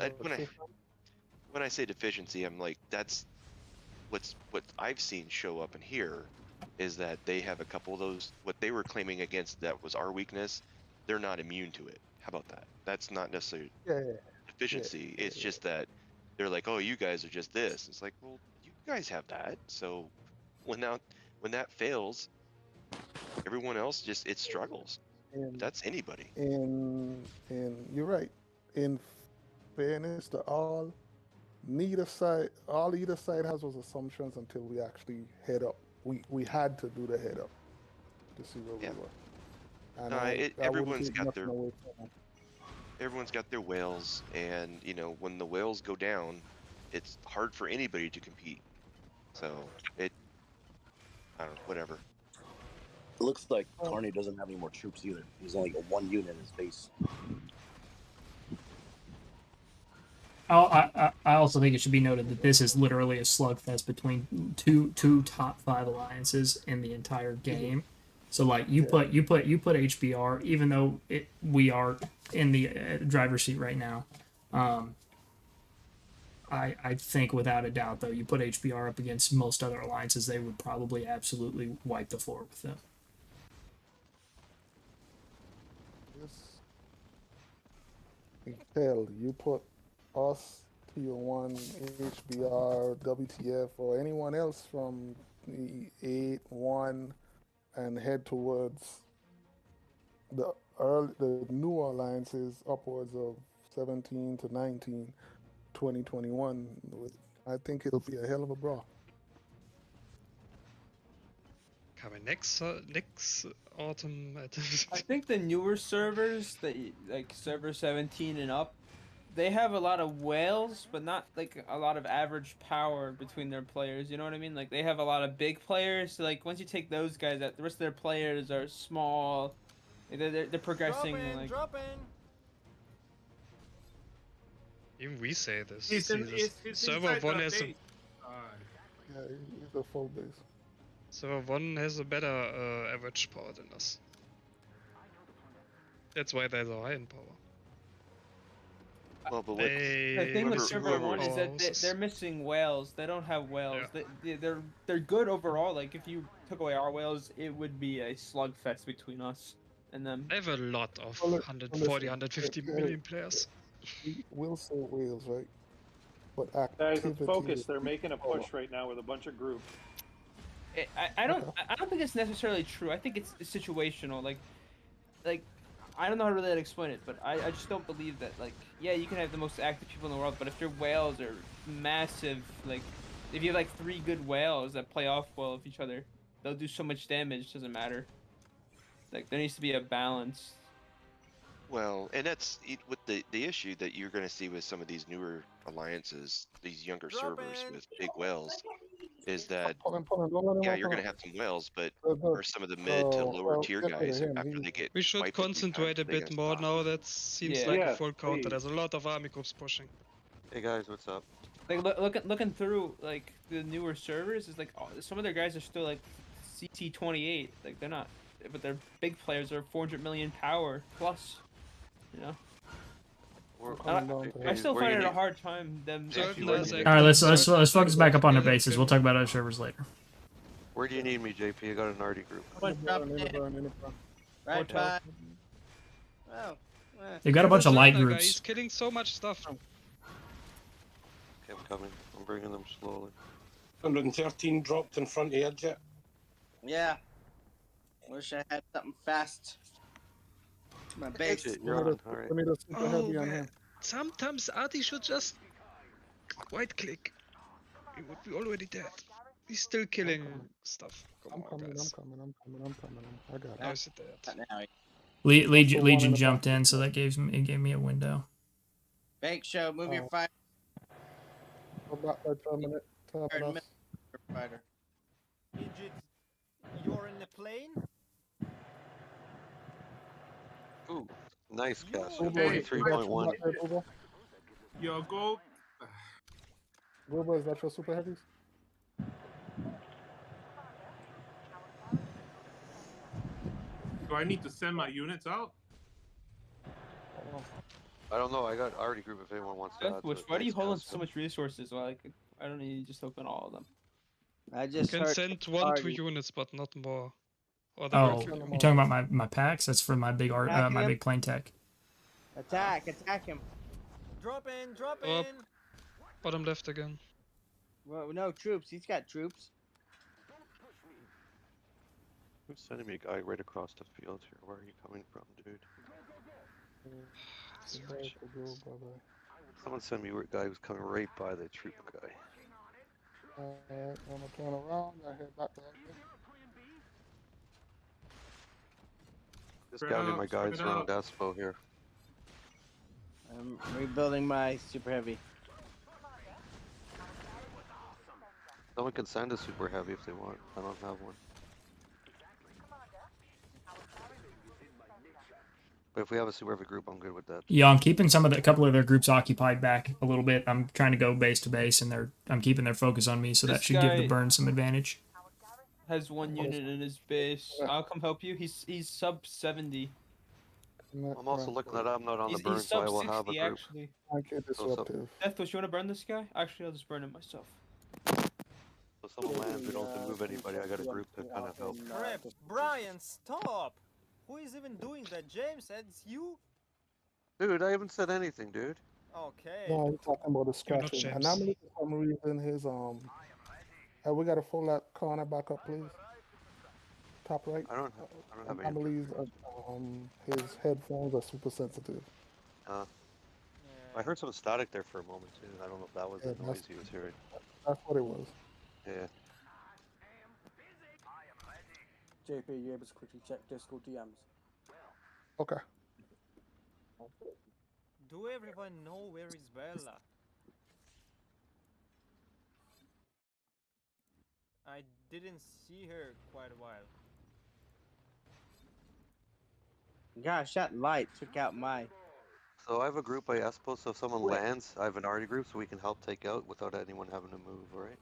When I say deficiency, I'm like that's what I've seen show up in here is that they have a couple of those what they were claiming against that was our weakness. They're not immune to it. How about that? That's not necessarily deficiency. It's just that they're like, oh, you guys are just this. It's like, well, you guys have that. So when that fails, everyone else just it struggles. That's anybody. And you're right. In fairness to all either side has those assumptions until we actually head up. We had to do the head up to see where we were. And everyone's got their whales, and when the whales go down, it's hard for anybody to compete. So I don't know, whatever. It looks like Carney doesn't have any more troops either. He's only got 1 unit in his base. I also think it should be noted that this is literally a slugfest between two top 5 alliances in the entire game. So like you put HBR, even though we are in the driver's seat right now. I think without a doubt though, you put HBR up against most other alliances, they would probably absolutely wipe the floor with them. Hell, you put us, Tier 1, HBR, WTF, or anyone else from the 8, 1, and head towards the newer alliances upwards of 17 to 19, 2021. I think it'll be a hell of a brawl. Coming next autumn. I think the newer servers, like server 17 and up, they have a lot of whales, but not like a lot of average power between their players. You know what I mean? Like they have a lot of big players. So like once you take those guys out, the rest of their players are small. They're progressing. Drop in. Even we say this. It's Server 1 has a... Yeah, he's a full base. Server 1 has a better average power than us. That's why they're so high in power. Well, but the thing with server 1 is that they're missing whales. They don't have whales. Yeah. They're good overall. Like if you took away our whales, it would be a slugfest between us and them. I have a lot of 140, 150 million players. We'll say whales, right? But guys, let's focus. They're making a push right now with a bunch of groups. I don't think it's necessarily true. I think it's situational. Like I don't know how to really explain it, but I just don't believe that. Like, yeah, you can have the most active people in the world, but if your whales are massive, like if you have like 3 good whales that play off well with each other, they'll do so much damage. Doesn't matter. Like there needs to be a balance. Well, and that's with the issue that you're going to see with some of these newer alliances, these younger servers with big whales, is that yeah, you're going to have some whales, but are some of the mid to lower tier guys after they get. We should concentrate a bit more now. That seems like a full counter. There's a lot of army groups pushing. Hey guys, what's up? Like looking through like the newer servers is like some of their guys are still like CT28. Like they're not, but their big players are 400 million power plus. You know. I still find it a hard time. All right, let's focus back up on their bases. We'll talk about other servers later. Where do you need me, JP? I got an RD group. Right by. They've got a bunch of light He's groups. killing so much stuff. Okay, I'm coming. I'm bringing them slowly. 113 dropped in front of you, Jet. Yeah. Wish I had something fast. My base. Sometimes Artie should just right click. He would be already dead. He's still killing stuff. I'm coming. I got Now it. he's dead. Legion jumped in, so that gave me a window. Bank show, move your fighter. About that permanent. Fighter. Egypt, you're in the plane? Ooh, nice cast. Hey, 43.1. Yo, go. Wilbur, is that your super heavies? Do I need to send my units out? I don't know. I got RD group if anyone wants to. Why do you hold on so much resources? Like, I don't need to just open all of them. I just can send 1 2 units, but not more. Oh, you're talking about my packs? That's for my big my big plane tech. Attack him. Drop in. Bottom left again. Well, no troops. He's got troops. Who's sending me a guy right across the field here? Where are you coming from, dude? Someone send me a guy who's coming right by the troop guy. Alright, I'm gonna turn around. I head back to Just gathering my guys around Expo here. I'm rebuilding my super heavy. Someone can send a super heavy if they want. I don't have one. But if we have a super heavy group, I'm good with that. Yeah, I'm keeping a couple of their groups occupied back a little bit. I'm trying to go base to base, and I'm keeping their focus on me, so that should give the burn some advantage. Has 1 unit in his base. I'll come help you. He's sub 70. I'm also looking at I'm not on the burn, so I will have a group. Actually. Deathwish, you want to burn this guy? Actually, I'll just burn him myself. So someone lands, we don't have to move anybody. I got a group to kind of help. Crap, Brian, stop! Who is even doing that? James, it's you? Dude, I haven't said anything, dude. Okay. No, I'm talking about the You're not scratching. James. Anomaly for some reason his Hey, we gotta fold that corner back up, please. Top right. I don't have any. Anomalies. His headphones are super sensitive. I heard some static there for a moment too. I don't know if that was Yeah, the noise he was hearing. That's what it was. Yeah. JP, you able to quickly check Discord DMs? Okay. Do everyone know where is Bella? I didn't see her quite a while. Gosh, that light took out my. So I have a group by Espo, so if someone lands, I have an arty group so we can help take out without anyone having to move, alright?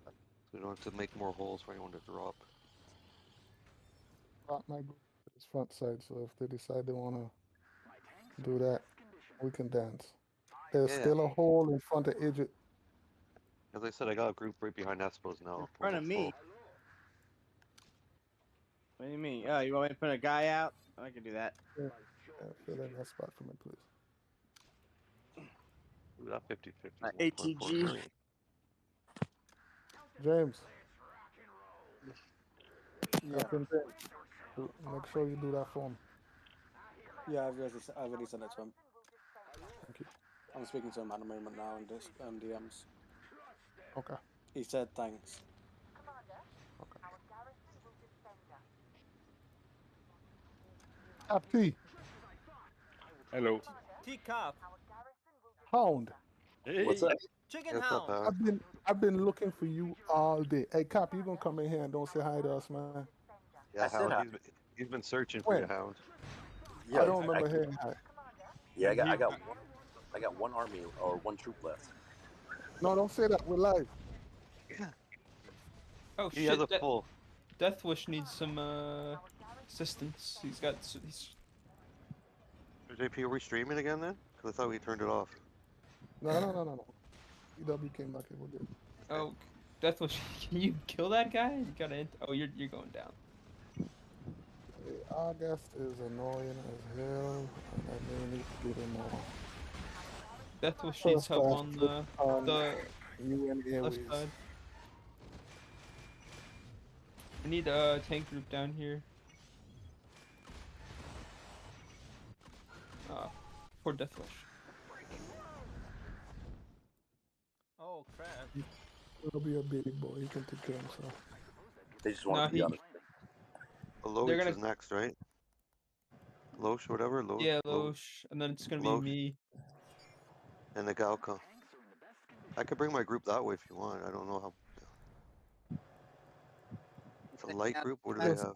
So we don't have to make more holes for anyone to drop. My group is front side, so if they decide they wanna do that, we can dance. There's still a hole in front of Idrit. As I said, I got a group right behind Espo's now. In front of me? What do you mean? Oh, you want me to put a guy out? I can do that. Yeah, fill in that spot for me, please. Ooh, that 50-50. ATG. James. Yeah. Captain James, make sure you do that for me. Yeah, I've already sent it to him. Thank you. I'm speaking to him at the moment now in this DMs. Okay. He said thanks. T. Hello. Teacup. Hound. Hey. What's up? Chicken Hound. I've been looking for you all day. Hey, Cap, you gonna come in here and don't say hi to us, man? Yeah, Hound. He's been searching for you, Hound. Yeah, I don't remember hearing hi. Yeah, I got one army or one troop left. No, don't say that. We're live. Yeah. Oh He shit! has a full. Deathwish needs some assistance. He's got. JP, are we streaming again then? Because I thought we turned it off. No. EW came back in with it. Oh, Deathwish, can you kill that guy? You gotta. Oh, you're going down. August is annoying as hell, and I may need to get him more. Deathwish needs help on the left Airways. side. I need a tank group down here. For Deathwish. Oh crap. It'll be a big boy. He can take care of himself. They just want to be on it. Loesch is next, right? Loesch, whatever. Yeah, Loesch, and then it's gonna be me. And the Galka. I could bring my group that way if you want. I don't know how. It's a light group. What do they have?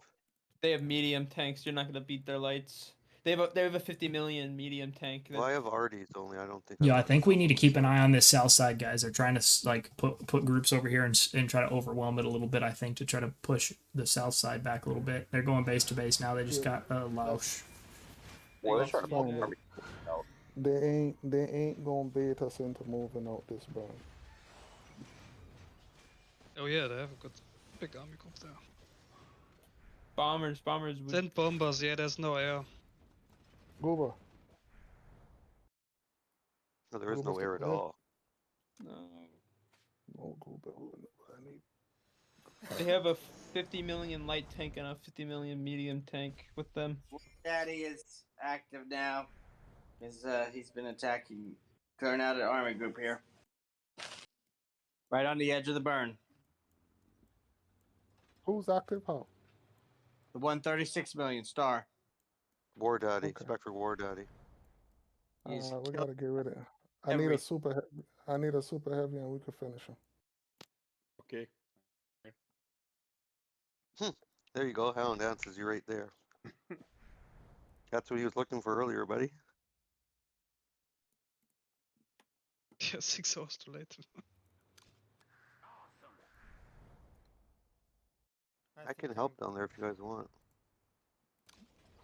They have medium tanks. You're not gonna beat their lights. They have a 50 million medium tank. Well, I have Arties only. I don't think. Yeah, I think we need to keep an eye on this south side, guys. They're trying to like put groups over here and try to overwhelm it a little bit. I think to try to push the south side back a little bit. They're going base to base now. They just got Lausch. Well, they're trying to They ain't gonna bait us into moving out this burn. Oh yeah, they have a good big army group there. Bombers. Send bombers. Yeah, there's no air. Goober. No, there is no air at all. No. No Goober. I need. They have a 50 million light tank and a 50 million medium tank with them. Daddy is active now. He's been attacking, clearing out an army group here. Right on the edge of the burn. Who's active? How? The 136 million star. War Daddy. Okay. Spectre War Daddy. We gotta get rid of it. I need a super heavy and we can finish him. Okay. There you go. Hound answers you right there. That's what he was looking for earlier, buddy. Yeah, 6 hours too late. I can help down there if you guys want.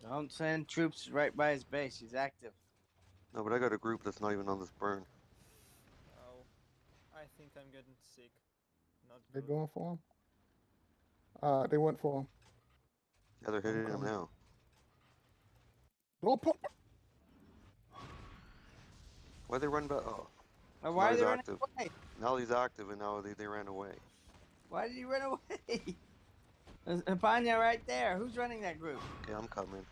Don't send troops right by his base. He's active. No, but I got a group that's not even on this burn. Oh, I think I'm getting sick. Not They good. going for him? They went for him. Yeah, they're hitting him now. Don't put. Why they run back? Oh. Why Now are he's they running active. away? Now he's active, and now they ran away. Why did he run away? There's Panya right there. Who's running that group? Okay, I'm coming.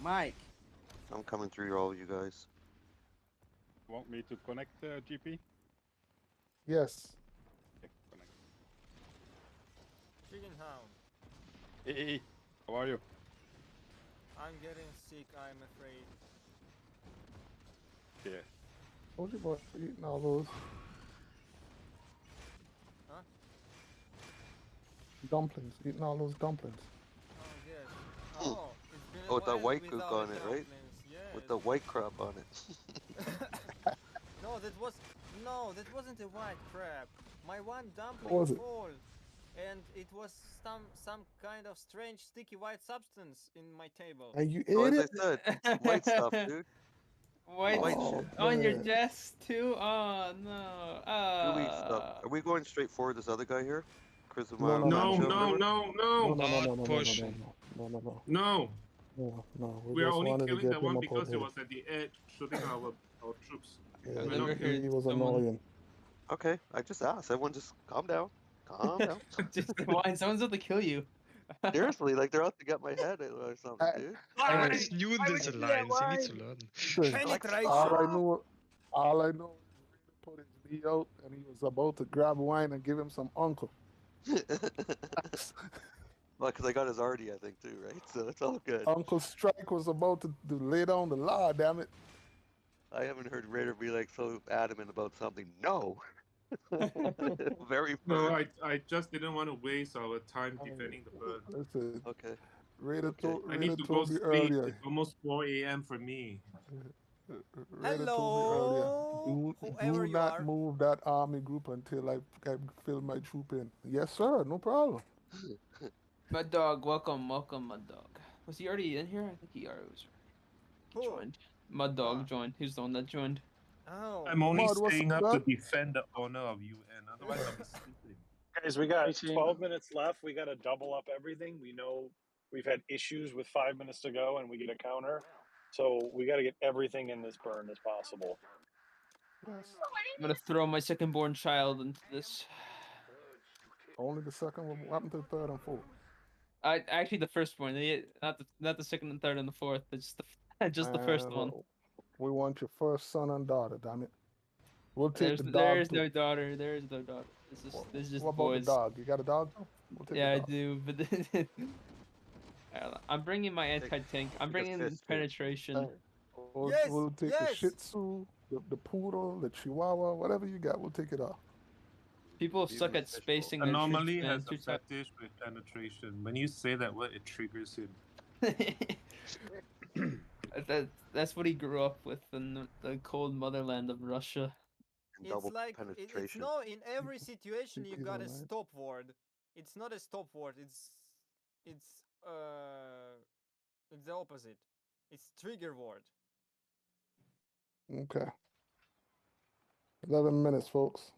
Mike. I'm coming through all you guys. Want me to connect GP? Yes. Okay, connect. Chicken Hound. Hey, how are you? I'm getting sick, I'm afraid. Yeah. Told you about eating all those Huh? dumplings. Eating all those dumplings. Oh, yes. Oh, it's been a Oh, with that while white gook without on it, right? dumplings, yes. With the white crab on it. No, that wasn't a white crab. My one dumpling What was it? fall, and it was some kind of strange sticky white substance in my table. And you Oh, ate as it? I said, white stuff, dude. White Oh, on your man. desk too? Oh no. Gooey stuff. Are we going straight forward this other guy here? Chris of No, no, No, no, no, no, No, no. no, no, Hard no, no, pushing. no, no, no. No. No, We are just only wanted to killing get that him one up because out he here. was at the edge shooting our troops. Yeah, We're not killing. he was someone- annoying. Okay, I just asked. Everyone just calm down. Calm down. Just why someone's out to kill you. Seriously, like they're out to get my head or something, dude. Oh, it's new in this alliance. You need to learn. All I know is he put his knee out and he was about to grab wine and give him some uncle. Well, because I got his arty, I think, too, right? So it's all good. Uncle Strike was about to lay down the law, damn it. I haven't heard Raider be like so adamant about something. No. Very No, firm. I just didn't want to waste our time defending the bird. Listen, Okay. Raider I need to go told me sleep. earlier. It's almost 4 a.m. for me. Raider told me earlier. Do not move that army group until I fill my troop in. Yes, sir. No problem. Mud Dog, welcome, Mud Dog. Was he already in here? I think he already was. Joined. Mud Dog joined. He's the one that joined. Oh. I'm only Mud, what's staying up, up to bud? defend the honor of UN. Otherwise, I'll be sleeping. Guys, we got 12 minutes left. We got to double up everything. We know we've had issues with 5 minutes to go, and we get a counter. So we got to get everything in this burn as possible. Yes. I'm gonna throw my second-born child into this. Only the second. What happened to the third and fourth? Actually the firstborn. Not the second and third and the fourth. It's just the first one. We want your first son and daughter, damn it. We'll take There's the dog. there's no daughter. There's no daughter. This is just What about boys. the dog? You got a dog? We'll take Yeah, the I dog. do. But I don't know. I'm bringing my anti-tank. I'm bringing fist, penetration. We'll take the Shih Tzu, the poodle, the Chihuahua, whatever you got. We'll take it off. People suck at spacing their Anomaly troops, has man. a fetish with penetration. When you say that word, it triggers him. That's what he grew up with in the cold motherland of Russia. It's like it's no. In every situation, you got a stop word. It's not a stop word. It's the opposite. It's trigger word. Okay. 11 minutes, folks.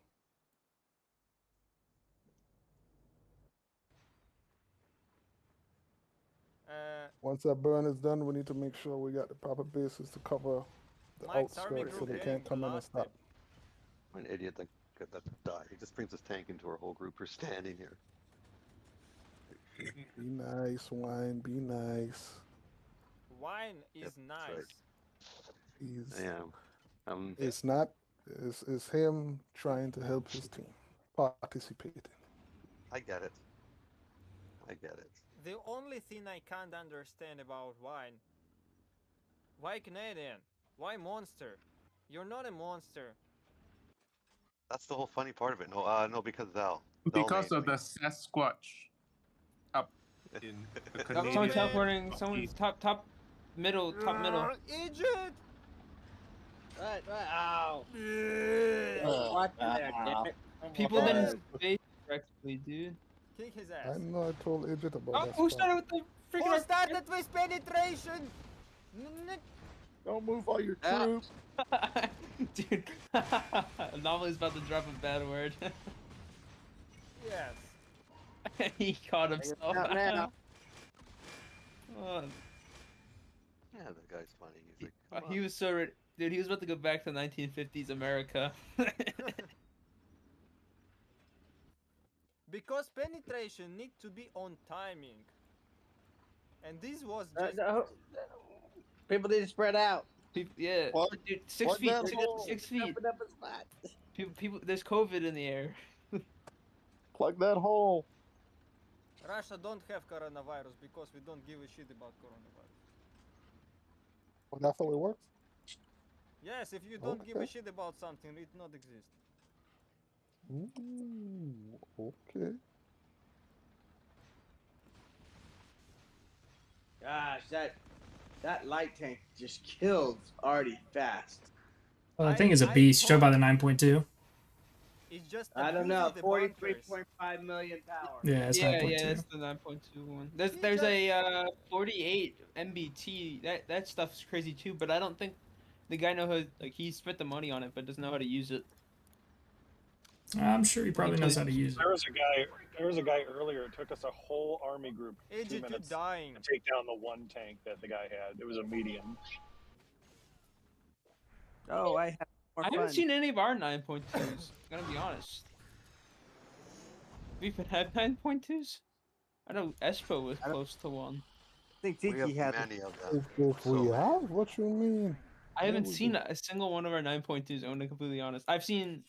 Once that burn is done, we need to make sure we got the proper bases to cover the Mike's army outskirts so group they can't come in and stop. I'm an idiot that got that to die. He just brings his tank into our whole group. We're standing here. Be nice, wine. Be nice. Wine is nice. Right. He's, I am. It's not. It's him trying to help his team, participating. I get it. I get it. The only thing I can't understand about wine. Why Canadian? Why monster? You're not a monster. That's the whole funny part of it. No, because Val. Because of the Sasquatch up in the Canadian. Someone's teleporting. Someone's top middle. Egypt! Right. Ow. What People didn't space correctly, dude. Kick his ass. I know. I told Egypt about that. Who stuff. started with the freaking? Who started with penetration? Don't move all your troops. Dude, Anomaly's about to drop a bad word. Yes. He caught himself. Now. Yeah, the guy's funny. He's like, come He on. was so dude. He was about to go back to 1950s America. Because penetration needs to be on timing. And this was just... People need to spread out. Yeah, Plug- dude, 6 plug feet, that hole. 6 feet. Open up a spot. People, there's COVID in the air. Plug that hole. Russia don't have coronavirus because we don't give a shit about coronavirus. Well, that's how it works. Yes, if you don't give a shit about something, it not exist. Ooh, okay. Gosh, that light tank just killed Artie fast. Well, the thing is a beast. Show by the 9.2. It's just I don't know, 43.5 million power. Yeah, it's 9.2. Yeah, that's the 9.2 one. There's a 48 MBT. That stuff's crazy too, but I don't think the guy he spent the money on it, but doesn't know how to use it. I'm sure he probably knows how to use it. There was a guy earlier. It took us a whole army group 2 Agent, minutes dying. to take down the one tank that the guy had. It was a medium. Oh, I have more I fun. haven't seen any of our 9.2s. I'm gonna be honest. We even have 9.2s. I know Espo was close to one. I think We Tiki have had many of them. If we have, what you mean? I haven't seen a single one of our 9.2s. I'm gonna be completely honest. I've seen.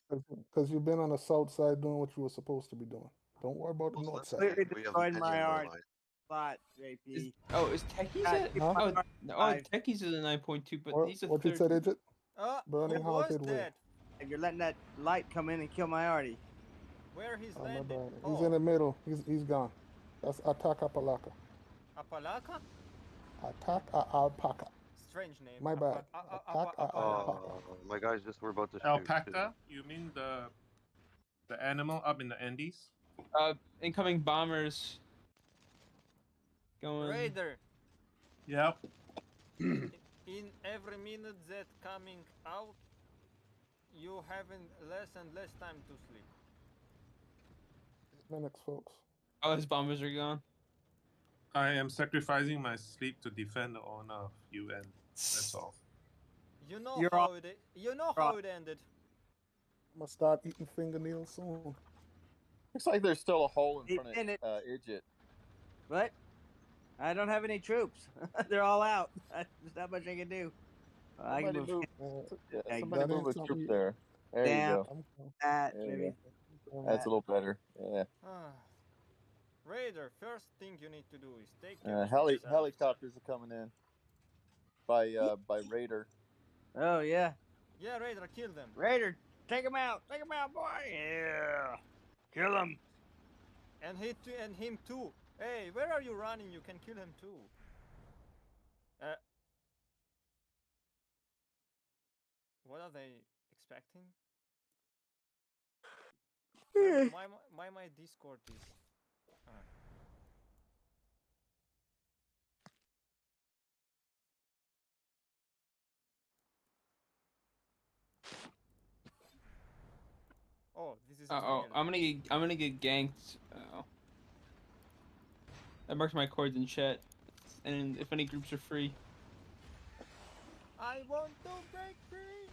Because you've been on the south side doing what you were supposed to be doing. Don't worry about the north side. completely destroyed my art spot, JP. Is Techies it? Huh? Techies is a 9.2, but What, these are what you 30. said, Agent? who Burning was Haunted Way. that? And you're letting that light come in and kill my Artie. Where he's Oh, my landing? bad. He's in the middle. He's gone. That's Attack Apalaka. Apalaka? Attack Alpaca. Strange name. My bad. Attack Alpaca. My guys just were about to shoot. Alpaca? You mean the animal up in the Andes? Incoming bombers. Going. Raider. Yep. In every minute that coming out, you having less and less time to sleep. 8 minutes, folks. Oh, his bombers are gone. I am sacrificing my sleep to defend the honor of UN. That's all. You know how it ended. I'm gonna start eating fingernails soon. Looks like there's still a hole in front of Idjit. What? I don't have any troops. They're all out. There's not much I can do. I can Somebody move. somebody move a troop there. There Damn. you go. That, There you maybe. go. That's a little better. Yeah. Raider, first thing you need to do is take your Helicopters are coming in by Raider. Oh yeah. Yeah, Raider, kill them. Raider, take him out. Take him out, boy. Yeah. Kill him. And him too. Hey, where are you running? You can kill him too. What are they expecting? Why my Discord is... Oh, this is. I'm gonna get ganked. I marked my chords in chat, and if any groups are free. I want to break free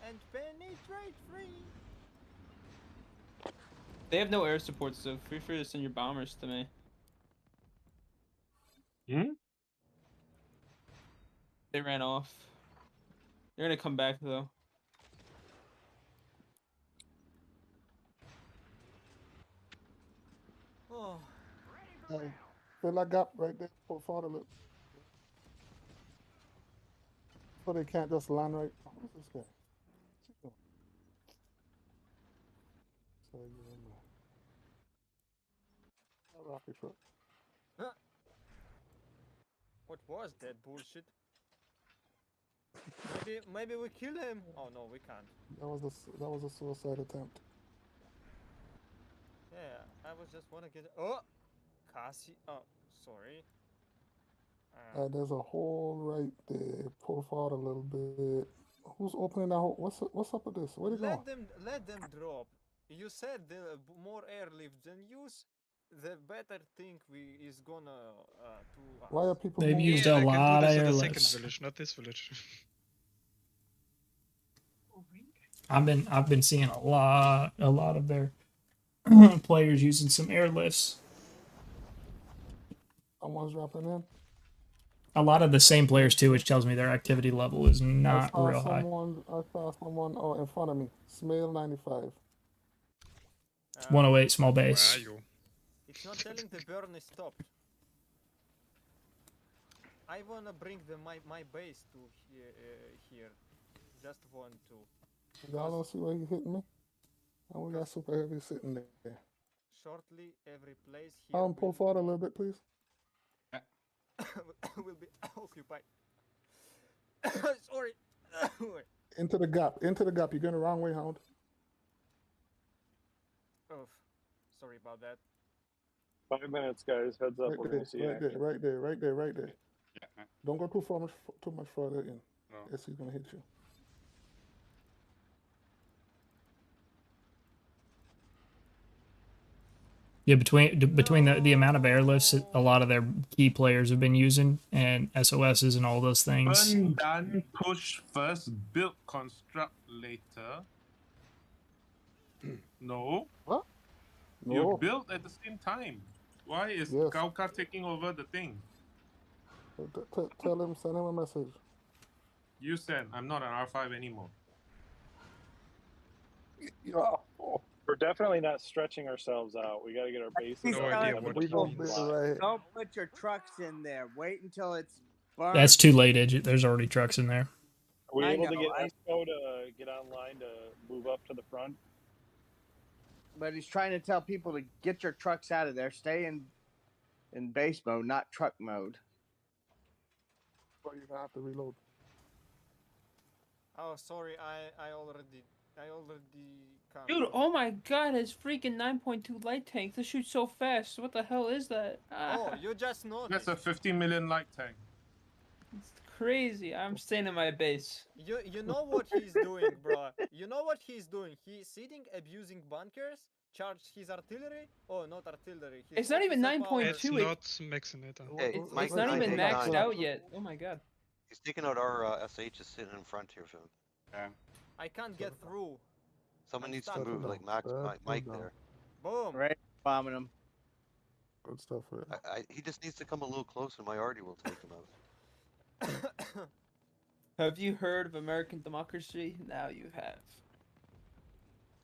and penetrate free. They have no air support, so feel free to send your bombers to me. They ran off. They're gonna come back though. Oh. Hey, fill that gap right there. Pull forward a little. So they can't just land right. Who's this guy? What's he doing? So you're in the rocket truck. What was that bullshit? Maybe we kill him. Oh no, we can't. That was a suicide attempt. Yeah, I was just wanna get. Oh, Cassie. Oh, sorry. There's a hole right there. Pull forward a little bit. Who's opening that hole? What's up with this? Where'd it go? Let them drop. You said the more airlift than use. the better thing is gonna to us. Why are people They've moving? used Yeah, a they can do lot of this in the second airlifts. village, not this village. I've been seeing a lot of their players using some airlifts. Someone's dropping in. A lot of the same players too, which tells me their activity level is not real high. I saw someone in front of me. Smale 95. 108 small base. Where are you? It's not telling the burn is stopped. I wanna bring my base to here. Just want to. Y'all don't see where you hitting me? And we got super heavy sitting there. Shortly, every place here Pull forward a little bit, please. will be occupied. Sorry. Into the gap. You're going the wrong way, Hound. Oh, sorry about that. 5 minutes, guys. Heads up. We're gonna see action. Right there. Yeah. Don't go too much further in. No. Yes, he's gonna hit you. Yeah, between the amount of airlifts that a lot of their key players have been using and SOSs and all those things. Burn, done, push first, build, construct later. No. What? You No. build at the same time. Why is Yes. Gauka taking over the thing? Tell him, send him a message. You said I'm not an R5 anymore. Yeah. We're definitely not stretching ourselves out. We got to get our bases. No idea what Don't put your trucks in there. Wait until it's burned. That's too late, Idget. There's already trucks in there. Are we I able to know, get I- Esco to get online to move up to the front? But he's trying to tell people to get your trucks out of there. Stay in base mode, not truck mode. Or you're gonna have to reload. Oh, sorry. I already. Dude, oh my god, his freaking 9.2 light tank. This shoots so fast. What the hell is that? Oh, you just noticed. That's a 50 million light tank. It's crazy. I'm staying in my base. You know what he's doing, bro. You know what he's doing. He's sitting, abusing bunkers, charged his artillery. Oh, not artillery. His It's not even officer 9.2. power. It's not Maxinator. Hey, It's not even maxed out yet. Oh my god. He's taking out our SH is sitting in front here, Phil. Yeah. I can't get through. Someone needs to stuck. move, like Mike there. Boom. Right, bombing him. Good stuff, right? He just needs to come a little closer. My arty will take him out. Have you heard of American democracy? Now you have.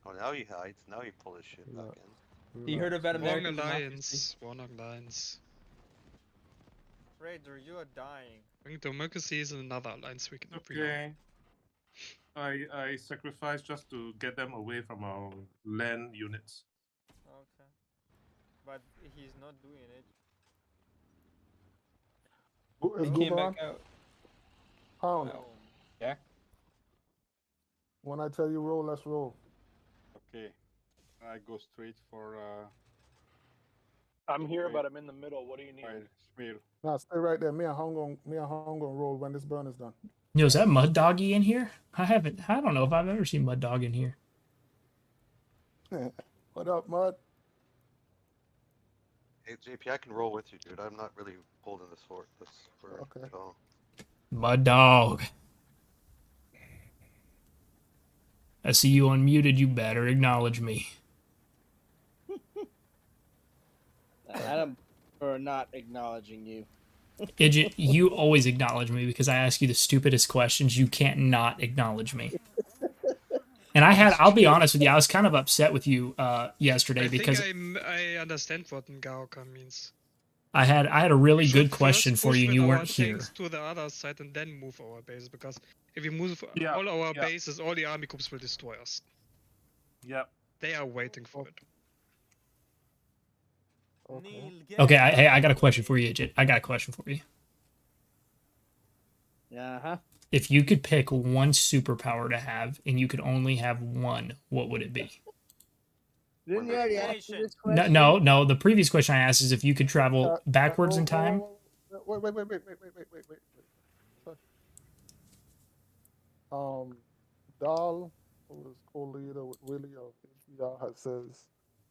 Oh, now he hides. Now he pull his shit back in. You heard about Wrong American alliance. Wrong alliance. Raider, you are dying. I think democracy is another alliance we can Okay. I sacrifice just to get them away from our land units. Okay. But he's not doing it. Is They came Goober on? back out. Pound. Oh. Yeah. When I tell you roll, let's roll. Okay. I go straight for I'm here, but I'm in the middle. What do you need? Smear. Now stay right there. Me and Hong gonna roll when this burn is done. Yo, is that Mud Doggy in here? I don't know if I've ever seen Mud Dog in here. What up, Mud? Hey, JP, I can roll with you, dude. I'm not really holding this fort. Okay. So. Mud Dog. I see you unmuted. You better acknowledge me. Adam, for not acknowledging you. Idget, you always acknowledge me because I ask you the stupidest questions. You can't not acknowledge me. And I'll be honest with you, I was kind of upset with you yesterday because I understand what Ngaoka means. I had a really good First question for push you and with you our weren't here. tanks to the other side and then move our base, because if we move Yeah, all our yeah. bases, all the army groups will destroy us. Yep. They are waiting for it. Okay, hey, I got a question for you, Idget. I got a question for you. Uh-huh. If you could pick one superpower to have and you could only have one, what would it be? Didn't you already ask me this question? No. The previous question I asked is if you could travel backwards in time. Wait. Sorry. Dahl, who is co-leader with Willie of HBR, says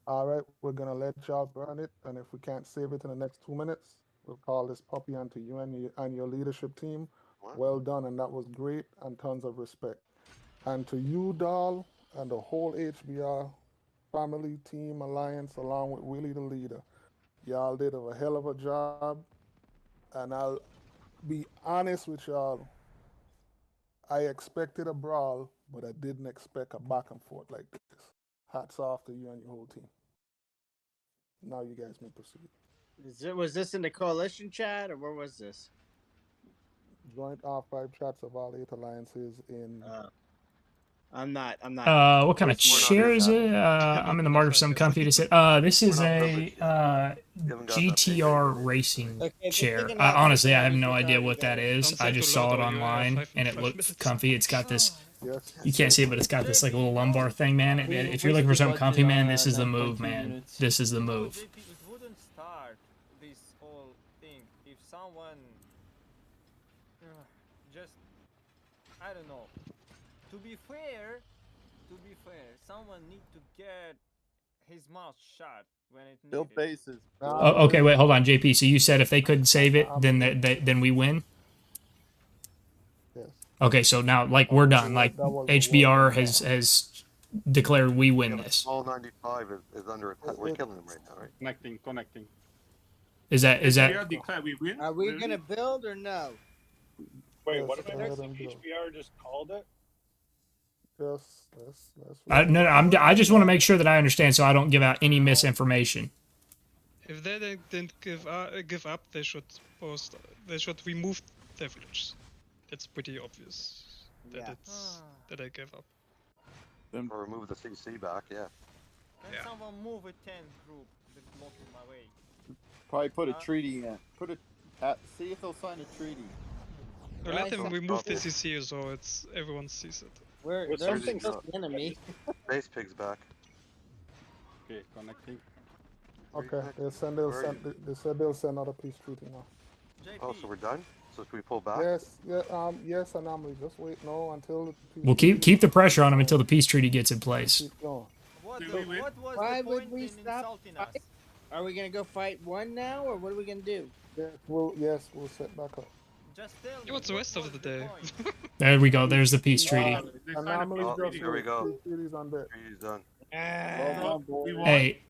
All right, we're gonna let y'all burn it, and if we can't save it in the next 2 minutes, we'll call this puppy onto you and your leadership team. Well done, and that was great, and tons of respect. And to you, Doll, and the whole HBR family, team, alliance, along with Willie the leader, y'all did a hell of a job. And I'll be honest with y'all, I expected a brawl, but I didn't expect a back and forth like this. Hats off to you and your whole team. Now you guys may proceed. Was this in the coalition chat or where was this? Joint R5 chats of all 8 alliances in. I'm not. What kind of chair is it? I'm in the market for some comfy to sit. This is a GTR racing chair. Honestly, I have no idea what that is. I just saw it online and it looked comfy. It's got this. You can't see it, but it's got this like little lumbar thing, man. If you're looking for something comfy, man, this is the move, man. This is the move. It wouldn't start this whole thing if someone just, I don't know. To be fair, someone need to get his mouth shut when it Bill faces. Oh, okay, wait, hold on, JP. So you said if they couldn't save it, then we win? Yes. Okay, so now like we're done. Like HBR has declared we win this. All 95 is under attack. We're killing them right now, right? Connecting. Is that? We win? Are we gonna build or no? Wait, what if HBR just called it? I just want to make sure that I understand, so I don't give out any misinformation. If they didn't give up, they should post. They should remove their village. It's pretty obvious that that they give up. Then remove the CC back, yeah. Can someone move a 10 group that's blocking my way? Probably put a treaty in. See if they'll sign a treaty. Or let them remove the CC so it's everyone sees it. There's the enemy. Base pig's back. Okay, connecting. Okay, they said they'll send out a peace treaty now. Oh, so we're done? So should we pull back? Yes, Anomaly. Just wait, until the peace We'll keep the pressure on them until the peace treaty gets in place. Why would we stop? Are we gonna go fight one now, or what are we gonna do? We'll set back up. Just tell me what's the rest of the day? There we go. There's the peace treaty. Here we go. Treaty's on deck. Treaty's done. Hey,